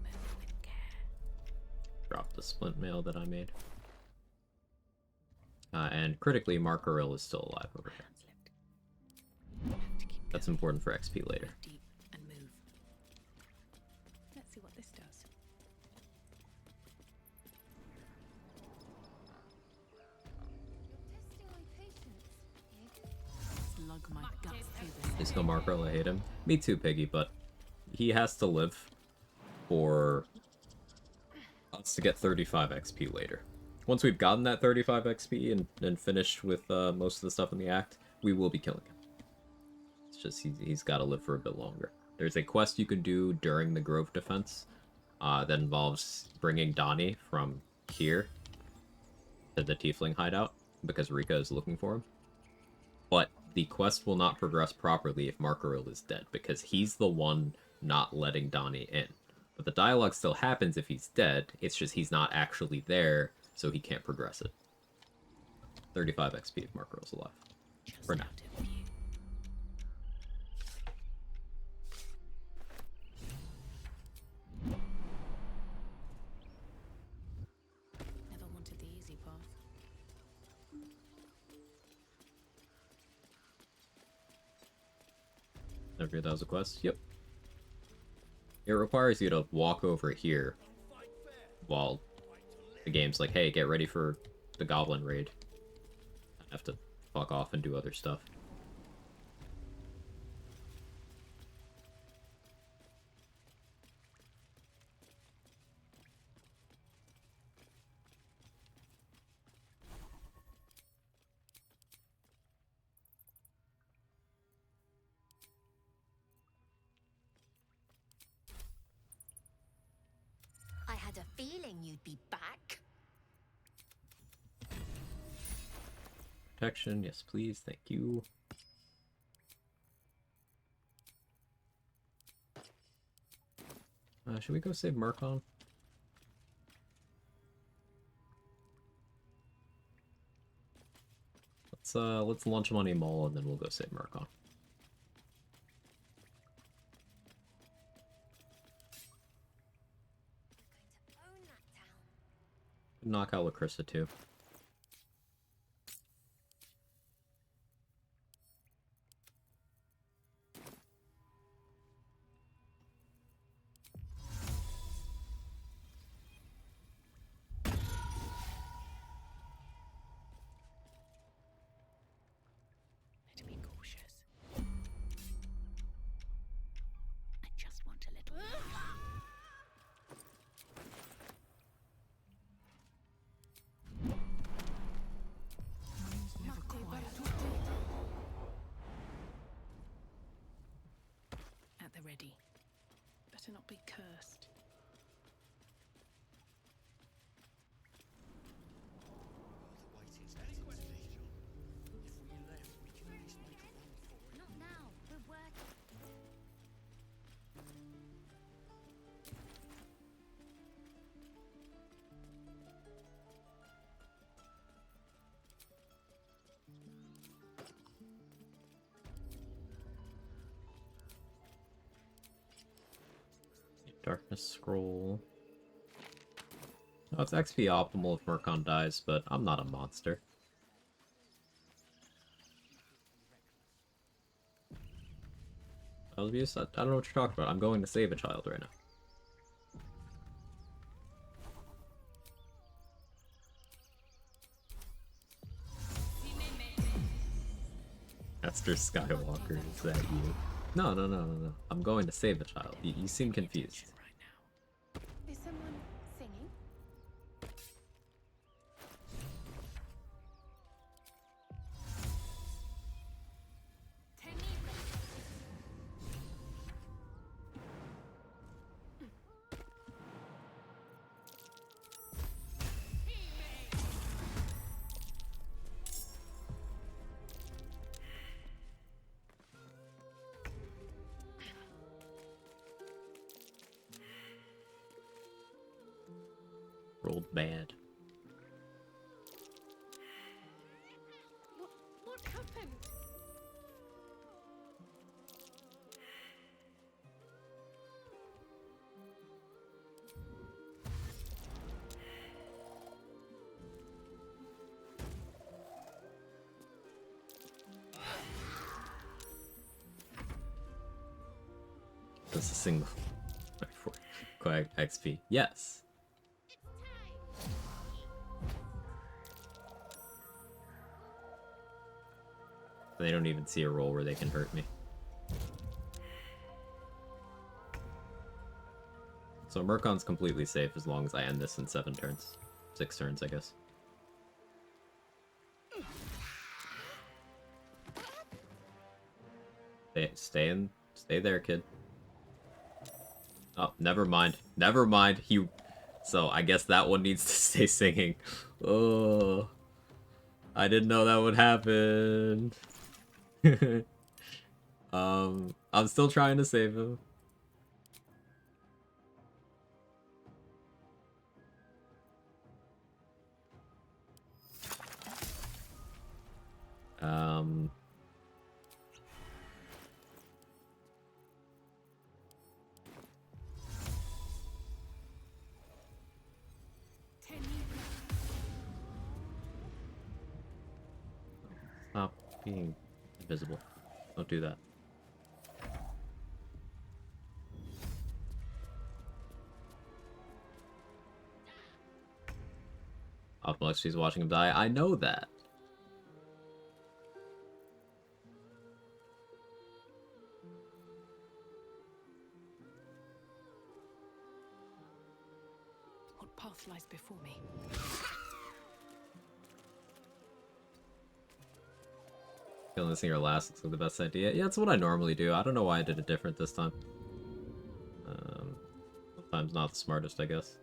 Move with care. Drop the splint mail that I made. And critically, Mark Orill is still alive over here. That's important for XP later. Deep and move. Let's see what this does. Slug my guts through this. Please kill Mark Orill, I hate him. Me too, Piggy, but he has to live for us to get 35 XP later. Once we've gotten that 35 XP and finished with most of the stuff in the act, we will be killing him. It's just he's got to live for a bit longer. There's a quest you can do during the Grove Defense that involves bringing Donnie from here to the Tiefling hideout because Rika is looking for him. But the quest will not progress properly if Mark Orill is dead because he's the one not letting Donnie in. But the dialogue still happens if he's dead, it's just he's not actually there, so he can't progress it. 35 XP if Mark Orill's alive. For now. Never wanted the easy path. Never forget that was a quest? Yep. It requires you to walk over here while the game's like, hey, get ready for the Goblin Raid. I have to fuck off and do other stuff. I had a feeling you'd be back. Protection, yes please, thank you. Should we go save Murkon? Let's launch Money Mall and then we'll go save Murkon. Knock out Lacrissa too. Better be cautious. I just want a little. Never quiet. At the ready. Better not be cursed. Not now. We're working. Darkness Scroll. Oh, it's XP optimal if Murkon dies, but I'm not a monster. Elvius, I don't know what you're talking about. I'm going to save a child right now. Master Skywalker, is that you? No. I'm going to save a child. You seem confused. Is someone singing? Rolled bad. What happened? That's a single. For Quag XP. Yes. They don't even see a roll where they can hurt me. So Murkon's completely safe as long as I end this in 7 turns. 6 turns, I guess. Stay there, kid. Oh, never mind. Never mind. So I guess that one needs to stay singing. Oh, I didn't know that would happen. I'm still trying to save him. Stop being invisible. Don't do that. Optimal XP is watching him die. I know that. What path lies before me? Killing this singer last looks like the best idea. Yeah, that's what I normally do. I don't know why I did it different this time. Sometimes not the smartest, I guess.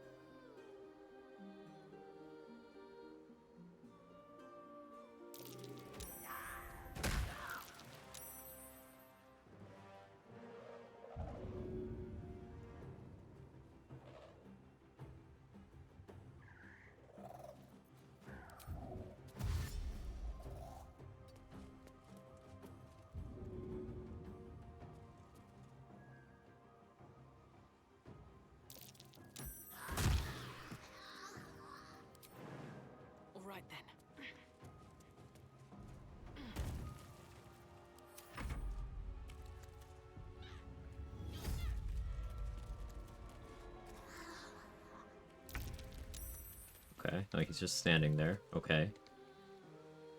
Okay, like he's just standing there. Okay.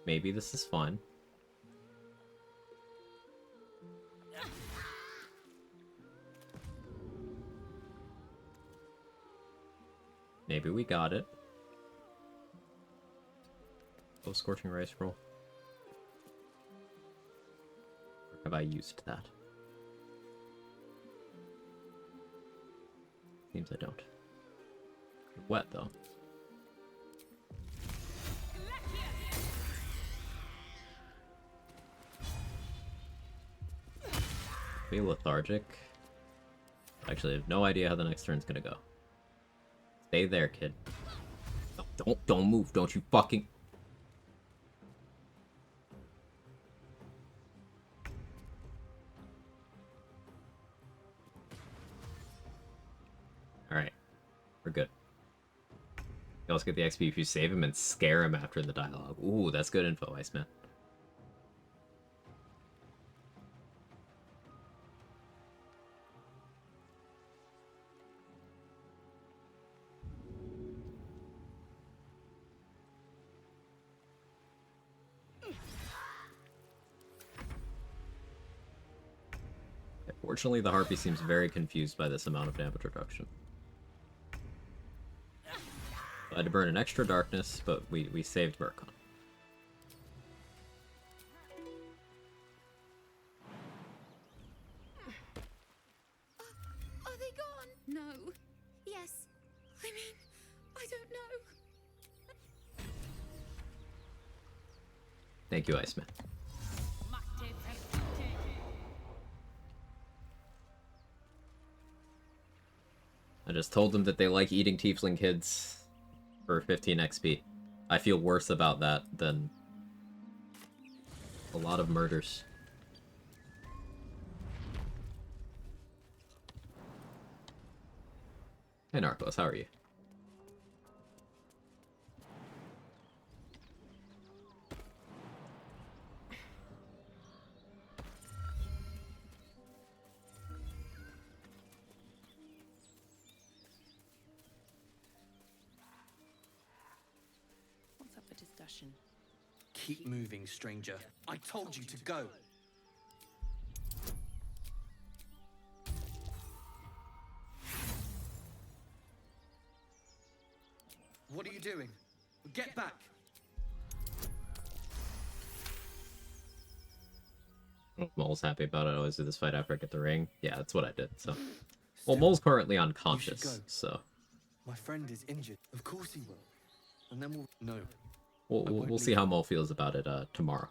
Maybe this is fun. Maybe we got it. Oh, Scorching Ray Scroll. Or have I used that? Seems I don't. Wet, though. Be lethargic. Actually, I have no idea how the next turn's gonna go. Stay there, kid. No, don't move. Don't you fucking... Alright. We're good. You also get the XP if you save him and scare him after the dialogue. Ooh, that's good info, Iceman. Fortunately, the Harpy seems very confused by this amount of damage reduction. I had to burn an extra darkness, but we saved Murkon. Are they gone? No. Yes. I mean, I don't know. Thank you, Iceman. I just told them that they like eating tiefling kids for 15 XP. I feel worse about that than a lot of murders. Hey Narcos, how are you? What's up for discussion? Keep moving, stranger. I told you to go. What are you doing? Get back! Mole's happy about it. I always do this fight after I get the ring. Yeah, that's what I did, so. Well, Mole's currently unconscious, so. My friend is injured. Of course he will. And then we'll... No. We'll see how Mole feels about it tomorrow.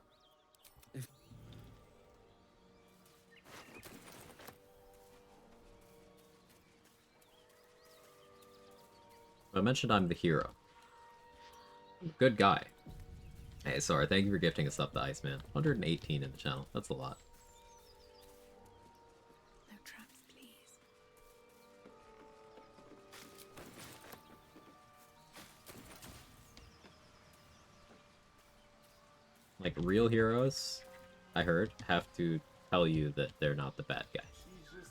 I mentioned I'm the hero. Good guy. Hey, sorry, thank you for gifting us up the Iceman. 118 in the channel. That's a lot. No traps, please. Like, real heroes, I heard, have to tell you that they're not the bad guy.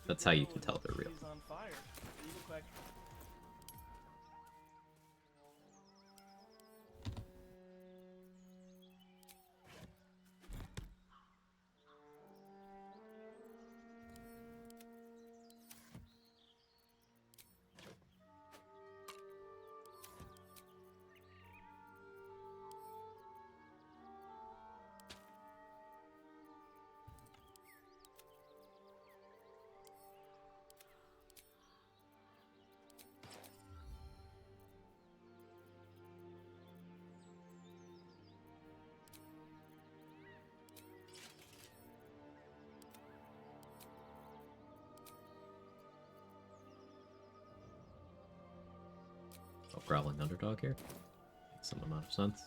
That's how you can tell they're real. Oh, growling underdog here. Makes some amount of sense.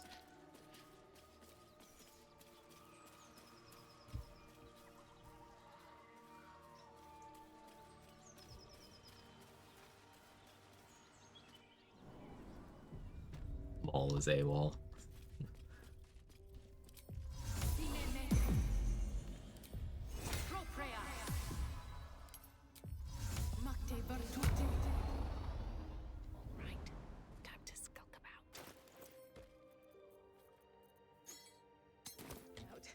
Maul is AWOL. Right. Time to skulk about. Out.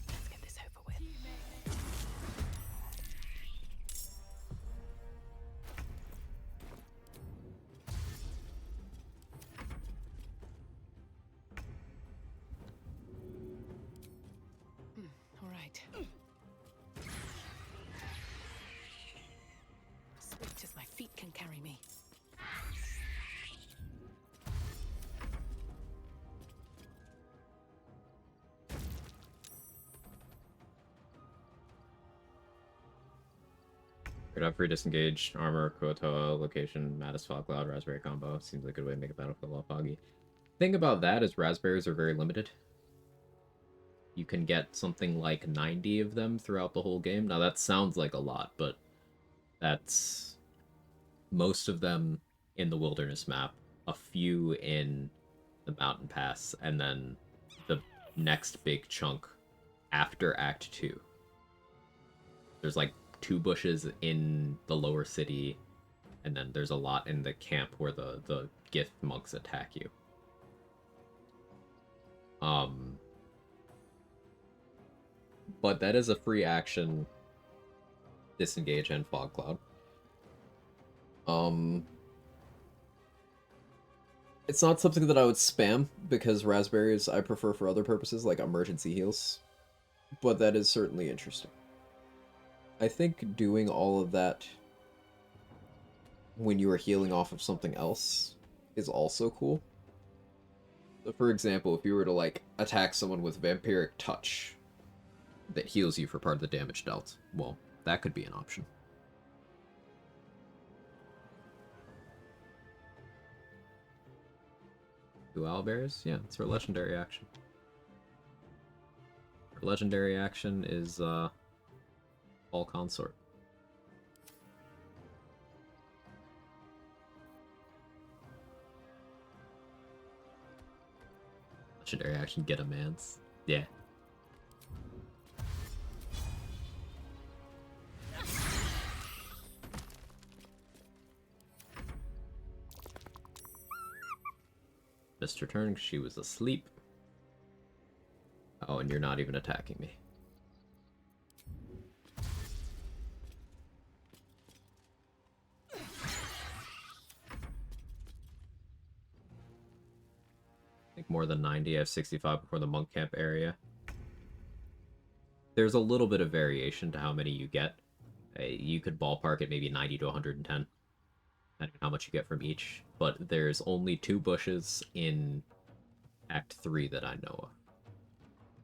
Let's get this over with. All right. Swift as my feet can carry me. Could have free disengage, armor, Kotoa, location, Mattis, Fog Cloud, Raspberry combo. Seems like a good way to make a battlefield a lot foggy. Thing about that is raspberries are very limited. You can get something like 90 of them throughout the whole game. Now that sounds like a lot, but that's most of them in the wilderness map, a few in the mountain pass, and then the next big chunk after Act 2. There's like 2 bushes in the lower city, and then there's a lot in the camp where the gift monks attack you. But that is a free action, disengage and fog cloud. It's not something that I would spam, because raspberries I prefer for other purposes, like emergency heals. But that is certainly interesting. I think doing all of that when you are healing off of something else is also cool. So for example, if you were to, like, attack someone with Vampiric Touch that heals you for part of the damage dealt, well, that could be an option. Two owlbears? Yeah, it's her legendary action. Her legendary action is, All Consort. Legendary action, get a man's. Yeah. Missed her turn because she was asleep. Oh, and you're not even attacking me. I think more than 90. I have 65 before the monk camp area. There's a little bit of variation to how many you get. You could ballpark it maybe 90 to 110, depending on how much you get from each. But there's only 2 bushes in Act 3 that I know of.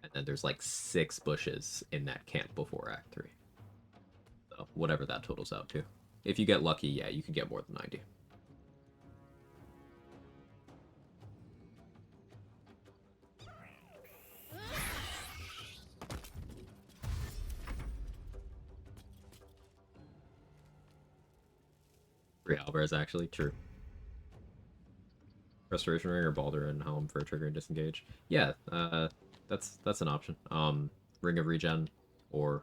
And then there's like 6 bushes in that camp before Act 3. So whatever that totals out to. If you get lucky, yeah, you can get more than 90. Three owlbears, actually. True. Restoration Ring or Baldur and Helm for triggering disengage. Yeah, that's an option. Ring of Regen or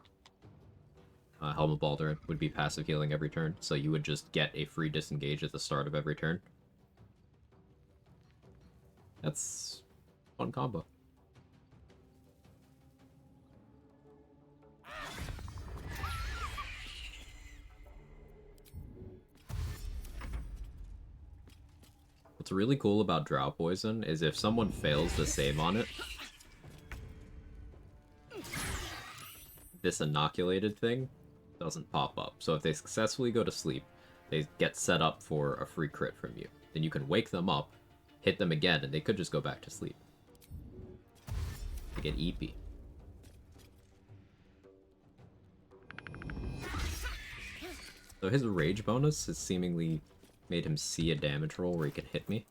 Helm of Baldur would be passive healing every turn, so you would just get a free disengage at the start of every turn. That's a fun combo. What's really cool about Drow Poison is if someone fails to save on it, this inoculated thing doesn't pop up. So if they successfully go to sleep, they get set up for a free crit from you. Then you can wake them up, hit them again, and they could just go back to sleep. They get EP. So his rage bonus has seemingly made him see a damage roll where he can hit me.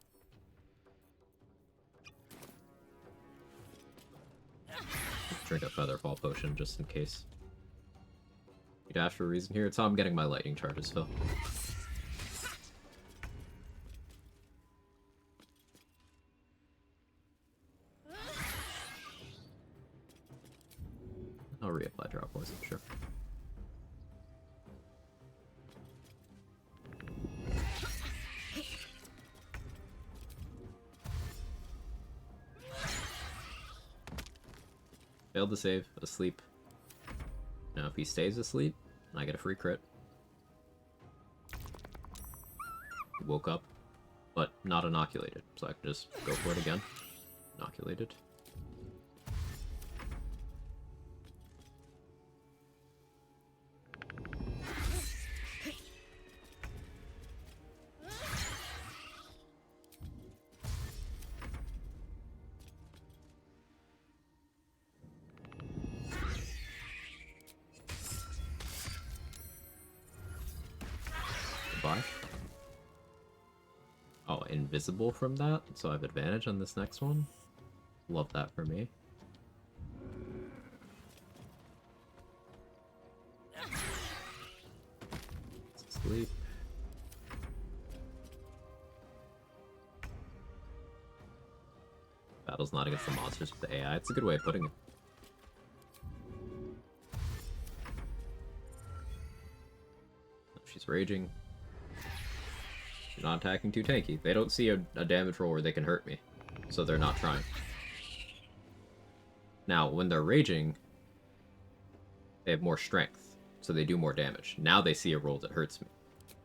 Drink a Featherfall potion just in case. You dash for a reason here. It's how I'm getting my lightning charges, Phil. I'll reapply drop poison, sure. Failed to save, asleep. Now if he stays asleep, I get a free crit. He woke up, but not inoculated, so I can just go for it again. Inoculated. 5. Oh, invisible from that, so I have advantage on this next one. Love that for me. Sleep. Battle's not against the monsters with the AI. It's a good way of putting it. She's raging. You're not attacking too tanky. They don't see a damage roll where they can hurt me, so they're not trying. Now, when they're raging, they have more strength, so they do more damage. Now they see a roll that hurts me,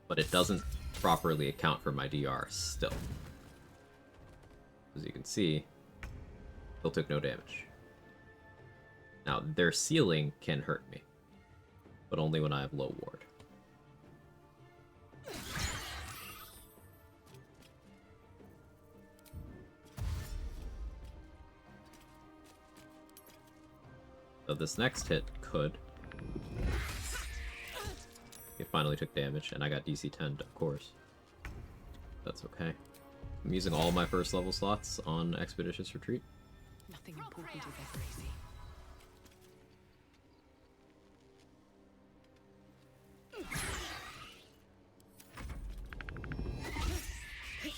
but it doesn't properly account for my DR still. As you can see, still took no damage. Now, their ceiling can hurt me, but only when I have low ward. So this next hit could. It finally took damage, and I got DC 10, of course. That's okay. I'm using all my first level slots on Expeditious Retreat. Nothing important is ever easy.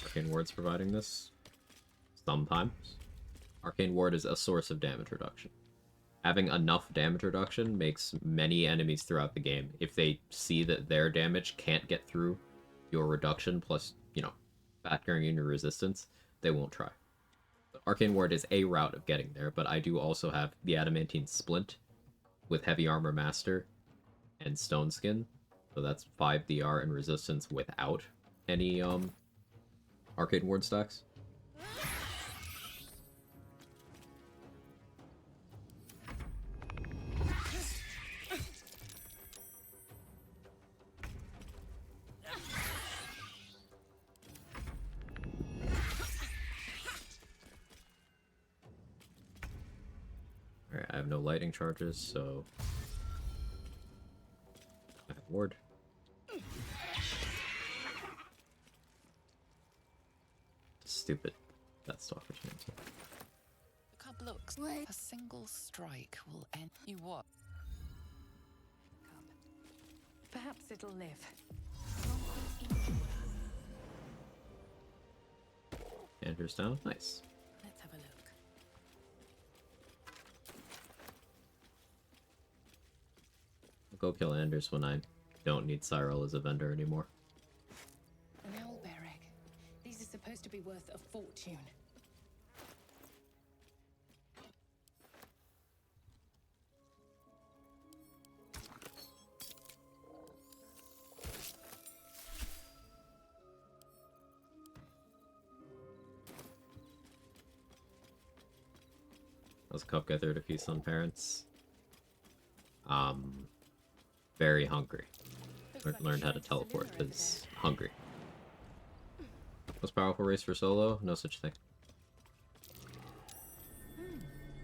Arcane Ward's providing this. Sometimes. Arcane Ward is a source of damage reduction. Having enough damage reduction makes many enemies throughout the game, if they see that their damage can't get through your reduction plus, you know, factoring in your resistance, they won't try. Arcane Ward is a route of getting there, but I do also have the Adamantine Splint with Heavy Armor Master and Stone Skin, so that's 5 DR and resistance without any Arcane Ward stacks. Alright, I have no lightning charges, so I have ward. Stupid. That's Stalker's name too. The cub looks. Wait. A single strike will end you what? Perhaps it'll live. Andrew's down. Nice. Let's have a look. I'll go kill Anders when I don't need Cyril as a vendor anymore. An owl bear egg. These are supposed to be worth a fortune. I was cup gathered to feast on parents. Very hungry. Learned how to teleport because hungry. Most powerful race for solo? No such thing.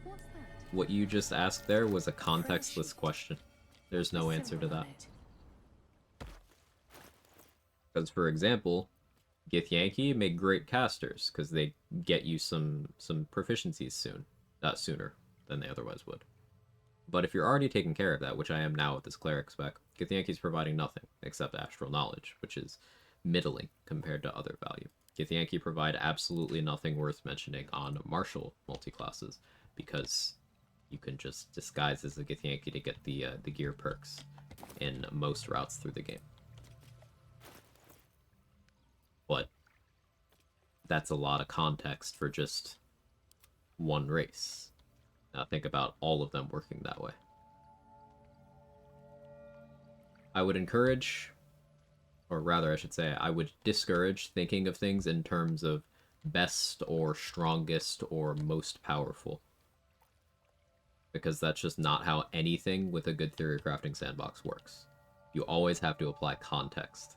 What's that? What you just asked there was a contextless question. There's no answer to that. Because, for example, Githyanki make great casters because they get you some proficiencies soon. Sooner than they otherwise would. But if you're already taking care of that, which I am now with this cleric spec, Githyanki's providing nothing except astral knowledge, which is middling compared to other value. Githyanki provide absolutely nothing worth mentioning on martial multi-classes, because you can just disguise as a Githyanki to get the gear perks in most routes through the game. But that's a lot of context for just one race. Now think about all of them working that way. I would encourage, or rather I should say, I would discourage thinking of things in terms of best or strongest or most powerful. Because that's just not how anything with a good theory crafting sandbox works. You always have to apply context.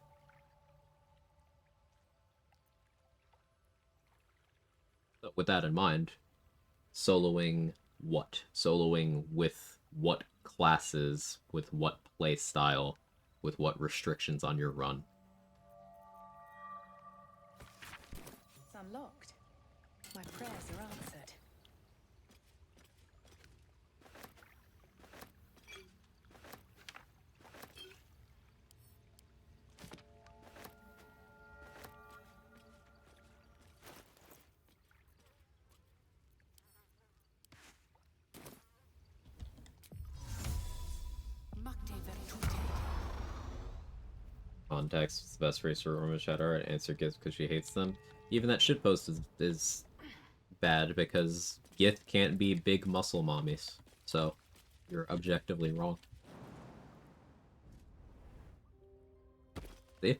But with that in mind, soloing what? Soloing with what classes, with what play style, with what restrictions on your run. unlocked. My prayers are answered. Context is the best phrase for Roman Shadow. Right? Answer gifts because she hates them. Even that shitpost is bad because Gith can't be big muscle mommies. So, you're objectively wrong. See?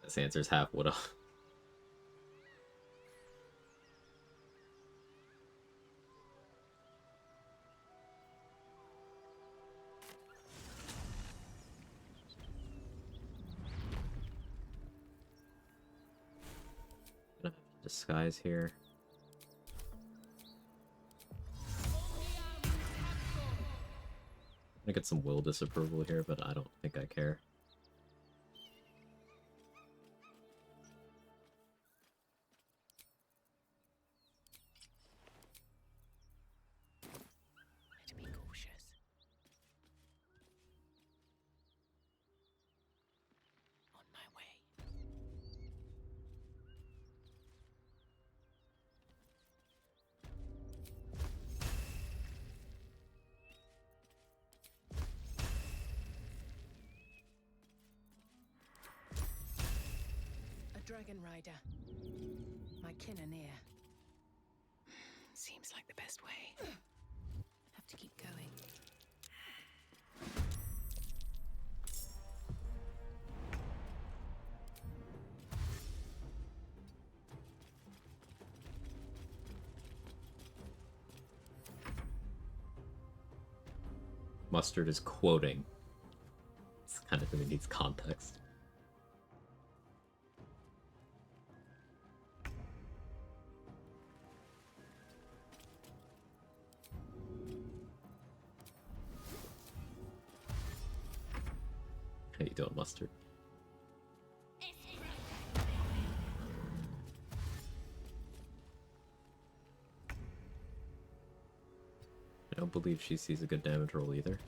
This answer's half what up. Disguise here. I'm gonna get some will disapproval here, but I don't think I care. Better be cautious. On my way. A dragon rider. My kin are near. Seems like the best way. Have to keep going. Mustard is quoting. It's kind of thing that needs context. How you doing, Mustard? I don't believe she sees a good damage roll either.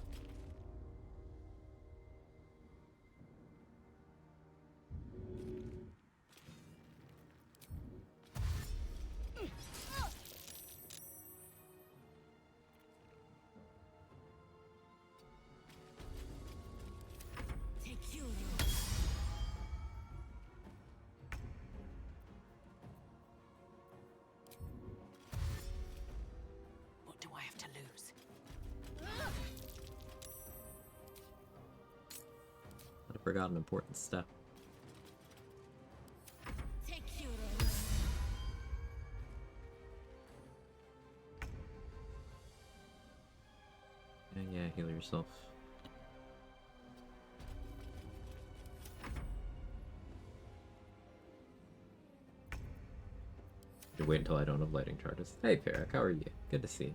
What do I have to lose? I forgot an important step. Yeah, heal yourself. Wait until I don't have lighting charges. Hey, Perak, how are you? Good to see you.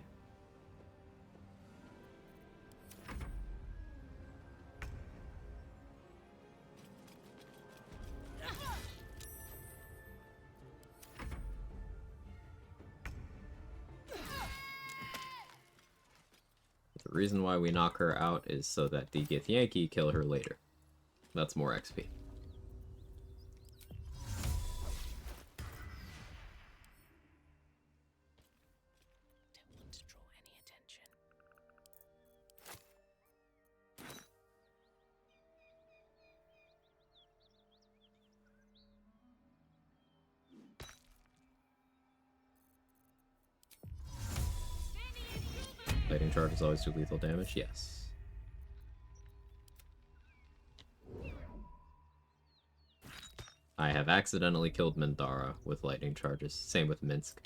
The reason why we knock her out is so that the Githyanki kill her later. That's more XP. Don't want to draw any attention. Lighting charges always do lethal damage? Yes. I have accidentally killed Mindara with lightning charges. Same with Minsk.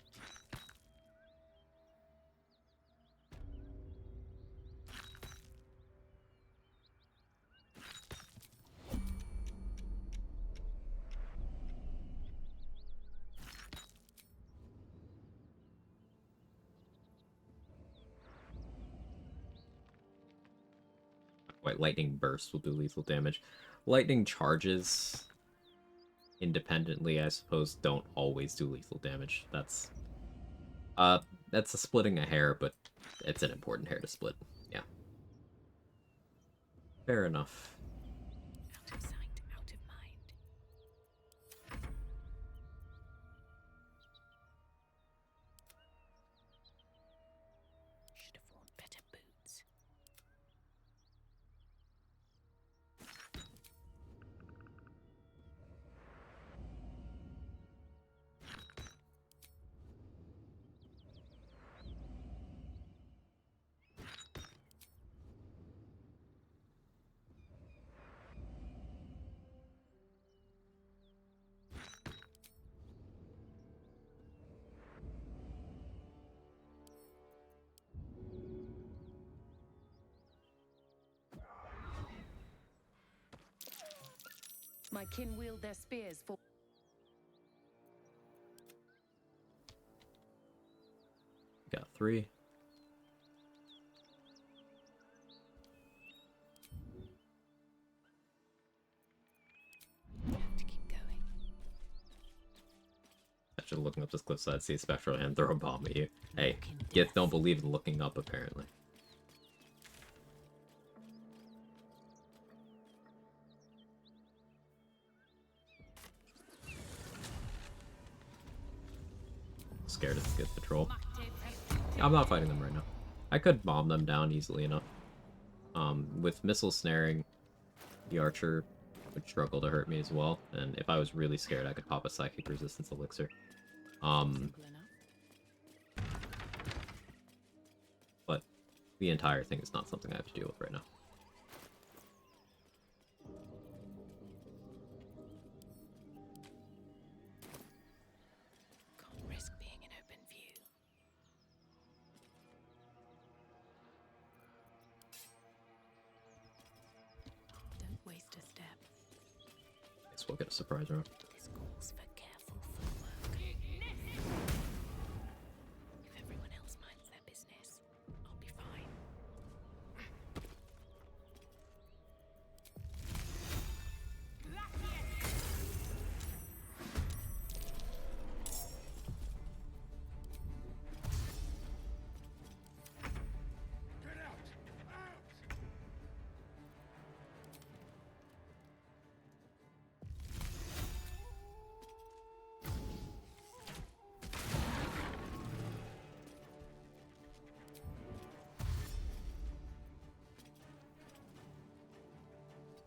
quite. Lightning burst will do lethal damage. Lightning charges, independently, I suppose, don't always do lethal damage. That's a splitting a hair, but it's an important hair to split. Yeah. Fair enough. Out of sight, out of mind. Should have worn better boots. My kin wield their spears for. Got 3. Have to keep going. After looking up this cliffside, see a spectral hand throw a bomb at you. Hey, Gith don't believe in looking up, apparently. Scared of the Gith patrol. Yeah, I'm not fighting them right now. I could bomb them down easily enough. With missile snaring, the archer would struggle to hurt me as well, and if I was really scared, I could pop a psychic resistance elixir. But the entire thing is not something I have to deal with right now. Can't risk being in open view. Don't waste a step. Guess we'll get a surprise round. This calls for careful footwork. If everyone else minds their business, I'll be fine.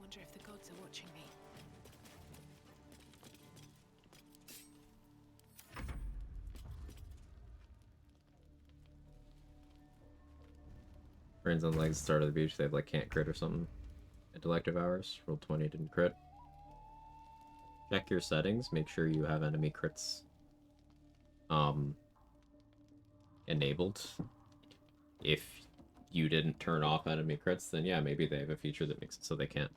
Wonder if the gods are watching me. Brains on legs, start of the beach, they have like can't crit or something. Intellect hours, roll 20, didn't crit. Check your settings, make sure you have enemy crits enabled. If you didn't turn off enemy crits, then yeah, maybe they have a feature that makes it so they can't.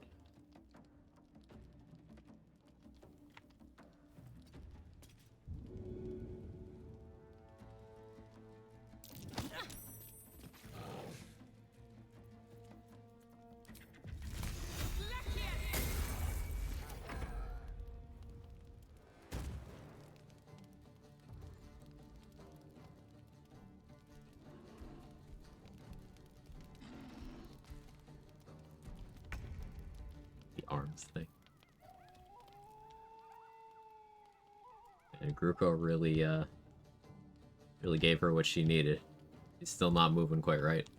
Arms thing. And Gruko really gave her what she needed. He's still not moving quite right.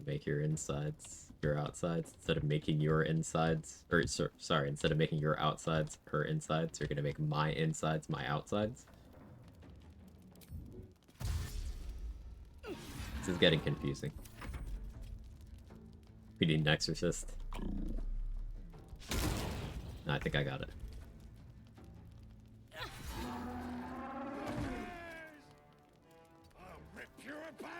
Make your insides your outsides instead of making your insides, or sorry, instead of making your outsides her insides, you're gonna make my insides my outsides. This is getting confusing. We need an exorcist. No, I think I got it. I'll rip you apart!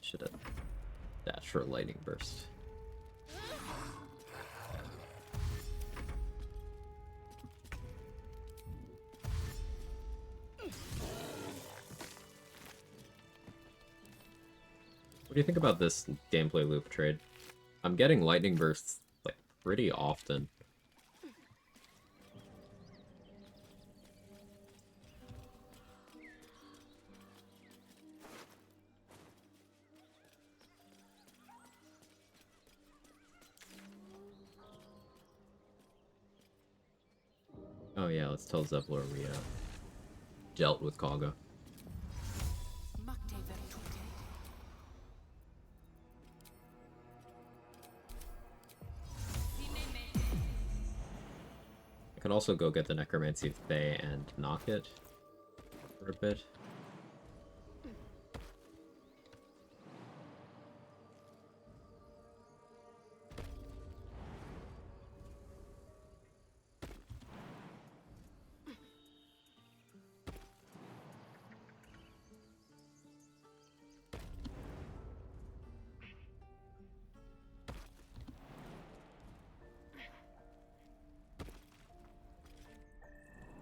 Should have dashed for a lightning burst. What do you think about this gameplay loop trade? I'm getting lightning bursts like pretty often. Oh yeah, let's tell Zevlor we dealt with Kaga. I can also go get the Necromancy of Fae and knock it for a bit.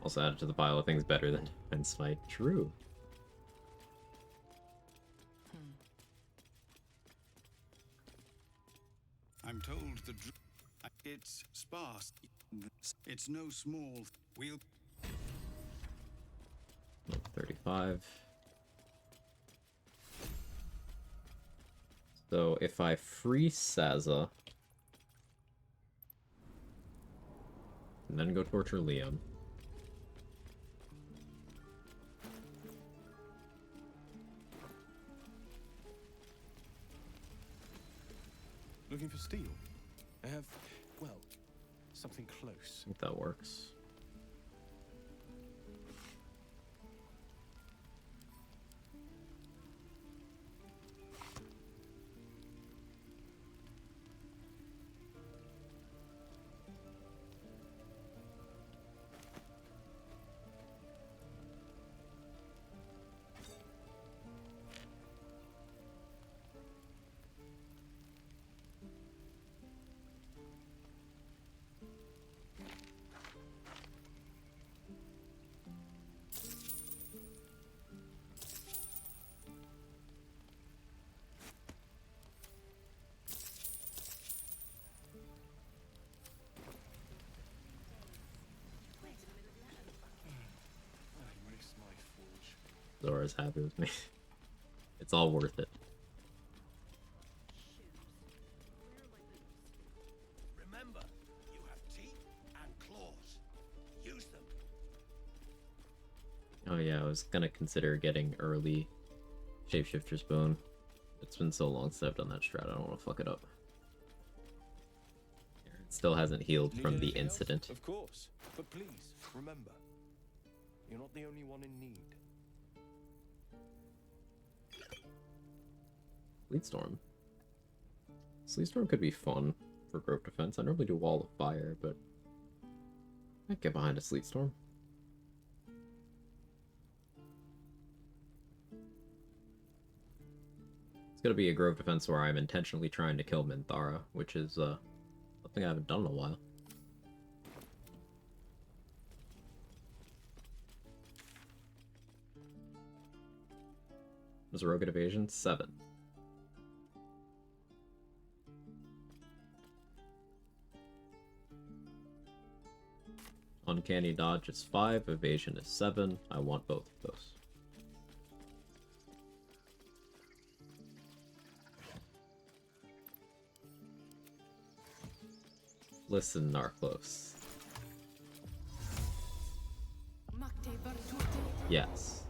Also added to the pile of things better than Defense Smite. True. I'm told it's sparse. It's no small. We'll 35. So if I free Saza and then go torture Liam. Looking for steel? I have, well, something close. I think that works. Zora's happy with me. It's all worth it. Remember, you have teeth and claws. Use them. Oh yeah, I was gonna consider getting early Shapeshifter's Bone. It's been so long since I've done that strat, I don't want to fuck it up. It still hasn't healed from the incident. Of course, but please, remember, you're not the only one in need. Sleetstorm. Sleetstorm could be fun for group defense. I normally do Wall of Fire, but I'd get behind a Sleetstorm. It's gonna be a grove defense where I'm intentionally trying to kill Minthara, which is something I haven't done in a while. Was Rogue Evasion? 7. Uncanny Dodge is 5, Evasion is 7. I want both of those. Listen, Narclos. Yes.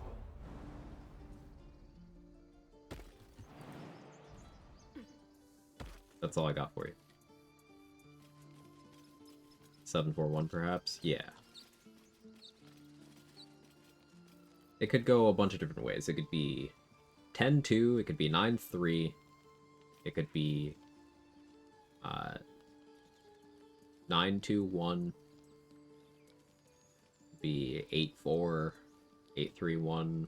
That's all I got for you. 741 perhaps? Yeah. It could go a bunch of different ways. It could be 10-2, it could be 9-3, it could be 9-2-1, be 8-4, 8-3-1,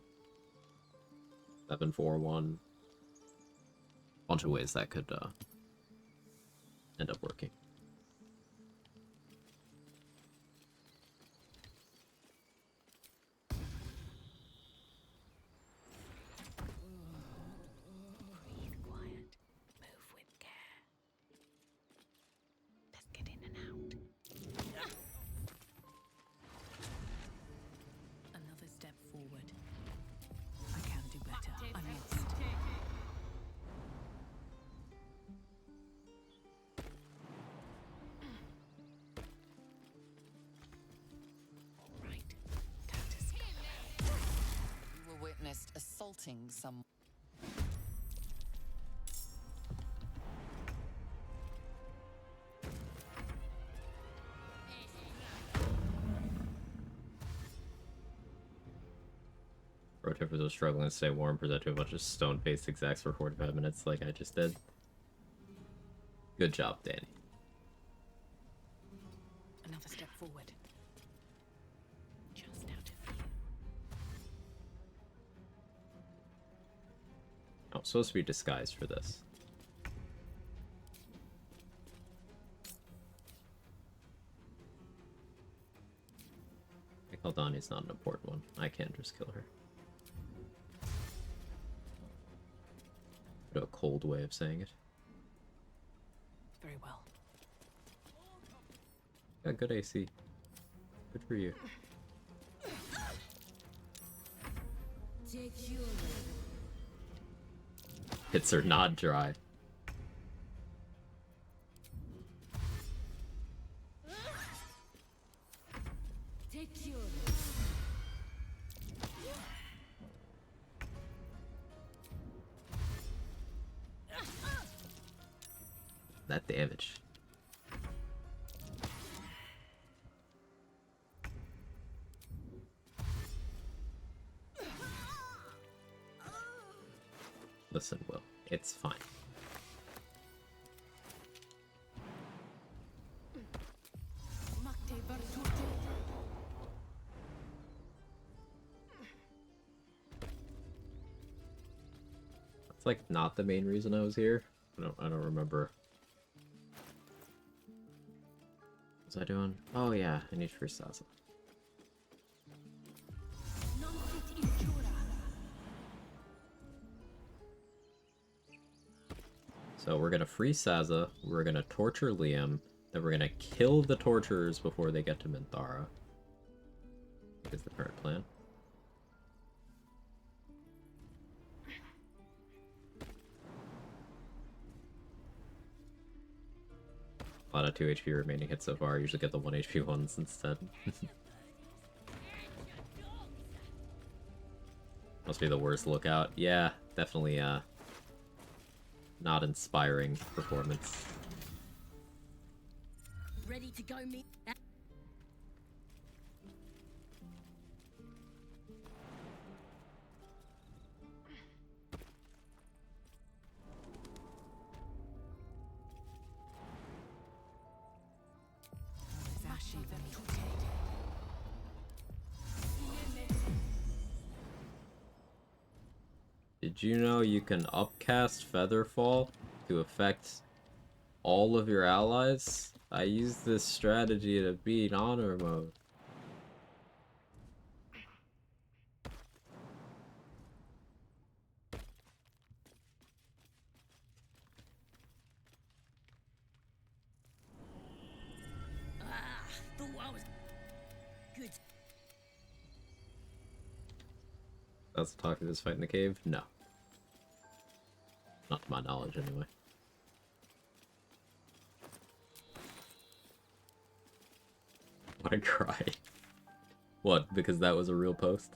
7-4-1. Bunch of ways that could end up working. Breathe quiet. Move with care. Let's get in and out. Another step forward. I can do better. I must. All right. Time to scope. You were witnessed assaulting some. Rotippers are struggling to stay warm, present to a bunch of stone-faced execs for 45 minutes like I just did. Good job, Danny. Another step forward. Just out of view. Oh, I'm supposed to be disguised for this. Aldani's not an important one. I can't just kill her. A cold way of saying it. Very well. Got good AC. Good for you. Hits are not dry. That damage. Listen, Will, it's fine. It's like not the main reason I was here. I don't remember. What was I doing? Oh yeah, I need free Sasa. So we're gonna free Saza, we're gonna torture Liam, then we're gonna kill the torturers before they get to Minthara. Is the current plan. A lot of 2 HP remaining hits so far. I usually get the 1 HP ones instead. Must be the worst lookout. Yeah, definitely not inspiring performance. Ready to go meet. Did you know you can upcast Featherfall to affect all of your allies? I used this strategy to beat honor mode. Thought I was good. That's the talk of this fight in the cave? No. Not to my knowledge, anyway. to cry. What, because that was a real post?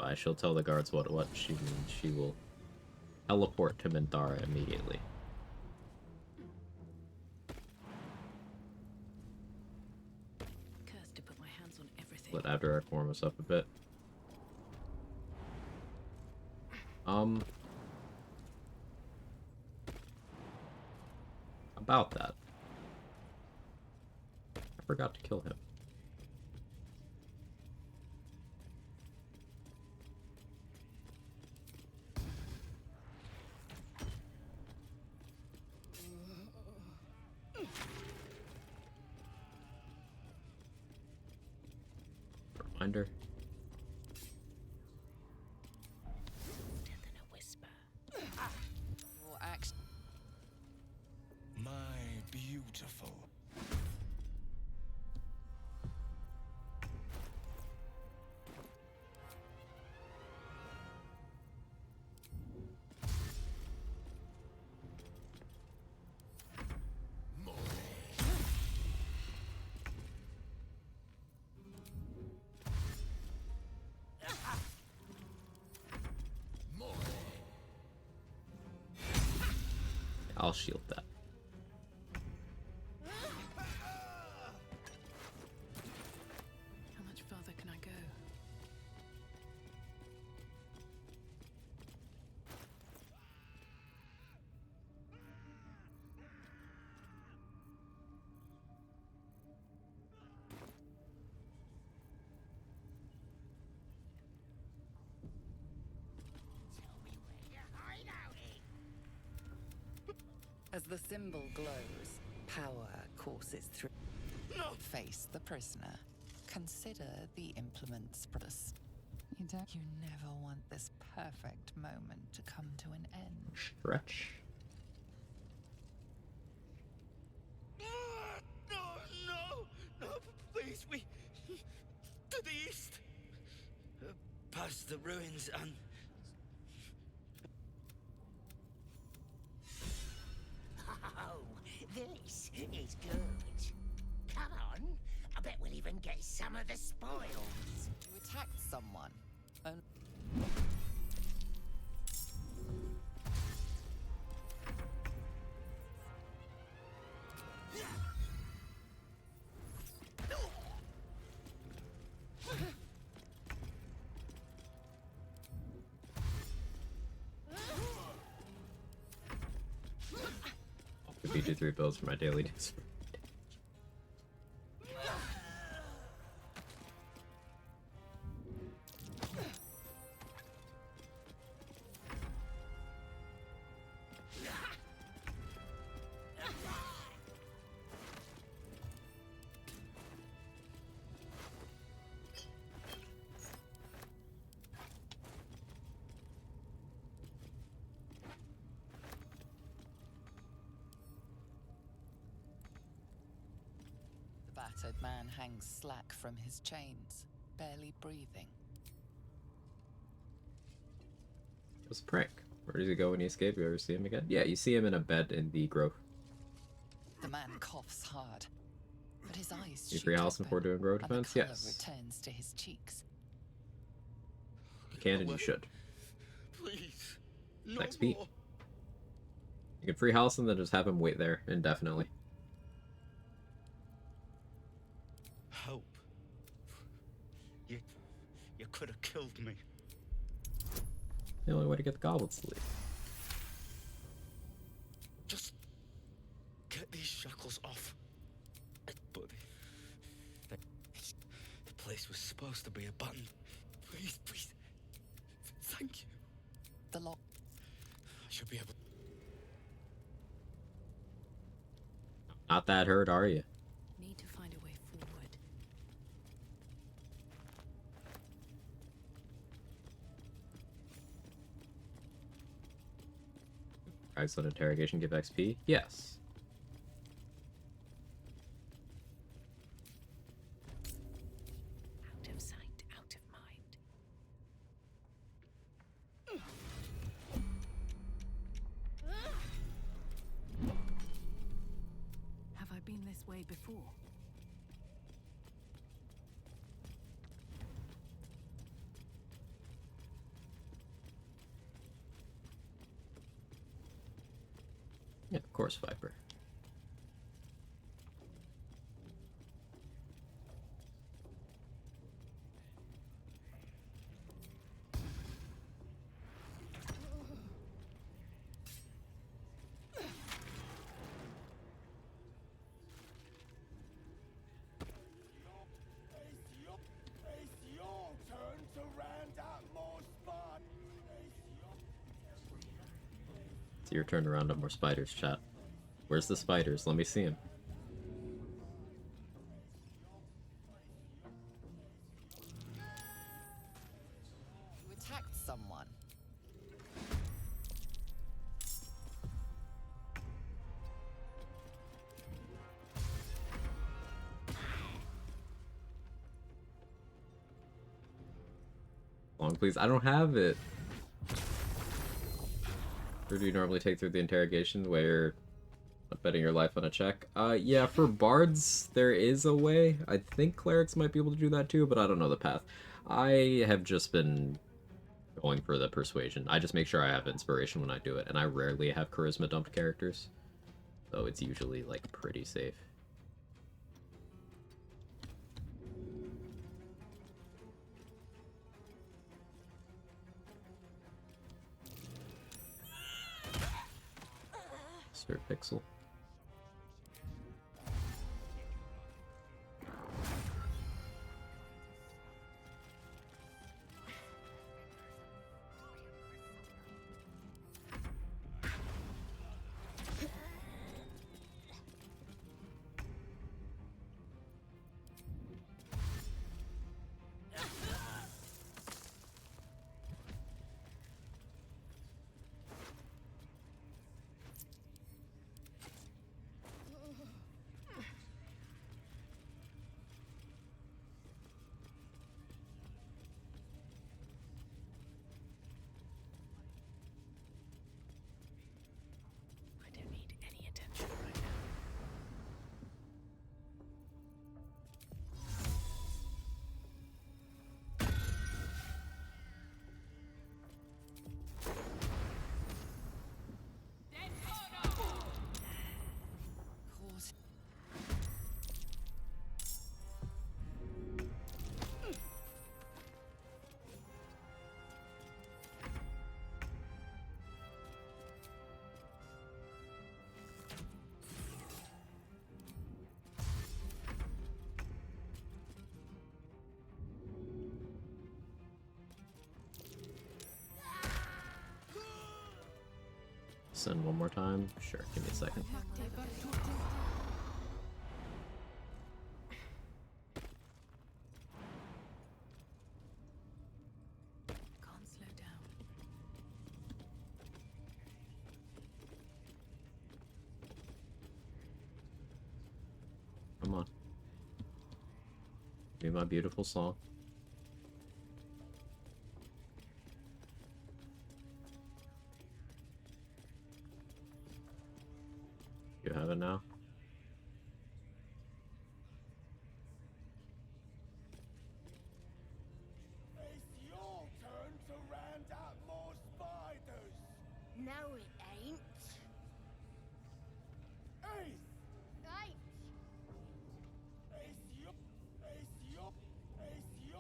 I shall tell the guards what she means. She will teleport to Minthara immediately. Cursed to put my hands on everything. Let Abderak warm us up a bit. About that. I forgot to kill him. Reminder. Still in a whisper. Or act. My beautiful. I'll shield that. How much farther can I go? As the symbol glows, power courses through. No! Face the prisoner. Consider the implement's purpose. You never want this perfect moment to come to an end. Stretch. No, please, we... to the east. Past the ruins and... Oh, this is good. Come on, I bet we'll even get some of the spoils. You attacked someone. Could be 2-3 builds for my daily disc. The battered man hangs slack from his chains, barely breathing. It was a prank. Where does he go when he escapes? You ever see him again? Yeah, you see him in a bed in the grove. The man coughs hard, but his eyes You shoot free house open, before doing grove and the defense? colour Yes. returns to his cheeks. You can and you should. Please, no Next beat. more. You can free house and then just have him wait there indefinitely. Help. You could have killed me. The only way to get the goblins to leave. Just get these shackles off. But the place was supposed to be abandoned. Please, please. Thank you. The lock. I should be able. Not that hurt, are you? Need to Eyes on interrogation give XP? Yes. Out of sight, out of mind. Have I been this way before? Yeah, of course, Viper. It's your turn to round up more spot. It's your turn to round up more spiders, chat. Where's the spiders? Let me see them. You attacked someone. Long, please. I don't have it. Or do you normally take through the interrogation where you're betting your life on a check? Yeah, for bards, there is a way. I think clerics might be able to do that too, but I don't know the path. I have just been going for the persuasion. I just make sure I have inspiration when I do it, and I rarely have charisma dumped characters. So it's usually, like, pretty safe. Sir Pixel. I don't need any attention right now. Send one more time? Sure, give me a second. Can't slow down. Come on. Give me my beautiful song. You have it now? It's your turn to round up more spiders. No, it ain't. Ace, Ain't. it's your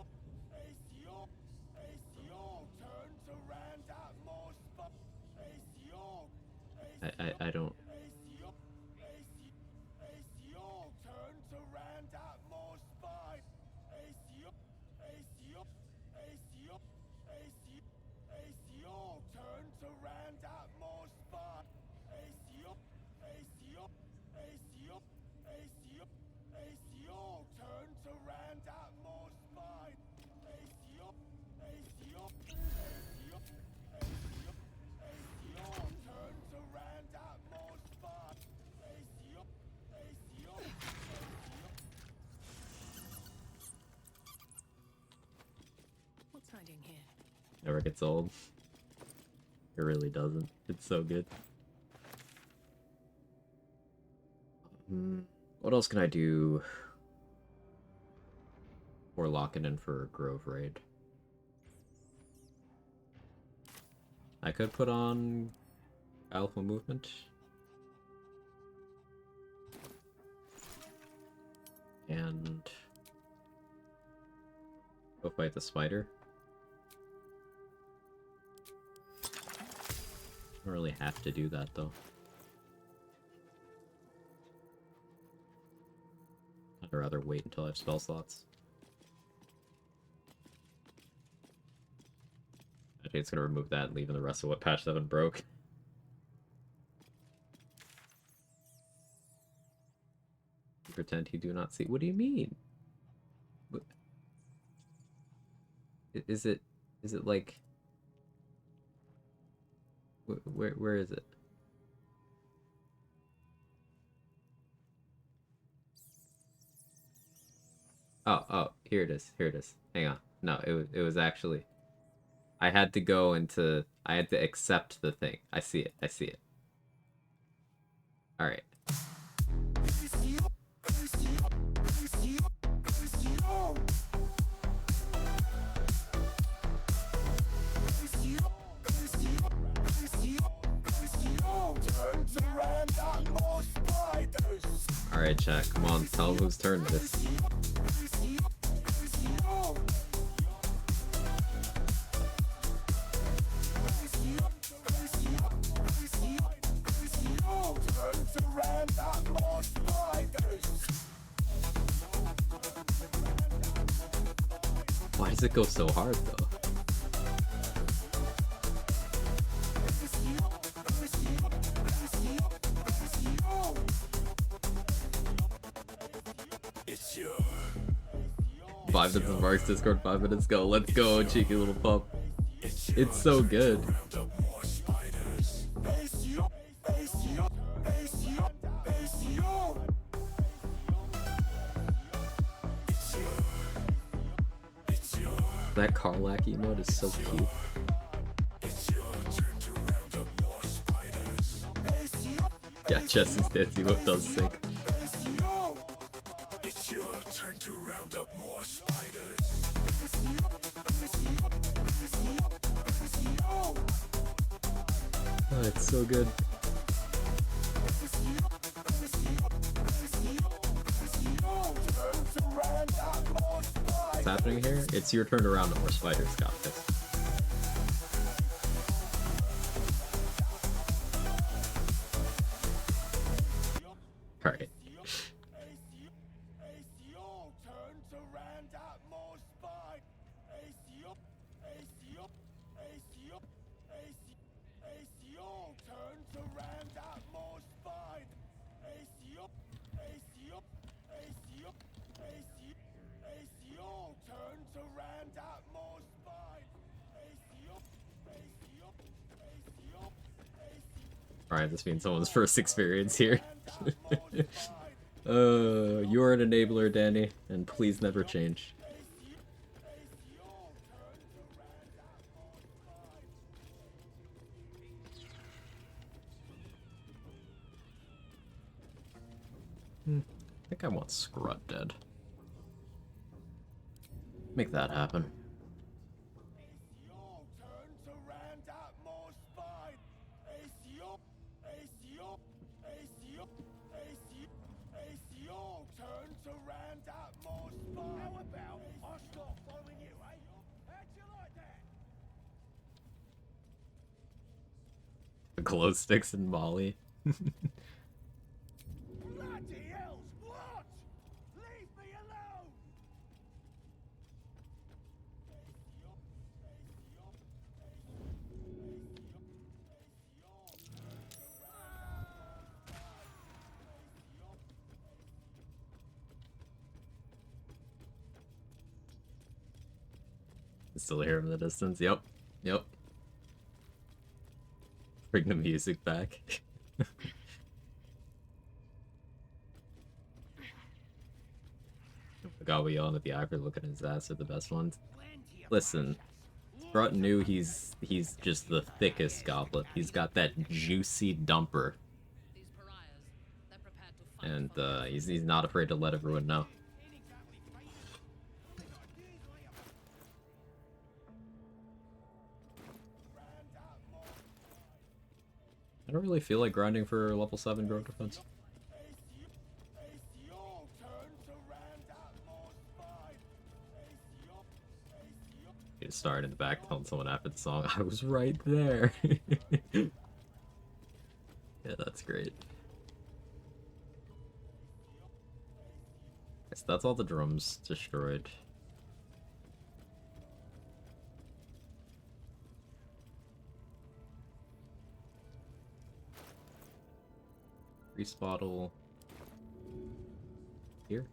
hiding here? Never gets old. It really doesn't. It's so good. What else can I do? Or locking in for a Grove raid. I could put on Alpha Movement. And go fight the spider. I don't really have to do that though. I'd rather wait until I have spell slots. Actually, it's gonna remove that and leaving the rest of what patch 7 broke. Pretend you do not see. What do you mean? What? Is it like where is it? Oh, here it is. Here it is. Hang on. No, it was actually I had to accept the thing. I see it. I see it. All right. Alright, chat, come on, tell them whose turn it is. Why does it go so hard, though? It's your 5 minutes of Mark's Discord, 5 minutes ago. Let's go, cheeky little pup. It's so good. That Karlak emote is so cute. Yeah, Jesse's dance emote does sync. It's your turn to round up more spiders. Oh, it's so good. What's happening here? It's your turn to round up more spiders, got this. Alright. Alright, this means someone's first experience here. You're an enabler, Danny, and please never change. I think I want Scrub dead. Make that happen. The glow sticks and Molly. Bloody hells, what? Leave me alone! Still hear him in the distance. Yep. Yep. Bring the music back. The guy we yelling at the Ivor looking at his ass are the best ones. Listen, Strut knew he's just the thickest goblin. He's got that juicy dumper. And he's not afraid to let everyone know. I don't really feel like grinding for level 7 growth defense. You just started in the back telling someone after the song, I was right there. Yeah, that's great. Guess that's all the drums destroyed. Grease bottle. Here.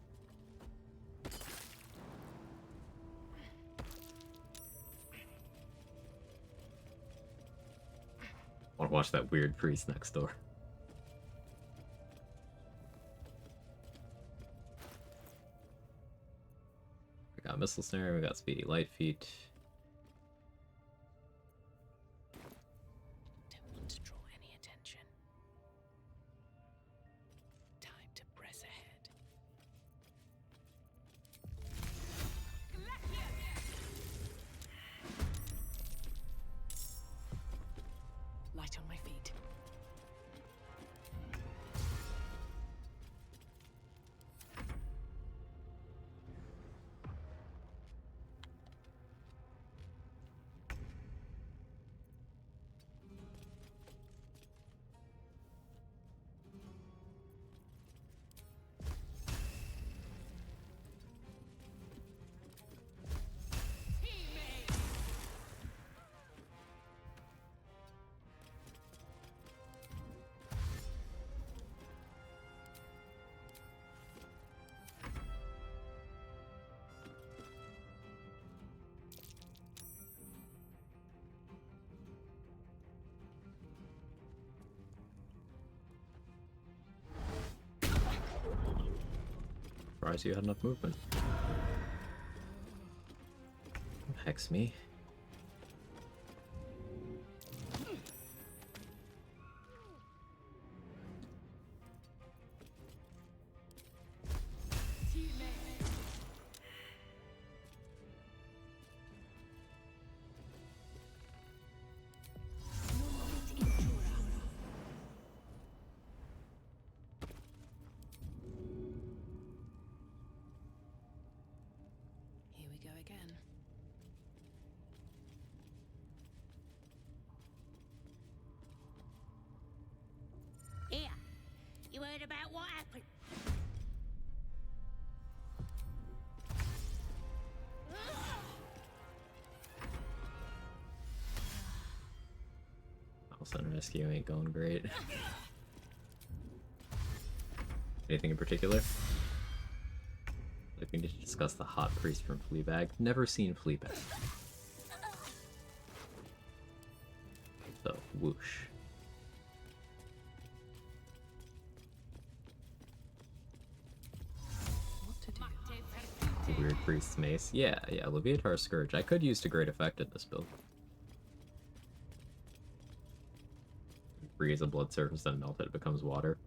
I want to watch that weird priest next door. We got missile snare, we got speedy light feet. Don't want to draw any attention. Time to press ahead. Light on my feet. Surprised you had enough movement. Hex me. Here we go again. Here, you heard about what happened? House and rescue ain't going great. Anything in particular? Like we need to discuss the hot priest from Fleabag. Never seen Fleabag. So, whoosh. Weird priest's mace. Yeah, Leviatar Scourge. I could use to great effect in this build. Freeze a blood surface, then melt it, it becomes water.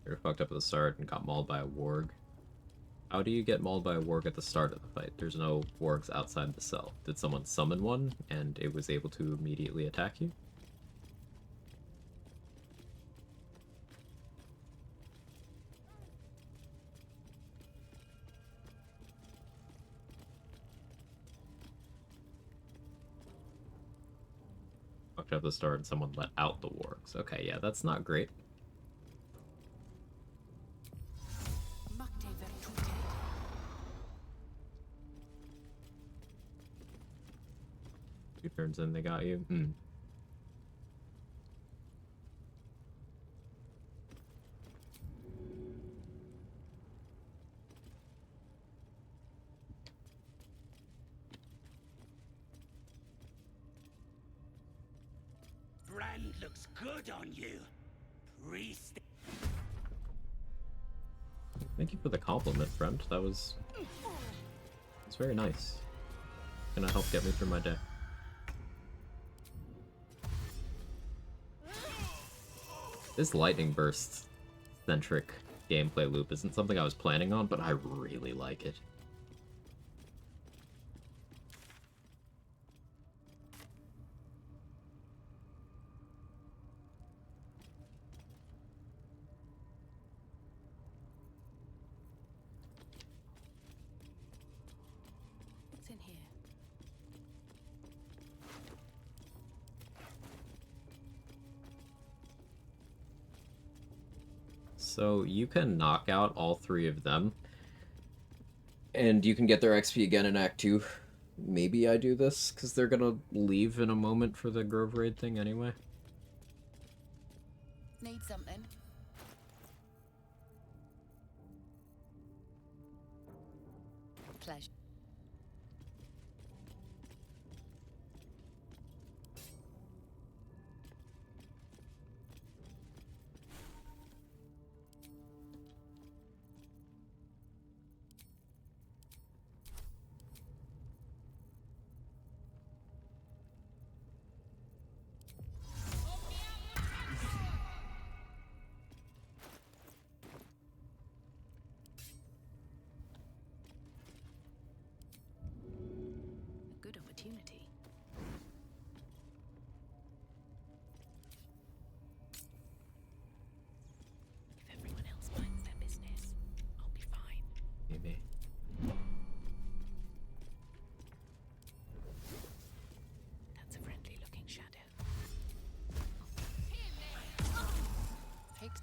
You're fucked up at the start and got mauled by a warg. How do you get mauled by a warg at the start of the fight? There's no wargs outside the cell. Did someone summon one and it was able to immediately attack you? Fucked up the start and someone let out the wargs. Okay, yeah, that's not great. Two turns in, they got you. Brand looks good on you, priest. Thank you for the compliment, friend. That was very nice. Gonna help get me through my day. This lightning burst centric gameplay loop isn't something I was planning on, but I really like it. What's in here? So you can knock out all 3 of them, and you can get their XP again in Act 2. Maybe I do this, because they're gonna leave in a moment for the Grove Raid thing anyway. Need something? Pleasure. A good opportunity. If everyone else minds their business, I'll be fine. Maybe. That's a friendly-looking shadow. Takes.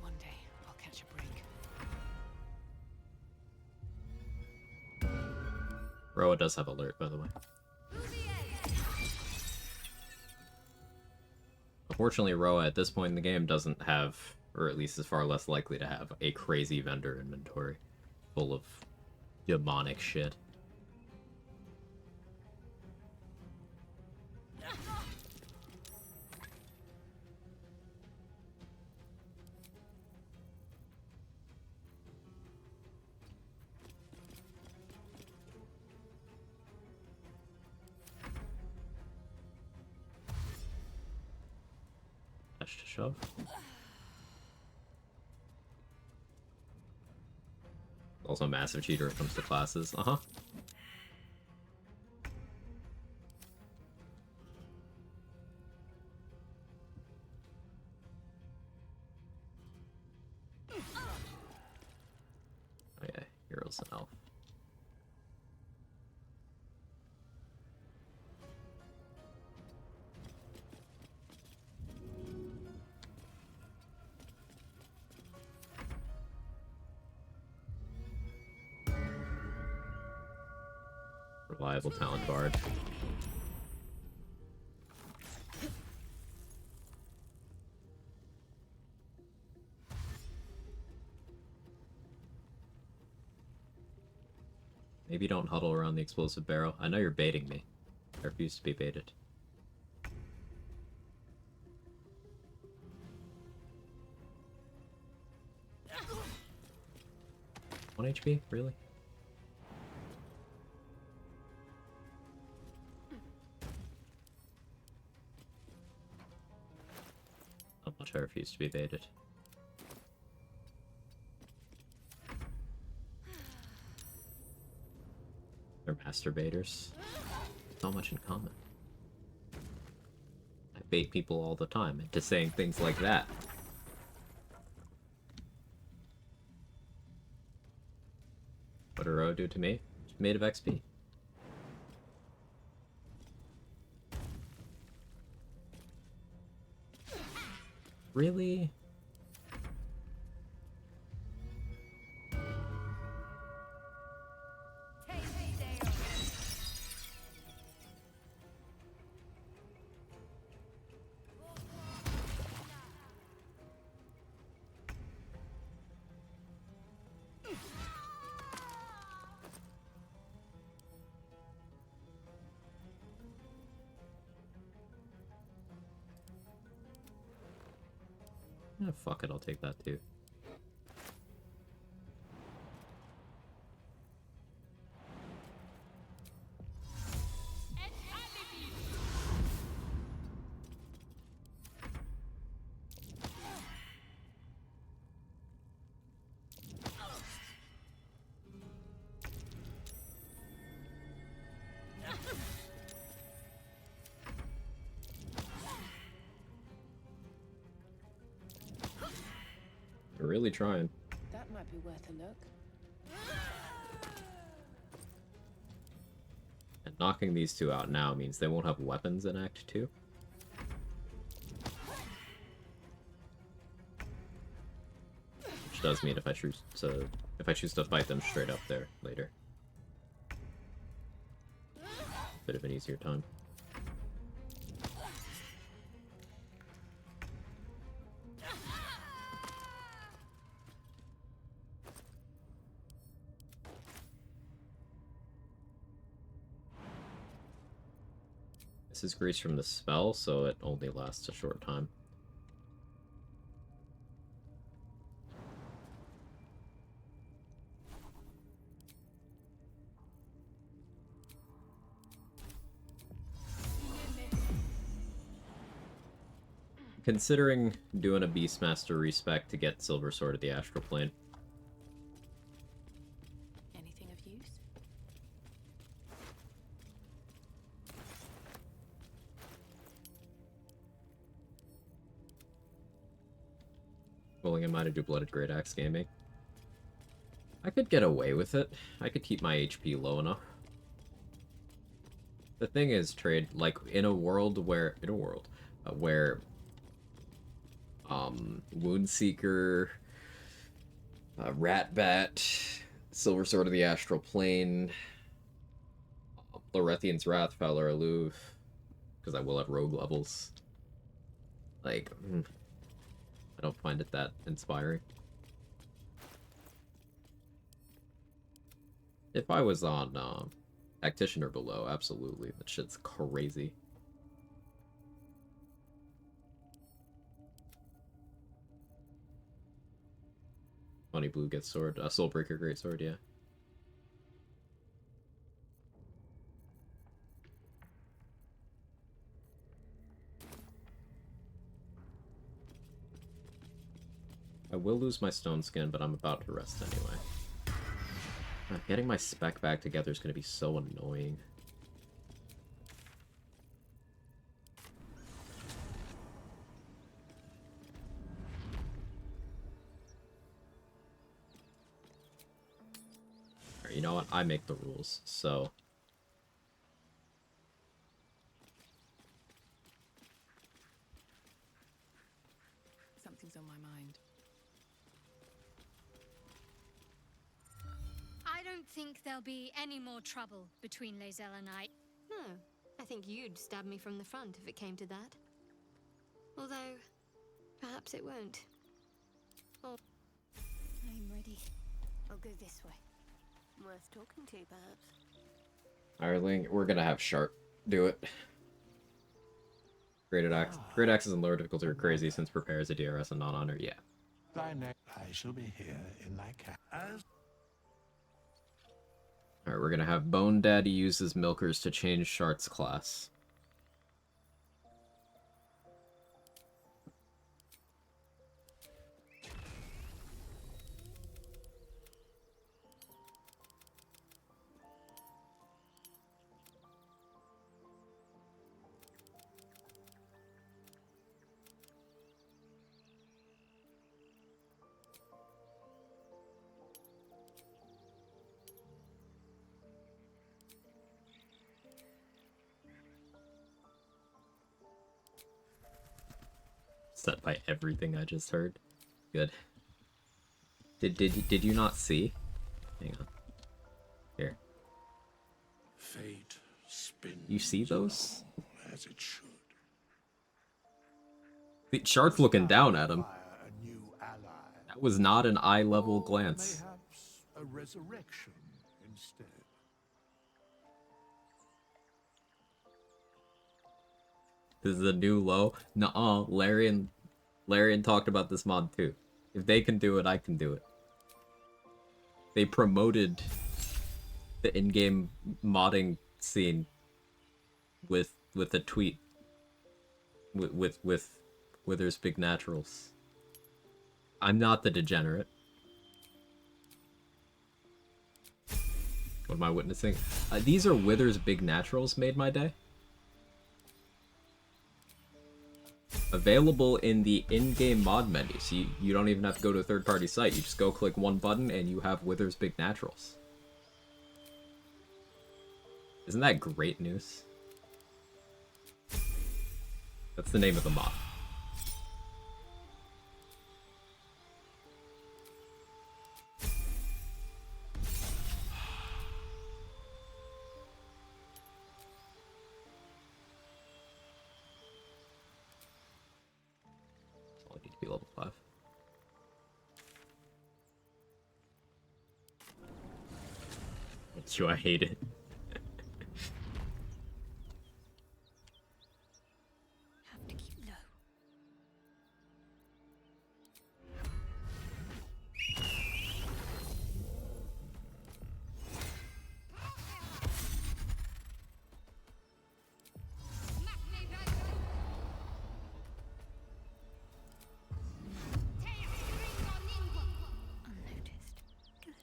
One day, I'll catch a break. Roa does have alert, by the way. Unfortunately, Roa at this point in the game doesn't have, or at least is far less likely to have, a crazy vendor inventory full of demonic shit. Dash to shove. Also a massive cheater when it comes to classes. Uh-huh. Oh yeah, heroes and elf. Reliable talent bard. Maybe don't huddle around the explosive barrel. I know you're baiting me. I refuse to be baited. 1 HP? Really? How much I refuse to be baited. They're masturbators. So much in common. I bait people all the time into saying things like that. What did Ro do to me? She's made of XP. Really? Fuck it, I'll take that too. They're really trying. That might be worth a look. And knocking these two out now means they won't have weapons in Act 2. Which does mean if I choose to fight them straight up there later. Bit of an easier time. This is grease from the spell, so it only lasts a short time. Considering doing a Beastmaster respec to get Silver Sword of the Astral Plane. Anything of use? Rolling in mind to do Blooded Great Axe gaming. I could get away with it. I could keep my HP low enough. The thing is, trade, like, in a world where Woundseeker, Ratbat, Silver Sword of the Astral Plane, Lorethian's Wrath, Fowler Aloof, because I will have rogue levels. Like, I don't find it that inspiring. If I was on Tactician or below, absolutely. That shit's crazy. Funny Blue gets sword. Soulbreaker Great Sword, yeah. I will lose my stone skin, but I'm about to rest anyway. Getting my spec back together is going to be so annoying. Alright, you know what? I make the rules, so... Something's on my mind. I don't think there'll be any more trouble between Lae'zel and I. No, I think you'd stab me from the front if it came to that. Although, perhaps it won't. Or... I'm ready. I'll go this way. Worth talking to, perhaps. Ireling, we're gonna have Sharp do it. Great axes and lower difficulty are crazy since prepare is a DRS and non-honor, yeah. Thy neck, I shall be here in thy cap. Alright, we're gonna have Bone Daddy use his milkers to change Shart's class. Set by everything I just heard. Good. Did you not see? Hang on. Here. Fate spins. You see those? As it should. The Shart's looking down at him. That was not an eye-level glance. Perhaps a resurrection instead. This is a new low. Nuh-uh, Larry and Larian talked about this mod too. If they can do it, I can do it. They promoted the in-game modding scene with a tweet with Wither's Big Naturals. I'm not the degenerate. What am I witnessing? These are Wither's Big Naturals made my day. Available in the in-game mod menu, so you don't even have to go to a third-party site. You just go click one button and you have Wither's Big Naturals. Isn't that great news? That's the name of the mod. I need to be level 5. Do I hate it? Have to keep low. Unnoticed. Good.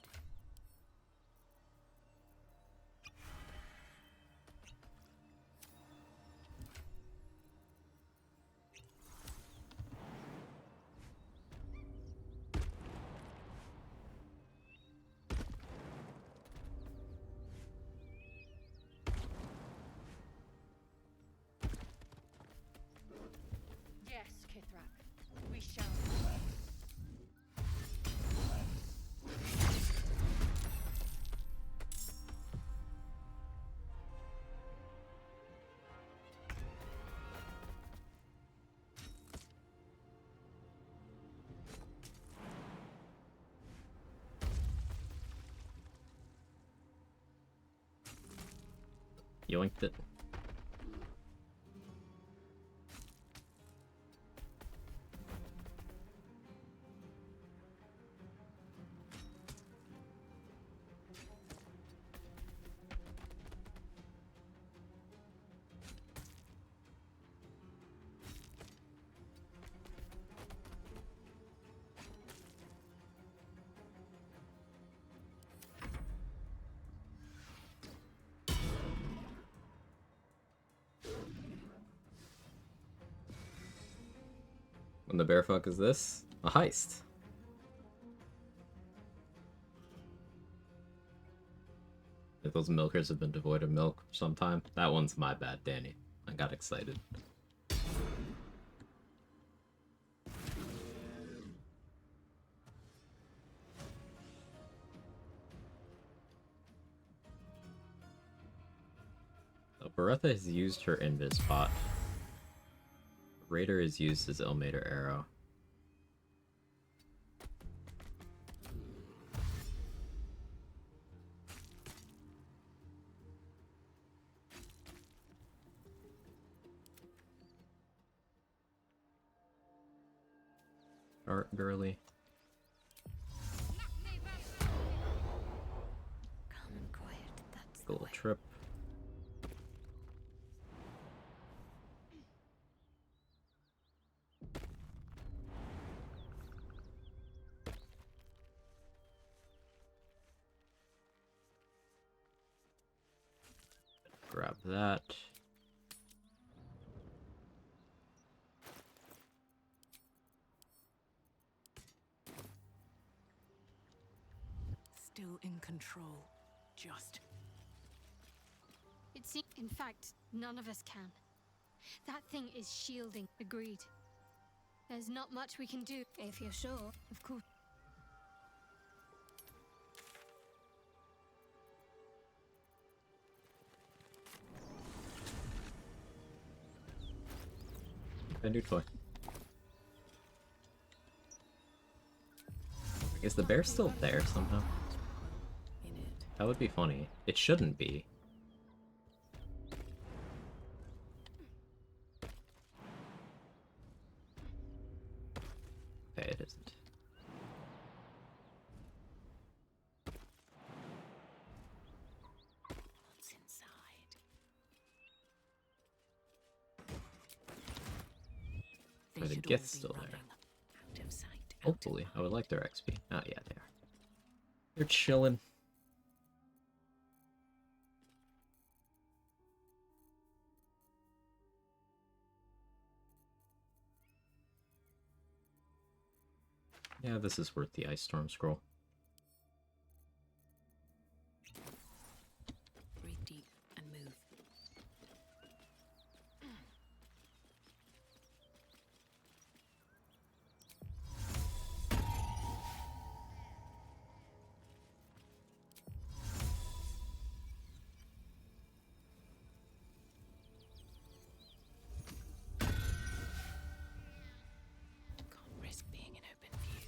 Yes, Kithrak. We shall. Yoinked it. When the bear fuck is this? A heist. If those milkers have been devoid of milk for some time. That one's my bad, Danny. I got excited. So Beretta has used her invis spot. Raider is used as Ilmater arrow. Art girly. Calm and quiet. That's A little trip. Grab that. Still in control. Just. It seems, in fact, none of us can. That thing is shielding. Agreed. There's not much we can do. If you're sure. Of course. A new toy. Is the bear still there somehow? That would be funny. It shouldn't be. Okay, it isn't. What's inside? Are the gifts still there? Out of sight. Hopefully. I would like their XP. Oh, yeah, they are. They're chilling. Yeah, this is worth the Ice Storm Scroll. Breathe deep and move. Can't risk being in open view.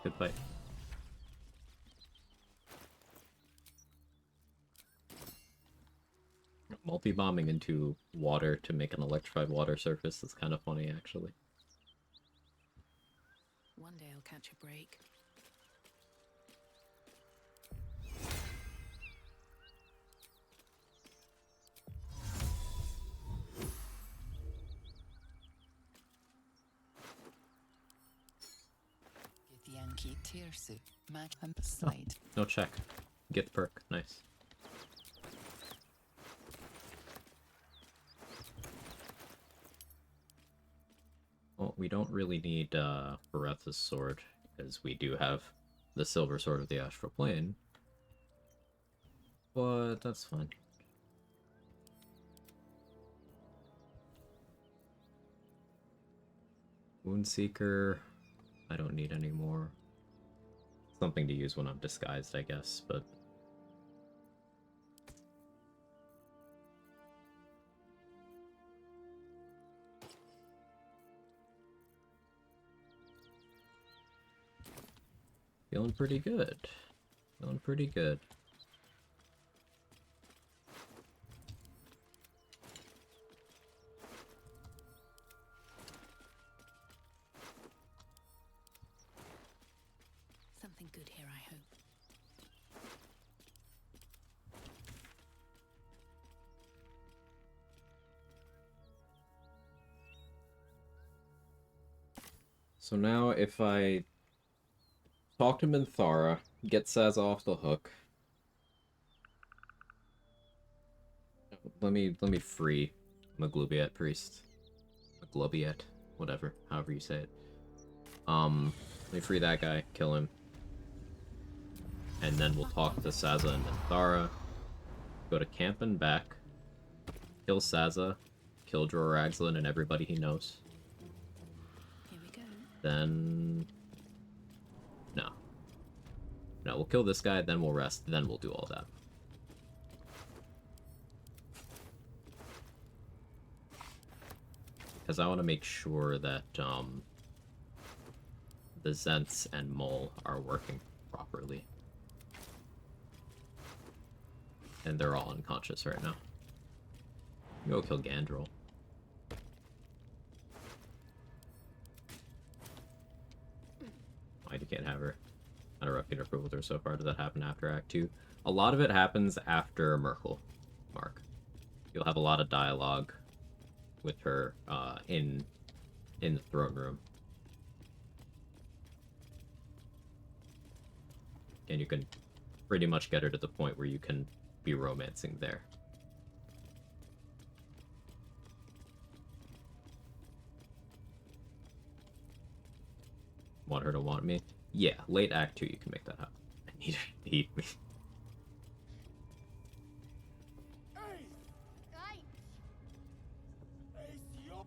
Good fight. Multi-bombing into water to make an electrified water surface is kind of funny, actually. One day I'll catch a break. Yankee Tirsu, Magnum Slide. No check. Get the perk. Nice. Well, we don't really need Beretha's sword, because we do have the Silver Sword of the Astral Plane. But that's fine. Woundseeker, I don't need any more. Something to use when I'm disguised, I guess, but... Feeling pretty good. Feeling pretty good. Something good here, I hope. So now if I talk to Minthara, get Saz off the hook. Let me free Maglubiet Priest. Maglubiet, whatever, however you say it. Let me free that guy, kill him. And then we'll talk to Saza and Minthara. Go to camp and back. Kill Saza. Kill Joragslin and everybody he knows. Here we go. Then... No. No, we'll kill this guy, then we'll rest, then we'll do all that. Because I want to make sure that, the Zents and Mole are working properly. And they're all unconscious right now. Go kill Gandrel. I can't have her. I don't know if I can approve with her so far. Does that happen after Act 2? A lot of it happens after Merkel, Mark. You'll have a lot of dialogue with her in the throne room. And you can pretty much get her to the point where you can be romancing there. Want her to want me? Yeah, late Act 2 you can make that happen. I need her to eat me. Ace, it's your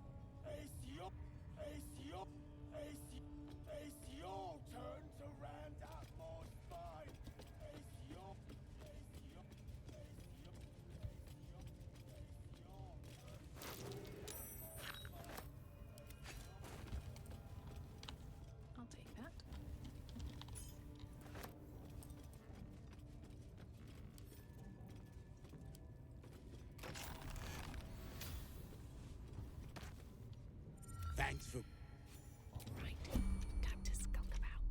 Thanks for... Alright, time to skulk about.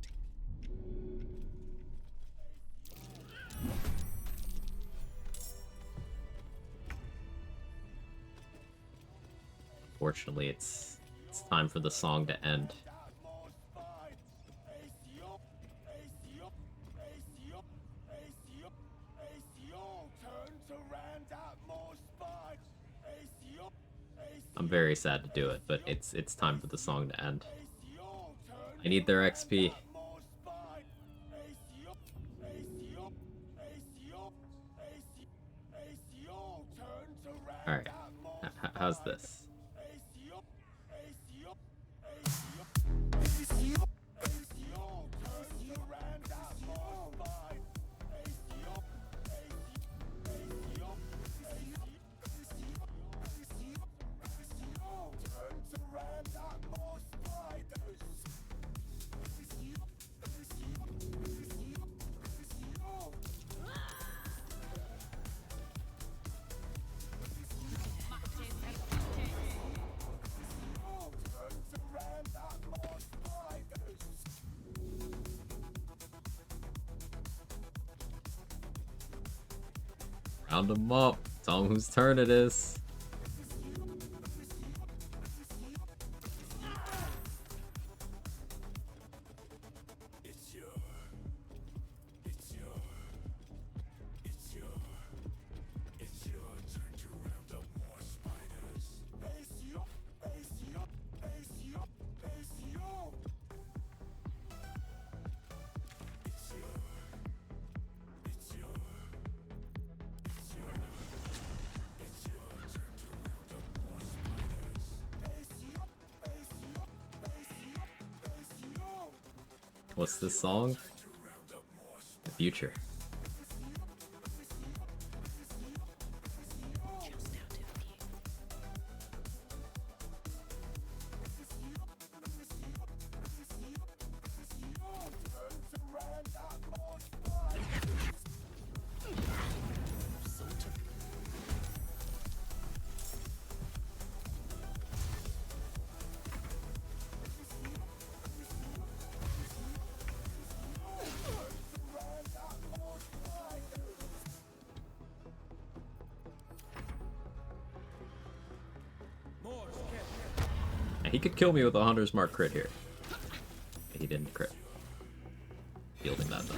Fortunately, it's time for the song to end. I'm very sad to do it, but it's time for the song to end. I need their XP. Alright, how's this? Round them up. Tell them whose turn it is. What's this song? The future. He could kill me with a Hunter's Mark crit here. He didn't crit. Fielding that though.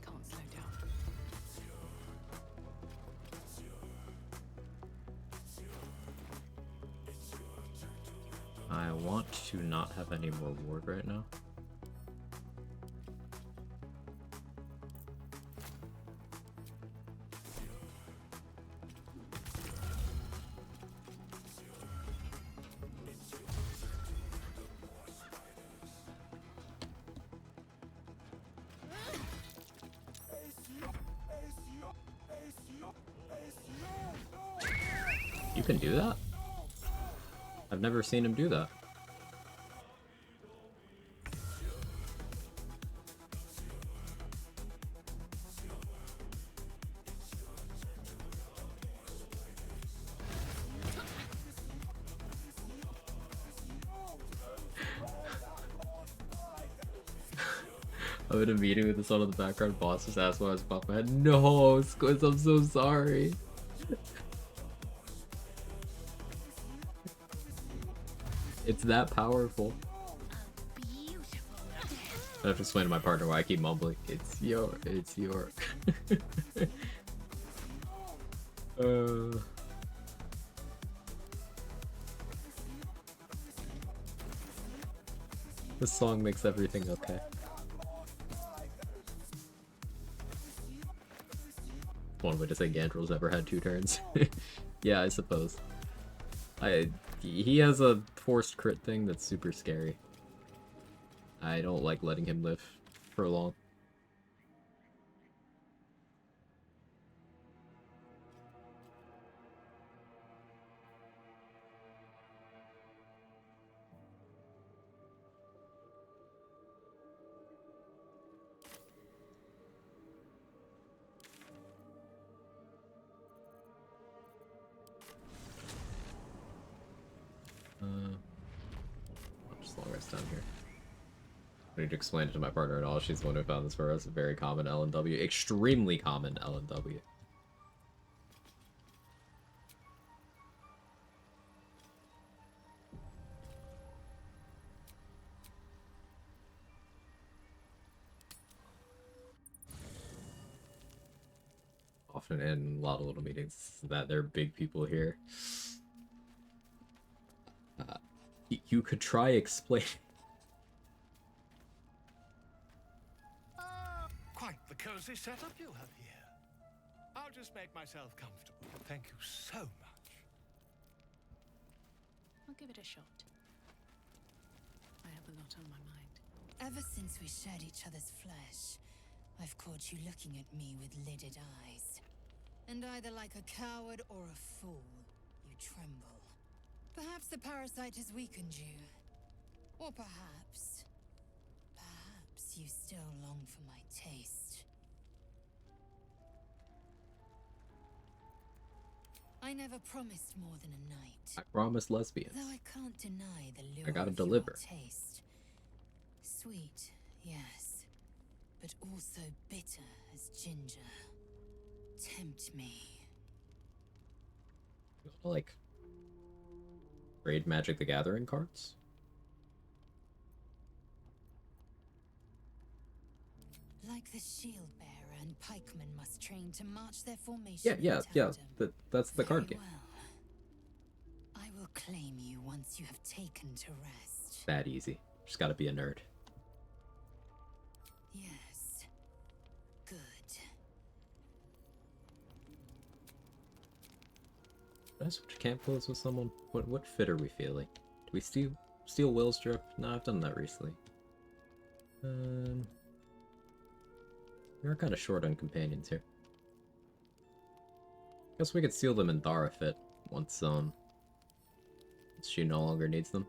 Can't slow down. I want to not have any more ward right now. You can do that? I've never seen him do that. I'm in a meeting with the son of the background boss just asked why I was buff my head. No, Squiz, I'm so sorry. It's that powerful. I have to explain to my partner why I keep mumbling. It's your. This song makes everything okay. One way to say Gandrel's ever had 2 turns. Yeah, I suppose. He has a forced crit thing that's super scary. I don't like letting him live for long. down here. I need to explain it to my partner and all. She's the one who found this for us. A very common LNW. Extremely common LNW. Often in a lot of little meetings that there are big people here. You could try explaining. Quite the cozy setup you have here. I'll just make myself comfortable. Thank you so much. I'll give it a shot. I have a lot on my mind. Ever since we shared each other's flesh, I've caught you looking at me with lidded eyes. And either like a coward or a fool, you tremble. Perhaps the parasite has weakened you. Or perhaps you still long for my taste. I never promised more than a night. I promised lesbians. Though I can't deny the lure I gotta of your deliver. taste. Sweet, yes, but also bitter as ginger. Tempt me. Like, trade Magic the Gathering cards? Like the shield bearer and pikemen must train to march their formation. Yeah. That's the card game. I will claim you once you have taken to rest. That easy. Just gotta be a nerd. Yes. Good. Did I switch camp clothes with someone? What fit are we feeling? Do we steal Will's drip? No, I've done that recently. We are kind of short on companions here. Guess we could steal them in Thara fit once she no longer needs them.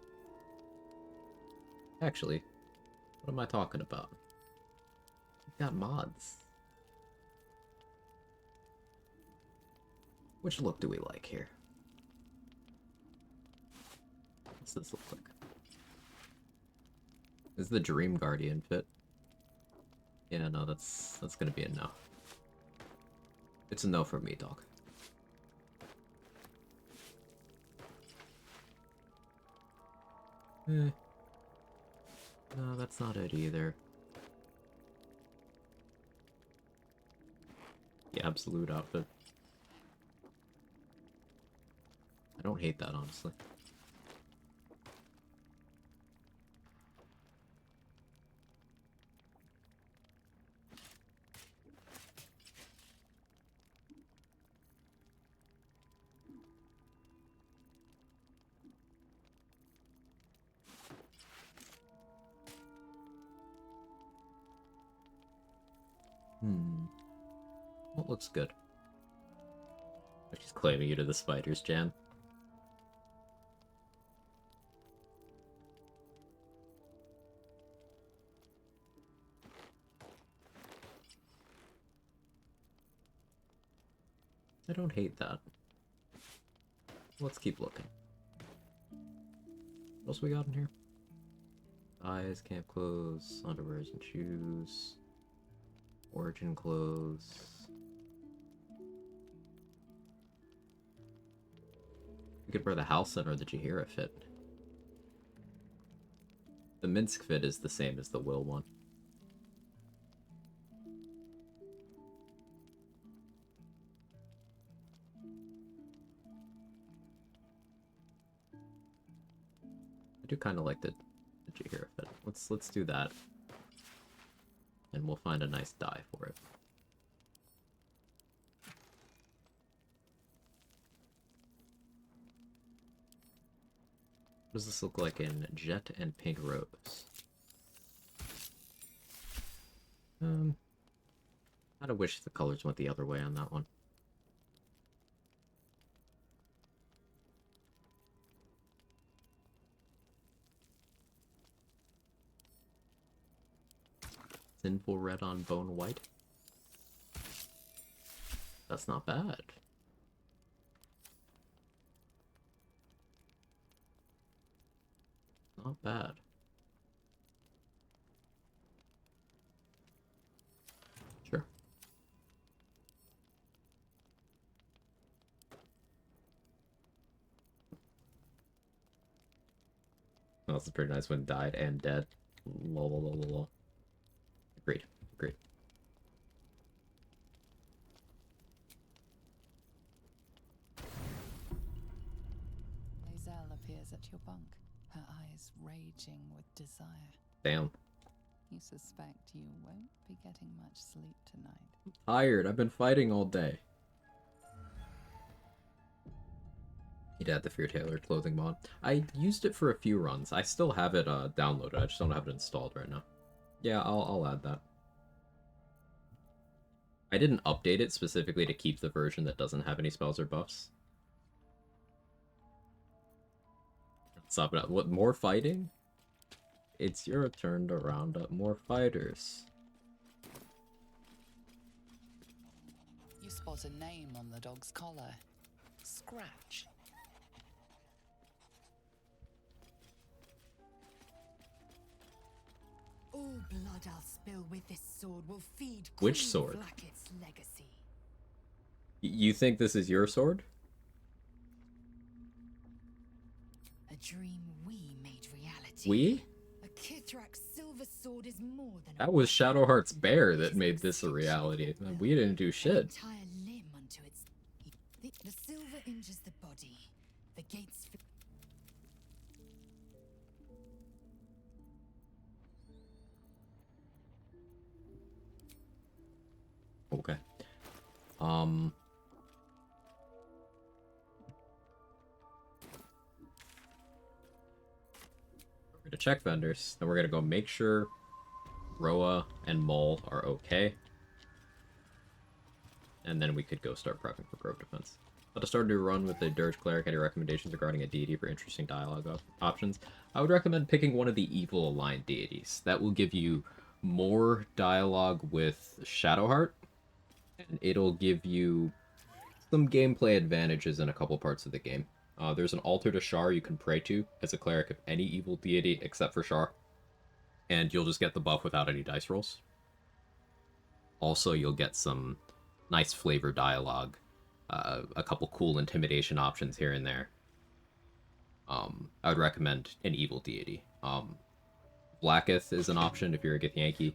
Actually, what am I talking about? We've got mods. Which look do we like here? What's this look like? Is the Dream Guardian fit? Yeah, no, that's gonna be a no. It's a no for me, dog. No, that's not it either. The absolute outfit. I don't hate that, honestly. What looks good? She's claiming you to the spiders, Jan. I don't hate that. Let's keep looking. What else we got in here? Eyes, camp clothes, underwears and shoes. Origin clothes. We could wear the Halcyon or the Jaheira fit. The Minsk fit is the same as the Will one. I do kind of like the Jaheira fit. Let's do that. And we'll find a nice dye for it. What does this look like in Jet and Pink Rose? I'd wish the colors went the other way on that one. Sinful red on bone white. That's not bad. Not bad. Everything else is pretty nice when died and dead. Lol, lol, lol, lol. Agreed. Agreed. Lae'zel appears at your bunk, her eyes raging with desire. Damn. You suspect you won't be getting much sleep tonight. Tired. I've been fighting all day. You'd add the Fear Tailor clothing mod. I used it for a few runs. I still have it downloaded. I just don't have it installed right now. Yeah, I'll add that. I didn't update it specifically to keep the version that doesn't have any spells or buffs. Stop it. What, more fighting? It's your turn to round up more fighters. You spot a name on the dog's collar. Scratch. All blood I'll spill with this sword will feed Which Queen sword? Flacket's legacy. You think this is your sword? A dream we made reality. We? A Kithrak's silver sword is more than That was Shadowheart's bear that made this a reality. We didn't do an shit. entire limb unto its. The silver injures the body. The gates. Okay. We're gonna check vendors, then we're gonna go make sure Roa and Mole are okay. And then we could go start prepping for Grove Defense. But to start a new run with the Dirge Cleric, any recommendations regarding a deity for interesting dialogue options? I would recommend picking one of the evil aligned deities. That will give you more dialogue with Shadowheart, and it'll give you some gameplay advantages in a couple parts of the game. There's an altar to Shar you can pray to as a cleric of any evil deity except for Shar, and you'll just get the buff without any dice rolls. Also, you'll get some nice flavor dialogue, a couple cool intimidation options here and there. I would recommend an evil deity. Blacketh is an option if you're a Githyanki.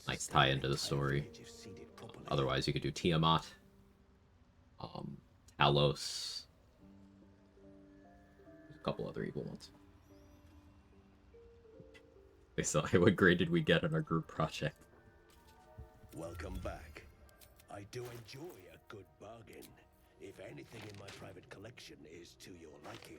Nice tie into the story. Otherwise, you could do Tiamat, Talos, a couple other evil ones. They saw what grade did we get on our group project? Welcome back. I do enjoy a good bargain, if anything in my private collection is to your liking.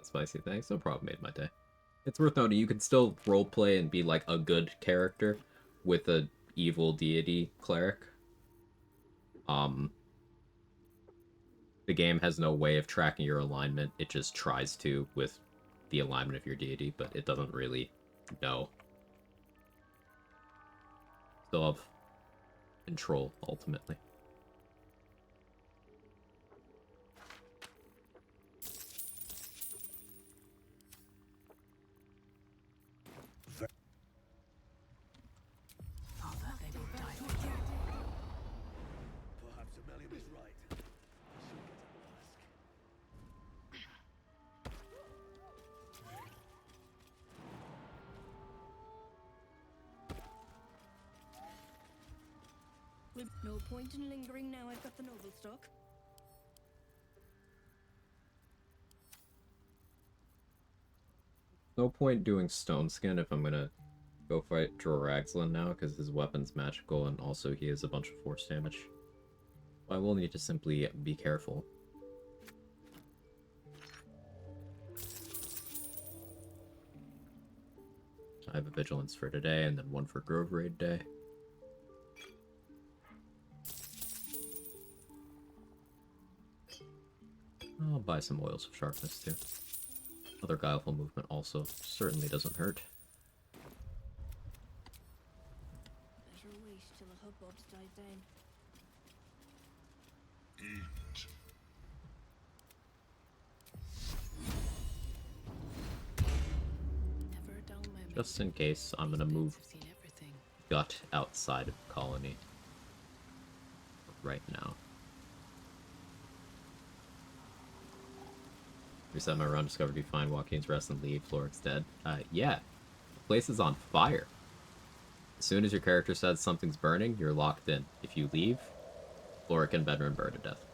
Spicy, thanks. No problem, made my day. It's worth noting, you can still roleplay and be like a good character with a evil deity cleric. The game has no way of tracking your alignment. It just tries to with the alignment of your deity, but it doesn't really know. Still have control, ultimately. Perhaps Amelia is right. I should get a mask. No point in lingering now I've got the noble stock. No point doing Stone Skin if I'm gonna go fight Droraxlin now, because his weapon's magical and also he has a bunch of force damage. I will need to simply be careful. I have a Vigilance for today and then one for Grove Raid Day. I'll buy some Oils of Sharpness too. Other Guileful Movement also certainly doesn't hurt. Better wait till the hubbub's died down. Just in case, I'm gonna move Gut outside of the colony right now. Reset my run, discovered you find Joaquin's rest and leave. Floric's dead. Yeah. The place is on fire. As soon as your character says something's burning, you're locked in. If you leave, Floric and Bedrin burn to death.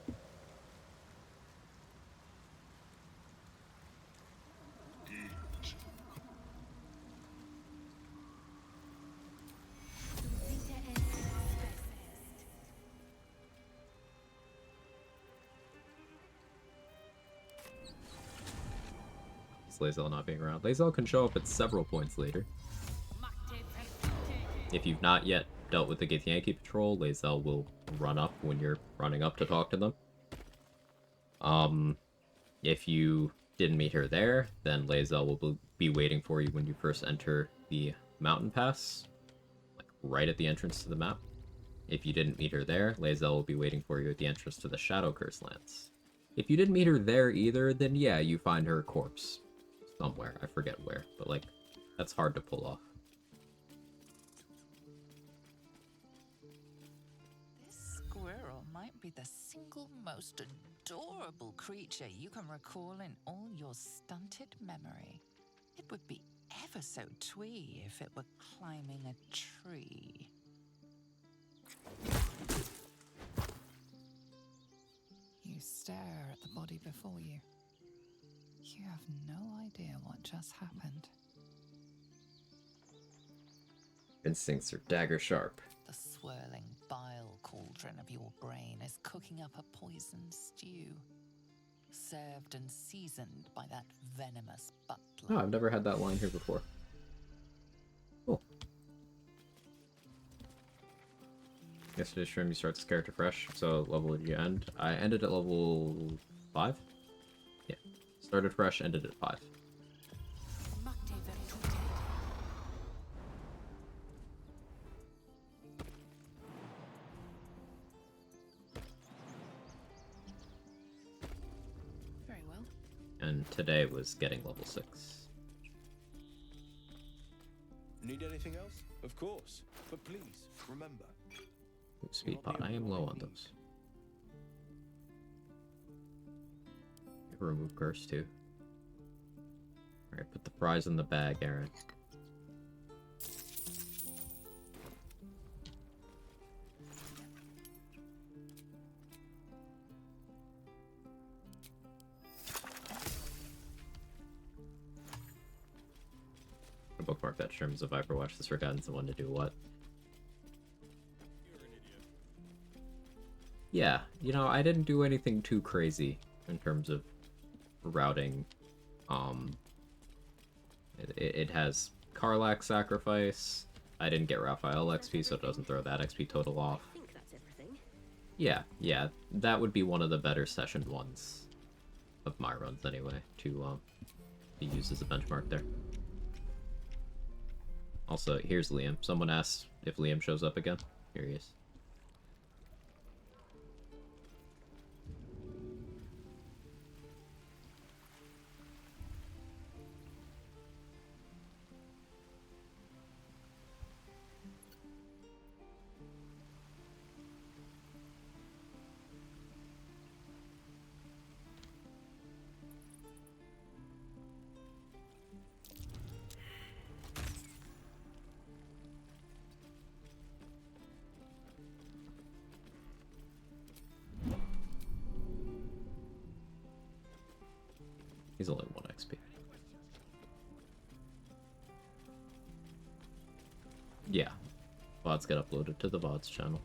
Lae'zel not being around. Lae'zel can show up at several points later. If you've not yet dealt with the Githyanki patrol, Lae'zel will run up when you're running up to talk to them. If you didn't meet her there, then Lae'zel will be waiting for you when you first enter the mountain pass, like right at the entrance to the map. If you didn't meet her there, Lae'zel will be waiting for you at the entrance to the Shadow Curse lands. If you didn't meet her there either, then yeah, you find her corpse somewhere. I forget where, but like, that's hard to pull off. This squirrel might be the single most adorable creature you can recall in all your stunted memory. It would be ever so twee if it were climbing a tree. You stare at the body before you. You have no idea what just happened. Instincts are dagger sharp. The swirling bile cauldron of your brain is cooking up a poisoned stew, served and seasoned by that venomous butler. Oh, I've never had that line here before. Cool. Yesterday's stream, you start this character fresh, so level did you end? I ended at level 5? Yeah. Started fresh, ended at 5. Very well. And today was getting level 6. Need anything else? Of course. But please, remember. Ooh, speed pot, I am low on those. Remove curse too. Alright, put the prize in the bag, Aaron. I bookmark that stream as a Viper watch this forgotten someone to do what. Yeah, you know, I didn't do anything too crazy in terms of routing. It has Karlach sacrifice. I didn't get Raphael XP, so it doesn't throw that XP total off. I think that's everything. Yeah, that would be one of the better session ones of my runs anyway, to be used as a benchmark there. Also, here's Liam. Someone asked if Liam shows up again. Here he is. He's only 1 XP. Yeah. VODs get uploaded to the VODs channel.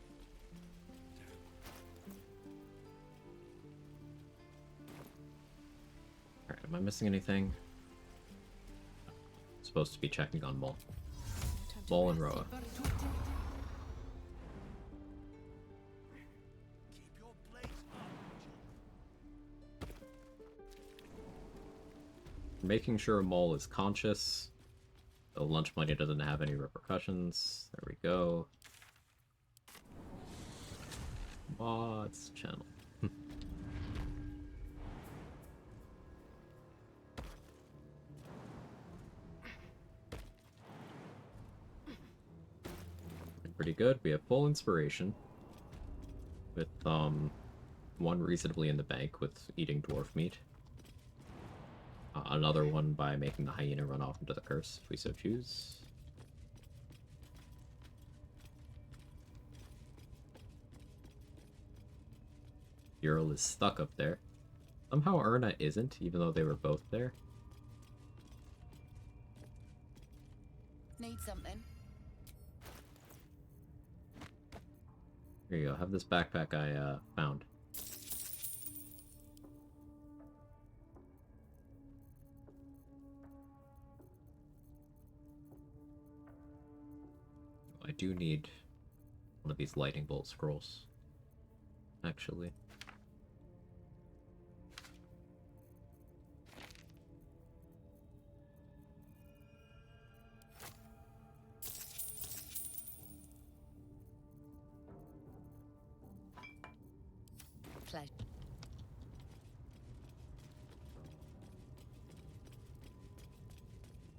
Alright, am I missing anything? Supposed to be checking on Maul. Maul and Roa. Making sure Maul is conscious. The lunch money doesn't have any repercussions. There we go. Bots channel. pretty good. We have full inspiration. With, one reasonably in the bank with eating dwarf meat. Another one by making the hyena run off into the curse, if we so choose. Ural is stuck up there. Somehow Erna isn't, even though they were both there. Need something? Here you go, have this backpack I found. I do need one of these lightning bolt scrolls, actually. Pleasure.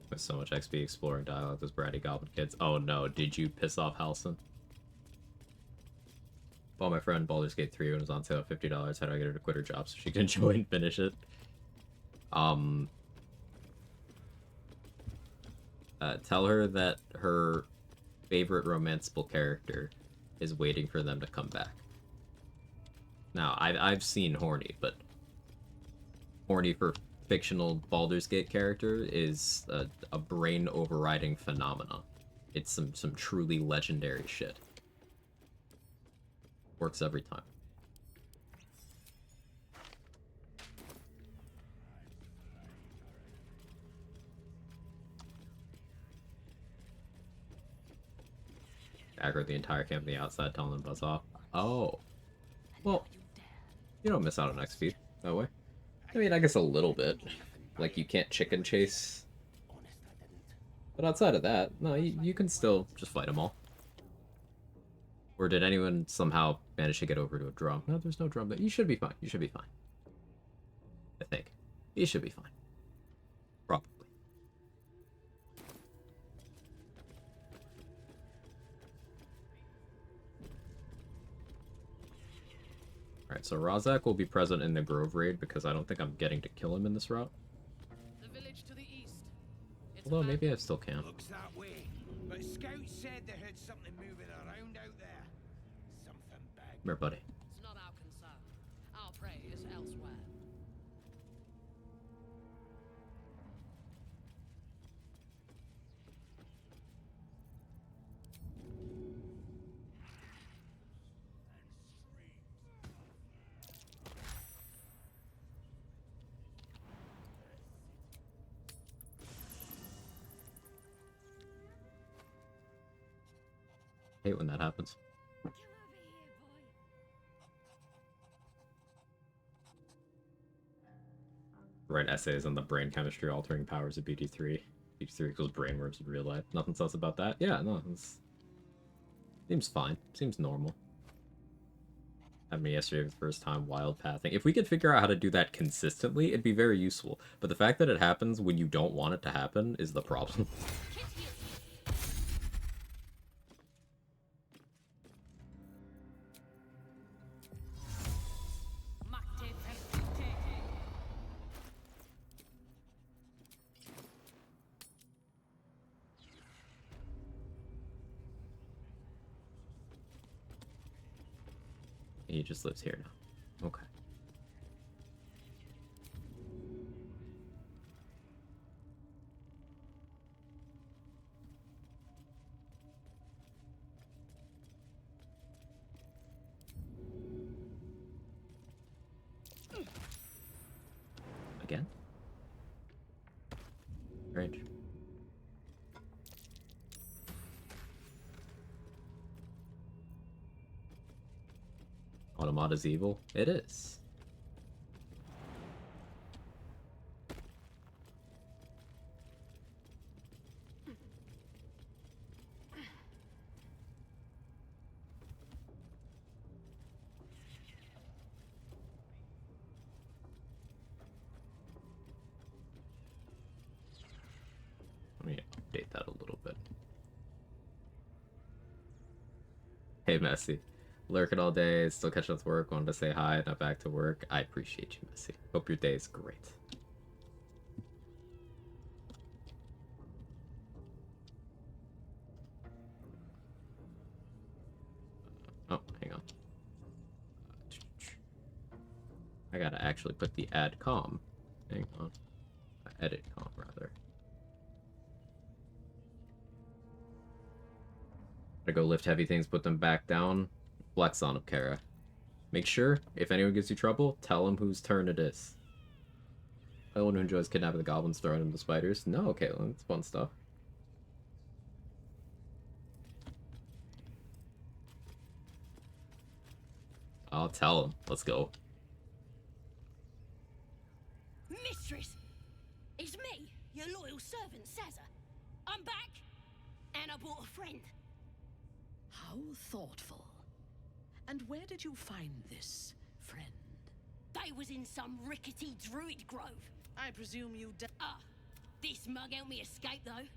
There's so much XP exploring dialogue, those bratty goblin kids. Oh no, did you piss off Halson? Bought my friend Baldur's Gate 3 when it was on sale at $50. How do I get her to quit her job so she can enjoy and finish it? Tell her that her favorite romanceable character is waiting for them to come back. Now, I've seen horny, but horny for fictional Baldur's Gate character is a brain overriding phenomena. It's some truly legendary shit. Works every time. Aggro the entire camp on the outside, telling them to buzz off. Oh. Well, you don't miss out on XP that way. I mean, I guess a little bit. Like, you can't chicken chase. But outside of that, no, you can still just fight them all. Or did anyone somehow manage to get over to a drum? No, there's no drum there. You should be fine. You should be fine. I think. You should be fine. Probably. Alright, so Razak will be present in the Grove raid because I don't think I'm getting to kill him in this route. The village to the east. Although maybe I still can. Looks that way. But scouts said they heard something moving around out there. Something big. Come here, buddy. It's not our concern. Our prey is elsewhere. Hate when that happens. Write essays on the brain chemistry altering powers of BT3. BT3 equals brainworms in real life. Nothing sus about that. Yeah, no, seems fine. Seems normal. Happened to me yesterday for the first time, wild pathing. If we could figure out how to do that consistently, it'd be very useful. But the fact that it happens when you don't want it to happen is the problem. He just lives here now. Okay. Again? Strange. Automata's evil? It is. Let me update that a little bit. Hey, Messy. Lurking all day, still catching up with work, wanted to say hi, not back to work. I appreciate you, Messy. Hope your day is great. Oh, hang on. I gotta actually put the add com. Hang on. Edit com, rather. Gotta go lift heavy things, put them back down. Flex on him, Kara. Make sure, if anyone gives you trouble, tell them whose turn it is. Anyone who enjoys kidnapping the goblins, throwing them the spiders. No, Caitlin, it's fun stuff. I'll tell him. Let's go. Mistress! It's me, your loyal servant, Sazza. I'm back, and I brought a friend. How thoughtful. And where did you find this friend? They was in some rickety druid grove. I presume you This mug helped me escape, though.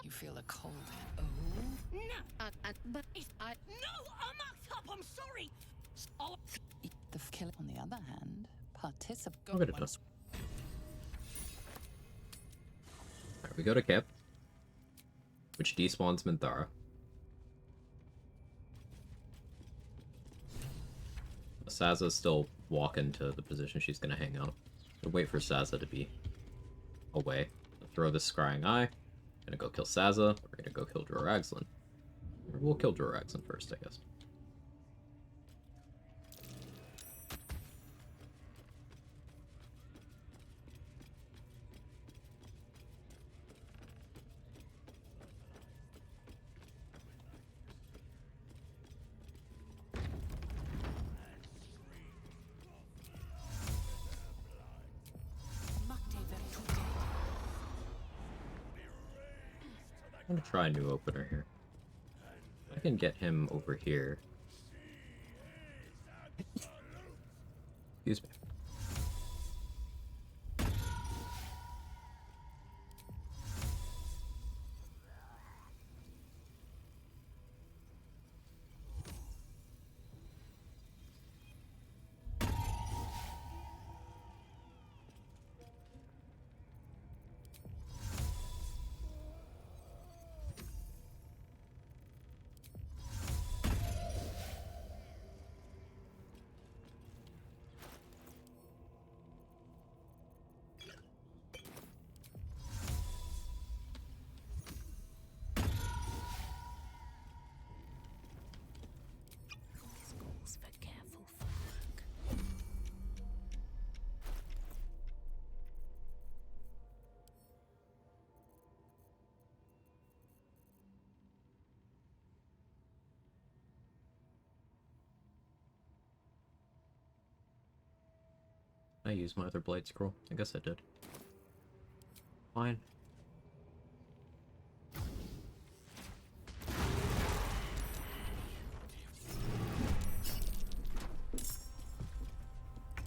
You feel a cold. No, but it's... No, I mucked up, I'm sorry! Oh. The killer, on the other hand, participate. I'll get it done. Alright, we go to Kip, which despawns Minthara. Sazza's still walking to the position she's gonna hang out. We'll wait for Sazza to be away. We'll throw this scrying eye. Gonna go kill Sazza. We're gonna go kill Droraxlin. Or we'll kill Droraxlin first, I guess. I'm gonna try a new opener here. I can get him over here. Excuse me. Schools for careful footwork. I used my other blade scroll. I guess I did. Fine.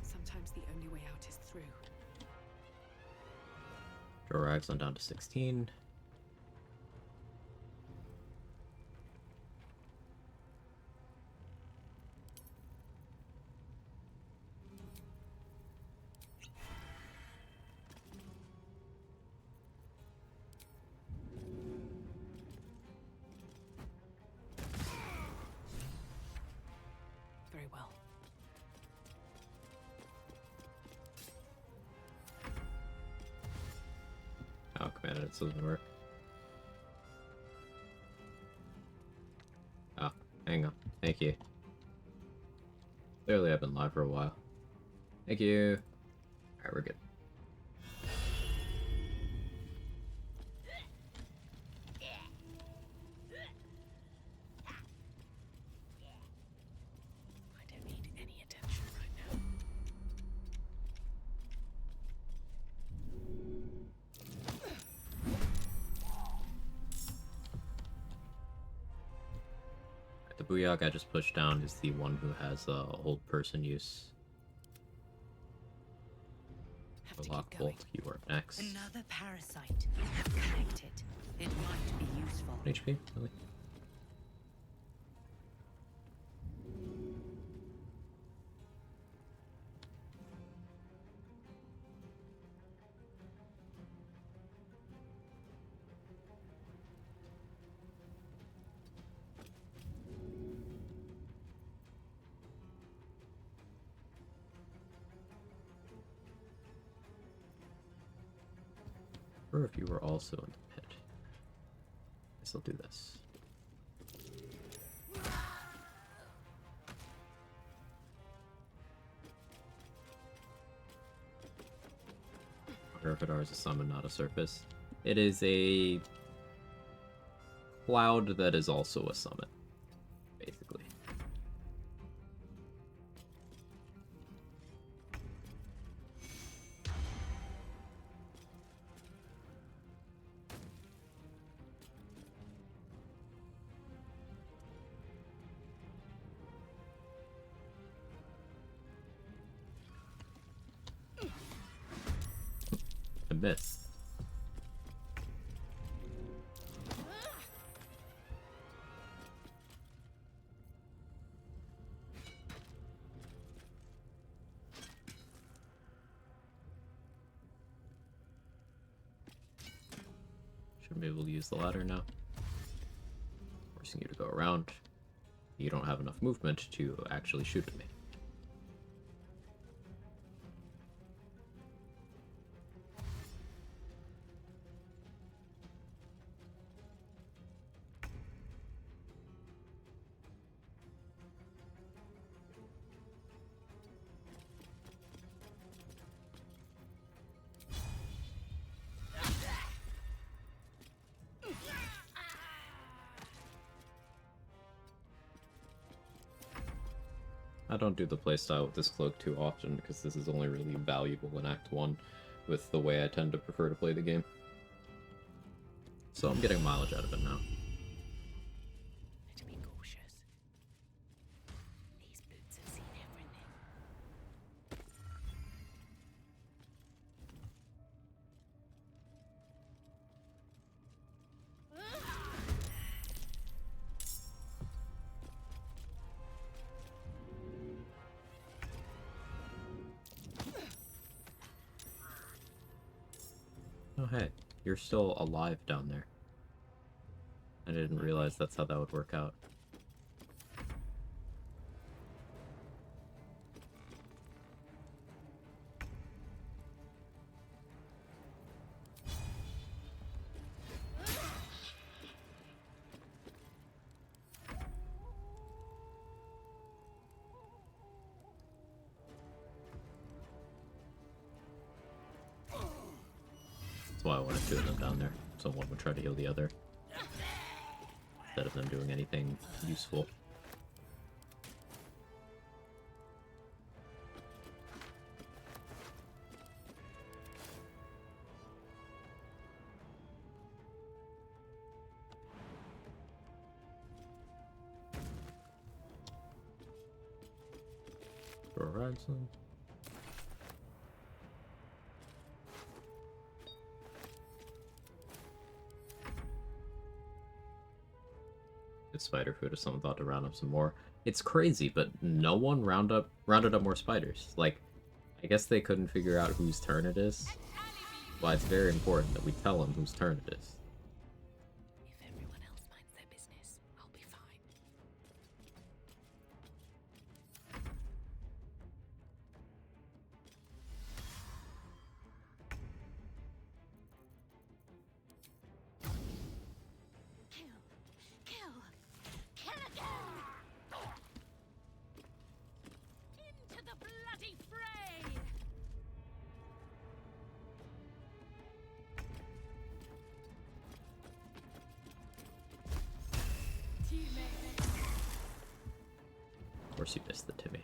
Sometimes the only way out is through. Droraxlin down to 16. Very well. Oh, command it doesn't work. Oh, hang on. Thank you. Clearly I've been live for a while. Thank you. Alright, we're good. I don't need any attention right now. The Booyog I just pushed down is the one who has old person use. Lockbolt, you are next. Another parasite. Collect it. It might be useful. HP, really? wonder if you were also in the pit. Guess I'll do this. Herpidar is a summon, not a surface. It is a cloud that is also a summon, basically. I missed. Should be able to use the ladder now. Forcing you to go around. You don't have enough movement to actually shoot at me. I don't do the playstyle with this cloak too often because this is only really valuable in Act 1 with the way I tend to prefer to play the game. So I'm getting mileage out of it now. Better be cautious. These boots have seen everything. Oh hey, you're still alive down there. I didn't realize that's how that would work out. That's why I wanted two of them down there, so one would try to heal the other, instead of them doing anything useful. Horizon. Good spider food if someone thought to round up some more. It's crazy, but no one rounded up more spiders. Like, I guess they couldn't figure out whose turn it is. Well, it's very important that we tell them whose turn it is. If everyone else minds their business, I'll be fine. Kill again! Into the bloody fray! Of course you missed the Timmy.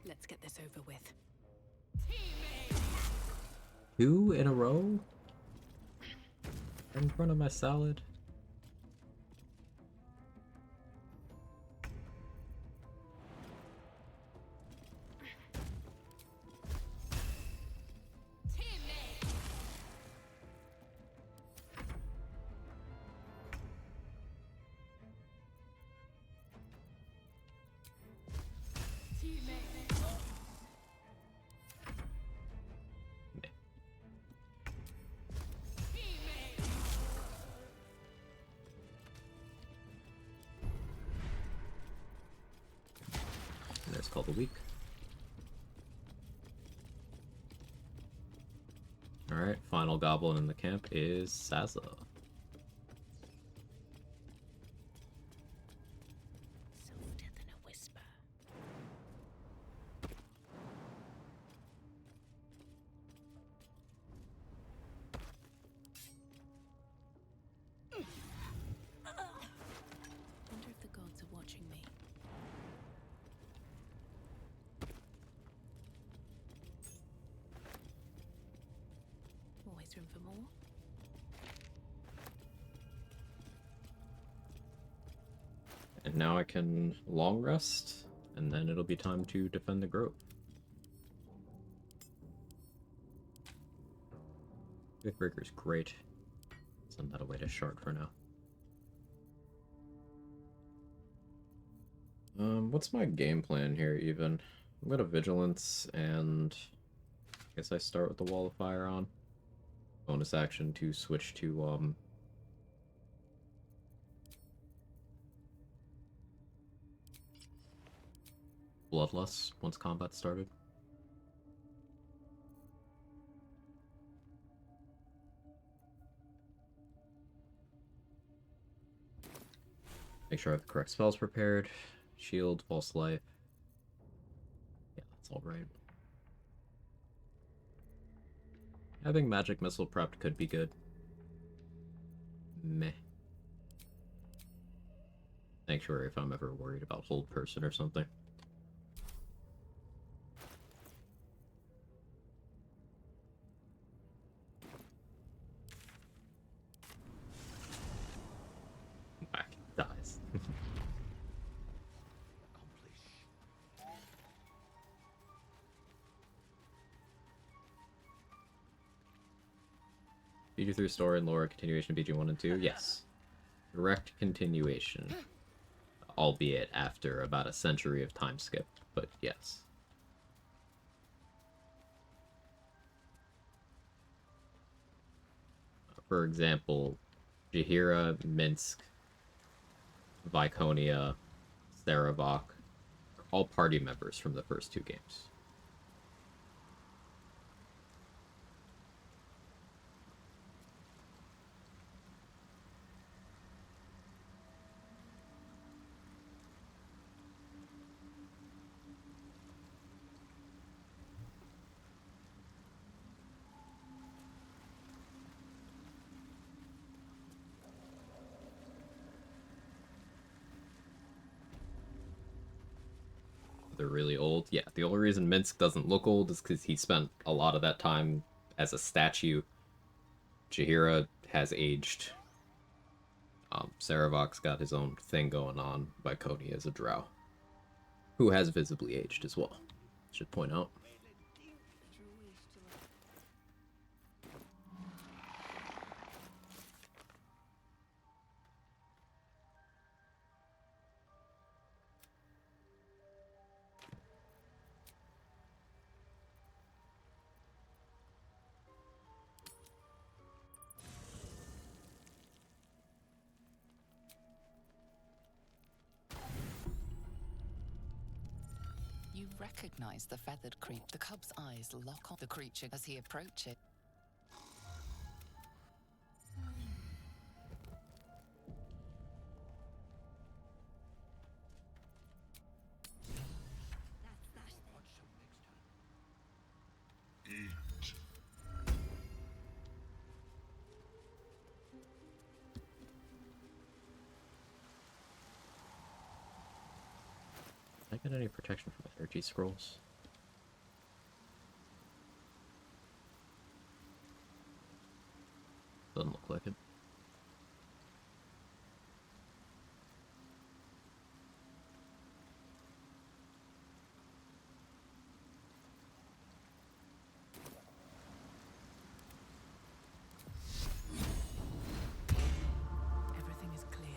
Let's get this over with. Two in a row? In front of my salad? call the week. Alright, final goblin in the camp is Saza. Softer than a whisper. Wonder if the gods are watching me. Always room for more. And now I can long rest, and then it'll be time to defend the grove. Breaker's great. Send that away to Shard for now. What's my game plan here, even? I'm gonna Vigilance, and I guess I start with the Wall of Fire on. Bonus action to switch to, Bloodlust once combat started. Make sure I have the correct spells prepared. Shield, False Life. Yeah, that's alright. Having Magic Missile prepped could be good. Meh. Sanctuary if I'm ever worried about Hold Person or something. Whack. Dies. BG3 story and lore continuation of BG1 and 2? Yes. Direct continuation. Albeit after about a century of time skip, but yes. For example, Jahira, Minsk, Viconia, Saravok, all party members from the first two games. They're really old. Yeah, the only reason Minsk doesn't look old is because he spent a lot of that time as a statue. Jahira has aged. Saravok's got his own thing going on. Viconia is a drow, who has visibly aged as well. Should point out. You recognize the feathered creep. The cub's eyes lock on the creature as he approaches. Did I get any protection from energy scrolls? Doesn't look like it. Everything is clear.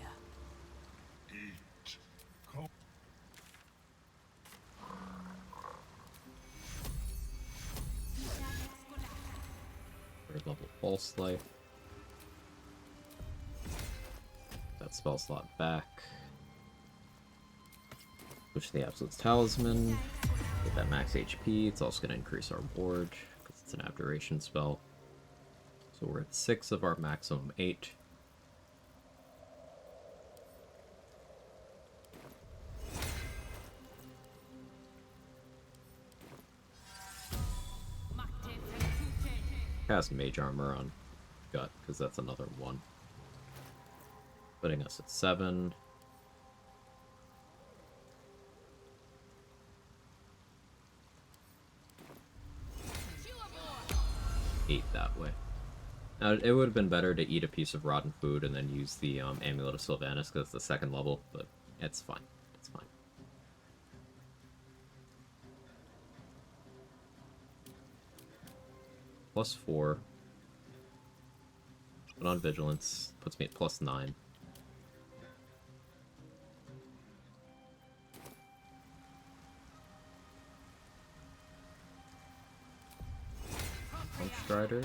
Third level False Life. That spell slot back. Switch the Absolute's Talisman. Get that max HP. It's also going to increase our ward, because it's an Abjuration spell. So we're at 6 of our maximum 8. Cast Mage Armor on Gut, because that's another 1. Putting us at 7. Eat that way. Now, it would have been better to eat a piece of rotten food and then use the Amulet of Sylvanas, because it's the 2nd level, but it's fine. It's fine. +4. Put on Vigilance. Puts me at +9. Punch Strider.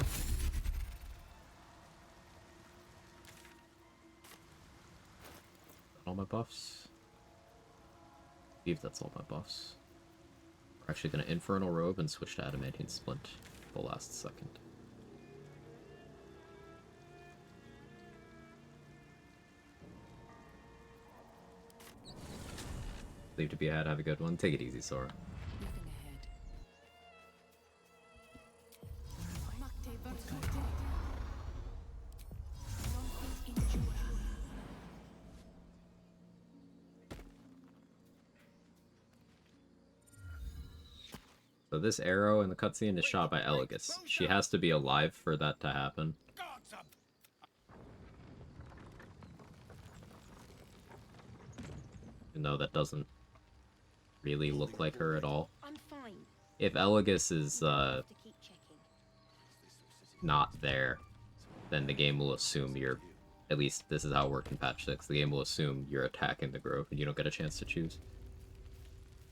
All my buffs. I believe that's all my buffs. We're actually going to Infernal Robe and switch to Adamantine Splint the last second. Leave to be had. Have a good one. Take it easy, Sora. So this arrow in the cutscene is shot by Elegus. She has to be alive for that to happen. Even though that doesn't really look like her at all. If Elegus is not there, then the game will assume you're... At least this is how it worked in patch 6. The game will assume you're attacking the grove and you don't get a chance to choose.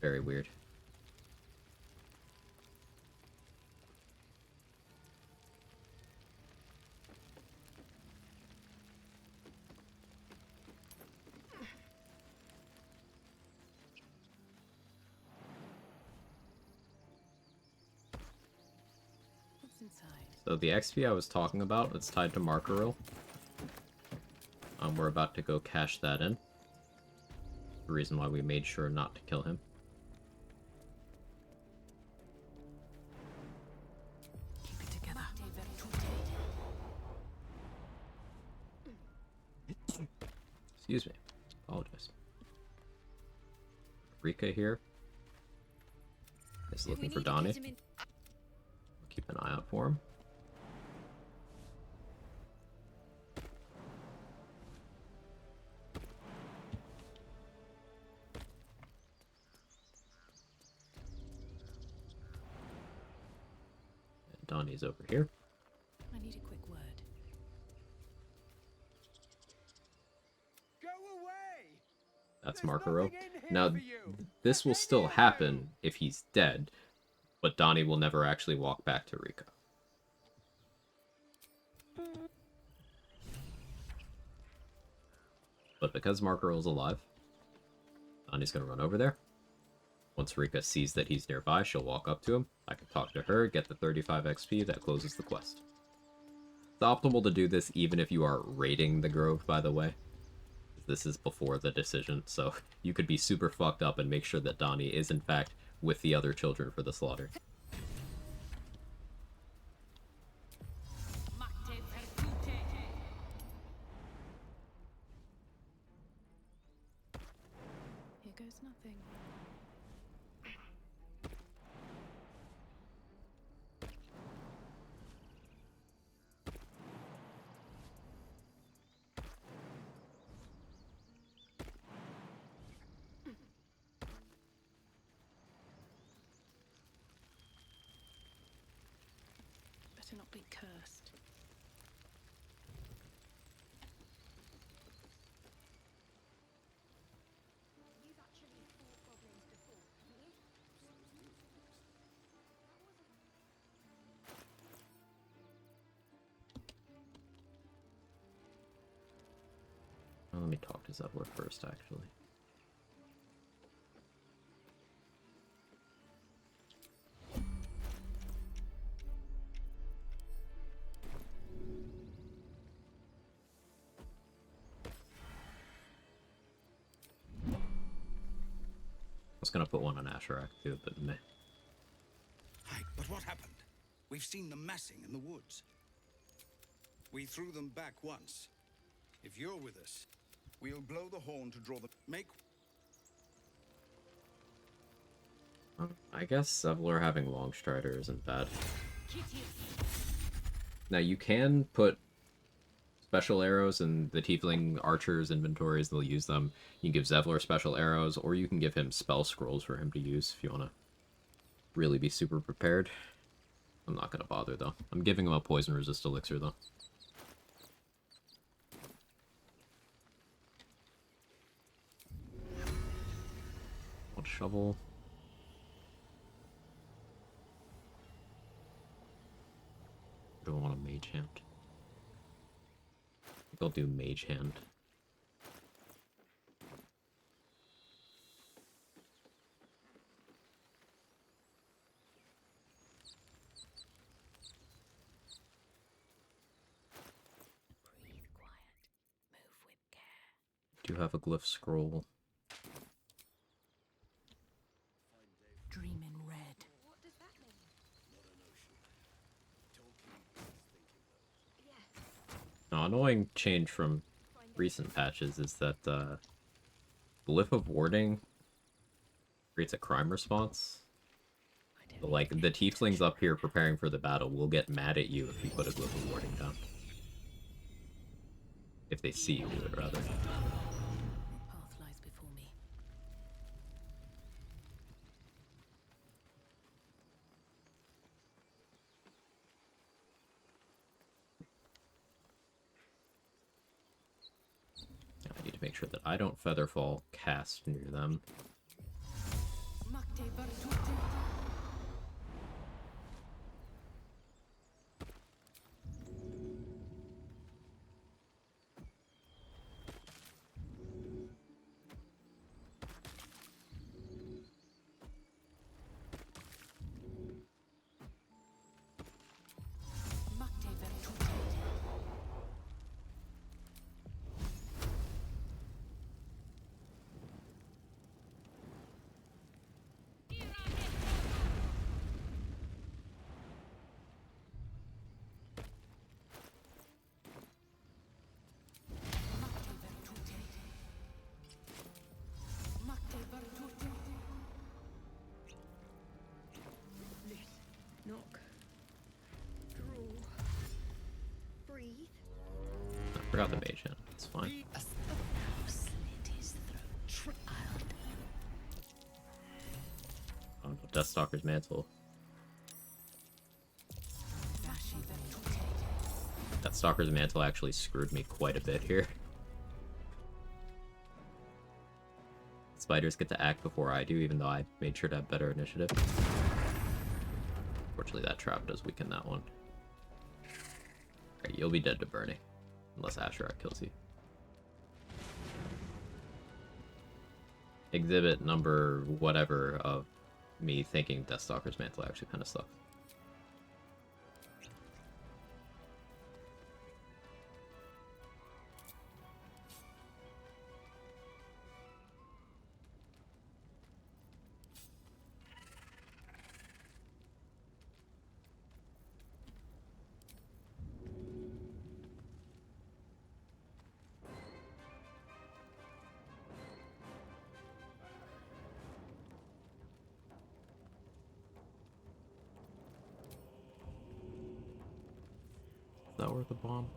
Very weird. So the XP I was talking about, it's tied to Markaril. We're about to go cash that in. The reason why we made sure not to kill him. Keep it together. Excuse me. Apologize. Rika here is looking for Donnie. Keep an eye out for him. And Donnie's over here. I need a quick word. Go away! That's Markaril. Now, this will still happen if he's dead, but Donnie will never actually walk back to Rika. But because Markaril's alive, Donnie's gonna run over there. Once Rika sees that he's nearby, she'll walk up to him. I can talk to her, get the 35 XP, that closes the quest. It's optimal to do this even if you are raiding the grove, by the way. This is before the decision, so you could be super fucked up and make sure that Donnie is in fact with the other children for the slaughter. Here goes nothing. Better not be cursed. Well, let me talk to Zebler first, actually. was gonna put one on Asherak too, but meh. Hi, but what happened? We've seen them massing in the woods. We threw them back once. If you're with us, we'll blow the horn to draw the... I guess Zevlor having Longstrider isn't bad. Now you can put special arrows in the Tiefling Archer's inventories, they'll use them. You can give Zevlor special arrows, or you can give him spell scrolls for him to use if you want to really be super prepared. I'm not going to bother though. I'm giving him a poison resist elixir though. One shovel. Do I want a mage hand? I think I'll do mage hand. Breathe quiet. Move with care. Do have a glyph scroll. Dream in red. What does that mean? Now, annoying change from recent patches is that Glyph of Warding creates a crime response. So, like, the tieflings up here preparing for the battle will get mad at you if you put a Glyph of Warding down. If they see you do it, rather. Path lies before me. I need to make sure that I don't Featherfall cast near them. Knock. Draw. Breathe. I forgot the mage hand. It's fine. Oh no, Deathstalker's Mantle. Deathstalker's Mantle actually screwed me quite a bit here. Spiders get to act before I do, even though I made sure to have better initiative. Unfortunately, that trap does weaken that one. Alright, you'll be dead to burning. Unless Asherak kills you. Exhibit number whatever of me thinking Deathstalker's Mantle actually kind of sucks. Is that worth a bomb?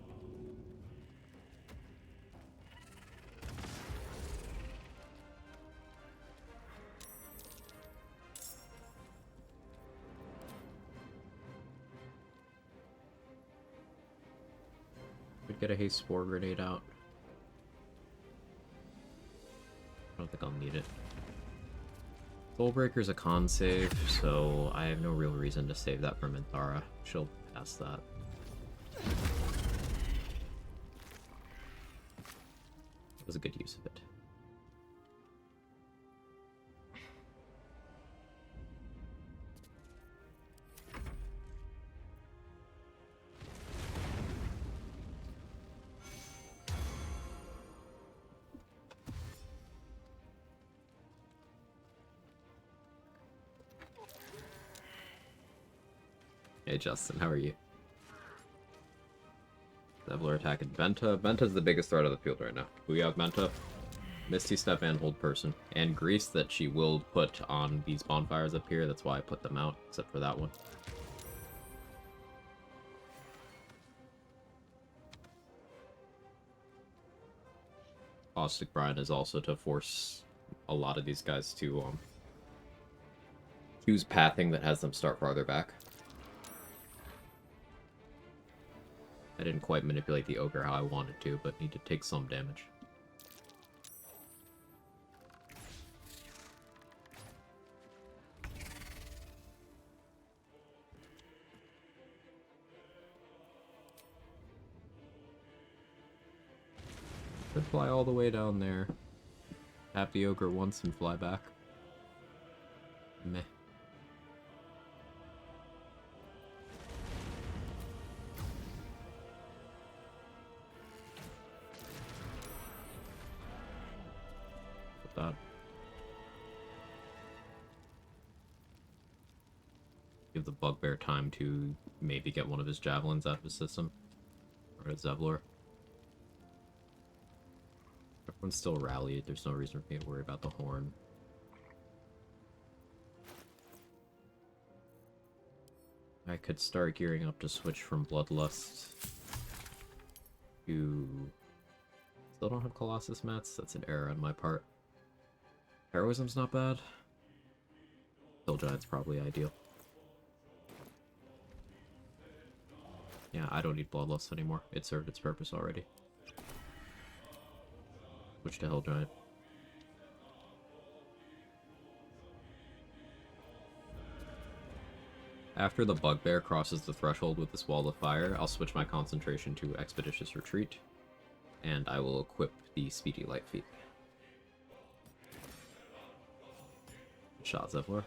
Could get a haste spore grenade out. I don't think I'll need it. Soulbreaker's a con save, so I have no real reason to save that for Minthara. She'll pass that. It was a good use of it. Hey Justin, how are you? Zevlor attacking Benta. Benta's the biggest threat of the field right now. We have Benta, Misty Step, and Hold Person. And Grease that she will put on these bonfires up here. That's why I put them out, except for that one. Caustic Brine is also to force a lot of these guys to choose pathing that has them start farther back. I didn't quite manipulate the ogre how I wanted to, but need to take some damage. Could fly all the way down there. Tap the ogre once and fly back. Meh. Put that. Give the bugbear time to maybe get one of his javelins out of his system. Or a Zevlor. Everyone's still rallied. There's no reason for me to worry about the horn. I could start gearing up to switch from Bloodlust to... Still don't have Colossus mats? That's an error on my part. Heroism's not bad. Kill Giant's probably ideal. Yeah, I don't need Bloodlust anymore. It served its purpose already. Switch to Hell Giant. After the Bugbear crosses the threshold with this Wall of Fire, I'll switch my concentration to Expeditious Retreat, and I will equip the Speedy Light Feet. Good shot, Zevlor.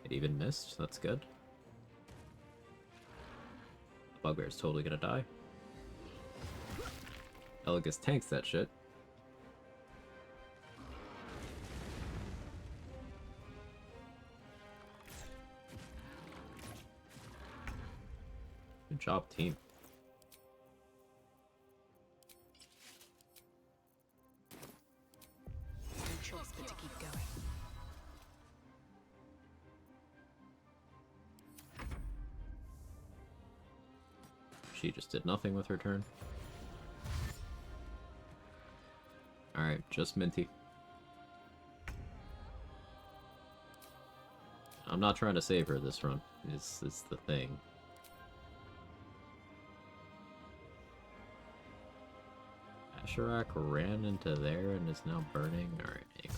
It even missed, that's good. The Bugbear's totally gonna die. Elegus tanks that shit. Good job, team. No choice but to keep going. She just did nothing with her turn. Alright, just Minty. I'm not trying to save her this run, is the thing. Asherak ran into there and is now burning. Alright, hang on.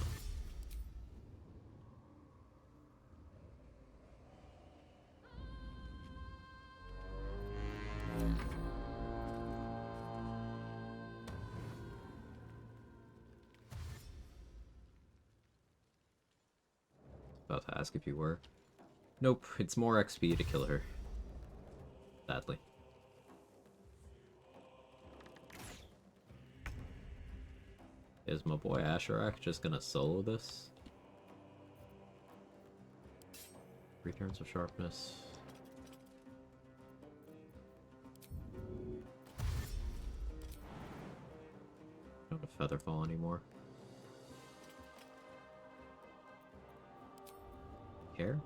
About to ask if you were. Nope, it's more XP to kill her. Sadly. Is my boy Asherak just gonna solo this? 3 turns of sharpness. Don't have Featherfall anymore. Care?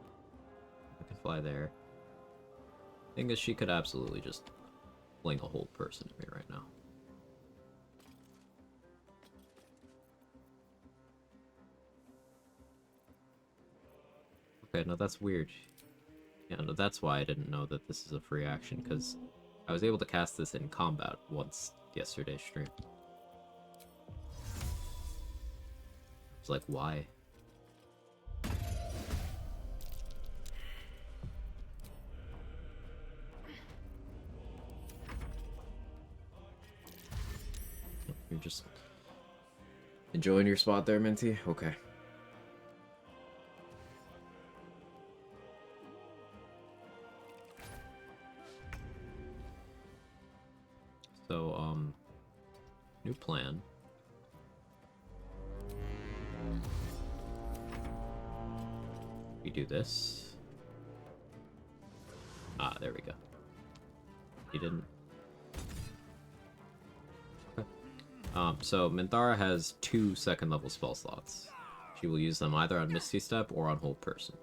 I can fly there. Thing is, she could absolutely just fling a whole person at me right now. Okay, no, that's weird. Yeah, no, that's why I didn't know that this is a free action, because I was able to cast this in combat once yesterday's stream. It's like, why? You're just enjoying your spot there, Minty? Okay. So, new plan. We do this. Ah, there we go. He didn't. Okay. So Minthara has 2 second-level spell slots. She will use them either on Misty Step or on Hold Person.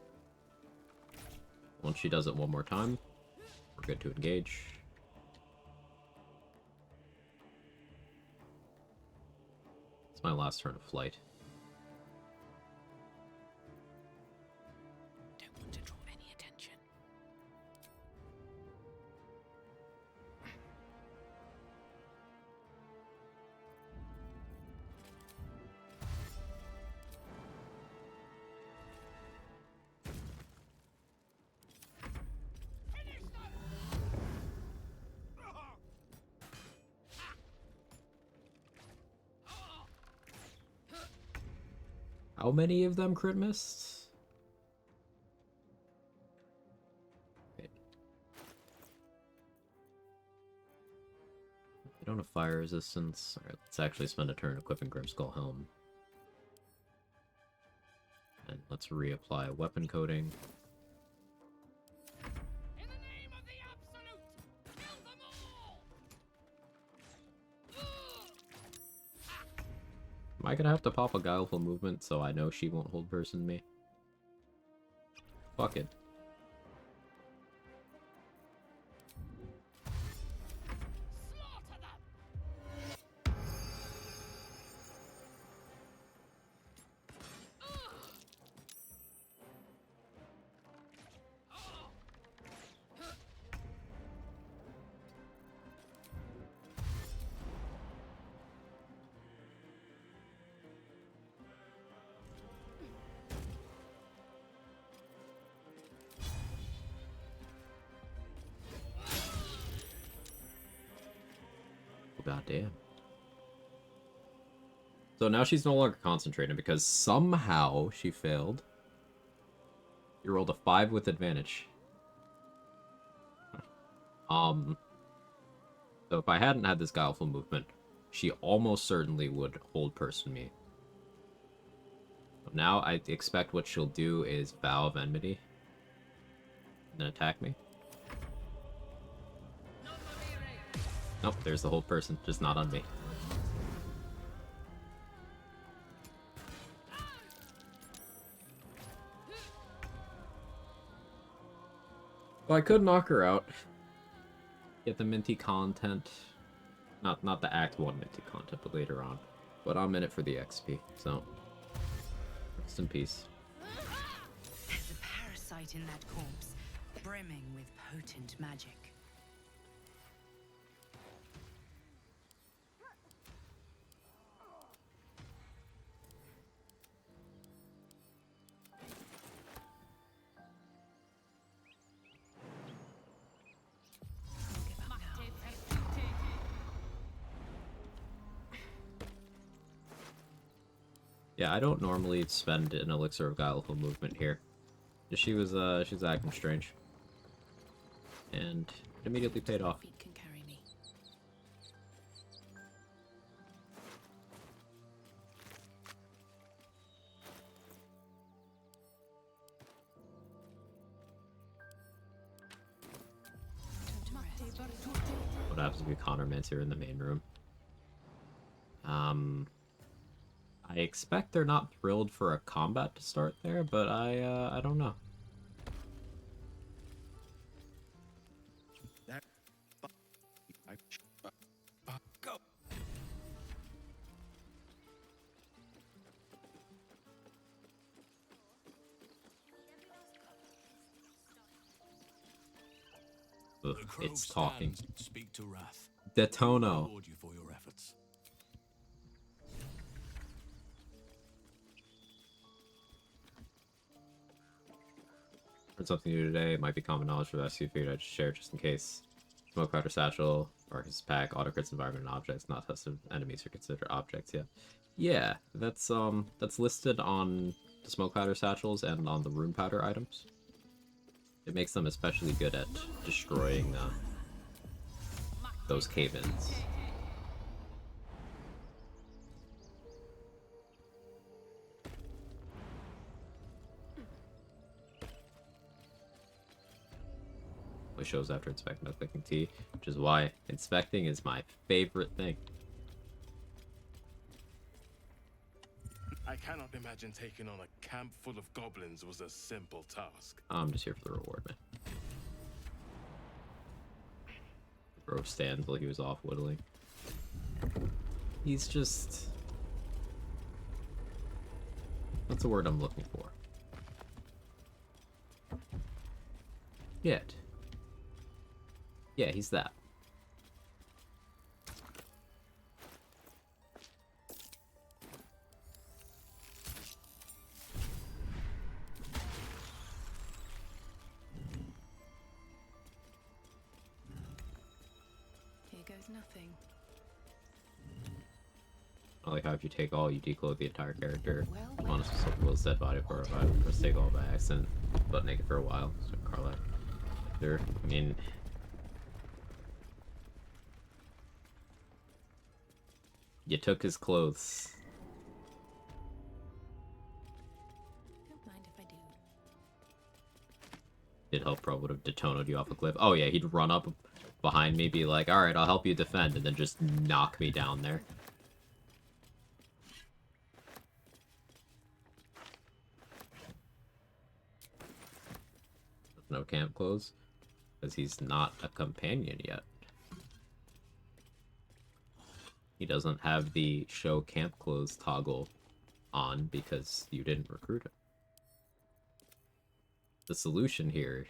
Once she does it one more time, we're good to engage. It's my last turn of flight. Don't want to draw any attention. How many of them crit missed? Wait. I don't have fire resistance. Alright, let's actually spend a turn equipping Grimskull Helm. And let's reapply weapon coating. Am I gonna have to pop a Guileful Movement so I know she won't hold person me? Fuck it. Goddamn. So now she's no longer concentrating because somehow she failed. You rolled a 5 with advantage. So if I hadn't had this Guileful Movement, she almost certainly would hold person me. Now I expect what she'll do is Vow of Enmity and then attack me. Nope, there's the whole person, just not on me. Well, I could knock her out. Get the minty content. Not the Act 1 minty content, but later on. But I'm in it for the XP, so... Rest in peace. There's a parasite in that corpse, brimming with potent magic. Yeah, I don't normally spend an Elixir of Guileful Movement here. She was acting strange. And it immediately paid off. Can carry me. What happens if you Connormancer in the main room? I expect they're not thrilled for a combat to start there, but I don't know. Go. Ugh, it's talking. Speak to Wrath. Detono. Reward you for your efforts. Learned something new today. It might be common knowledge for the rest of you. Figured I'd share just in case. Smoke powder satchel, or his pack, auto crits environment and objects, not tested enemies or considered objects yet. Yeah, that's listed on the smoke powder satchels and on the rune powder items. It makes them especially good at destroying those cave-ins. Which shows after inspecting, no clicking T, which is why inspecting is my favorite thing. I cannot imagine taking on a camp full of goblins was a simple task. I'm just here for the reward, man. Bro stands while he was off whittling. He's just... What's the word I'm looking for? Yet. Yeah, he's that. Here goes nothing. I like how if you take all, you declothe the entire character. Honestly, Will's dead body for a while. Just take all by accident, butt naked for a while. So Carla, there. I mean, you took his clothes. Don't mind if I do. Did help probably would have detonated you off a cliff. Oh yeah, he'd run up behind me, be like, "All right, I'll help you defend," and then just knock me down there. No camp clothes, because he's not a companion yet. He doesn't have the show camp clothes toggle on because you didn't recruit him. The solution here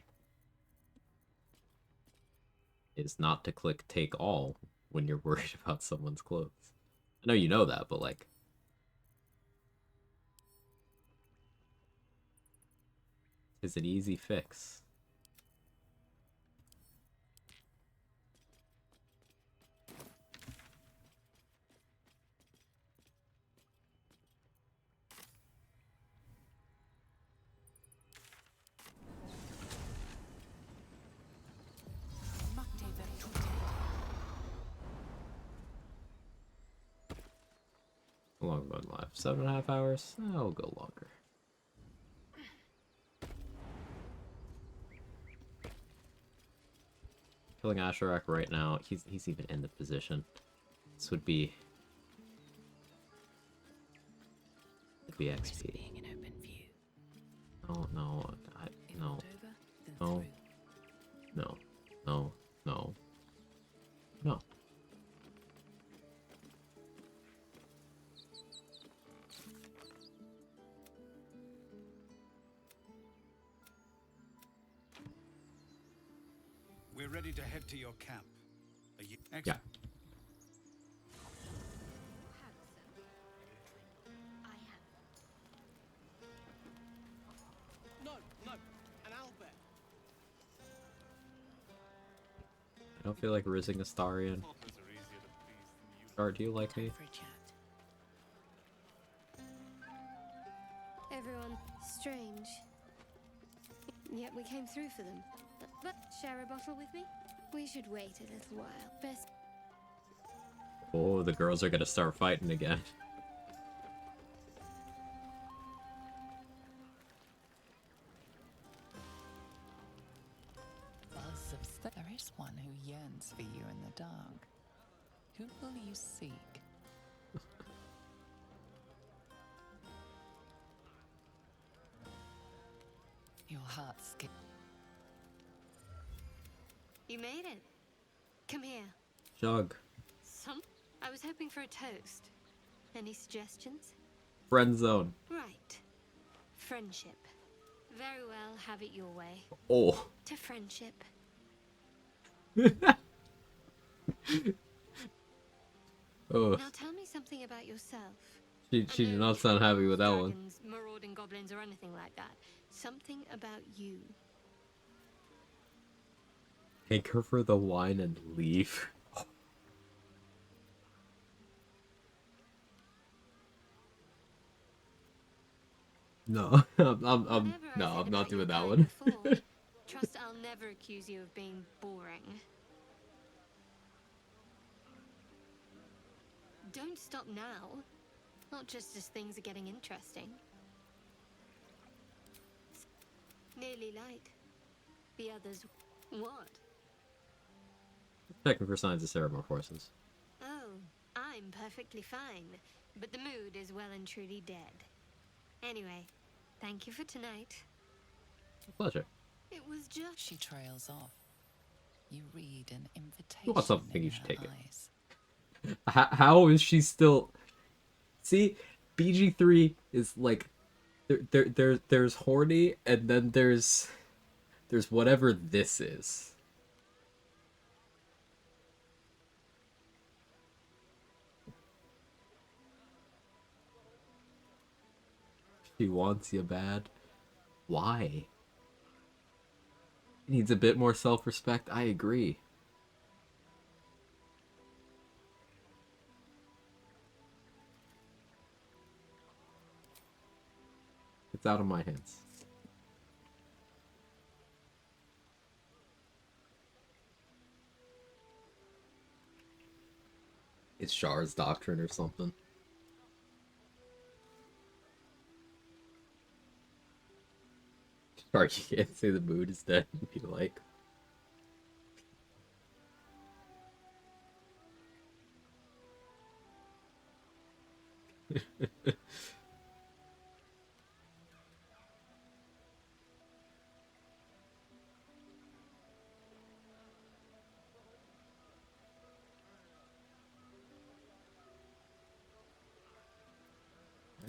is not to click take all when you're worried about someone's clothes. I know you know that, but like, it's an easy fix. How long have I been live? 7.5 hours? I'll go longer. Killing Asherak right now, he's even in the position. This would be... It'd be XP. No, no, no. No. No. No. No. No. We're ready to head to your camp. Are you? Yeah. No, an owlbear. I don't feel like rizzing Astarion. Or do you like me? Everyone strange. Yet we came through for them. But share a bottle with me? We should wait a little while. Best. Oh, the girls are gonna start fighting again. There is one who yearns for you in the dark. Who will you seek? Your heart skip. You made it. Come here. Jug. I was hoping for a toast. Any suggestions? Friend zone. Right. Friendship. Very well, have it your way. Oh. To friendship. Oh. Now tell me something about yourself. She did not sound happy with that one. Dragons, marauding goblins, or anything like that. Something about you. Take her for the wine and leave. No, I'm not doing that one. Trust I'll never accuse you of being boring. Don't stop now. Not just as things are getting interesting. Nearly light. The others... What? Checking for signs of ceramorphosis. Oh, I'm perfectly fine, but the mood is well and truly dead. Anyway, thank you for tonight. Pleasure. It was just... She trails off. You read an You invitation want something, in you should her take it. eyes. How is she still... See, BG3 is like... There's horny, and then there's whatever this is. She wants you bad. Why? Needs a bit more self-respect. I agree. It's out of my hands. It's Char's doctrine or something. Char, you can't say the mood is dead and be like...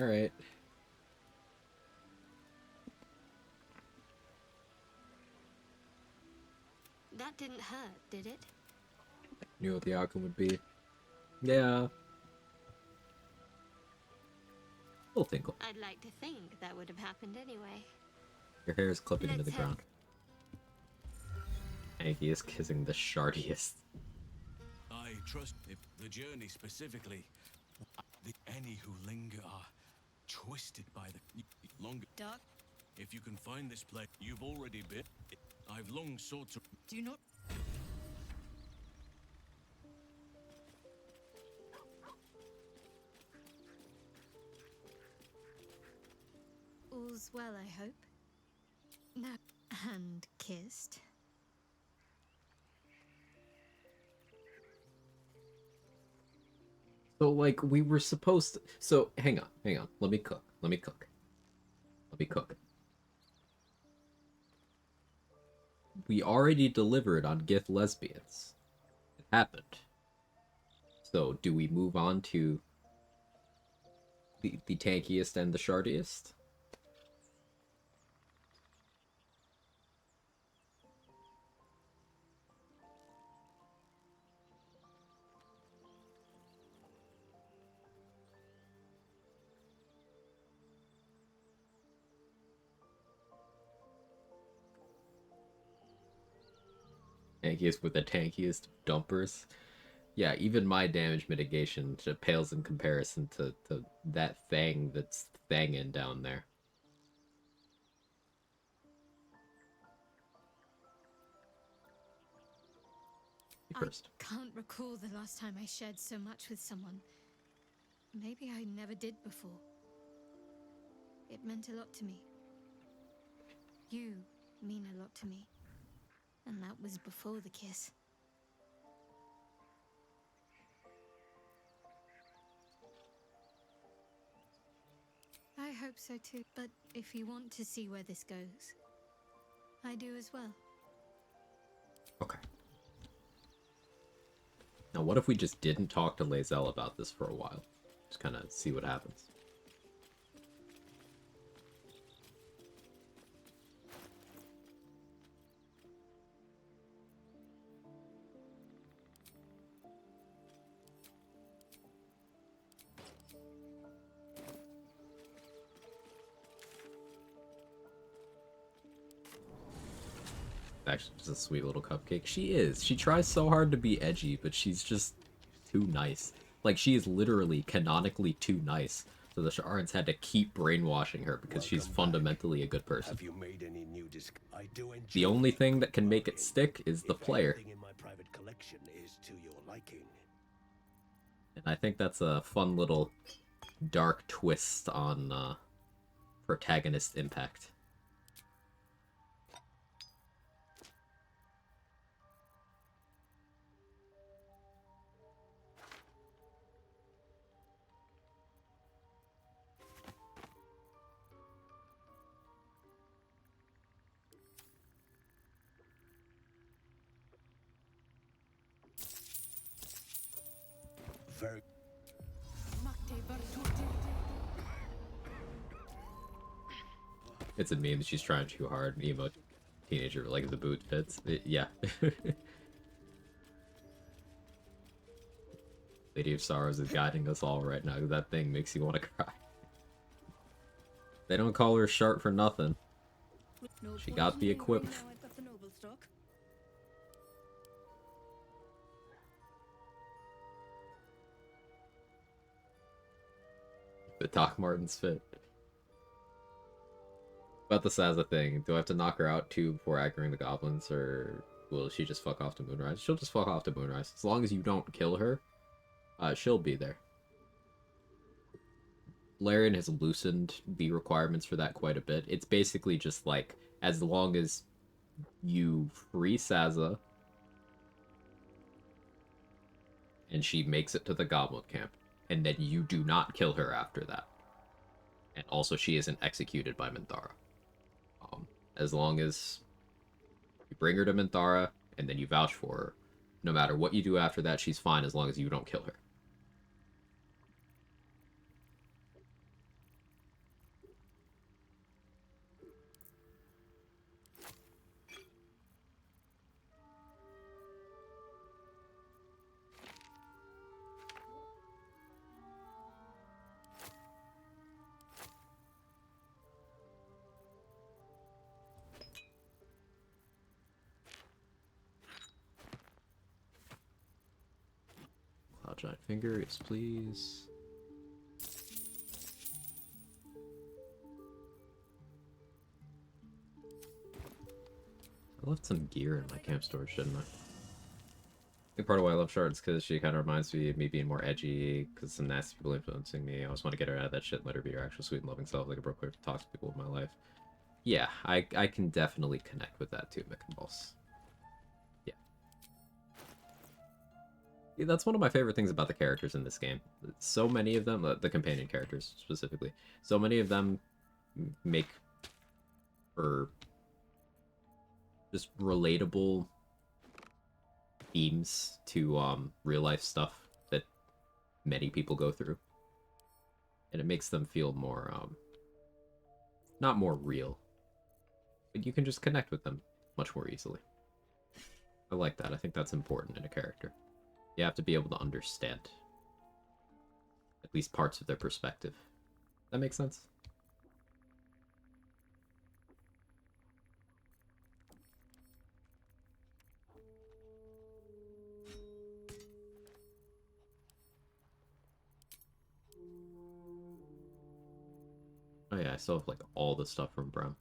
Alright. That didn't hurt, did it? Knew what the outcome would be. Yeah. Little tinkle. I'd like to think that would have happened anyway. Your hair is clipping into the Let's ground. Tankiest kissing the shardiest. I trust if the journey specifically. Any who linger are twisted by the longer. Doc? If you can find this place, you've already been. I've long sought to. Do not... All's well, I hope. No. And kissed. So, like, we were supposed to... So, hang on. Let me cook. We already delivered on Gith Lesbians. It happened. So, do we move on to the tankiest and the shardiest? Tankiest with the tankiest dumpers. Yeah, even my damage mitigation pales in comparison to that thing that's thangin' down there. First. I can't recall the last time I shared so much with someone. Maybe I never did before. It meant a lot to me. You mean a lot to me. And that was before the kiss. I hope so too, but if you want to see where this goes, I do as well. Okay. Now, what if we just didn't talk to Lae'zel about this for a while? Just kind of see what happens. Actually, just a sweet little cupcake. She is. She tries so hard to be edgy, but she's just too nice. Like, she is literally canonically too nice. So the Sharans had to keep brainwashing her because she's fundamentally a good person. Have you made any new I do enjoy The only thing that can make it stick is the player. anything in my private collection is to your liking. And I think that's a fun little dark twist on protagonist impact. very... It's a meme that she's trying too hard. Emo teenager, like the boot fits. Yeah. Lady of Sorrows is guiding us all right now. That thing makes you want to cry. They don't call her Sharp for nothing. She got the equipment. The Doc Martens fit. About the Saza thing, do I have to knock her out too before aggroing the goblins, or will she just fuck off to Moonrise? She'll just fuck off to Moonrise. As long as you don't kill her, she'll be there. Larian has loosened the requirements for that quite a bit. It's basically just like, as long as you free Saza and she makes it to the goblin camp, and then you do not kill her after that. And also she isn't executed by Minthara. As long as you bring her to Minthara, and then you vouch for her, no matter what you do after that, she's fine as long as you don't kill her. Giant finger, yes please. I left some gear in my camp storage, shouldn't I? I think part of why I love Shard is because she kind of reminds me of me being more edgy, because some nasty people influencing me. I always want to get her out of that shit and let her be her actual sweet and loving self, like a broke way to talk to people in my life. Yeah, I can definitely connect with that too, Mick and Boss. Yeah, that's one of my favorite things about the characters in this game. So many of them, the companion characters specifically, so many of them make for just relatable themes to real life stuff that many people go through. And it makes them feel more, not more real, but you can just connect with them much more easily. I like that. I think that's important in a character. You have to be able to understand at least parts of their perspective. That makes sense? Oh yeah, I still have like all the stuff from Brown.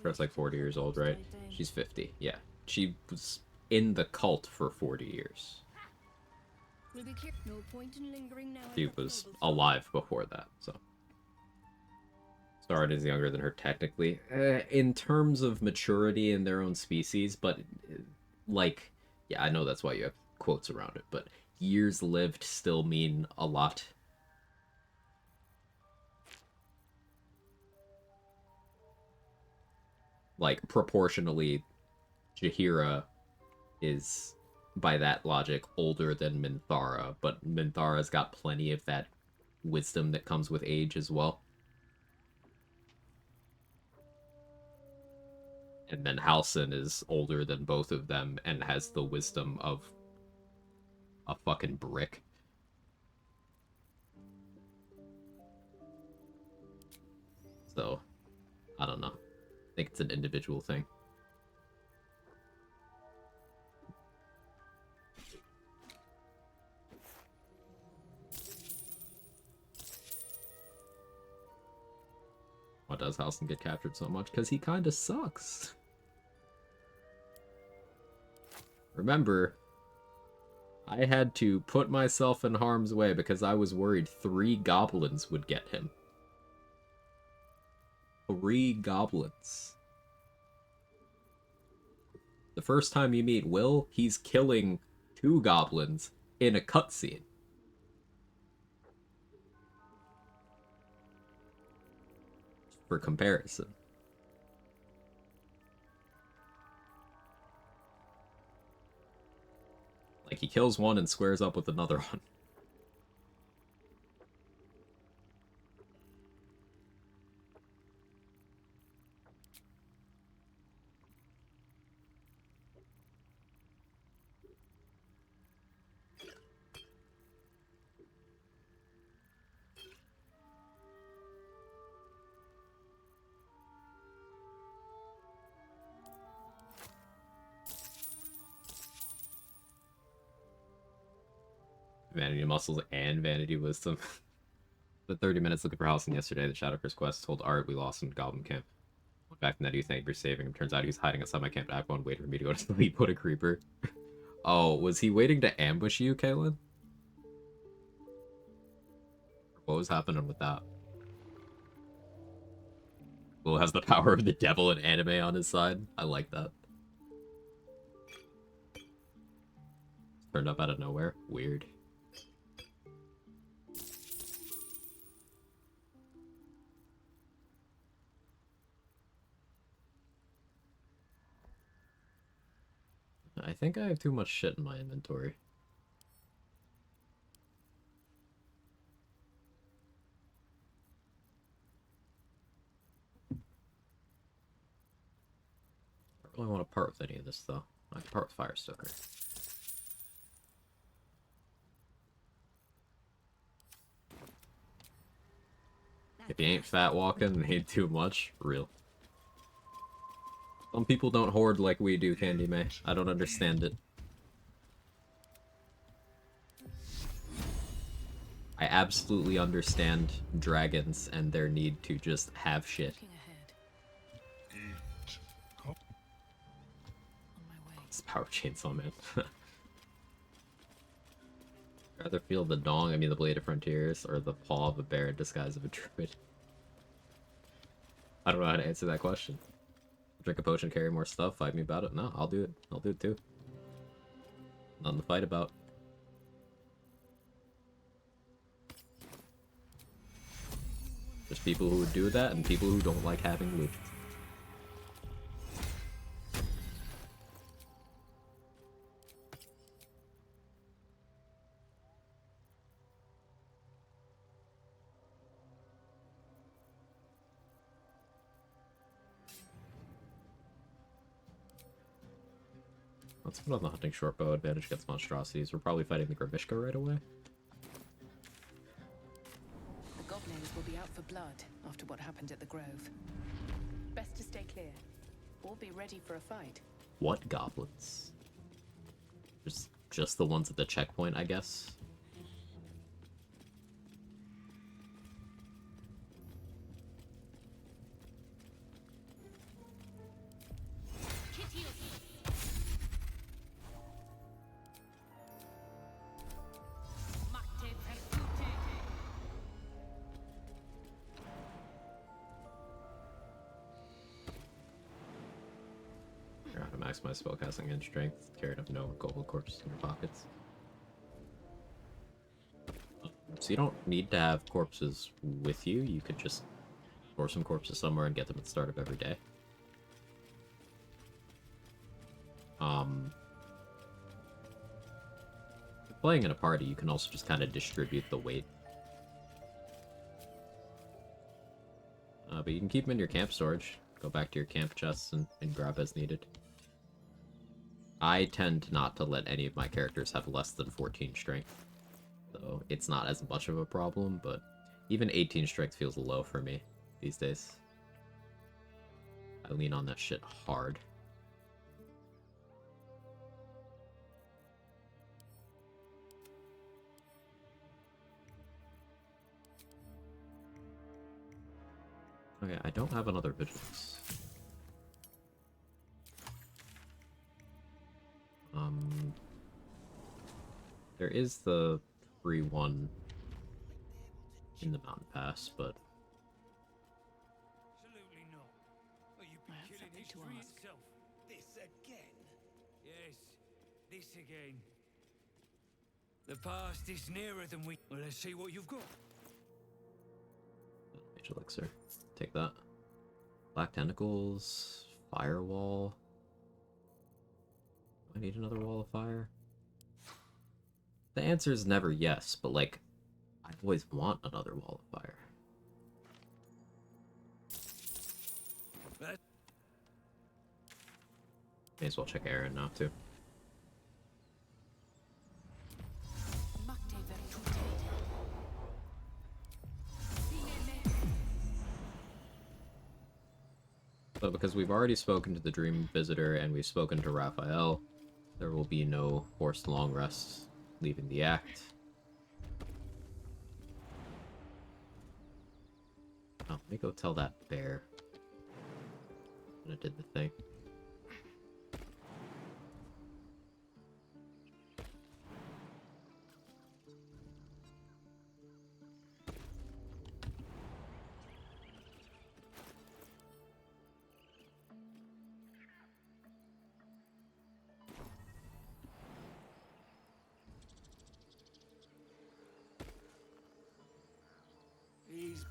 Fred's like 40 years old, right? She's 50, yeah. She was in the cult for 40 years. She was alive before that, so. Starred is younger than her technically. In terms of maturity in their own species, but, like, yeah, I know that's why you have quotes around it, but years lived still mean a lot. Like, proportionally, Jaheira is, by that logic, older than Minthara, but Minthara's got plenty of that wisdom that comes with age as well. And then Halsin is older than both of them and has the wisdom of a fucking brick. So, I don't know. I think it's an individual thing. Why does Halsin get captured so much? Because he kind of sucks. Remember, I had to put myself in harm's way because I was worried 3 goblins would get him. 3 goblins. The first time you meet Will, he's killing 2 goblins in a cutscene. For comparison. Like, he kills one and squares up with another one. Vanity muscles and vanity wisdom. The 30 minutes looking for Halcyon yesterday, the Shadowcurse quest told Art we lost in Goblin Camp. Went back to Nettie, thank you for saving him. Turns out he was hiding outside my camp at Act 1, waiting for me to go to sleep. What a creeper. Oh, was he waiting to ambush you, Kaylin? What was happening with that? Will has the power of the devil and anime on his side. I like that. Turned up out of nowhere. Weird. I think I have too much shit in my inventory. I don't really want to part with any of this, though. I can part with Firestoker. If you ain't fat walking and ain't too much, real. Some people don't hoard like we do, Candy May. I don't understand it. I absolutely understand dragons and their need to just have shit. It's power chainsaw, man. Rather feel the dong, I mean the blade of frontiers, or the paw of a bear in disguise of a druid? I don't know how to answer that question. Drink a potion, carry more stuff, fight me about it? No, I'll do it. I'll do it too. Nothing to fight about. There's people who would do that, and people who don't like having loot. Let's put on the hunting short bow. Advantage against monstrosities. We're probably fighting the Grimishka right away. The goblins will be out for blood after what happened at the Grove. Best to stay clear. Or be ready for a fight. What goblins? Just the ones at the checkpoint, I guess. Maximize spellcasting and strength. Carry enough no goblin corpses in your pockets. So you don't need to have corpses with you. You could just store some corpses somewhere and get them at the start of every day. Playing in a party, you can also just kind of distribute the weight. But you can keep them in your camp storage. Go back to your camp chests and grab as needed. I tend not to let any of my characters have less than 14 strength. So it's not as much of a problem, but even 18 strength feels low for me these days. I lean on that shit hard. Okay, I don't have another vigilance. There is the free one in the mountain pass, but Absolutely not. Well, you'd be killing history itself. This again? Yes, this again. The past is nearer than we... Well, let's see what you've got. Mage elixir. Take that. Black tentacles. Firewall. Do I need another wall of fire? The answer is never yes, but like, I always want another wall of fire. May as well check Aaron now too. So because we've already spoken to the Dream Visitor and we've spoken to Raphael, there will be no forced long rests leaving the act. Oh, let me go tell that bear that I did the thing. He's...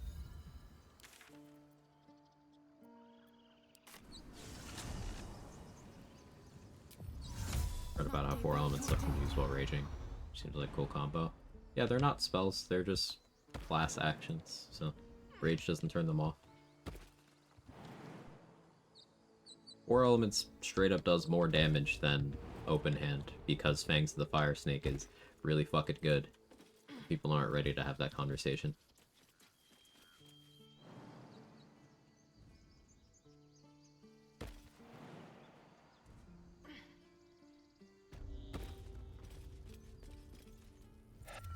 Read about how 4 elements stuff can be used while raging. Seems like a cool combo. Yeah, they're not spells, they're just class actions, so rage doesn't turn them off. 4 elements straight up does more damage than open hand because Fangs of the Fire Snake is really fucking good. People aren't ready to have that conversation.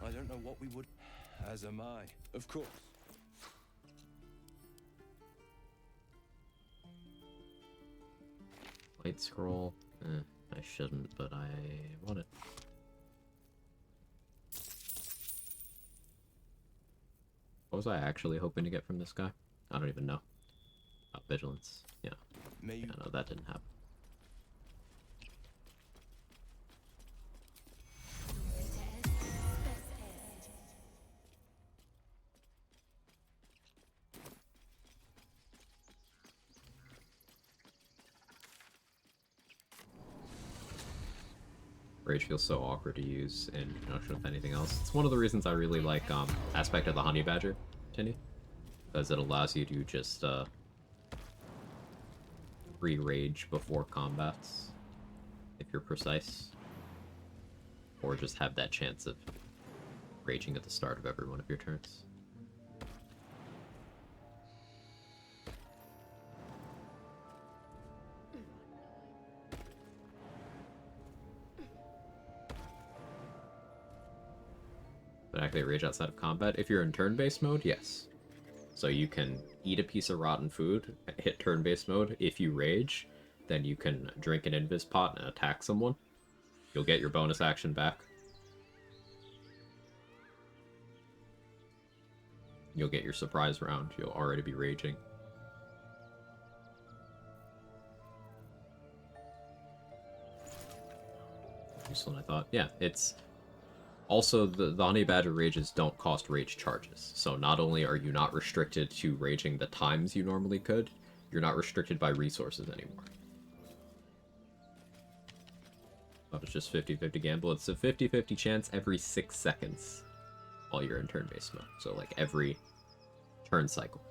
I don't know what we would... As am I. Of course. Light scroll. I shouldn't, but I want it. What was I actually hoping to get from this guy? I don't even know. Oh, vigilance. Yeah. Yeah, no, that didn't happen. Rage feels so awkward to use in conjunction with anything else. It's one of the reasons I really like Aspect of the Honey Badger, Tindy, because it allows you to just free rage before combats, if you're precise, or just have that chance of raging at the start of every one of your turns. But activate rage outside of combat. If you're in turn-based mode, yes. So you can eat a piece of rotten food, hit turn-based mode. If you rage, then you can drink an invis pot and attack someone. You'll get your bonus action back. You'll get your surprise round. You'll already be raging. Useful, I thought. Yeah, it's... Also, the Honey Badger rages don't cost rage charges, so not only are you not restricted to raging the times you normally could, you're not restricted by resources anymore. But it's just 50-50 gamble. It's a 50-50 chance every 6 seconds while you're in turn-based mode, so like every turn cycle.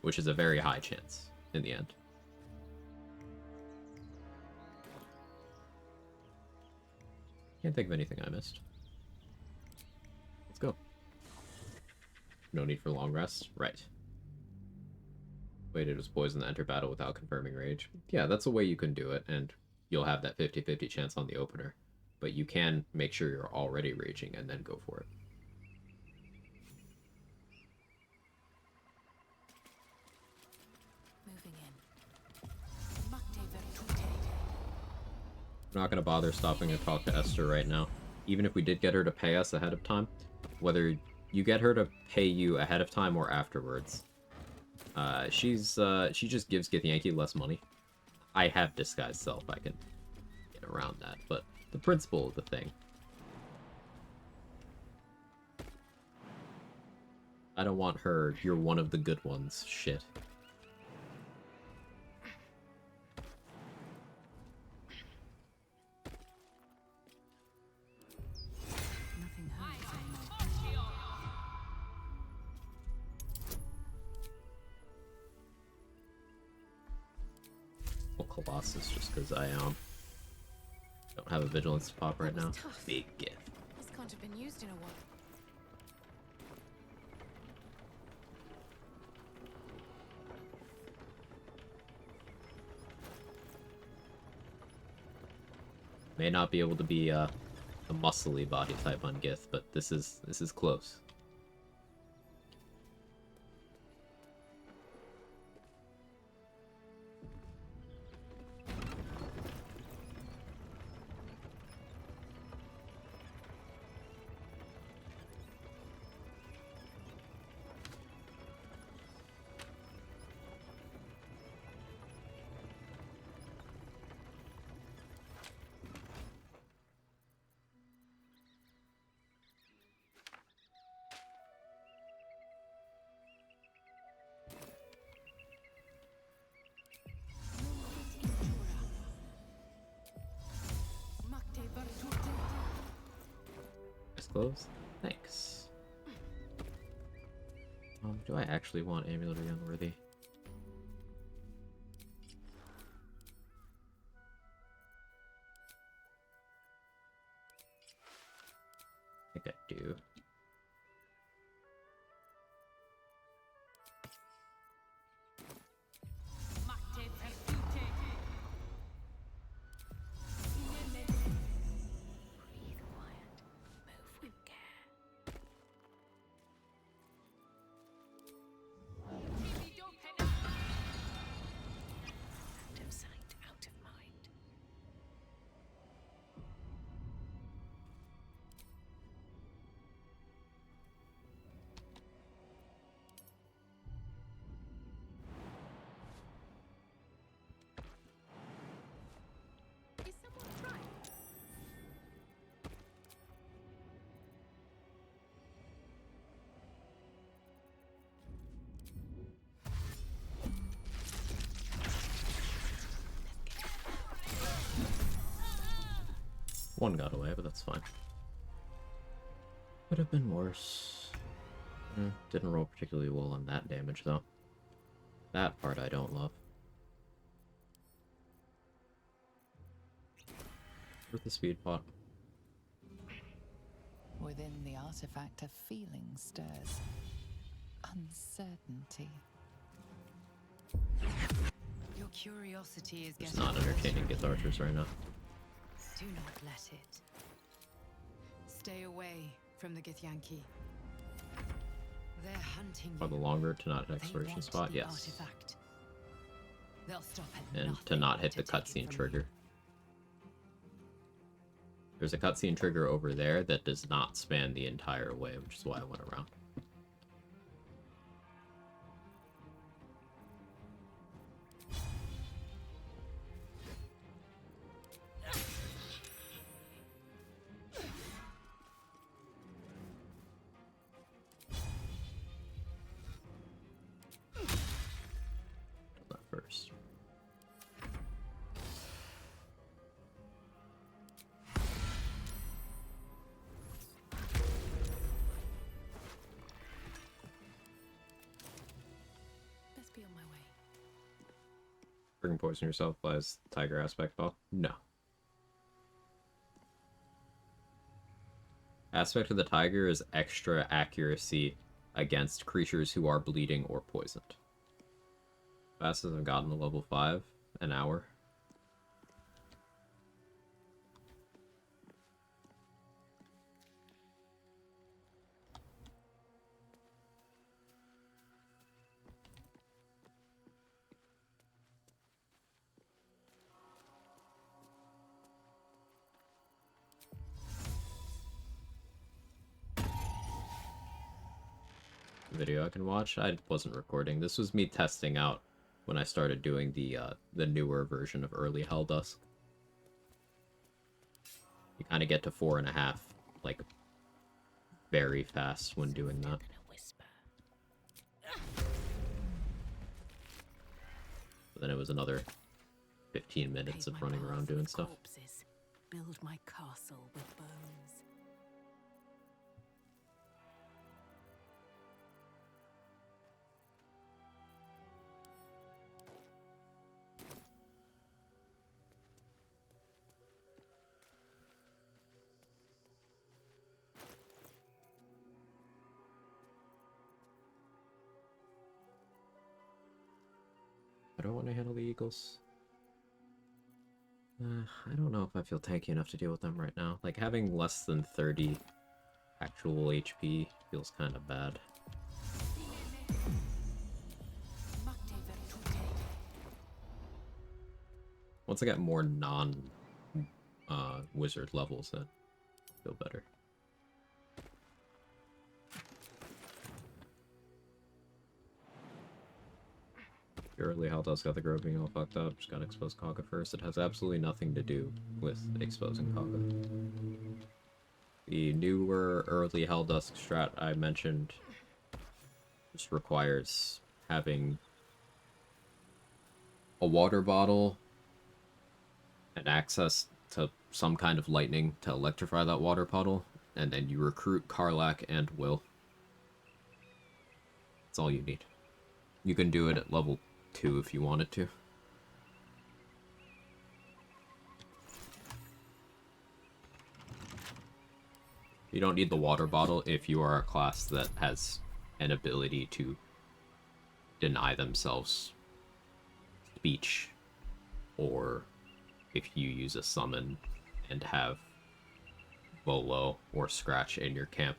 Which is a very high chance in the end. Can't think of anything I missed. Let's go. No need for long rest. Right. Waited as poison to enter battle without confirming rage. Yeah, that's a way you can do it, and you'll have that 50-50 chance on the opener. But you can make sure you're already raging and then go for it. Moving in. not gonna bother stopping to talk to Esther right now. Even if we did get her to pay us ahead of time, whether you get her to pay you ahead of time or afterwards, she just gives Githyanki less money. I have disguised self, I can get around that, but the principle of the thing. I don't want her, you're one of the good ones, shit. Colossus just because I don't have a vigilance to pop right now. Tough. Big gift. This can't have been used in a while. May not be able to be a muscly body type on Gith, but this is close. Close. Thanks. Do I actually want Amulet or Unworthy? I think I do. One got away, but that's fine. Could have been worse. Didn't roll particularly well on that damage, though. That part I don't love. With the speed pot. Within the artifact, a feeling stirs. Uncertainty. Your curiosity is It's getting not entertaining Gith archers right now. Do not let it. Stay away from the Githyanki. They're hunting For the you. longer to not hit They exploration want spot, the yes. artifact. They'll stop at And to nothing not hit the take it cutscene from trigger. There's a cutscene trigger over there that does not span the entire way, which is why I went around. That first. Best be on my way. Bring poison yourself applies tiger aspect ball? No. Aspect of the tiger is extra accuracy against creatures who are bleeding or poisoned. Fastest I've gotten to level 5, an hour. video I can watch. I wasn't recording. This was me testing out when I started doing the newer version of Early Helldusk. You kind of get to 4.5, like, very fast when doing that. But then it was another 15 minutes of running around doing stuff. Build my castle with bones. I don't want to handle the eagles. I don't know if I feel tanky enough to deal with them right now. Like, having less than 30 actual HP feels kind of bad. Once I get more wizard levels, then I feel better. Early Helldusk got the grove being all fucked up. Just gotta expose Kaga first. It has absolutely nothing to do with exposing Kaga. The newer early Helldusk strat I mentioned just requires having a water bottle and access to some kind of lightning to electrify that water bottle, and then you recruit Karlach and Will. That's all you need. You can do it at level 2 if you wanted to. You don't need the water bottle if you are a class that has an ability to deny themselves speech, or if you use a summon and have Bolo or Scratch in your camp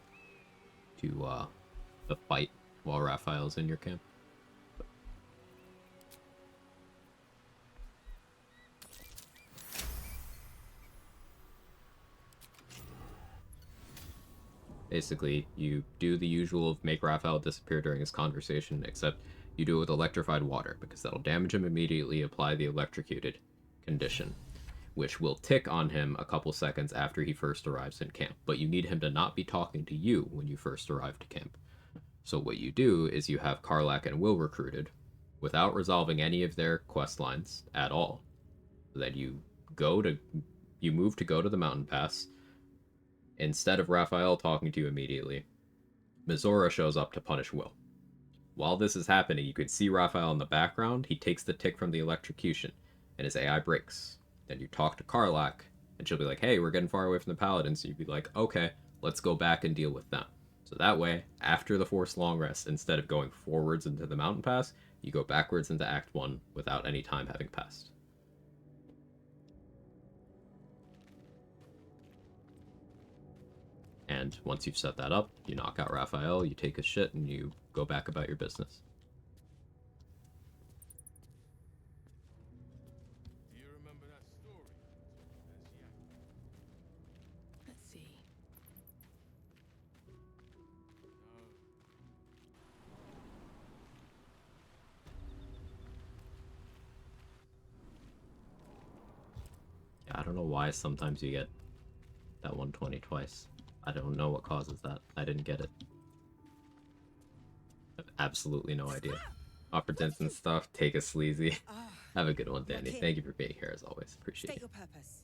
to fight while Raphael's in your camp. Basically, you do the usual of make Raphael disappear during his conversation, except you do it with electrified water, because that'll damage him immediately, apply the electrocuted condition, which will tick on him a couple seconds after he first arrives in camp. But you need him to not be talking to you when you first arrive to camp. So what you do is you have Karlach and Will recruited, without resolving any of their quest lines at all. So that you move to go to the mountain pass. Instead of Raphael talking to you immediately, Mizora shows up to punish Will. While this is happening, you can see Raphael in the background. He takes the tick from the electrocution, and his AI breaks. Then you talk to Karlach, and she'll be like, hey, we're getting far away from the Paladins. So you'd be like, okay, let's go back and deal with them. So that way, after the forced long rest, instead of going forwards into the mountain pass, you go backwards into Act 1 without any time having passed. And once you've set that up, you knock out Raphael, you take his shit, and you go back about your business. Do you remember that story? Let's see. Yeah, I don't know why sometimes you get that 120 twice. I don't know what causes that. I didn't get it. I have absolutely no idea. Opportunists and stuff, take a sleazy. Have a good one, Danny. Thank you for being here as always. Appreciate it. State your purpose.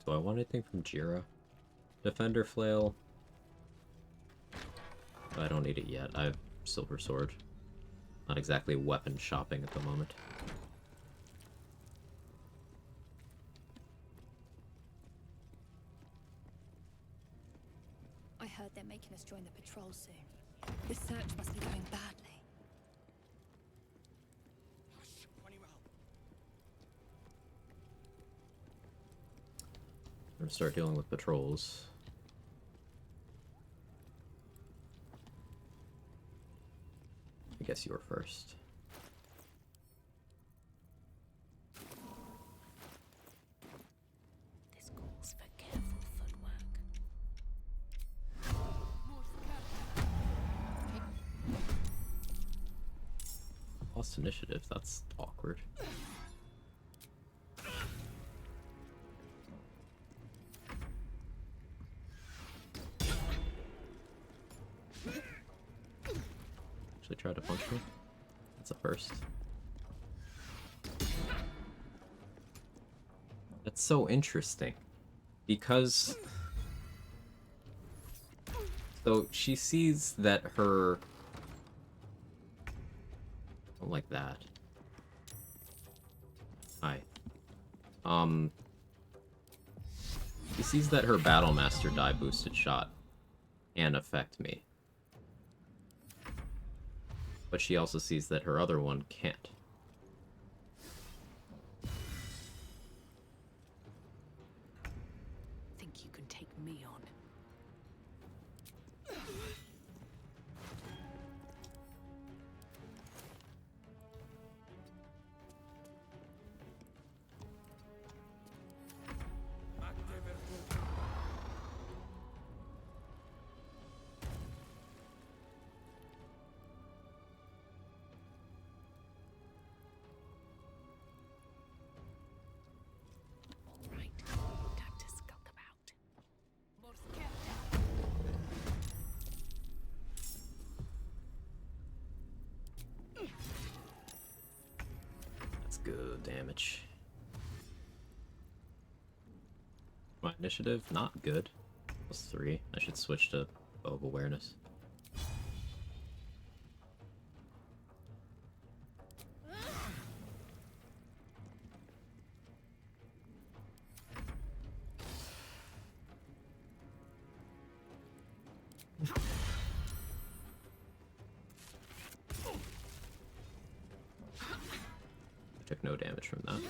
Do I want anything from Jira? Defender Flail. I don't need it yet. I have Silver Sword. Not exactly weapon shopping at the moment. I heard they're making us join the patrol soon. This search must be going badly. I'm gonna start dealing with patrols. I guess you were first. This calls for careful footwork. Lost initiative, that's awkward. Actually tried to punch me. That's a first. That's so interesting. Because... So, she sees that her... Don't like that. Hi. She sees that her Battlemaster die boosted shot can affect me. But she also sees that her other one can't. Think you can take me on? That's good damage. My initiative, not good. +3. I should switch to Bow of Awareness. Took no damage from that.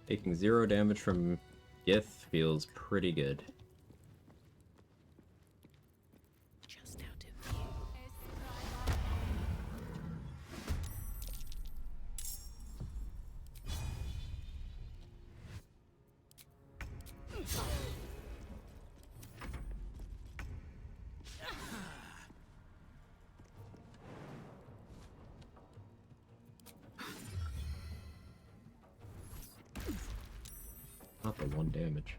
Taking 0 damage from Gith feels pretty good. Just out of view. Not the 1 damage.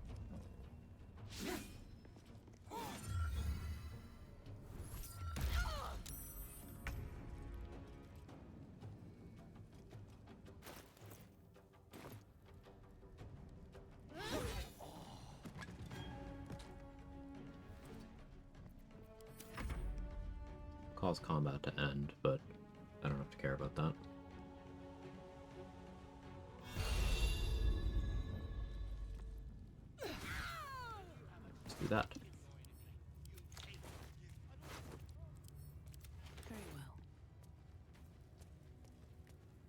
Cause combat to end, but I don't have to care about that. Let's do that. Very well.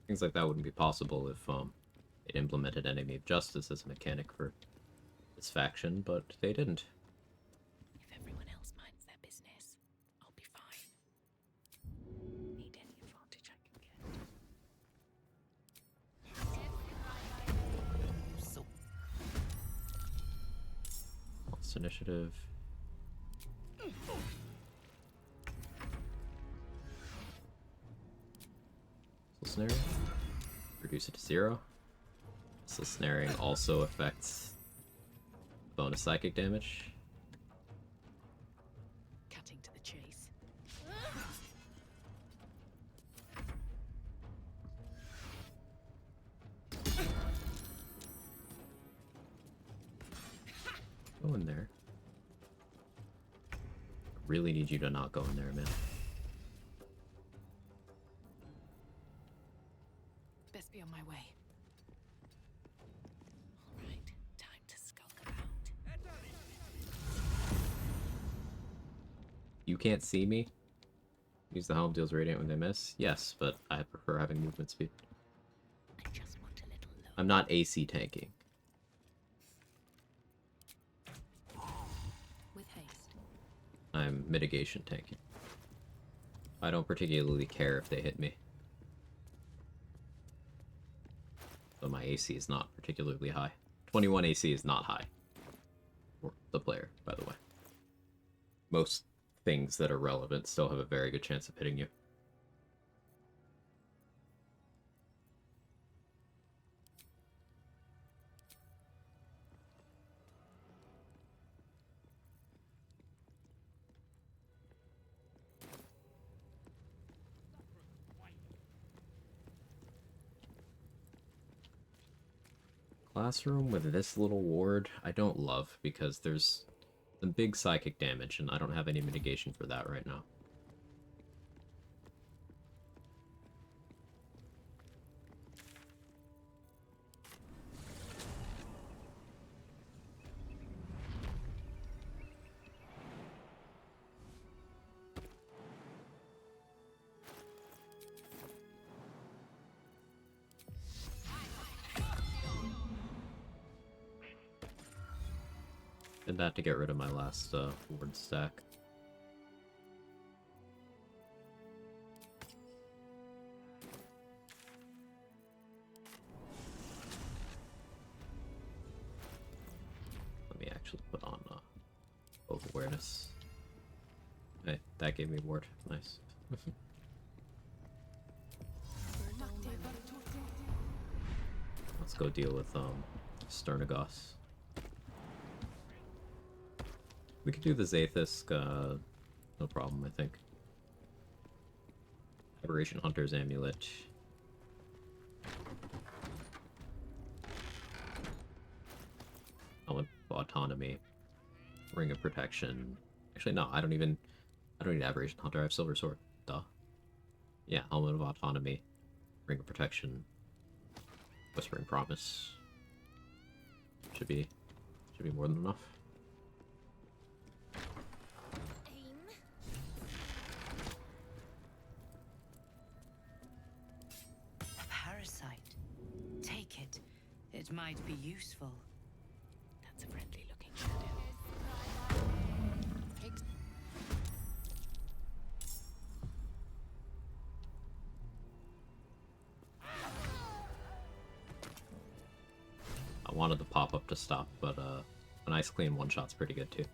Things like that wouldn't be possible if it implemented Enemy of Justice as a mechanic for this faction, but they didn't. If everyone else minds their business, I'll be fine. Need any advantage I can get. So Lost initiative. Missile snaring. Reduce it to 0. Missile snaring also affects bonus psychic damage. cutting to the chase. Go in there. really need you to not go in there, man. Best be on my way. Alright, time to skulk around. You can't see me? Use the helm, deals radiant when they miss? Yes, but I prefer having movement speed. I just want a little low. I'm not AC tanking. With haste. I'm mitigation tanking. I don't particularly care if they hit me. But my AC is not particularly high. 21 AC is not high. For the player, by the way. Most things that are relevant still have a very good chance of hitting you. Classroom with this little ward, I don't love, because there's some big psychic damage, and I don't have any mitigation for that right now. Did that to get rid of my last ward stack. Let me actually put on both awareness. Hey, that gave me ward. Nice. Let's go deal with Sternagos. We could do the Zathis, no problem, I think. Aberration Hunter's Amulet. Element of Autonomy. Ring of Protection. Actually, no, I don't need Aberration Hunter, I have Silver Sword. Duh. Yeah, Element of Autonomy. Ring of Protection. Whispering Promise. Should be more than enough. It might be useful. That's a friendly looking shadow. I wanted the pop-up to stop, but a nice clean one-shot's pretty good too.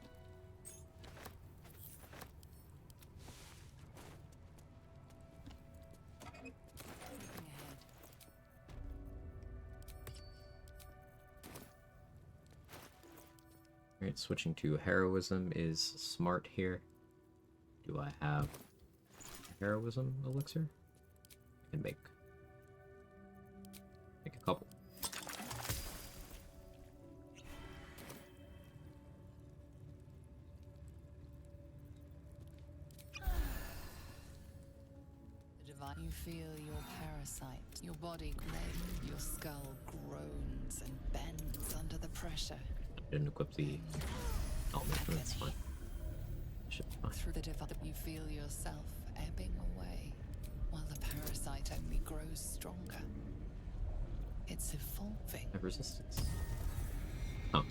Alright, switching to heroism is smart here. Do I have heroism elixir? I can make a couple. You feel your parasite, your body grows, your skull groans and bends under the pressure. Didn't equip the helmet, but that's fine. Should be fine. Through the divide, you feel yourself ebbing away, while the parasite only grows stronger. It's evolving. I have resistance. Oh.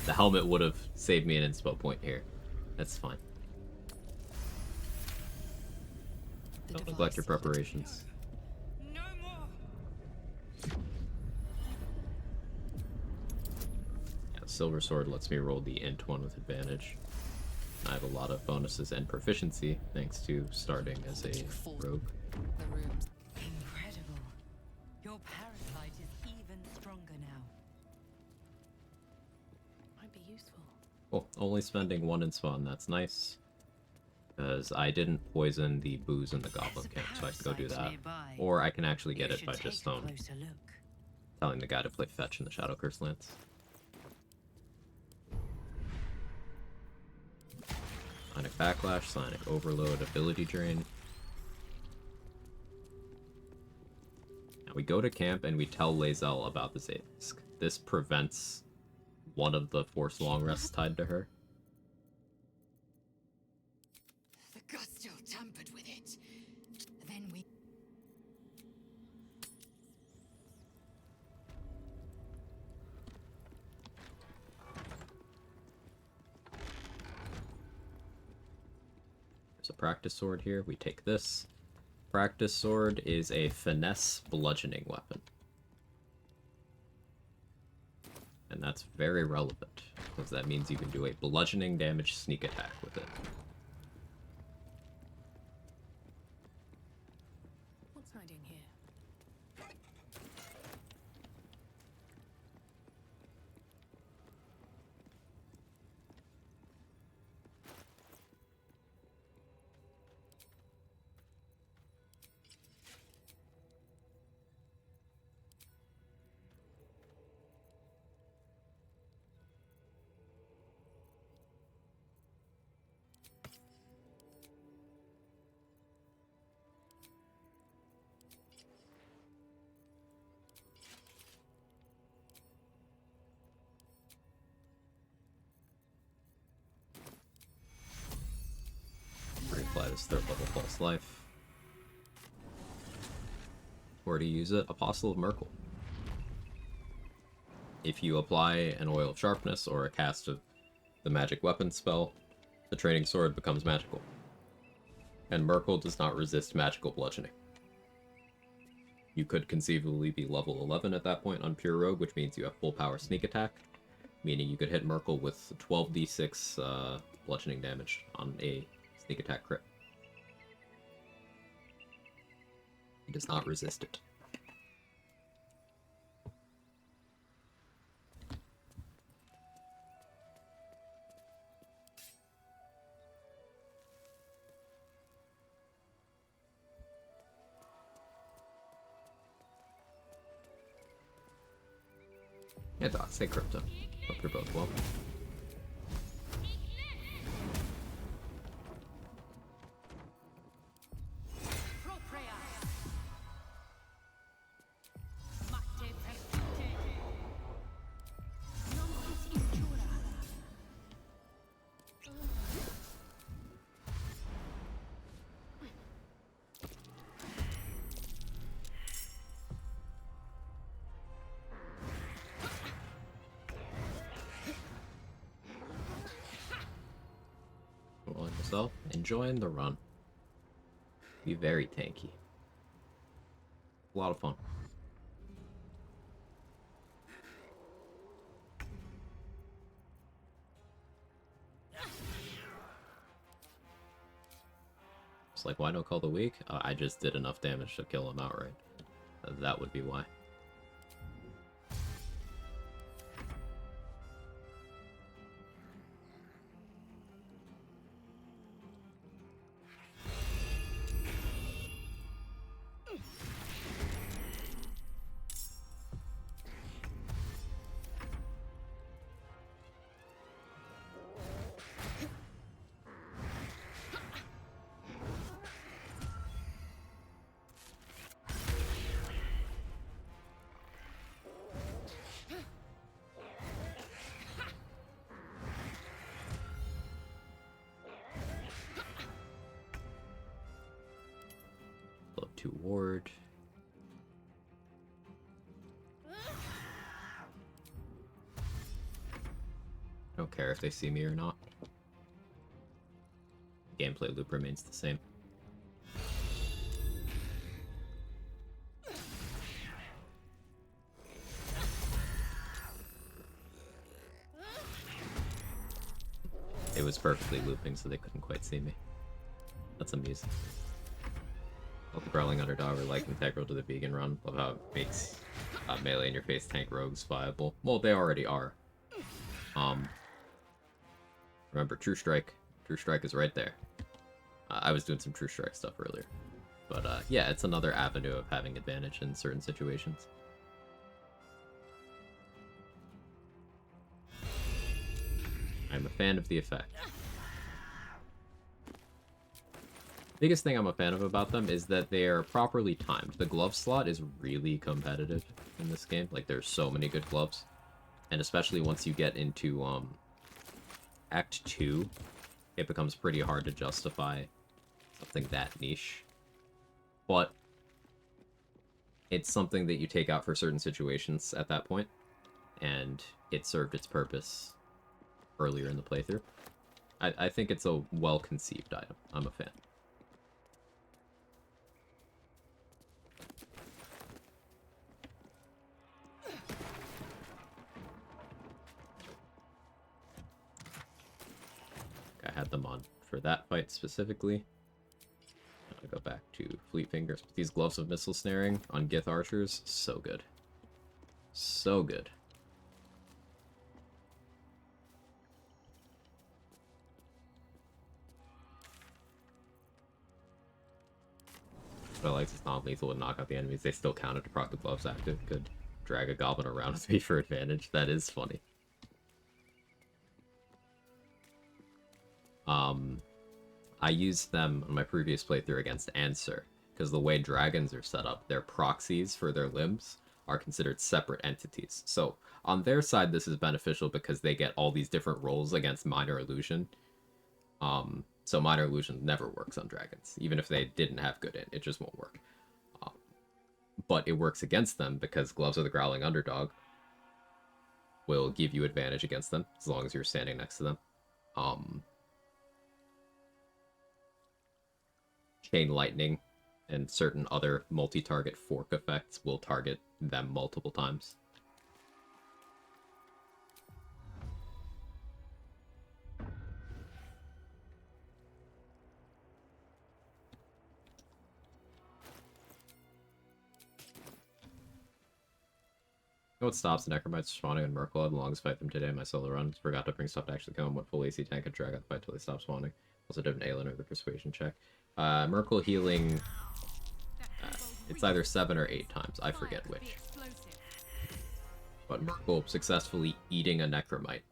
The helmet would have saved me an inspo point here. That's fine. Don't neglect your preparations. No more. Yeah, Silver Sword lets me roll the int one with advantage. I have a lot of bonuses and proficiency thanks to starting as a rogue. Incredible. Your parasite is even stronger now. Might be useful. Cool. Only spending one in spawn, that's nice. Because I didn't poison the booze in the goblin camp, so I can go do that. Or I can actually get it by just telling the guy to play fetch in the Shadow Curse Lance. Psionic Backlash, Psionic Overload, Ability Drain. Now we go to camp and we tell Lae'zel about the Zaith'isk. This prevents one of the forced long rests tied to her. The Gustil tampered with it. Then we... There's a practice sword here. We take this. Practice sword is a finesse bludgeoning weapon. And that's very relevant, because that means you can do a bludgeoning damage sneak attack with it. What's hiding here? Reapply this 3rd level False Life. Where to use it? Apostle of Merkel. If you apply an Oil of Sharpness or a cast of the magic weapon spell, the training sword becomes magical. And Merkel does not resist magical bludgeoning. You could conceivably be level 11 at that point on Pure Rogue, which means you have full power sneak attack, meaning you could hit Merkel with 12d6 bludgeoning damage on a sneak attack crit. He does not resist it. Yeah, Doc, say Crypto. Hope you're both well. Well, yourself, enjoying the run. Be very tanky. A lot of fun. It's like, why no call the weak? I just did enough damage to kill him outright. That would be why. Level 2 ward. I don't care if they see me or not. Gameplay loop remains the same. It was perfectly looping, so they couldn't quite see me. That's amusing. Love the Growling Underdog are like integral to the vegan run. Love how it makes melee in your face tank rogues viable. Well, they already are. Remember, True Strike. True Strike is right there. I was doing some True Strike stuff earlier. But yeah, it's another avenue of having advantage in certain situations. I'm a fan of the effect. Biggest thing I'm a fan of about them is that they're properly timed. The glove slot is really competitive in this game. Like, there's so many good gloves. And especially once you get into Act 2, it becomes pretty hard to justify something that niche. But it's something that you take out for certain situations at that point, and it served its purpose earlier in the playthrough. I think it's a well-conceived item. I'm a fan. I had them on for that fight specifically. I'll go back to Fleet Fingers. But these gloves of missile snaring on Gith archers, so good. So good. But I like it's non-lethal and knock out the enemies. They still count it to proc the gloves active. Could drag a goblin around with me for advantage. That is funny. I used them on my previous playthrough against Answer, because the way dragons are set up, their proxies for their limbs are considered separate entities. So on their side, this is beneficial because they get all these different rolls against Minor Illusion. So Minor Illusion never works on dragons. Even if they didn't have good int, it just won't work. But it works against them because Gloves of the Growling Underdog will give you advantage against them as long as you're standing next to them. Chain Lightning and certain other multi-target fork effects will target them multiple times. What stops Necromites spawning in Merkle? I'd long fight them today in my solo run. Forgot to bring stuff to actually come. What full AC tank and drag out the fight till they stop spawning. Also did an Aelin or the Persuasion check. Merkle healing... it's either 7 or 8 times. I forget which. But Merkle successfully eating a Necromite.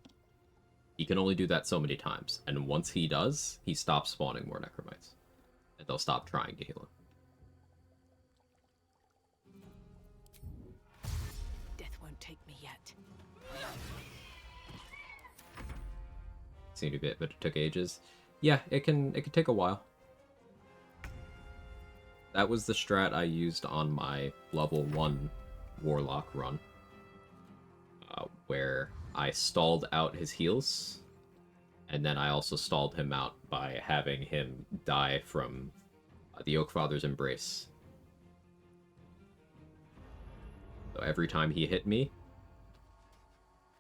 He can only do that so many times. And once he does, he stops spawning more Necromites. And they'll stop trying to heal him. Take me yet. Seemed a bit, but it took ages. Yeah, it can take a while. That was the strat I used on my level 1 Warlock run. Where I stalled out his heals, and then I also stalled him out by having him die from the Oakfather's Embrace. So every time he hit me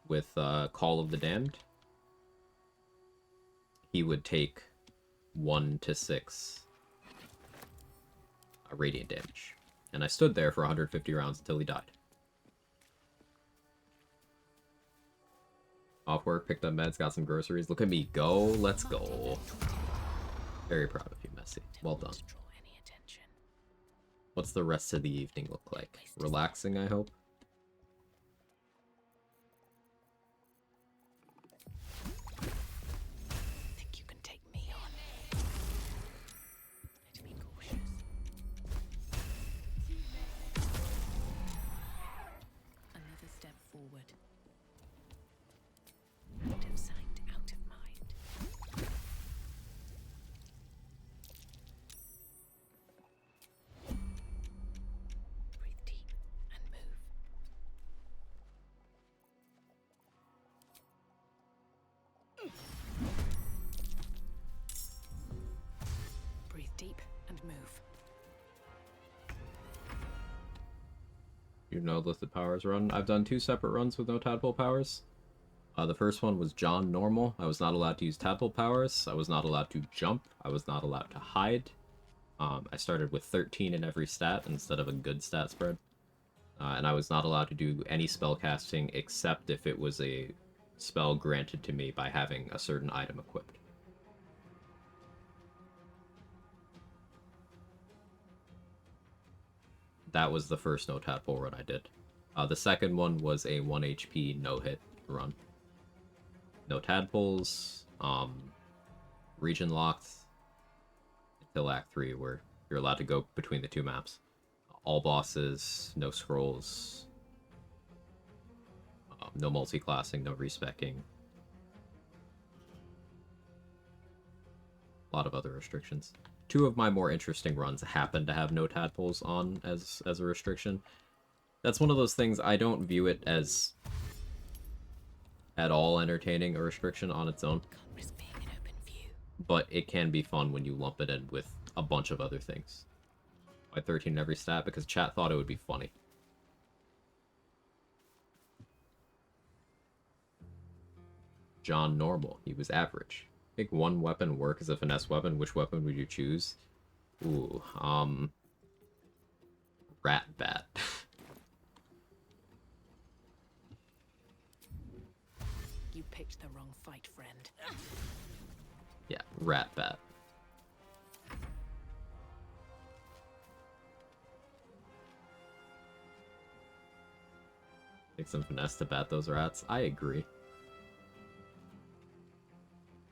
with Call of the Damned, he would take 1 to 6 radiant damage. And I stood there for 150 rounds until he died. Off work, picked up meds, got some groceries. Look at me go. Let's go. Very proud of you, Messi. Well done. What's the rest of the evening look like? Relaxing, I hope? Think you can take me on? Let me cautious. Another step forward. Out of sight, out of mind. Breathe deep and move. Breathe deep and move. You know Listed Powers run. I've done 2 separate runs with no Tadpole Powers. The first one was John Normal. I was not allowed to use Tadpole Powers. I was not allowed to jump. I was not allowed to hide. I started with 13 in every stat instead of a good stat spread. And I was not allowed to do any spell casting except if it was a spell granted to me by having a certain item equipped. That was the first no Tadpole run I did. The second one was a 1 HP no-hit run. No Tadpoles, region locked, till Act 3, where you're allowed to go between the two maps. All bosses, no scrolls, no multi-classing, no respecking. A lot of other restrictions. 2 of my more interesting runs happen to have no tadpoles on as a restriction. That's one of those things, I don't view it as at all entertaining a restriction on its own. But it can be fun when you lump it in with a bunch of other things. Why 13 in every stat? Because chat thought it would be funny. John Normal. He was average. Make one weapon work as a finesse weapon. Which weapon would you choose? Ooh, Rat Bat. You picked the wrong fight, friend. Yeah, Rat Bat. Take some finesse to bat those rats. I agree.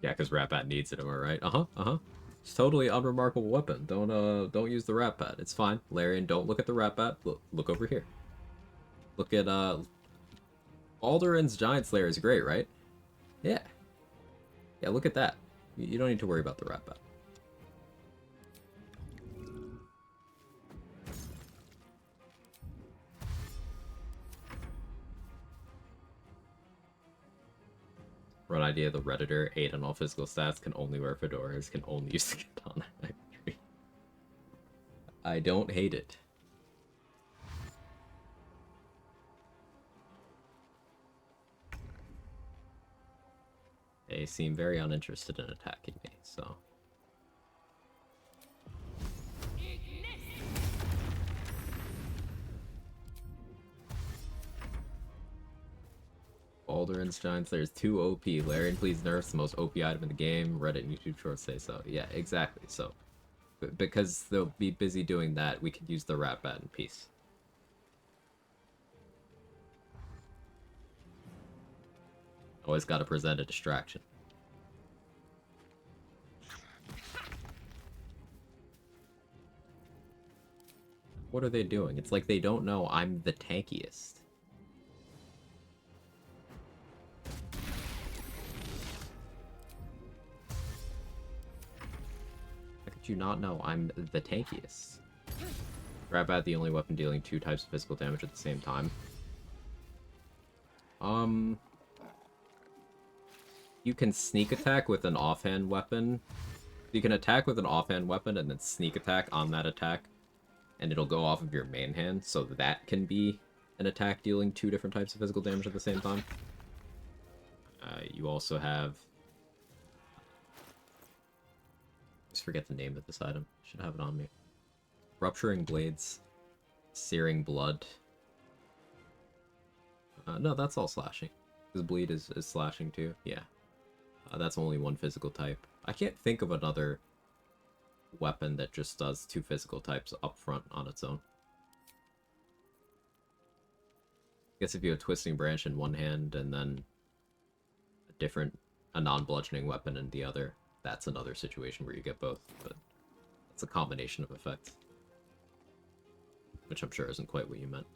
Yeah, because Rat Bat needs it, am I right? It's totally unremarkable weapon. Don't use the Rat Bat. It's fine. Larian, don't look at the Rat Bat. Look over here. Look at, Alduran's Giant Slayer is great, right? Yeah. Yeah, look at that. You don't need to worry about the Rat Bat. Run idea, the Redditor, 8 on all physical stats, can only wear fedoras, can only use the katana. I agree. I don't hate it. They seem very uninterested in attacking me, so... Alduran's Giant Slayer is too OP. Larian, please nerf the most OP item in the game. Reddit and YouTube shorts say so. Yeah, exactly. So, because they'll be busy doing that, we could use the Rat Bat in peace. Always gotta present a distraction. What are they doing? It's like they don't know I'm the tankiest. How could you not know I'm the tankiest? Rat Bat, the only weapon dealing 2 types of physical damage at the same time. You can sneak attack with an offhand weapon. You can attack with an offhand weapon and then sneak attack on that attack, and it'll go off of your main hand, so that can be an attack dealing 2 different types of physical damage at the same time. You also have... I just forget the name of this item. Should have it on me. Rupturing Blades. Searing Blood. No, that's all slashing. Because Bleed is slashing too. Yeah. That's only 1 physical type. I can't think of another weapon that just does 2 physical types up front on its own. I guess if you have Twisting Branch in one hand and then a non-bludgeoning weapon in the other, that's another situation where you get both, but it's a combination of effects. Which I'm sure isn't quite what you meant.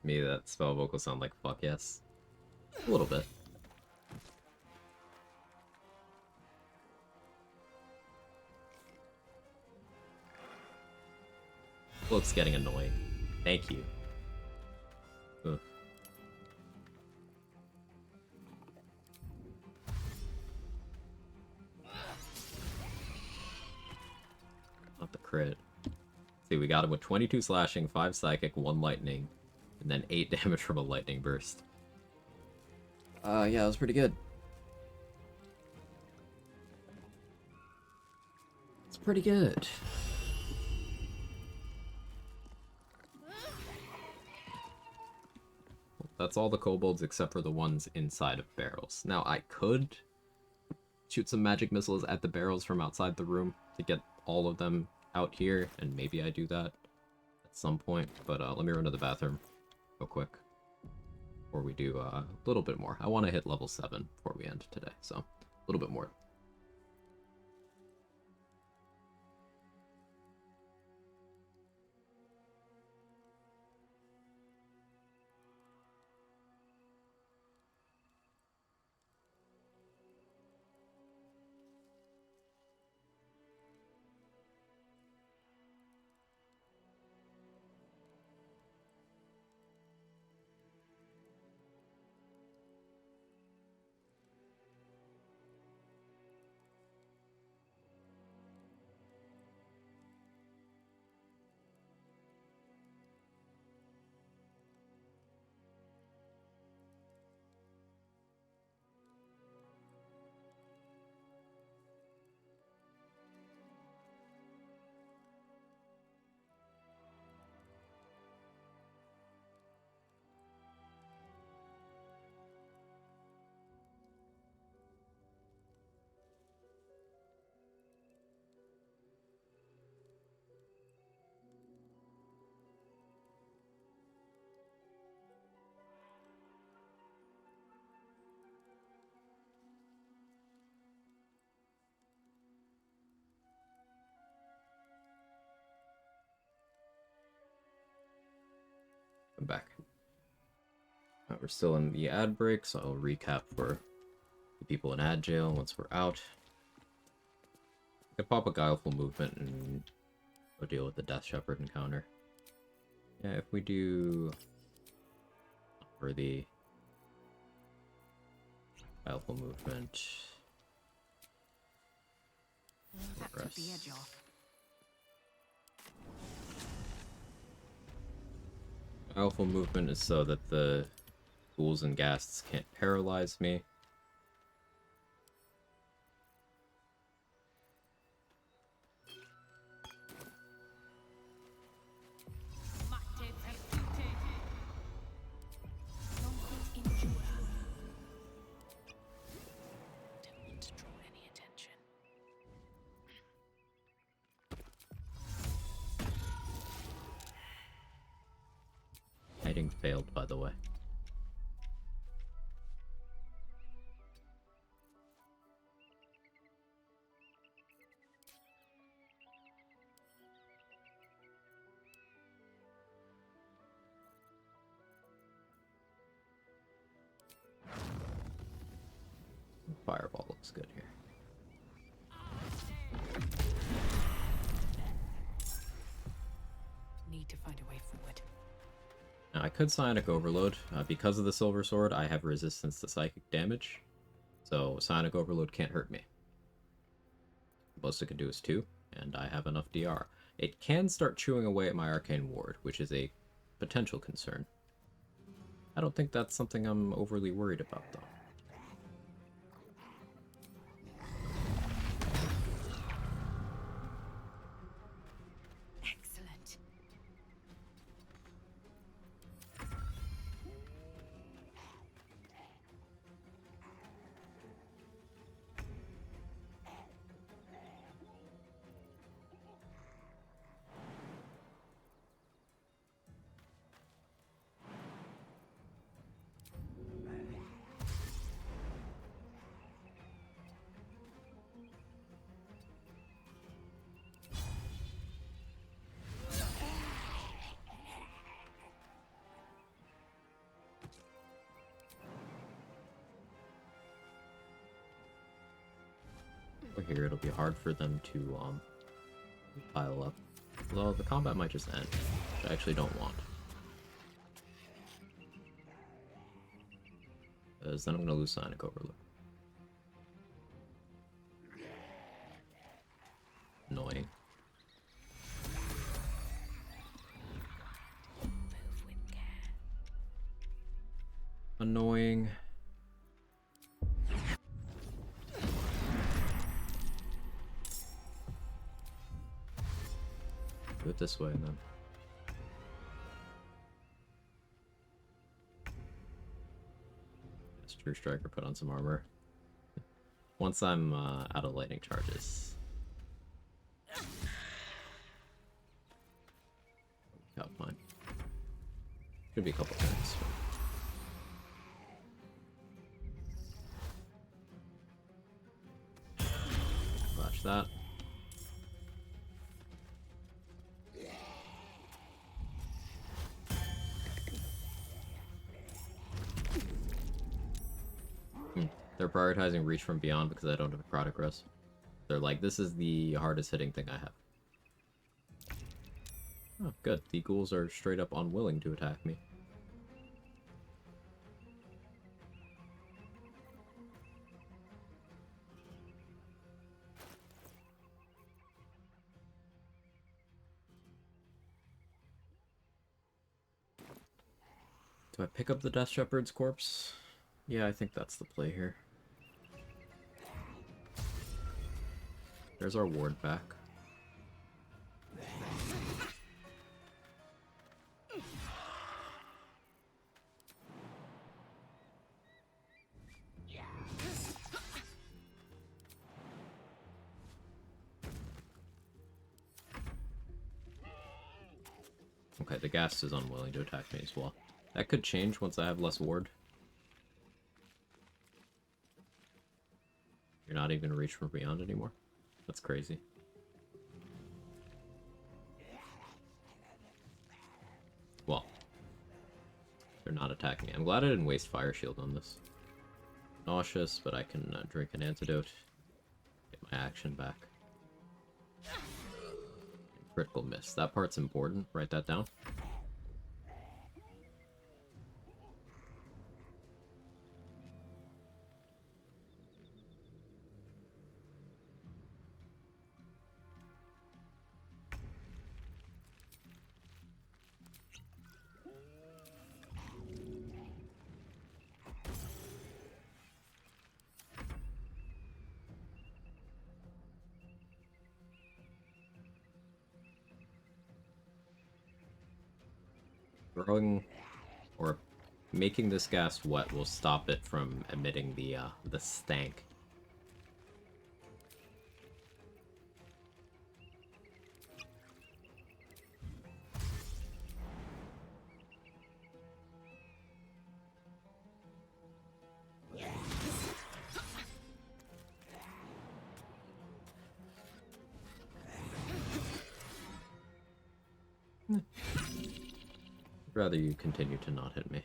Me, that spell vocals sound like fuck yes. A little bit. Looks getting annoying. Thank you. Ugh. crit. See, we got him with 22 slashing, 5 psychic, 1 lightning, and then 8 damage from a lightning burst. Yeah, that was pretty good. It's pretty good. That's all the kobolds except for the ones inside of barrels. Now, I could shoot some magic missiles at the barrels from outside the room to get all of them out here, and maybe I do that at some point, but let me run to the bathroom real quick before we do a little bit more. I want to hit level 7 before we end today, so a little bit more. I'm back. We're still in the ad break, so I'll recap for the people in ad jail once we're out. I could pop a guileful movement and go deal with the Death Shepherd encounter. Yeah, if we do for the guileful movement. That took the edge off. Guileful movement is so that the ghouls and ghasts can't paralyze me. Hiding failed, by the way. Fireball looks good here. Need to find a way forward. Now, I could Psionic Overload. Because of the Silver Sword, I have resistance to psychic damage. So Psionic Overload can't hurt me. The most it can do is 2, and I have enough DR. It can start chewing away at my Arcane Ward, which is a potential concern. I don't think that's something I'm overly worried about, though. Excellent. Here, it'll be hard for them to pile up. Although the combat might just end, which I actually don't want. Because then I'm going to lose Psionic Overload. Annoying. Do it this way and then. Yes, True Striker, put on some armor. Once I'm out of lightning charges. Got mine. Could be a couple turns. Watch that. They're prioritizing Reach from Beyond because I don't have a product res. They're like, this is the hardest hitting thing I have. Oh, good. The ghouls are straight up unwilling to attack me. Do I pick up the Death Shepherd's corpse? Yeah, I think that's the play here. There's our ward back. Okay, the ghast is unwilling to attack me as well. That could change once I have less ward. You're not even Reach from Beyond anymore? That's crazy. Well, they're not attacking me. I'm glad I didn't waste Fire Shield on this. Nauseous, but I can drink an antidote. Get my action back. Critical miss. That part's important. Write that down. Throwing or making this gas wet will stop it from emitting the stank. I'd rather you continue to not hit me.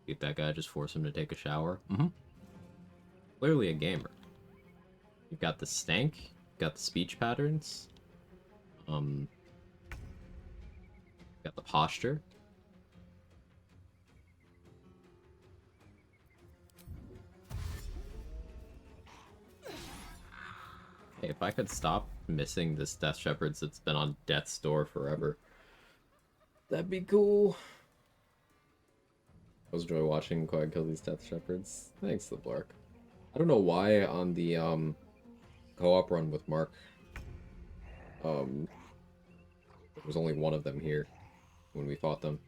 Get that guy, just force him to take a shower. Clearly a gamer. You've got the stank, you've got the speech patterns, got the posture. Hey, if I could stop missing this Death Shepherd's that's been on death's door forever, that'd be cool. I was enjoy watching Quag kill these Death Shepherds. Thanks, LeBlark. I don't know why on the co-op run with Mark, there was only one of them here when we fought them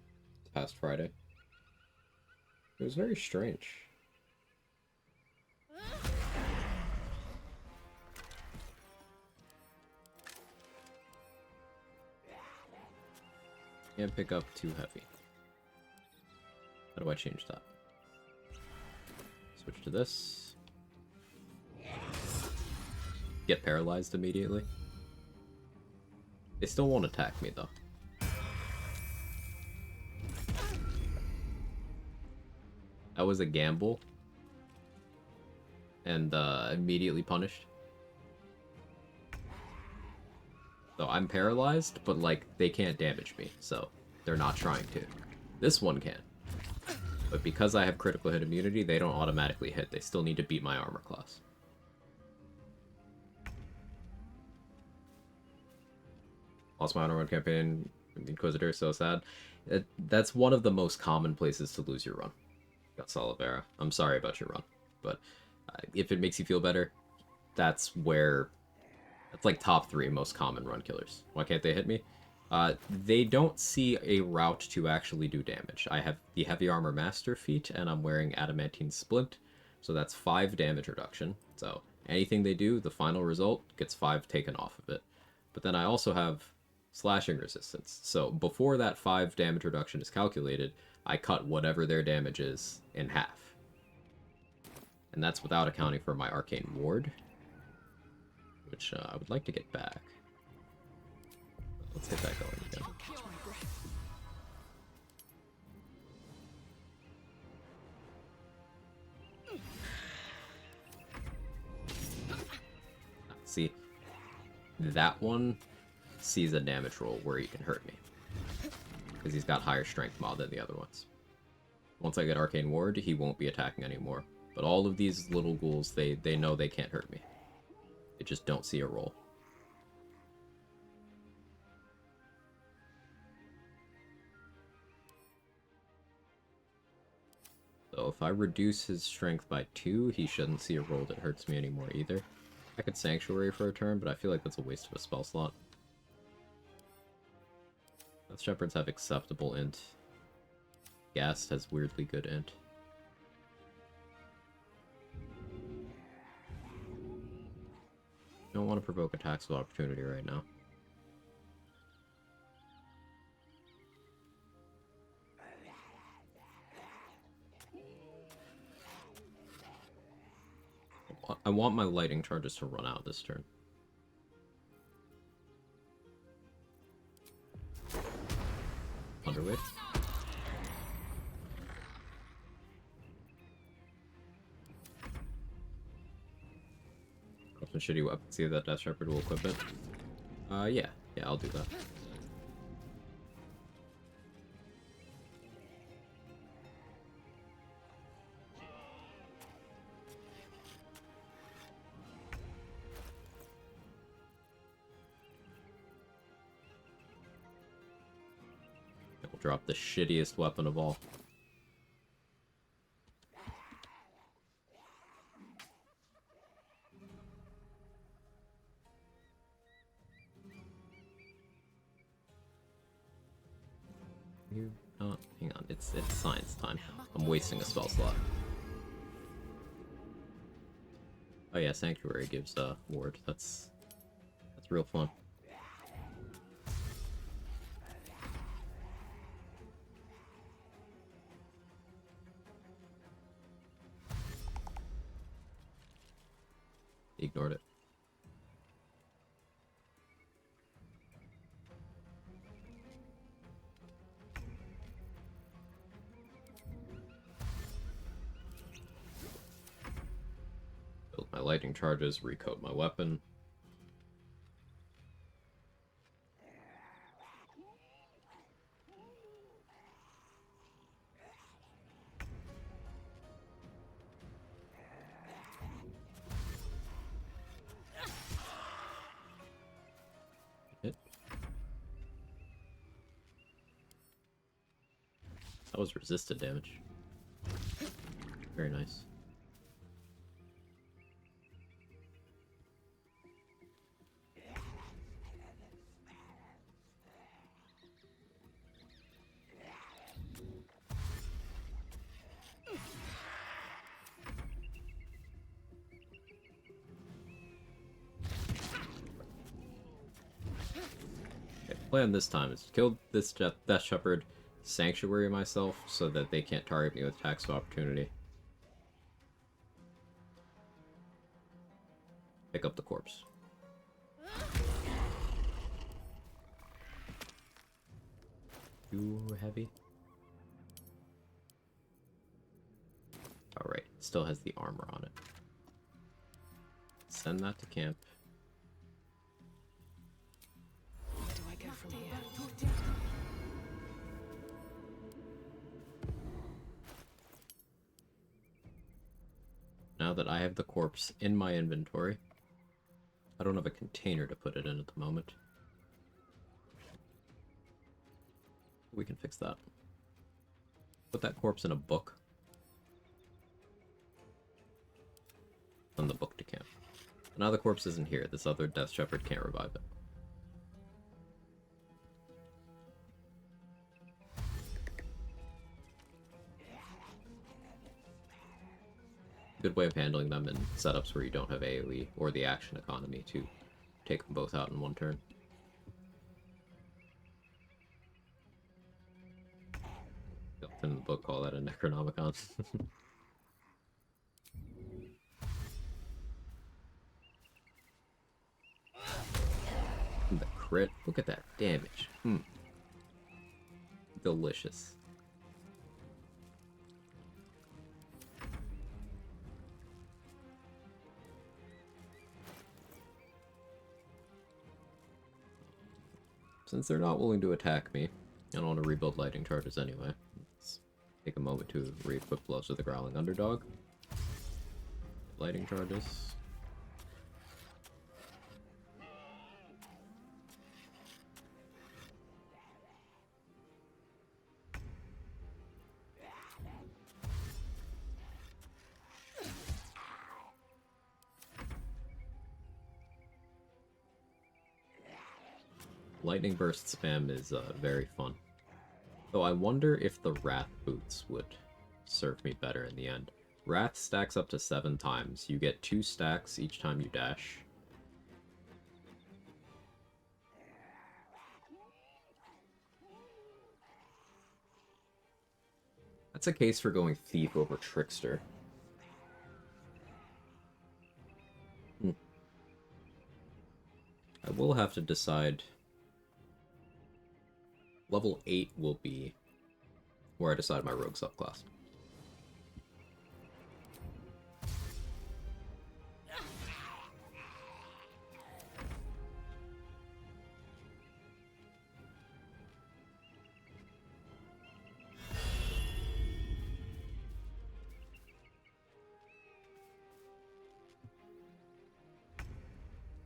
this past Friday. It was very strange. Can't pick up too heavy. How do I change that? Switch to this. Get paralyzed immediately. They still won't attack me though. That was a gamble. And immediately punished. So I'm paralyzed, but like they can't damage me, so they're not trying to. This one can. But because I have critical hit immunity, they don't automatically hit. They still need to beat my armor class. Lost my honor run campaign. Inquisitor, so sad. That's one of the most common places to lose your run. Got Salavera. I'm sorry about your run, but if it makes you feel better, that's like top 3 most common run killers. Why can't they hit me? They don't see a route to actually do damage. I have the Heavy Armor Master feat, and I'm wearing Adamantine Splint, so that's 5 damage reduction. So anything they do, the final result gets 5 taken off of it. But then I also have slashing resistance. So before that 5 damage reduction is calculated, I cut whatever their damage is in half. And that's without accounting for my Arcane Ward, which I would like to get back. Let's get that going again. See, that one sees a damage roll where he can hurt me, because he's got higher strength mod than the other ones. Once I get Arcane Ward, he won't be attacking anymore. But all of these little ghouls, they know they can't hurt me. They just don't see a roll. So if I reduce his strength by 2, he shouldn't see a roll that hurts me anymore either. I could Sanctuary for a turn, but I feel like that's a waste of a spell slot. Death Shepherds have acceptable int. Ghast has weirdly good int. Don't want to provoke attacks of opportunity right now. I want my lightning charges to run out this turn. Underweight. Some shitty weapon. See if that Death Shepherd will equip it. Yeah, I'll do that. We'll drop the shittiest weapon of all. Oh, hang on, it's science time. I'm wasting a spell slot. Oh yeah, Sanctuary gives ward. That's real fun. Ignored it. Build my lightning charges, recoat my weapon. Hit. That was resisted damage. Very nice. Plan this time is kill this Death Shepherd, Sanctuary myself so that they can't target me with attacks of opportunity. Pick up the corpse. Too heavy? Alright, still has the armor on it. Send that to camp. Now that I have the corpse in my inventory, I don't have a container to put it in at the moment. We can fix that. Put that corpse in a book. On the book to camp. Now the corpse isn't here. This other Death Shepherd can't revive it. Good way of handling them in setups where you don't have AoE or the action economy to take them both out in one turn. In the book, call that a Necronomicon. The crit. Look at that damage. Delicious. Since they're not willing to attack me, I don't want to rebuild lightning charges anyway. Let's take a moment to re-equip Blows of the Growling Underdog. Lightning charges. Lightning Burst spam is very fun. Though I wonder if the Wrath boots would serve me better in the end. Wrath stacks up to 7 times. You get 2 stacks each time you dash. That's a case for going Thief over Trickster. I will have to decide. Level 8 will be where I decide my rogue subclass.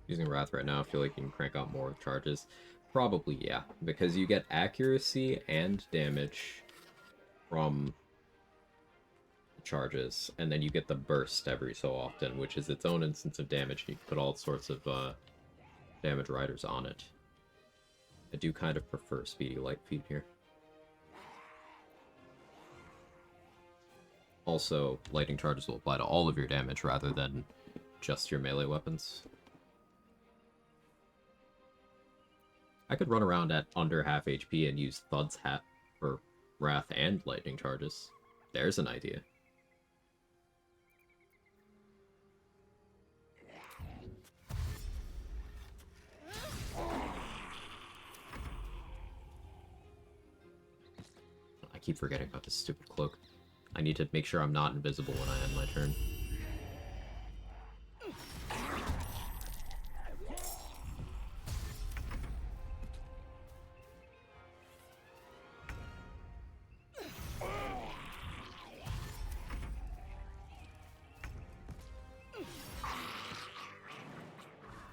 Using Wrath right now, I feel like you can crank out more charges. Probably, yeah, because you get accuracy and damage from the charges, and then you get the burst every so often, which is its own instance of damage. You can put all sorts of damage riders on it. I do kind of prefer Speedy Light Feet here. Also, lightning charges will apply to all of your damage rather than just your melee weapons. I could run around at under half HP and use Thud's Hat for Wrath and lightning charges. There's an idea. I keep forgetting about this stupid cloak. I need to make sure I'm not invisible when I end my turn.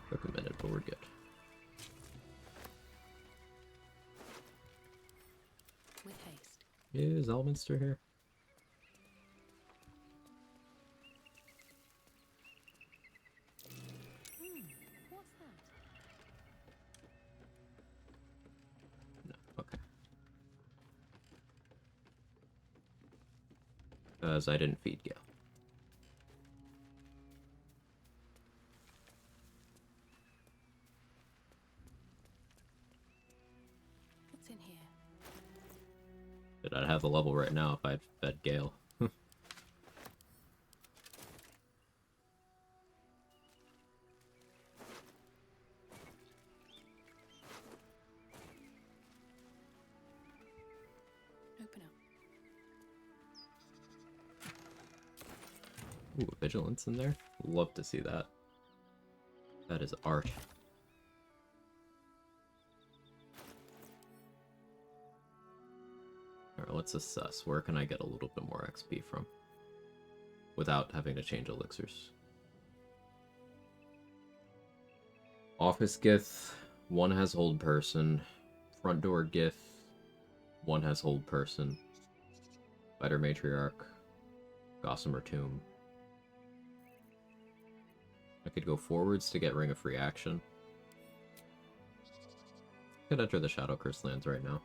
Took a minute, but we're good. With haste. Is Elminster here? What's that? No, okay. Because I didn't feed Gale. What's in here? But I'd have the level right now if I'd fed Gale. Open up. Ooh, Vigilance in there? Love to see that. That is art. Alright, let's assess. Where can I get a little bit more XP from? Without having to change elixirs. Office Gith. One has Hold Person. Front Door Gith. One has Hold Person, Spider Matriarch, Gossamer Tomb. I could go forwards to get Ring of Free Action. I could enter the Shadow Curse lands right now.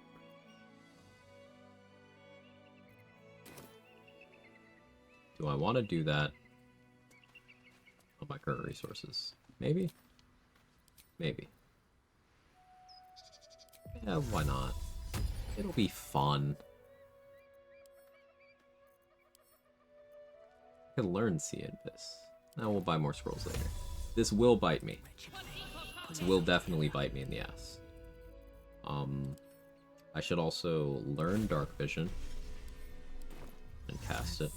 Do I want to do that on my current resources? Maybe? Maybe. Yeah, why not? It'll be fun. I can learn Sea Abyss. Now we'll buy more scrolls later. This will bite me. This will definitely bite me in the ass. I should also learn Dark Vision and cast it.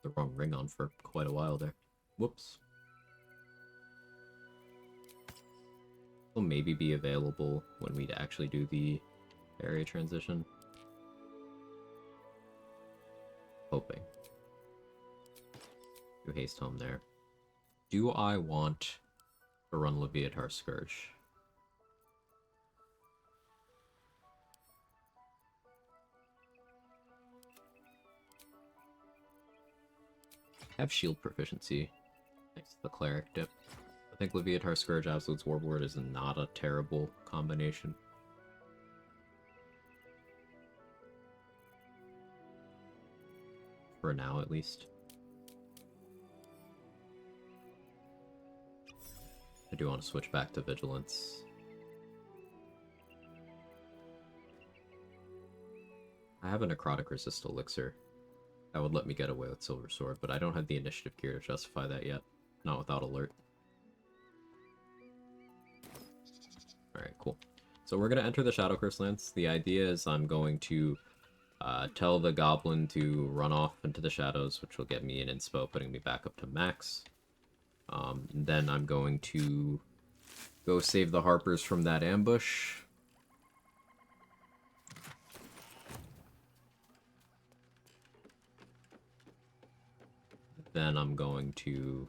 The wrong ring on for quite a while there. Whoops. Will maybe be available when we actually do the area transition. Hoping. Do haste home there. Do I want to run Leviatar Scourge? I have shield proficiency next to the cleric dip. I think Leviatar Scourge Absolute's Warlord is not a terrible combination. For now, at least. I do want to switch back to Vigilance. I have a Necrotic Resist Elixir. That would let me get away with Silver Sword, but I don't have the initiative gear to justify that yet. Not without alert. Alright, cool. So we're going to enter the Shadow Curse lands. The idea is I'm going to tell the Goblin to run off into the shadows, which will get me an inspo, putting me back up to max. Then I'm going to go save the Harpers from that ambush. Then I'm going to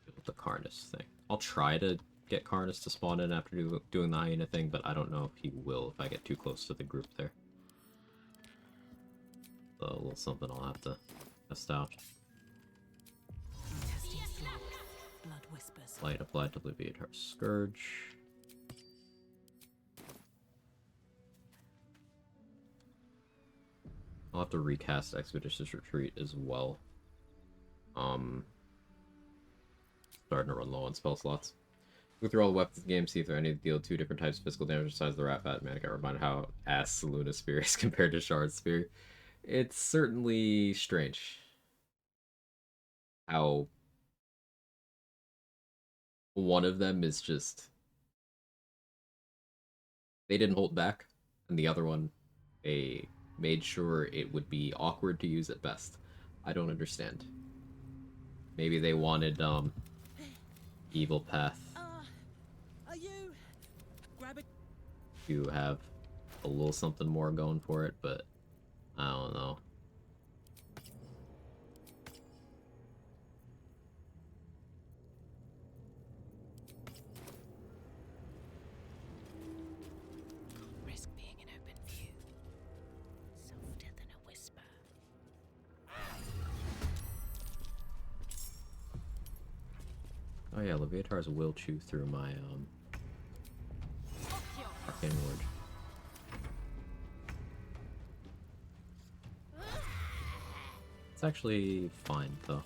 do the Karnas thing. I'll try to get Karnas to spawn in after doing the hyena thing, but I don't know if he will if I get too close to the group there. So a little something I'll have to test out. Light applied to Leviatar Scourge. I'll have to recast Expeditious Retreat as well. Starting to run low on spell slots. Go through all the weapons in the game, see if there are any that deal 2 different types of physical damage besides the Rat Fat. Man, I got reminded how ass Luna Spear is compared to Shard Spear. It's certainly strange how one of them is just... they didn't hold back, and the other one, made sure it would be awkward to use at best. I don't understand. Maybe they wanted, Evil Path Are you? Grab it. to have a little something more going for it, but I don't know. Risk being in open view. Softer than a whisper. Oh yeah, Leviatars will chew through my, Arcane Ward. It's actually fine, though.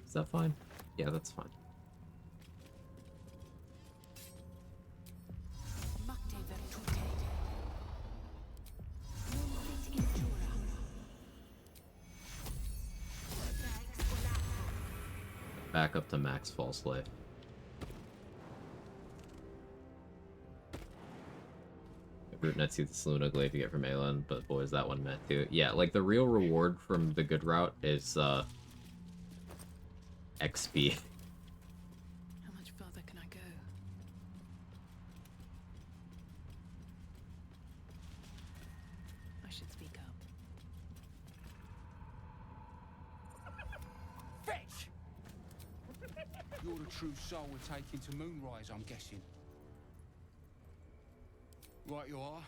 Is that fine? Yeah, that's fine. Back up to max False Life. Rootnet see the Saluna Glaive you get from Aelan, but boy is that one meant to. Yeah, like the real reward from the good route is XP. How much further can I go? You're the true soul we're taking to Moonrise, I'm guessing. Right you are.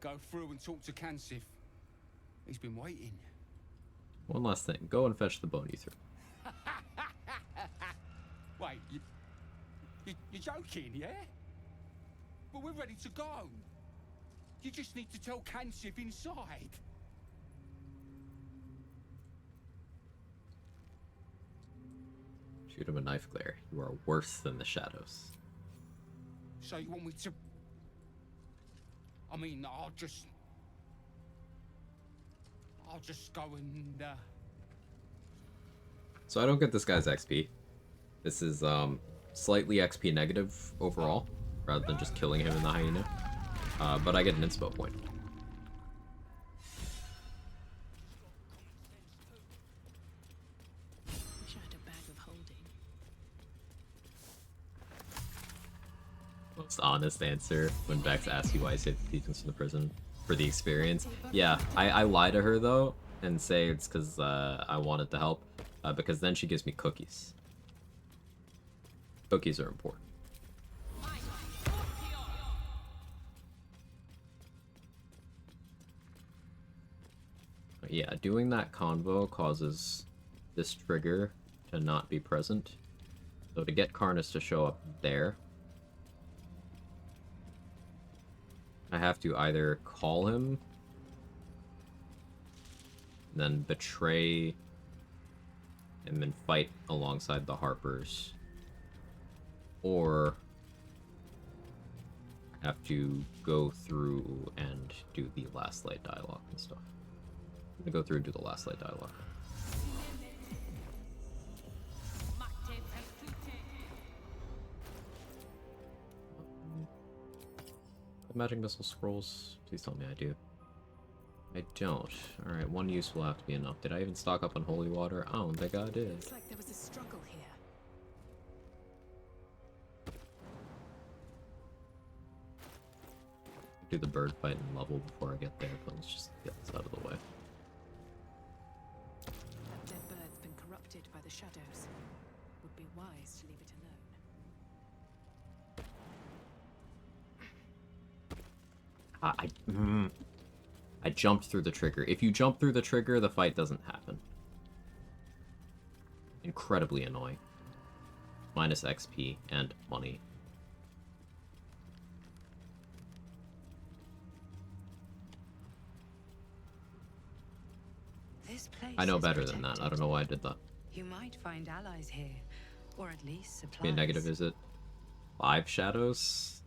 Go through and talk to Kansif. He's been waiting. One last thing. Go and fetch the bone you threw. Wait, you're joking, yeah? But we're ready to go. You just need to tell Kansif inside. Shoot him a knife glare. You are worse than the shadows. So you want me to... I mean, I'll just go and, So I don't get this guy's XP. This is, slightly XP negative overall, rather than just killing him in the hyena. But I get an inspo point. Wish I had a bag of holding. Most honest answer when Bex asks you why I saved the teachings from the prison. For the experience. Yeah, I lie to her though, and say it's because I wanted to help, because then she gives me cookies. Cookies are important. Yeah, doing that convo causes this trigger to not be present. So to get Karnas to show up there, I have to either call him, then betray him and fight alongside the Harpers, or have to go through and do the last light dialogue and stuff. I'm gonna go through and do the last light dialogue. Magic missile scrolls. Please tell me I do. I don't. Alright, one use will have to be enough. Did I even stock up on holy water? I don't think I did. Looks like there was a struggle here. Do the bird fight and level before I get there, but let's just get this out of the way. That dead bird's been corrupted by the shadows. Would be wise to leave it alone. I jumped through the trigger. If you jump through the trigger, the fight doesn't happen. Incredibly annoying. Minus XP and money. This place I know is better than that. I don't know why I did that. You might find allies here, or at least supplies. Be a negative, is it? 5 shadows?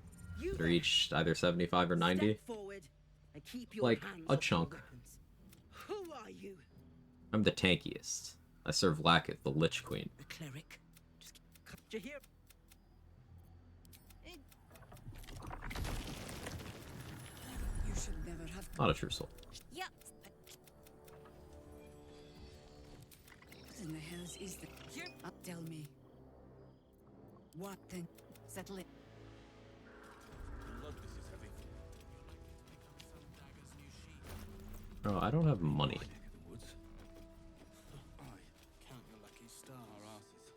They're each either 75 or 90. Like, a chunk. Who are you? I'm the tankiest. I serve Lackett, the Lich Queen. A cleric? Just you hear? You should never have. Not a true soul. Yep. What in the hell is that? Here, tell me. What then? Settle it. Oh, I don't have money. Count your lucky star. Our asses.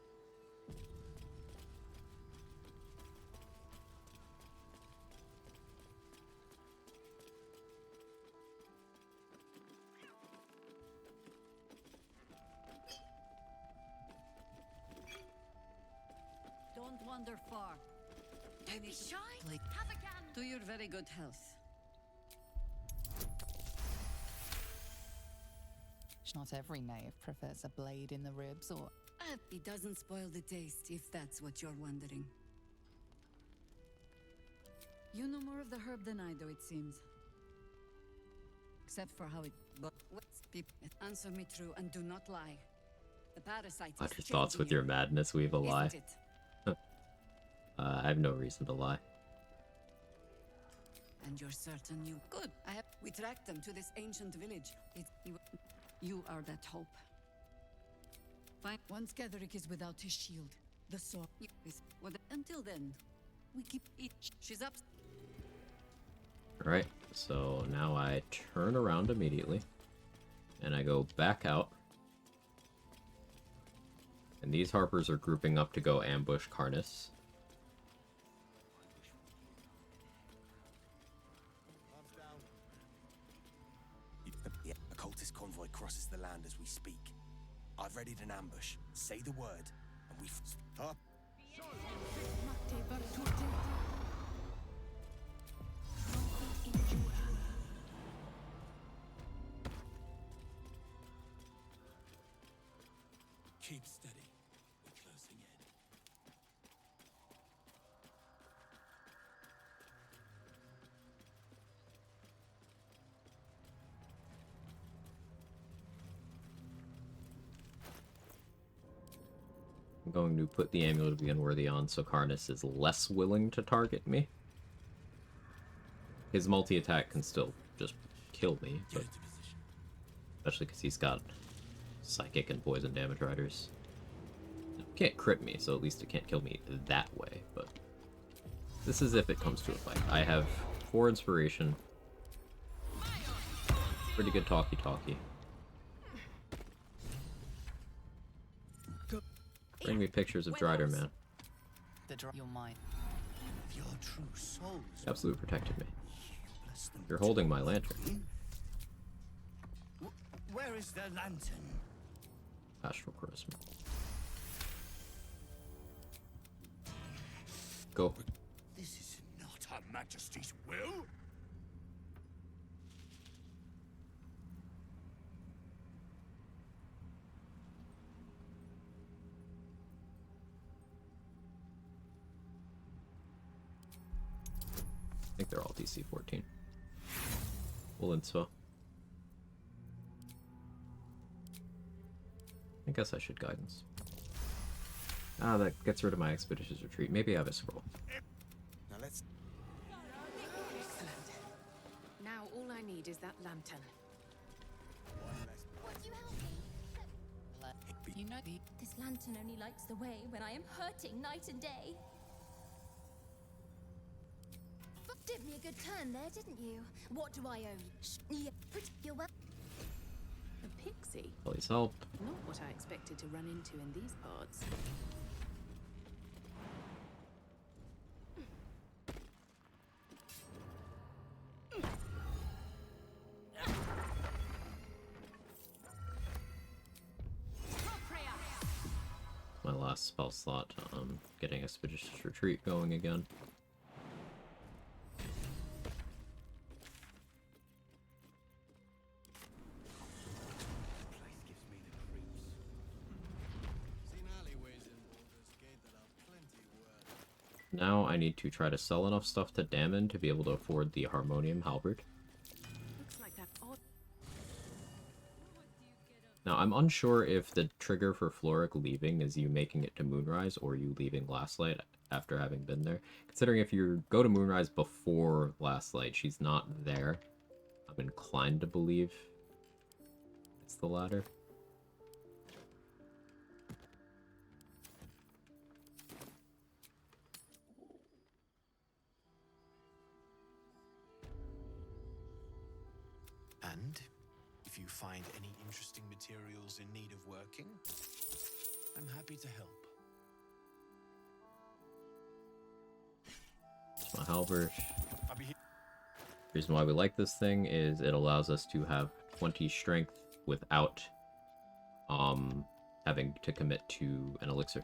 Don't wander far. Don't be shy. Have a gun. To your very good health. Not every knave prefers a blade in the ribs or... It doesn't spoil the taste, if that's what you're wondering. You know more of the herb than I do, it seems. Except for how it... But what's people... Answer me true and do not lie. The parasite Watch is your thoughts with changing your you, madness, weave a lie. isn't it? I have no reason to lie. And you're certain you... Good. We tracked them to this ancient village. You are that hope. Fine. Once Getherick is without his shield, the sword is... Until then, we keep each. She's up. Alright, so now I turn around immediately. And I go back out. And these Harpers are grouping up to go ambush Karnas. Yeah, a cultist convoy crosses the land as we speak. I've readied an ambush. Say the word, and we... Huh? Keep steady. We're closing in. I'm going to put the Amulet of the Unworthy on so Karnas is less willing to target me. His multi-attack can still just kill me, but especially because he's got psychic and poison damage riders. It can't crit me, so at least it can't kill me that way, but this is if it comes to a fight. I have 4 inspiration. Pretty good talkie-talkie. Bring me pictures of Drider, man. Your mind. Your true souls. Absolutely protected me. You're holding my lantern. Where is the lantern? Astral charisma. Go. This is not Her Majesty's will. I think they're all DC 14. Full inspo. I guess I should guidance. Ah, that gets rid of my expeditious retreat. Maybe I have a scroll. Now let's... Excellent. Now all I need is that lantern. Would you help me? You know This lantern only lights the way when I am hurting night and day. Did me a good turn there, didn't you? What do I owe you? You're well. A pixie? Please help. Not what I expected to run into in these parts. My last spell slot. Getting expeditious retreat going again. Now I need to try to sell enough stuff to Damon to be able to afford the Harmonium Halberd. Looks like that odd. Now I'm unsure if the trigger for Floric leaving is you making it to Moonrise or you leaving Last Light after having been there. Considering if you go to Moonrise before Last Light, she's not there. I'm inclined to believe it's the latter. And if you find any interesting materials in need of working, I'm happy to help. It's my halberd. Reason why we like this thing is it allows us to have 20 strength without having to commit to an elixir.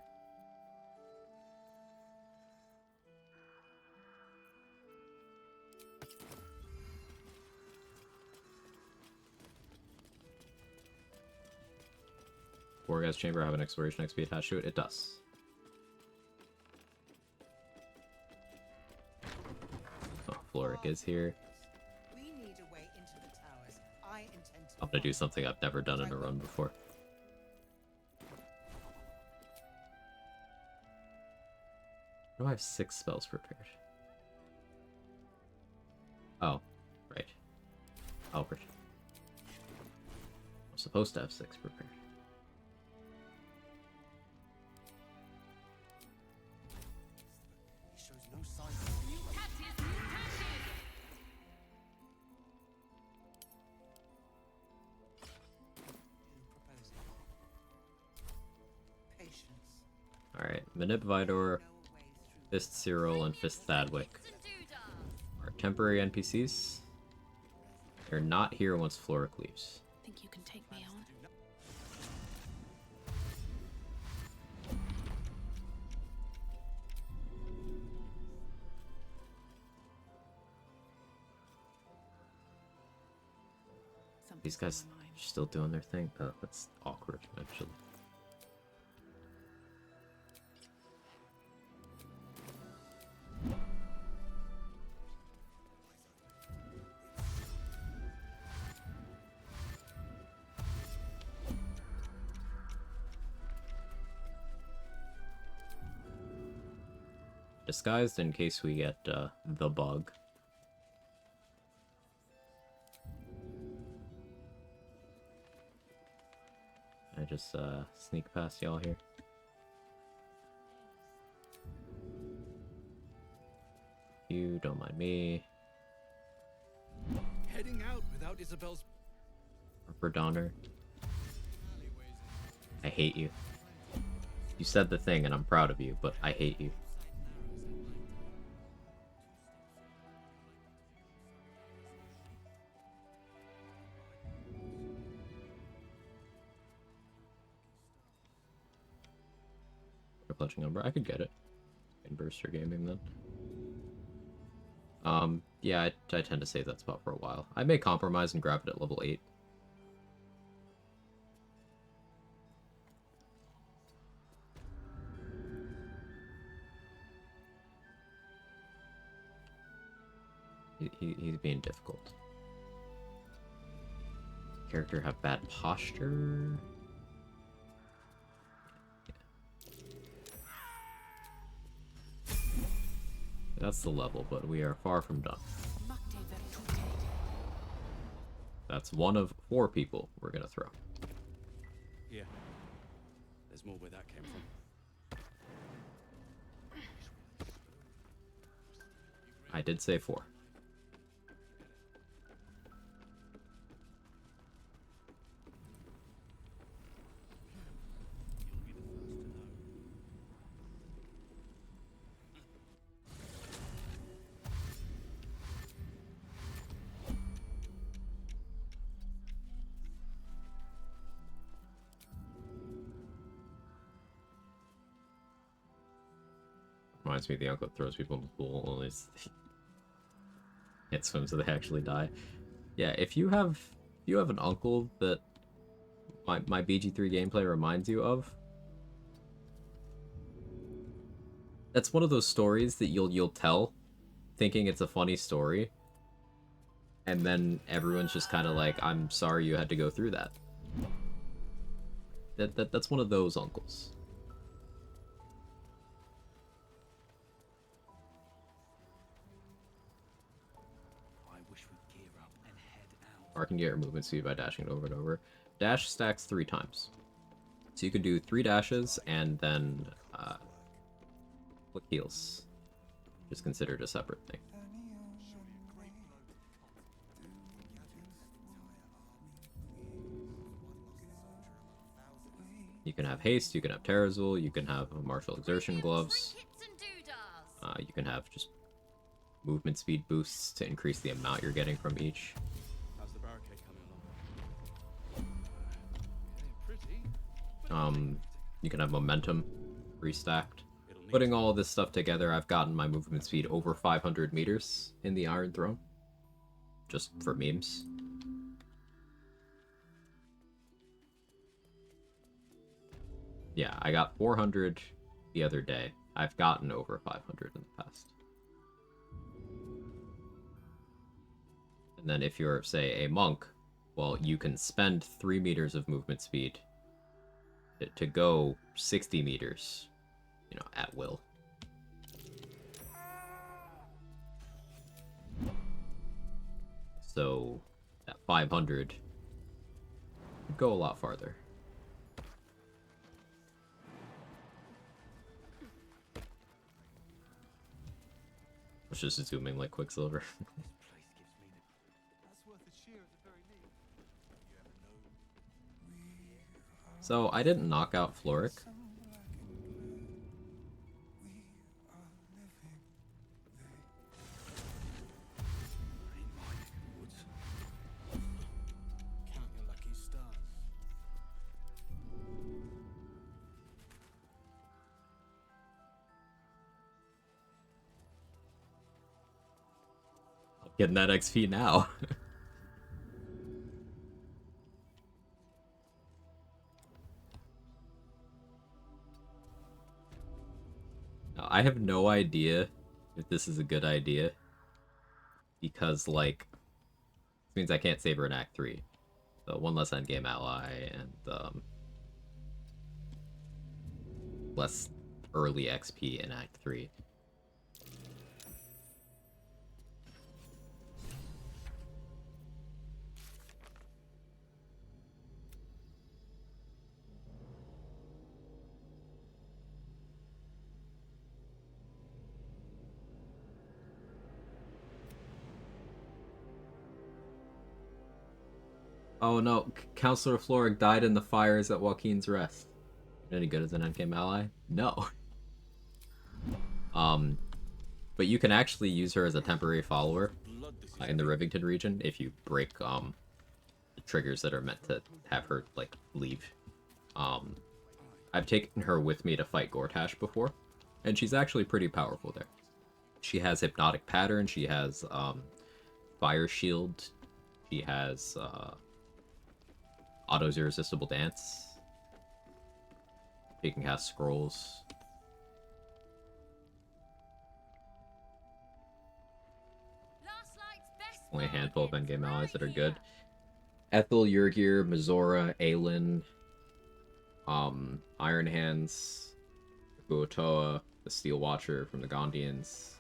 Quag's chamber have an exploration XP attached to it? It does. Oh, Floric is here. We need a way into the towers. I intend to I'm gonna do something I've never done in a run before. Do I have 6 spells prepared? Oh, right. Albert. I'm supposed to have 6 prepared. He shows no signs of... propose. Patience. Alright, Manip Vidor, Fist Cyril, and Fist Thadwick are temporary NPCs. They're not here once Floric leaves. Think you can take me on? These guys are still doing their thing. That's awkward, actually. Disguised in case we get the bug. I just sneak past y'all here. You don't mind me. Heading out without Isabel's. For Donner. I hate you. You said the thing and I'm proud of you, but I hate you. Clutching Umbra. I could get it in Burster Gaming then. Yeah, I tend to save that spot for a while. I may compromise and grab it at level 8. He's being difficult. Character have bad posture. That's the level, but we are far from done. That's one of 4 people we're gonna throw. Yeah. There's more where that came from. I did say 4. Reminds me of the uncle that throws people in the pool, only can't swim so they actually die. Yeah, if you have an uncle that my BG3 gameplay reminds you of, that's one of those stories that you'll tell thinking it's a funny story, and then everyone's just kind of like, I'm sorry you had to go through that. That's one of those uncles. Or can get your movement speed by dashing it over and over. Dash stacks 3 times. So you can do 3 dashes and then quick heals. Just considered a separate thing. You can have haste, you can have Terrazul, you can have martial exertion gloves. You can have just movement speed boosts to increase the amount you're getting from each. You can have momentum restacked. Putting all of this stuff together, I've gotten my movement speed over 500 meters in the Iron Throne. Just for memes. Yeah, I got 400 the other day. I've gotten over 500 in the past. And then if you're, say, a monk, well, you can spend 3 meters of movement speed to go 60 meters, you know, at will. So that 500 would go a lot farther. I was just zooming like Quicksilver. So I didn't knock out Floric. Getting that XP now. Now, I have no idea if this is a good idea. Because, like, this means I can't save her in Act 3. So, one less endgame ally, and, less early XP in Act 3. Oh no, Counselor Floric died in the fires at Joaquin's Rest. Any good as an endgame ally? No. But you can actually use her as a temporary follower in the Rivington region if you break the triggers that are meant to have her like leave. I've taken her with me to fight Gortash before, and she's actually pretty powerful there. She has Hypnotic Pattern, she has Fire Shield, she has Auto's Irresistible Dance. She can cast Scrolls. Only a handful of endgame allies that are good. Ethel, Yurgir, Mizora, Aelin, Iron Hands, Buotoa, the Steel Watcher from the Gondians.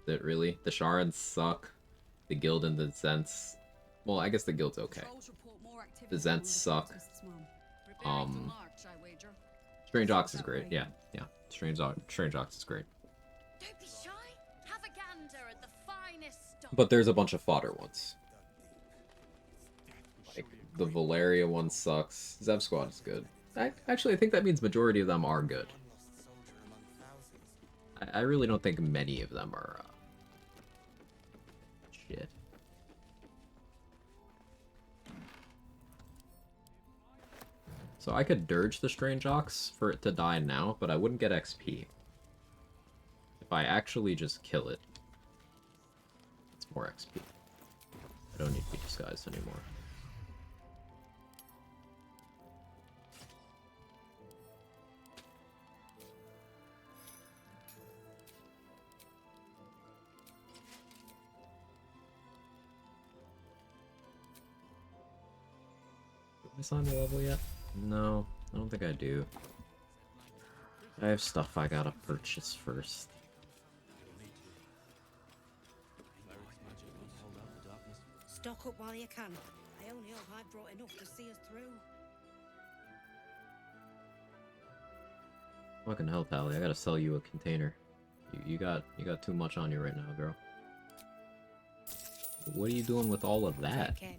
That really? The Sharans suck. The Guild and the Zents. Well, I guess the Guild's okay. The Zents suck. Strange Ox is great. Yeah. Strange Ox is great. Don't be shy. Have a gander at the finest stock. But there's a bunch of fodder ones. Like, the Valeria one sucks. Zev Squad is good. Actually, I think that means majority of them are good. I really don't think many of them are, shit. So I could dirge the Strange Ox for it to die now, but I wouldn't get XP. If I actually just kill it, it's more XP. I don't need to be disguised anymore. Did I sign the level yet? No, I don't think I do. I have stuff I gotta purchase first. Stock up while you can. I only hope I brought enough to see us through. Fucking hell, Tally, I gotta sell you a container. You got too much on you right now, girl. What are you doing with all of that? Okay.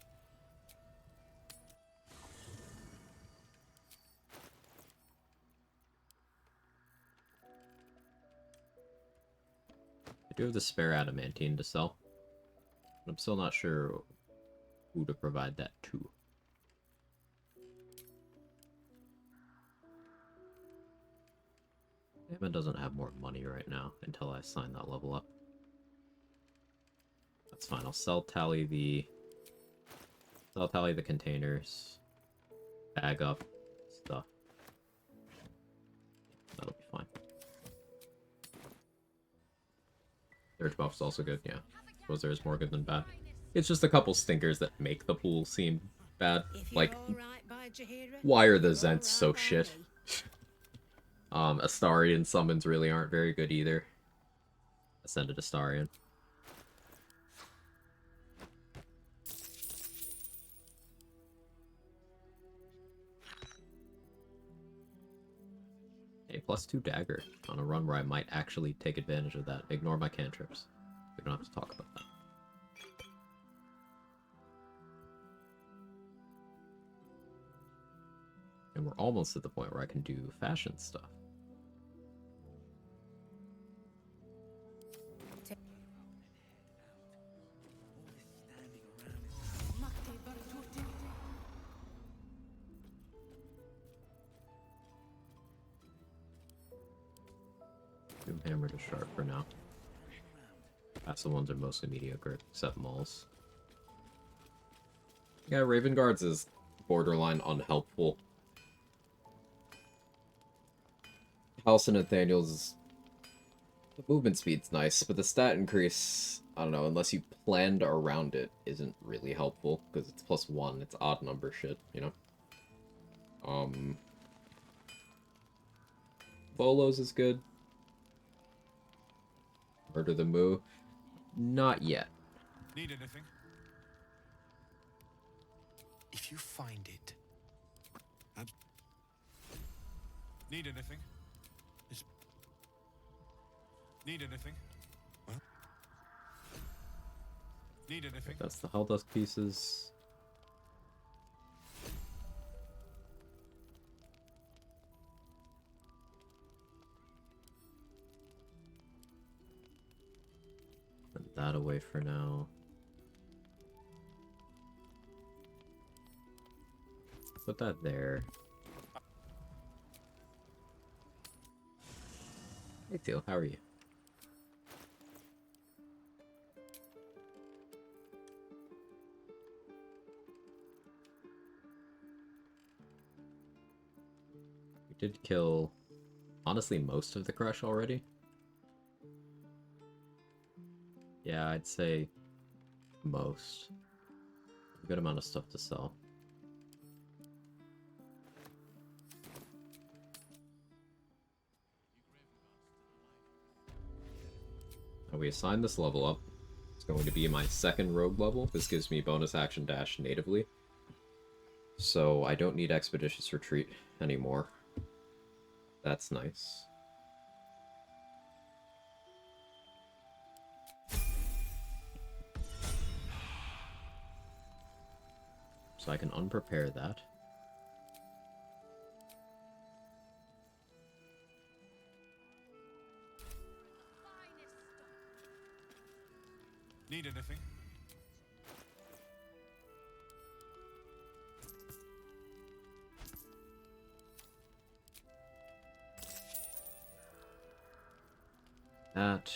I do have the spare adamantine to sell. But I'm still not sure who to provide that to. Damon doesn't have more money right now until I sign that level up. That's fine. I'll sell Tally the containers, bag up stuff. That'll be fine. Surge buff's also good, yeah. Suppose there's more good than bad. It's just a couple stinkers that make the pool seem bad. Like, why are the Zents so shit? Astarion summons really aren't very good either. Ascended Astarion. A +2 dagger on a run where I might actually take advantage of that. Ignore my cantrips. We don't have to talk about that. And we're almost at the point where I can do fashion stuff. Do hammer to sharp for now. Passive ones are mostly mediocre, except Mauls. Yeah, Raven Guards is borderline unhelpful. House and Nathaniel's the movement speed's nice, but the stat increase, I don't know, unless you planned around it, isn't really helpful, because it's +1, it's odd number shit, you know? Bolos is good. Murder the Moo. Not yet. Need anything? If you find it... Need anything? Need anything? Well? Need anything? That's the Helldusk pieces. Put that away for now. Put that there. Hey Teal, how are you? We did kill, honestly, most of the crush already. Yeah, I'd say most. A good amount of stuff to sell. Now we assign this level up. It's going to be my second rogue level. This gives me bonus action dash natively. So I don't need Expeditious Retreat anymore. That's nice. So I can unprepare that. Need anything? That...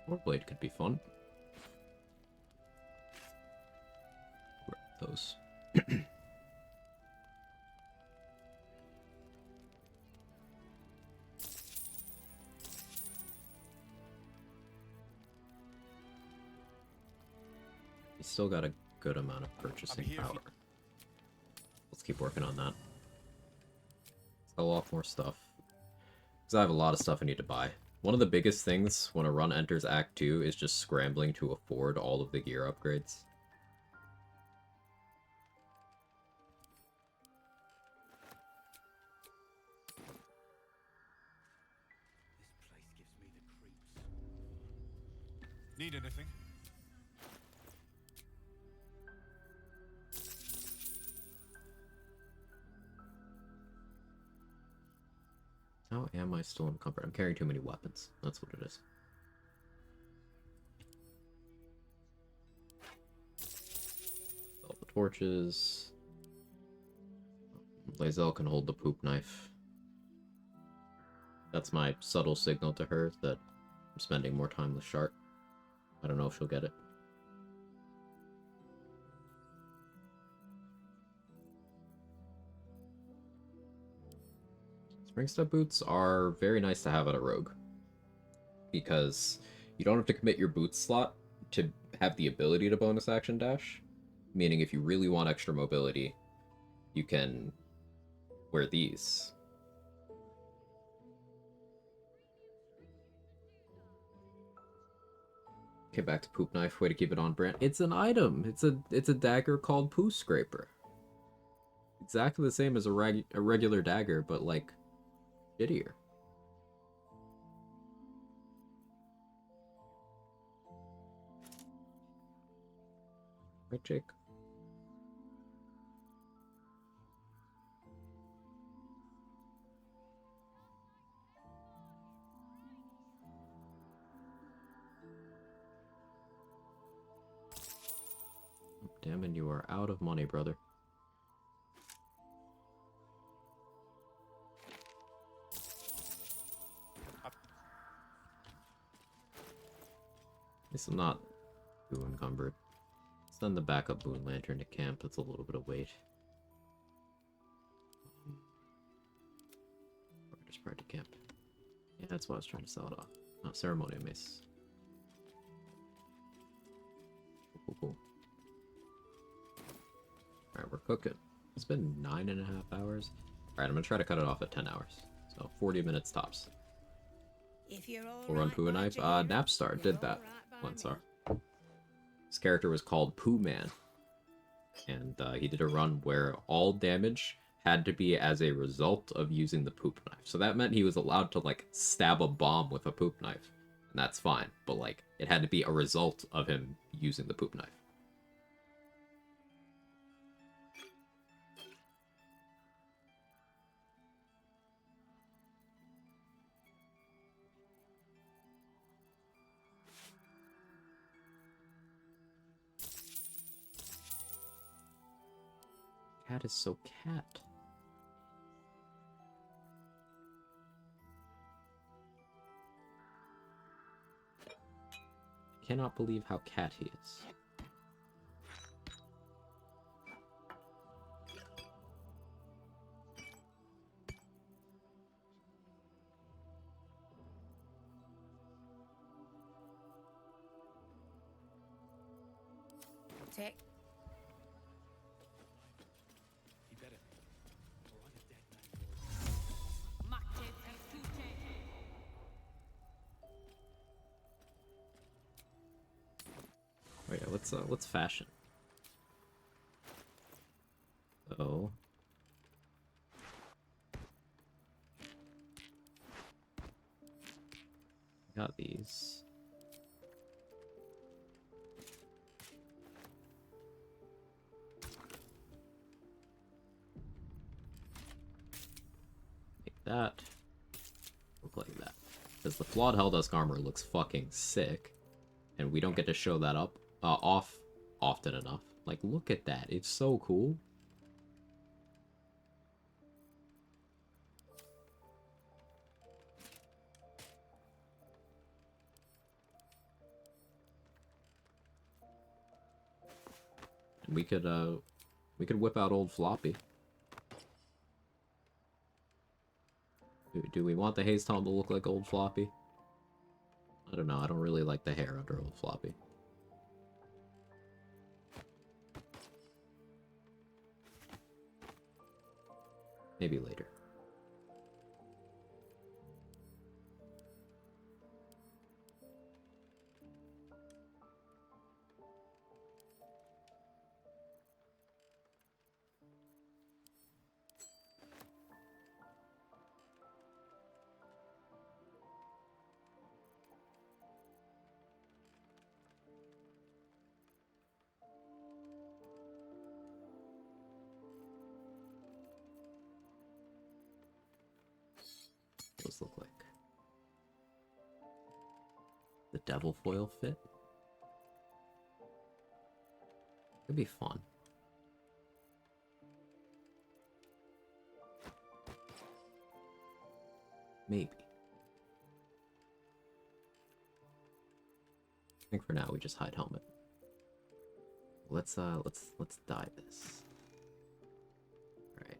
Warblade could be fun. Grab those. He's still got a good amount of purchasing power. Let's keep working on that. Sell off more stuff. Because I have a lot of stuff I need to buy. One of the biggest things when a run enters Act 2 is just scrambling to afford all of the gear upgrades. Need anything? How am I still encumbered? I'm carrying too many weapons. That's what it is. All the torches. Lae'zel can hold the poop knife. That's my subtle signal to her that I'm spending more time with Shark. I don't know if she'll get it. Springstep boots are very nice to have at a rogue. Because you don't have to commit your boots slot to have the ability to bonus action dash. Meaning if you really want extra mobility, you can wear these. Okay, back to poop knife. Way to keep it on brand. It's an item. It's a dagger called Poo Scraper. Exactly the same as a regular dagger, but like shittier. Right, Jake? Damn it, you are out of money, brother. At least I'm not too encumbered. Send the backup boon lantern to camp. That's a little bit of weight. Or just prior to camp. Yeah, that's why I was trying to sell it off. Oh, ceremonial mace. Cool. Alright, we're cooking. It's been 9.5 hours. Alright, I'm gonna try to cut it off at 10 hours. So 40 minutes tops. If you're all We'll run right Poo and by Knife. Jada, Napstar you're did that all right by once. me. His character was called Poo Man. And he did a run where all damage had to be as a result of using the poop knife. So that meant he was allowed to, like, stab a bomb with a poop knife. And that's fine. But, like, it had to be a result of him using the poop knife. Cat is so cat. Cannot believe how cat he is. Tick. He better be, or I'm a dead man. Oh yeah, let's fashion. Oh. Got these. Make that look like that. Because the flawed Helldusk armor looks fucking sick. And we don't get to show that off often enough. Like, look at that. It's so cool. And we could whip out old Floppy. Do we want the Haze Tom to look like old Floppy? I don't know. I don't really like the hair under old Floppy. Maybe later. What does look like? The devil foil fit? Could be fun. Maybe. I think for now we just hide helmet. Let's dye this. Alright.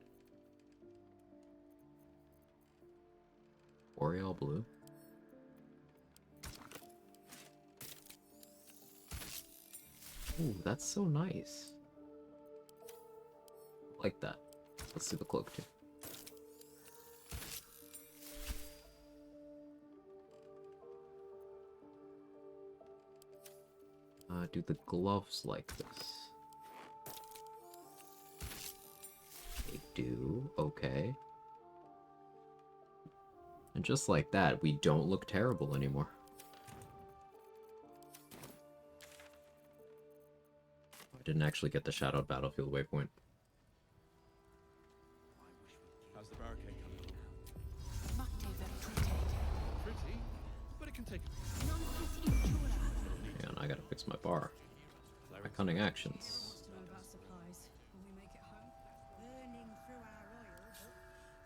Boreal blue. Ooh, that's so nice. I like that. Let's do the cloak too. Do the gloves like this? They do. Okay. And just like that, we don't look terrible anymore. I didn't actually get the Shadowed Battlefield waypoint. How's the barricade coming? Pretty, but it can take. Hang on, I gotta fix my bar. My cunning actions. Burning through our oil,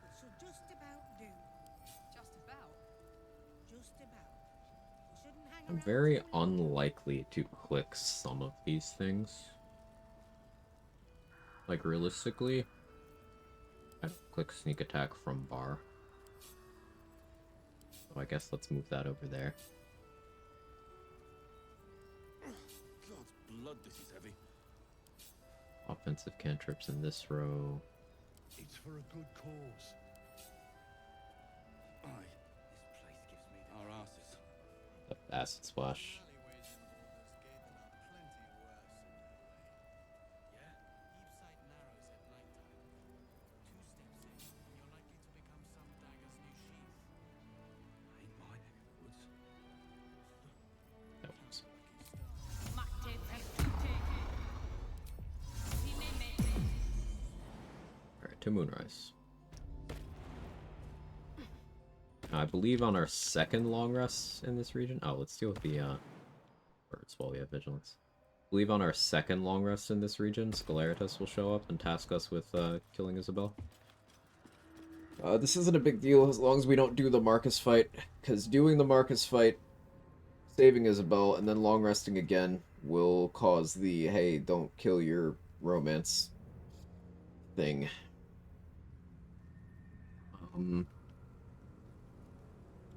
but she'll just about do. Just about. Just about. I'm very unlikely to click some of these things. Like, realistically, I don't click sneak attack from bar. So I guess let's move that over there. God's blood, this is heavy. Offensive cantrips in this row. It's for a good cause. Aye. This place gives me our asses. Acid splash. Alright, to Moonrise. I believe on our second long rest in this region... Oh, let's deal with the birds while we have vigilance. I believe on our second long rest in this region, Scalaritas will show up and task us with killing Isabel. This isn't a big deal as long as we don't do the Marcus fight, because doing the Marcus fight, saving Isabel, and then long resting again will cause the, hey, don't kill your romance thing.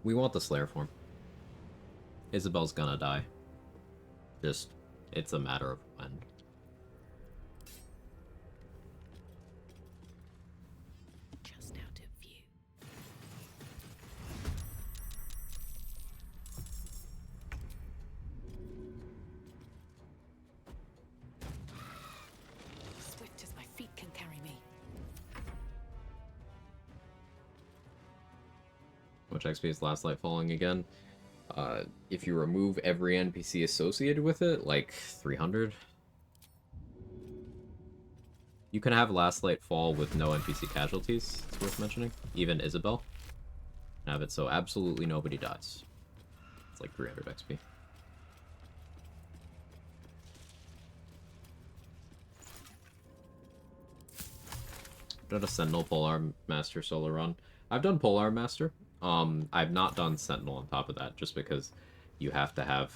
We want the Slayer form. Isabel's gonna die. Just, it's a matter of when. Just out of view. Swift as my feet can carry me. Which XP is Last Light Falling again? If you remove every NPC associated with it, like 300. You can have Last Light fall with no NPC casualties, it's worth mentioning. Even Isabel. Have it so absolutely nobody dies. It's like 300 XP. I've done a Sentinel Polearm Master solo run. I've done Polearm Master. I've not done Sentinel on top of that, just because you have to have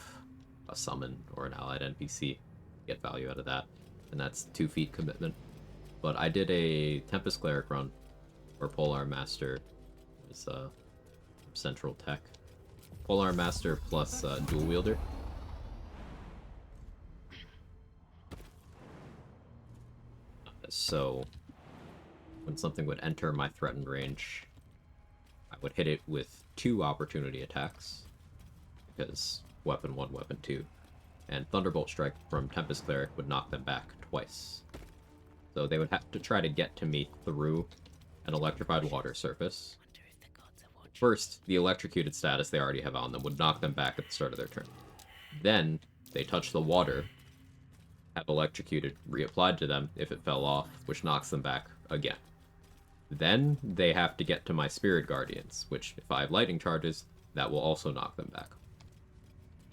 a summon or an allied NPC to get value out of that, and that's 2 feet commitment. But I did a Tempest Cleric run, where Polearm Master was central tech. Polearm Master plus Dual Wielder. So, when something would enter my threatened range, I would hit it with 2 opportunity attacks, because weapon 1, weapon 2, and Thunderbolt Strike from Tempest Cleric would knock them back twice. So they would have to try to get to me through an electrified water surface. First, the electrocuted status they already have on them would knock them back at the start of their turn. Then, they touch the water, have electrocuted reapplied to them if it fell off, which knocks them back again. Then they have to get to my Spirit Guardians, which, if I have lightning charges, that will also knock them back.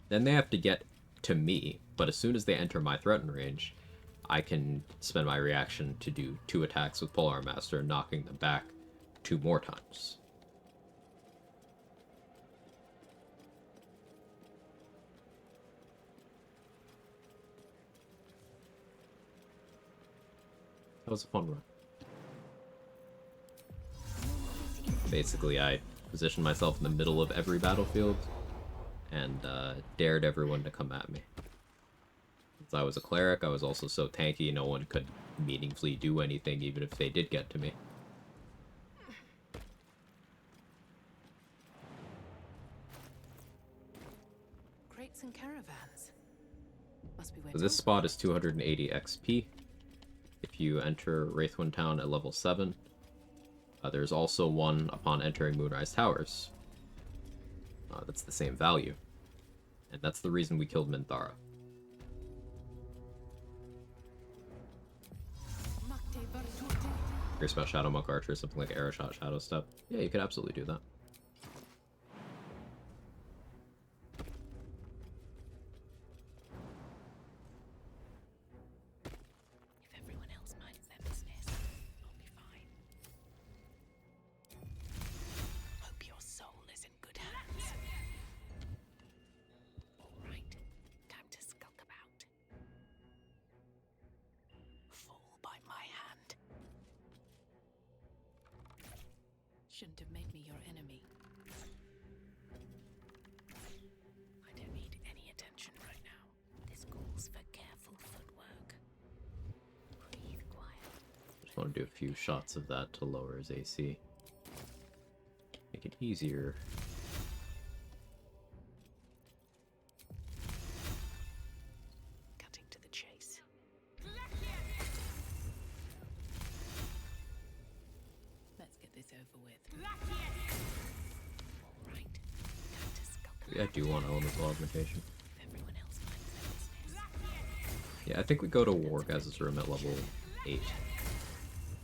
Then they have to get to me, but as soon as they enter my threatened range, I can spend my reaction to do 2 attacks with Polearm Master, knocking them back 2 more times. That was a fun run. Basically, I positioned myself in the middle of every battlefield and dared everyone to come at me. Since I was a cleric, I was also so tanky no one could meaningfully do anything even if they did get to me. Crates and caravans. Must be where So this spot is 280 XP. If you enter Wraithwind Town at level 7. There's also one upon entering Moonrise Towers. That's the same value. And that's the reason we killed Minthara. Curious about Shadow Monk Archer, something like Arrow Shot, Shadow Step. Yeah, you could absolutely do that. If everyone else minds their business, I'll be fine. Hope your soul is in good hands. shouldn't have made me your enemy. I don't need any attention right now. This calls for careful footwork. Breathe quiet. Just want to do a few shots of that to lower his AC. Make it easier. Cutting to the chase. Let's get this over with. Alright. Yeah, I do want elemental augmentation. Everyone else finds their business. Yeah, I think we go to Wargaz's room at level 8.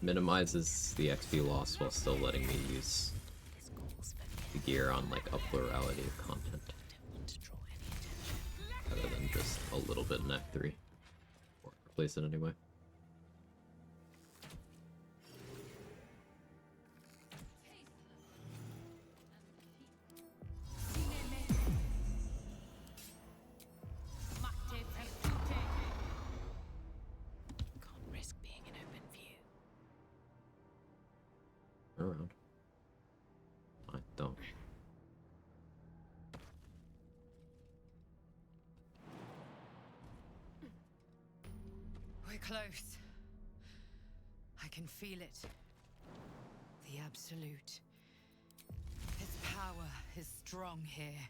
Minimizes the XP loss while still letting me use the gear on like a plurality of content. Rather than just a little bit in Act 3. Or replace it anyway. Can't risk being in open view. Around. I don't. We're close. I can feel it. The Absolute. Its power is strong here.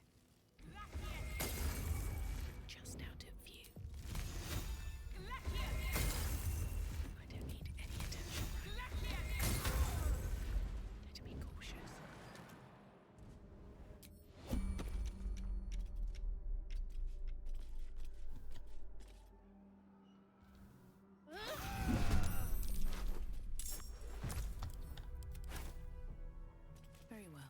Just out of view. I don't need any attention right now. Better be cautious. Very well.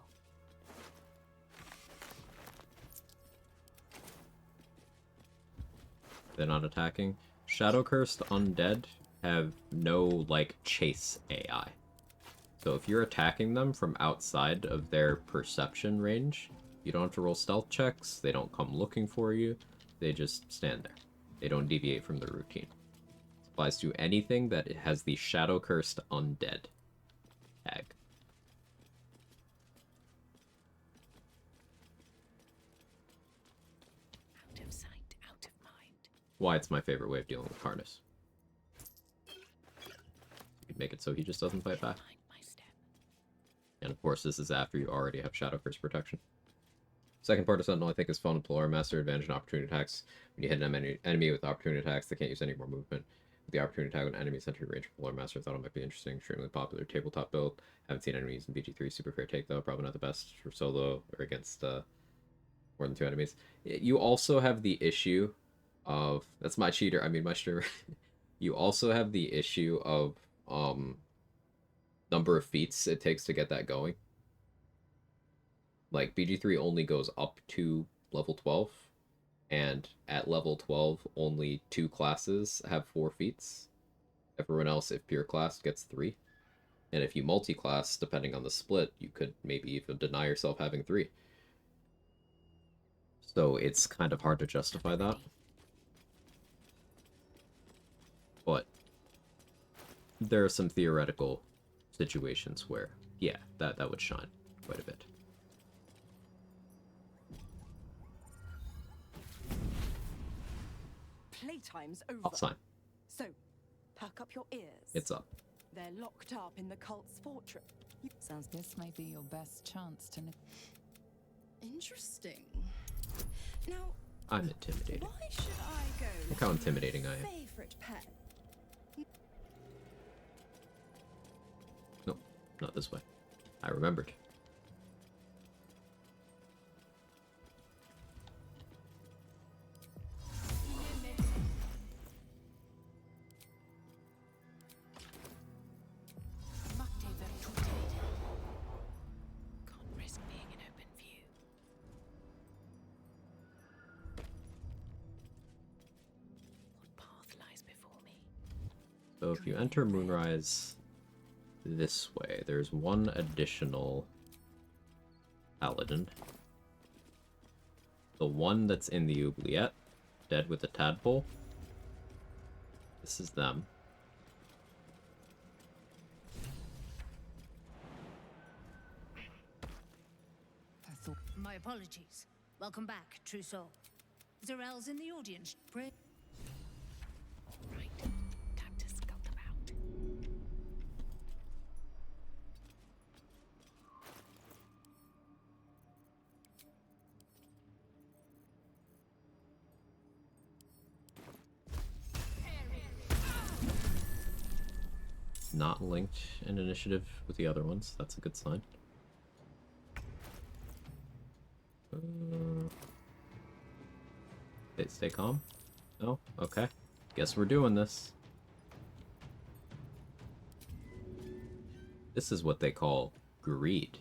They're not attacking. Shadow Cursed Undead have no, like, chase AI. So if you're attacking them from outside of their perception range, you don't have to roll stealth checks, they don't come looking for you, they just stand there. They don't deviate from the routine. This applies to anything that has the Shadow Cursed Undead tag. Out of sight, out of mind. Why it's my favorite way of dealing with Karnas. You can make it so he just doesn't fight back. And of course, this is after you already have Shadow Curse protection. Second part of Sentinel, I think, is fun. Polar Master advantage and opportunity attacks. When you hit an enemy with opportunity attacks, they can't use any more movement. With the opportunity attack when enemies enter range for Polar Master, I thought it might be interesting. Extremely popular tabletop build. Haven't seen enemies in BG3. Super fair take, though. Probably not the best for solo or against more than 2 enemies. You also have the issue of... That's my cheater. I mean, my streamer. You also have the issue of... number of feats it takes to get that going. Like, BG3 only goes up to level 12, and at level 12, only 2 classes have 4 feats. Everyone else, if pure class, gets 3. And if you multi-class, depending on the split, you could maybe even deny yourself having 3. So it's kind of hard to justify that. But there are some theoretical situations where, yeah, that would shine quite a bit. Playtime's over. I'll sign. So, perk up your ears. It's up. They're locked up in the cult's fortress. Sounds this may be your best chance to... Interesting. Now, I'm intimidated. why should I go? Look how intimidating I am. Favorite pet. Nope, not this way. I remembered. Can't risk being in open view. What path lies before me? So if you enter Moonrise this way, there's one additional paladin. The one that's in the oubliette, dead with the tadpole. This is them. My apologies. Welcome back, true soul. Zarel's in the audience. Pray. Right. Time to skulk about. Not linked in initiative with the other ones. That's a good sign. Stay calm. No? Okay. Guess we're doing this. This is what they call greed.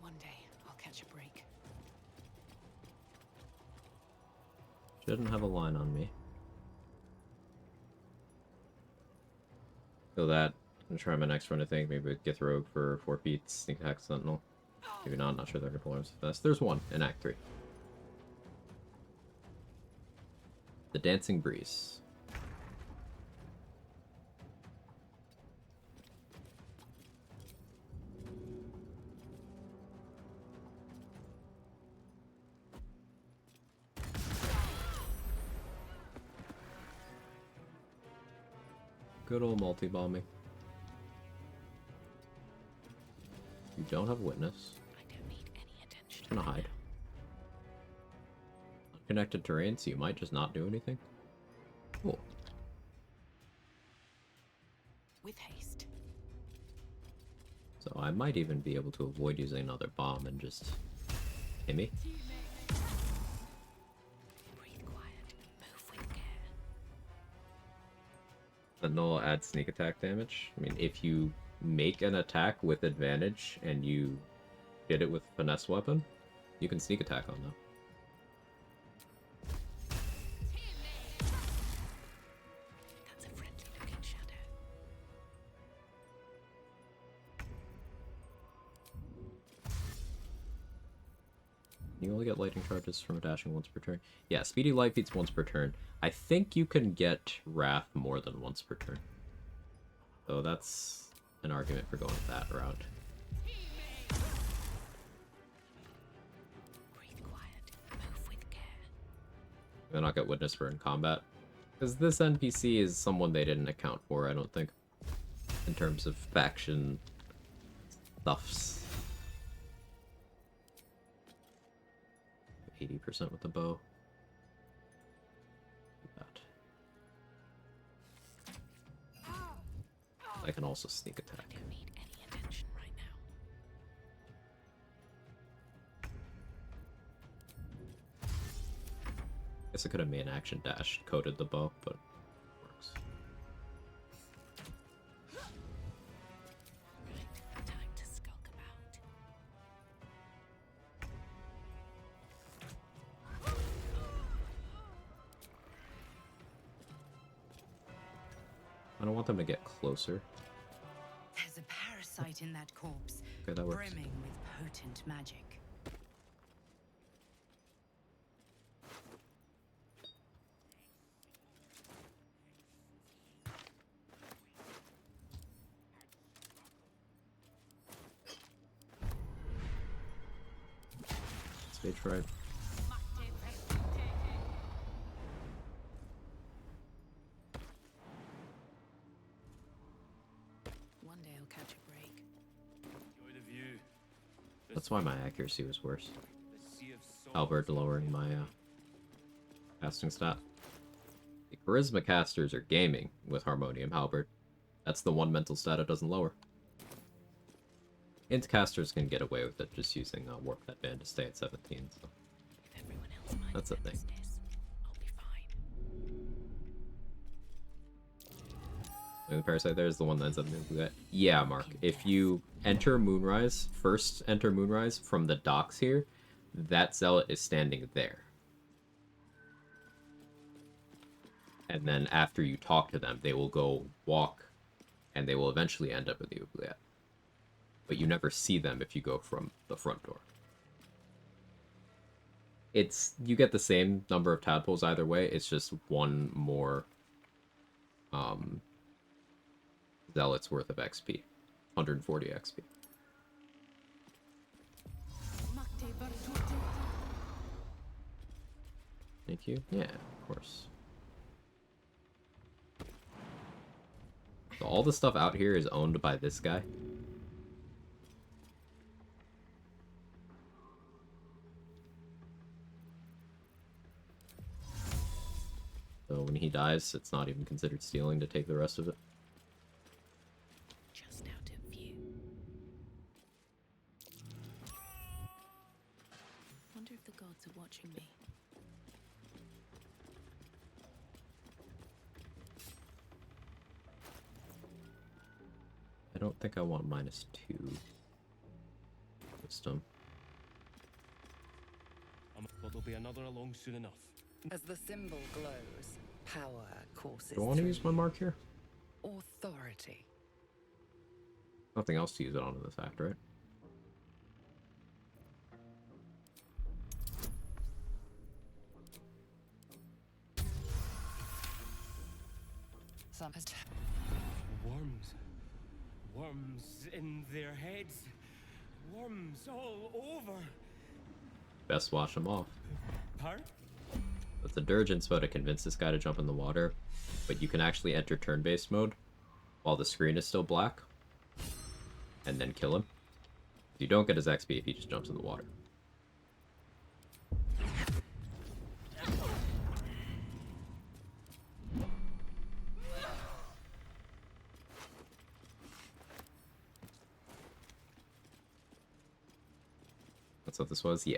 One day, I'll catch a break. Shouldn't have a line on me. So that, I'm gonna try my next run, I think. Maybe with Gith Rogue for 4 feet, Sneak Attack Sentinel. Maybe not sure they're gonna pull arms fast. There's one in Act 3. The Dancing Breeze. Good old multi-bombing. You don't have witness. I don't need any attention. Just gonna hide. Unconnected terrain, so you might just not do anything. Cool. With haste. So I might even be able to avoid using another bomb and just hit me. Breathe quiet. Move with care. Sentinel adds sneak attack damage. I mean, if you make an attack with advantage and you hit it with finesse weapon, you can sneak attack on them. That's a friendly looking shadow. You only get lightning charges from dashing once per turn. Yeah, speedy light feeds once per turn. I think you can get wrath more than once per turn. So that's an argument for going that route. Breathe quiet. Move with care. Then I'll get witness for in combat. Because this NPC is someone they didn't account for, I don't think. In terms of faction stuffs. 80% with the bow. Do that. I can also sneak attack. I don't need any attention right now. Guess I could have made an action dash, coded the bow, but it works. Right, time to skulk about. I don't want them to get closer. There's a parasite in that corpse, Okay, that works. brimming with potent magic. Stage fright. One day I'll catch a break. Enjoy the view. That's why my accuracy was worse. The sea of souls. Albert lowering my casting stat. The charisma casters are gaming with Harmonium Halberd. That's the one mental stat it doesn't lower. Int casters can get away with it just using Warp That Band to stay at 17. So. If everyone else minds That's a their thing. business, I'll be fine. The parasite there is the one that ends up in that. Yeah, Mark. If you enter Moonrise, first enter Moonrise from the docks here, that zealot is standing there. And then after you talk to them, they will go walk and they will eventually end up in the oubliette. But you never see them if you go from the front door. You get the same number of tadpoles either way, it's just one more zealot's worth of XP. 140 XP. Thank you. Yeah, of course. So all the stuff out here is owned by this guy. So when he dies, it's not even considered stealing to take the rest of it. Just out of view. Wonder if the gods are watching me. I don't think I want -2 wisdom. But there'll be another along soon enough. As the symbol glows, power courses Do I want to through use my mark here? authority. Nothing else to use it on in this act, right? Some Worms. Worms in their heads. Worms all over. Best wash them off. Par? But the Dirgent's about to convince this guy to jump in the water, but you can actually enter turn-based mode while the screen is still black, and then kill him. You don't get his XP if he just jumps in the water. That's what this was? Yeah.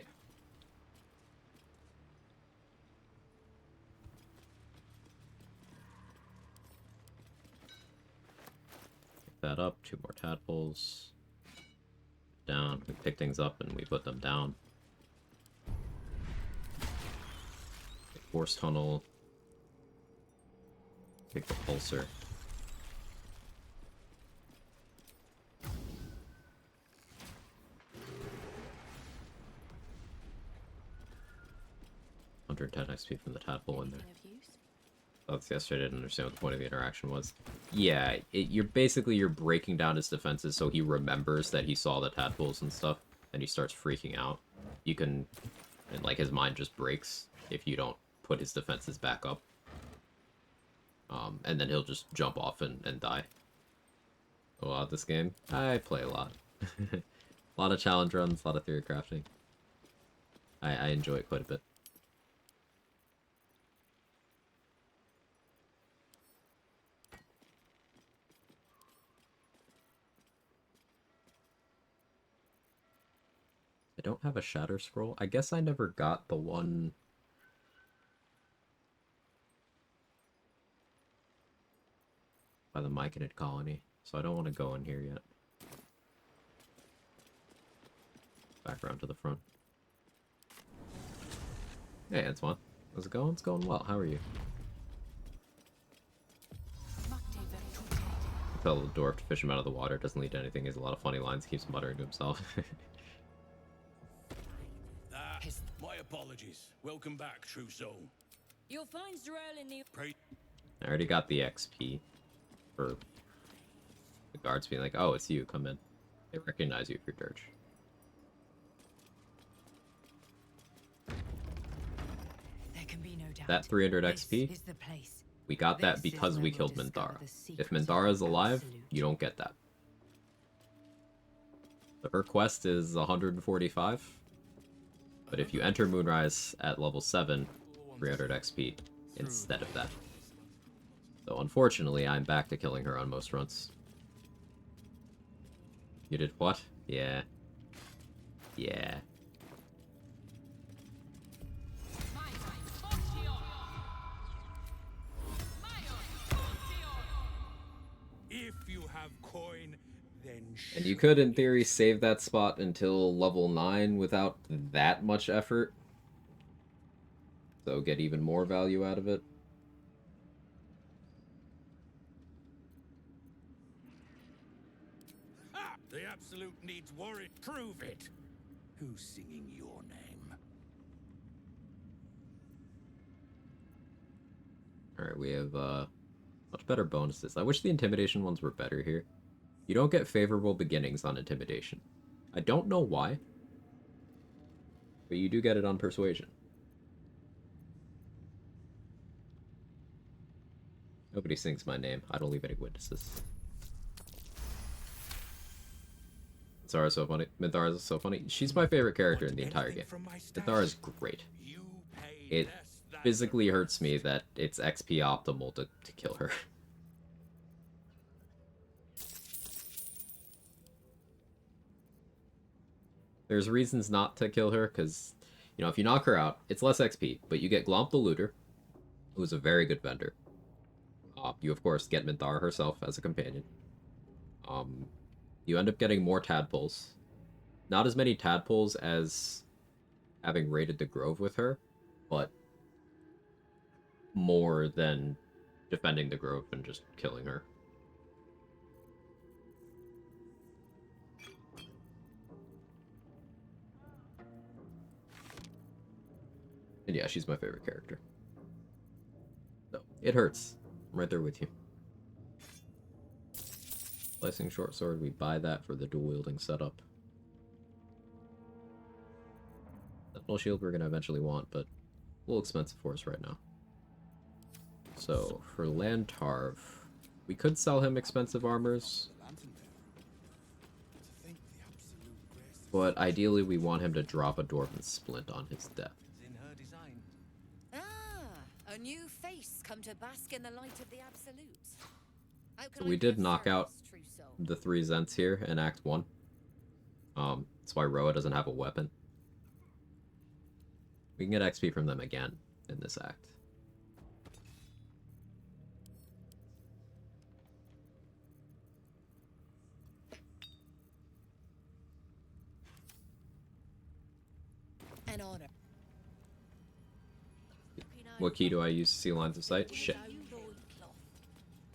Pick that up, 2 more tadpoles. Down, we pick things up and we put them down. Pick force tunnel. Pick the pulsar. XP from the tadpole in there. That's yesterday. I didn't understand what the point of the interaction was. Yeah, you're breaking down his defenses so he remembers that he saw the tadpoles and stuff, and he starts freaking out. You can, and like his mind just breaks if you don't put his defenses back up. And then he'll just jump off and die. A lot this game. I play a lot. A lot of challenge runs, a lot of theory crafting. I enjoy it quite a bit. I don't have a shatter scroll. I guess I never got the one... by the Myconid colony, so I don't want to go in here yet. Back around to the front. Hey, Antoine. How's it going? It's going well. How are you? Tell the dwarf to fish him out of the water. Doesn't lead to anything. He has a lot of funny lines. He keeps muttering to himself. My apologies. Welcome back, true soul. You'll find Z'rell in the... I already got the XP for the guards being like, oh, it's you, come in. They recognize you if you're Dirge. There can be no doubt. That 300 XP, This is the place. we got that This is because where we we'll killed discover Minthara. the If secrets of Minthara's the alive, Absolute. you don't get that. So her quest is 145. But if you enter Moonrise at level 7, 300 XP instead of that. So unfortunately, I'm back to killing her on most runs. You did what? Yeah. Yeah. If you have coin, then And you could, in theory, save that spot until level 9 without that much effort. So get even more value out of it. The Absolute needs worry. Prove it. Who's singing your name? Alright, we have much better bonuses. I wish the intimidation ones were better here. You don't get favorable beginnings on intimidation. I don't know why, but you do get it on persuasion. Nobody sings my name. I don't leave any witnesses. Minthara's so funny. Minthara's so funny. She's my favorite character in the entire game. Minthara's great. It physically hurts me that it's XP optimal to kill her. There's reasons not to kill her, because, you know, if you knock her out, it's less XP, but you get Glomp the Looter, who is a very good vendor. You, of course, get Minthara herself as a companion. You end up getting more tadpoles. Not as many tadpoles as having raided the Grove with her, but more than defending the Grove and just killing her. And yeah, she's my favorite character. So, it hurts. I'm right there with you. Slicing short sword, we buy that for the dual wielding setup. Sentinel shield we're gonna eventually want, but a little expensive for us right now. So, for Lantarv, we could sell him expensive armors. But ideally we want him to drop a Dwarven Splint on his death. A new face come to bask in the light of the Absolutes. So we did knock out the 3 Zents here in Act 1. That's why Roa doesn't have a weapon. We can get XP from them again in this act. An honor. What key do I use to see lines of sight? Shit.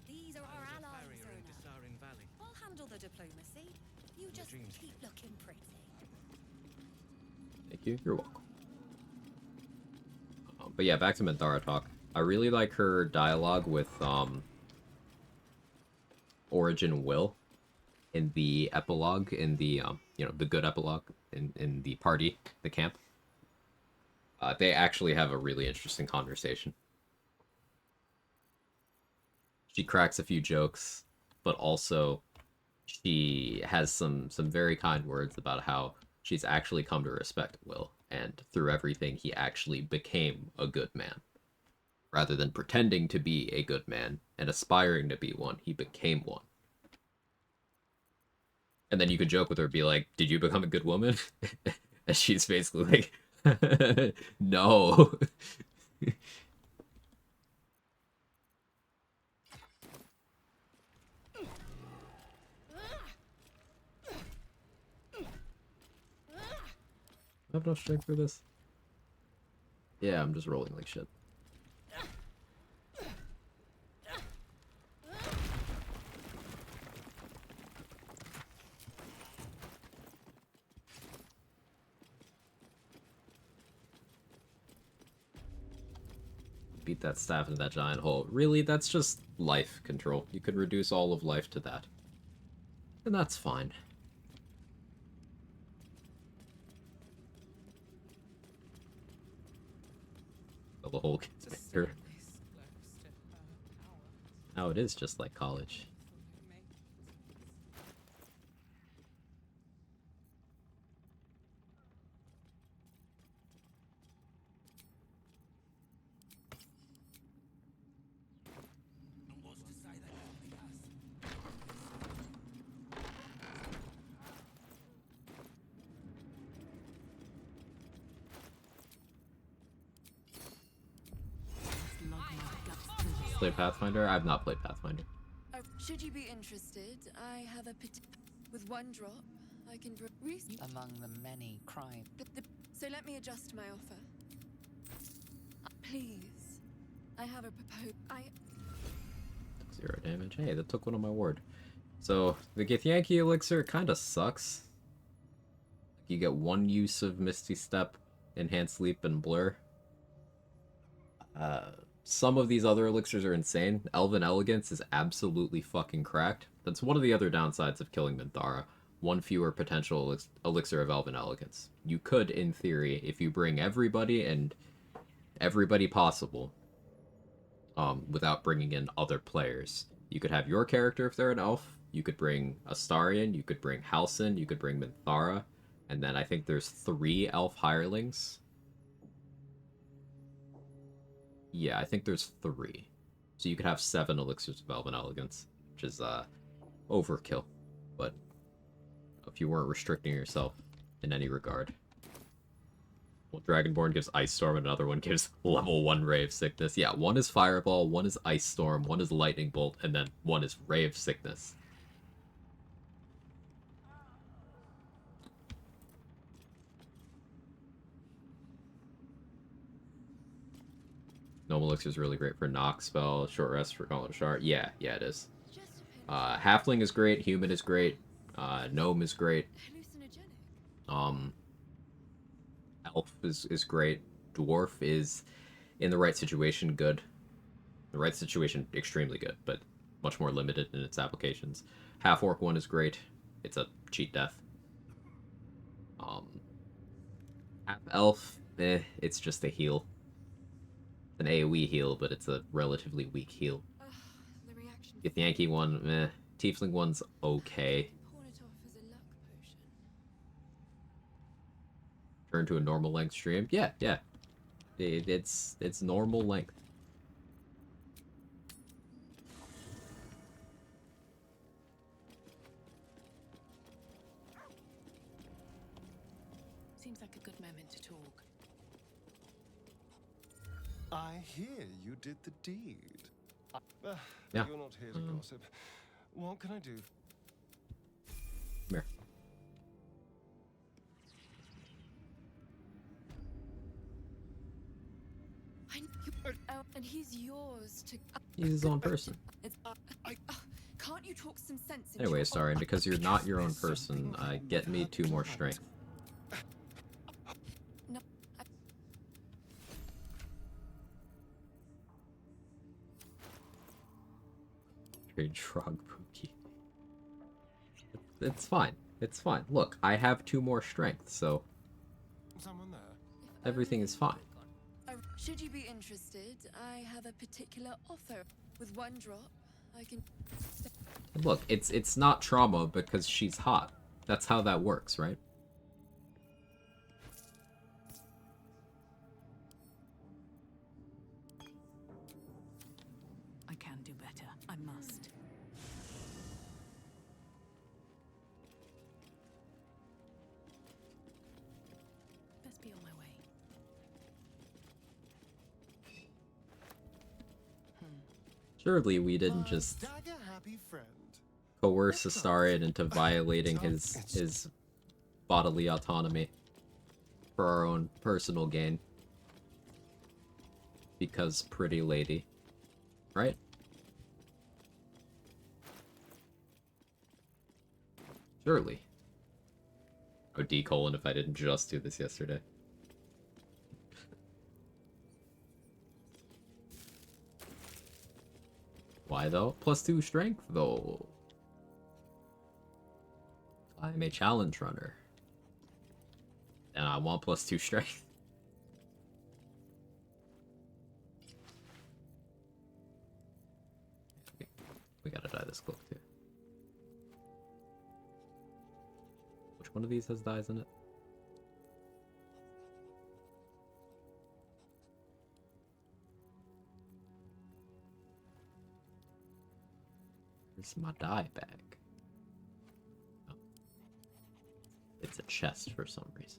These are our allies, Zona. I'll handle the diplomacy. You just keep looking pretty. Thank you. You're welcome. But yeah, back to Minthara talk. I really like her dialogue with Origin Will in the epilogue, in the you know, the good epilogue in the party, the camp. They actually have a really interesting conversation. She cracks a few jokes, but also she has some very kind words about how she's actually come to respect Will, and through everything he actually became a good man. Rather than pretending to be a good man and aspiring to be one, he became one. And then you could joke with her, be like, did you become a good woman? And she's basically like, no. I have no strength for this. Yeah, I'm just rolling like shit. Beat that staff into that giant hole. Really, that's just life control. You could reduce all of life to that. And that's fine. The hole gets bigger. Now it is just like college. Play Pathfinder? I've not played Pathfinder. Should you be interested, I have a with one drop, I can among the many crimes. So let me adjust my offer. Please, I have a proposal. Took 0 damage. Hey, that took one on my ward. So, the Githyanki elixir kind of sucks. You get one use of Misty Step, Enhanced Sleep, and Blur. Some of these other elixirs are insane. Elven Elegance is absolutely fucking cracked. That's one of the other downsides of killing Minthara. One fewer potential elixir of Elven Elegance. You could, in theory, if you bring everybody and everybody possible, without bringing in other players. You could have your character if they're an elf. You could bring Astarion. You could bring Halsin. You could bring Minthara. And then I think there's 3 elf hirelings. Yeah, I think there's 3. So you could have 7 elixirs of Elven Elegance, which is overkill. But if you weren't restricting yourself in any regard. Well, Dragonborn gives Ice Storm, and another one gives level 1 Ray of Sickness. Yeah, one is Fireball, one is Ice Storm, one is Lightning Bolt, and then one is Ray of Sickness. Gnome Elixir is really great for Knock Spell, Short Rest for Gauntlet of Shard. Yeah, it is. Halfling is great, Human is great, Gnome is great. Elf is great. Dwarf is, in the right situation, good. The right situation, extremely good, but much more limited in its applications. Half-Orc one is great. It's a cheat death. Half-Elf, it's just a heal. An AoE heal, but it's a relatively weak heal. Get the Yankee one, Tiefling one's okay. Turn to a normal length stream. Yeah. It's normal length. Seems like a good moment to talk. I hear you did the deed. Yeah. You're not here to gossip. What can I do? Come here. And he's yours to. He's his own person. Can't you talk some sense? Anyway, sorry, because you're not your own person, get me 2 more strength. No, Trade Shrug Pookie. It's fine. It's fine. Look, I have 2 more strength, so Someone there. everything is fine. Should you be interested, I have a particular offer. With 1 drop, I can. And look, it's not trauma because she's hot. That's how that works, right? I can do better. I must. Best be on my way. Surely we didn't just coerce Astarion into violating his bodily autonomy for our own personal gain. Because pretty lady. Right? Surely. Oh, D: if I didn't just do this yesterday. Why though? +2 strength though. I'm a challenge runner. And I want +2 strength. We gotta dye this cloak too. Which one of these has dyes in it? Where's my dye bag? Oh. It's a chest for some reason.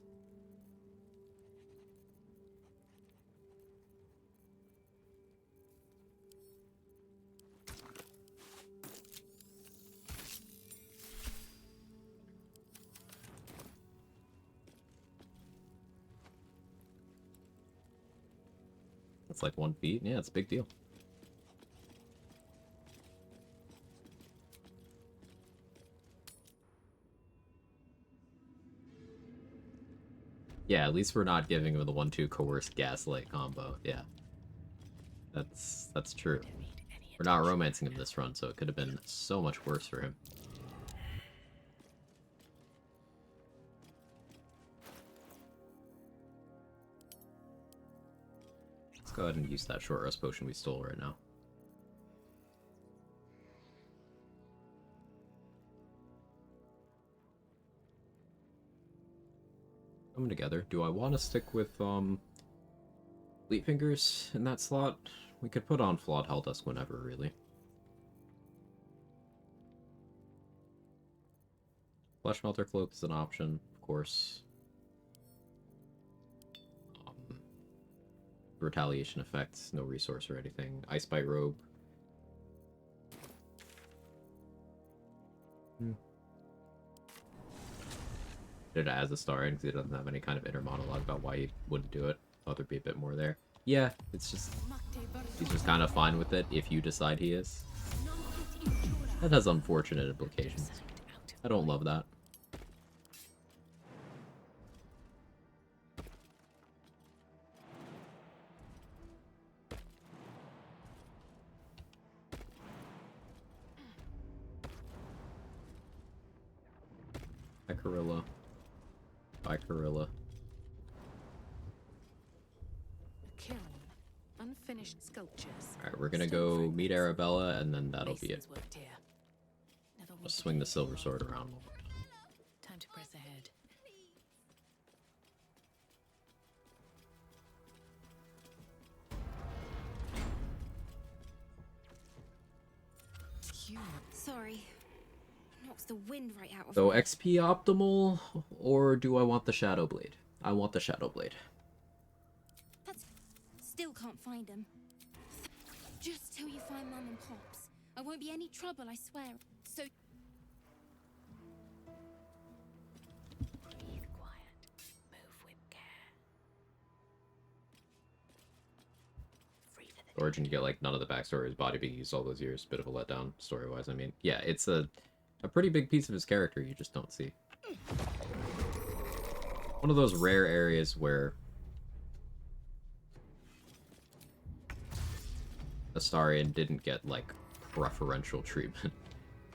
That's like 1 feet. Yeah, it's a big deal. Yeah, at least we're not giving him the 1-2 coerced gaslight combo. Yeah. That's true. We're not romancing him this run, so it could have been so much worse for him. Let's go ahead and use that short rest potion we stole right now. Coming together. Do I want to stick with Fleet Fingers in that slot? We could put on Flawed Helldusk whenever, really. Flesh Melter Cloak is an option, of course. Retaliation effects, no resource or anything. Ice Bite Robe. Did it as a star because it doesn't have any kind of inner monologue about why he wouldn't do it. Thought there'd be a bit more there. Yeah, it's just... he's just kind of fine with it if you decide he is. That has unfortunate implications. I don't love that. Hi, Corilla. Bye, Corilla. Kiln. Unfinished sculptures. Alright, we're gonna go meet Arabella, and then that'll be it. I'll swing the silver sword around. Time to press ahead. Sorry. Knocks the wind right out of So me. XP optimal, or do I want the Shadow Blade? I want the Shadow Blade. That's... Still can't find them. Just till you find Mum and Pops. I won't be any trouble, I swear. So... Breathe quiet. Move with care. Origin, you get like none of the backstory, his body being used all those years. Bit of a letdown story-wise. I mean, yeah, it's a pretty big piece of his character you just don't see. One of those rare areas where Astarion didn't get like preferential treatment.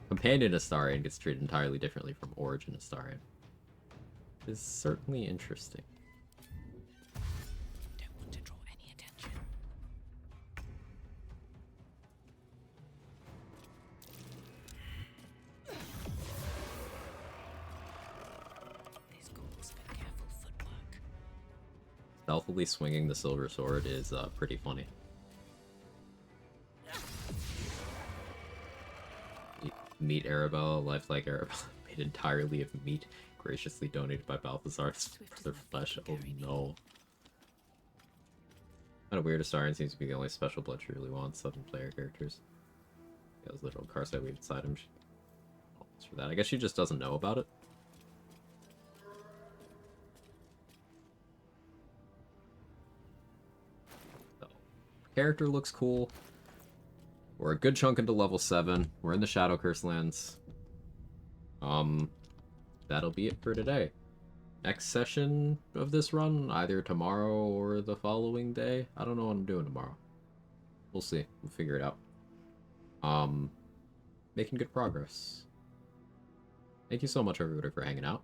Companion Astarion gets treated entirely differently from Origin Astarion. It's certainly interesting. Don't want to draw any attention. This calls for careful footwork. Stealthily swinging the silver sword is pretty funny. Meat Arabella, lifelike Arabella, made entirely of meat, graciously donated by Balthazar's brother Flesh. Oh no. Kind of weird, Astarion seems to be the only special blood she really wants, 7 player characters. Yeah, those literal Karsai weave inside him. For that. I guess she just doesn't know about it. So, character looks cool. We're a good chunk into level 7. We're in the Shadow Curse lands. That'll be it for today. Next session of this run, either tomorrow or the following day. I don't know what I'm doing tomorrow. We'll see. We'll figure it out. Making good progress. Thank you so much, everybody, for hanging out.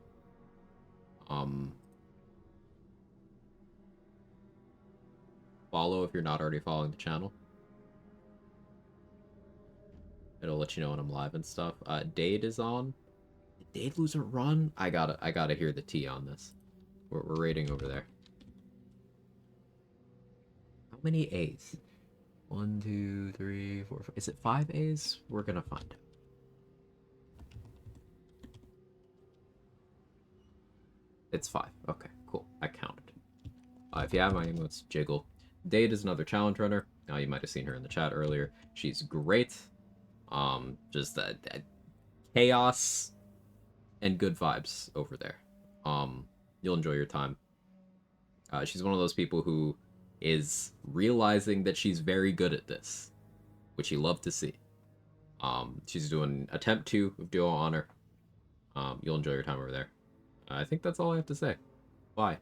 Follow if you're not already following the channel. It'll let you know when I'm live and stuff. Dade is on. Did Dade lose a run? I gotta hear the tea on this. We're raiding over there. How many A's? 1, 2, 3, 4, 5. Is it 5 A's? We're gonna find out. It's 5. Okay, cool. I counted. If you have my name, it's Jiggle. Dade is another challenge runner. Now you might have seen her in the chat earlier. She's great. Just that chaos and good vibes over there. You'll enjoy your time. She's one of those people who is realizing that she's very good at this, which you love to see. She's doing attempt 2 of Duo Honor. You'll enjoy your time over there. I think that's all I have to say. Bye.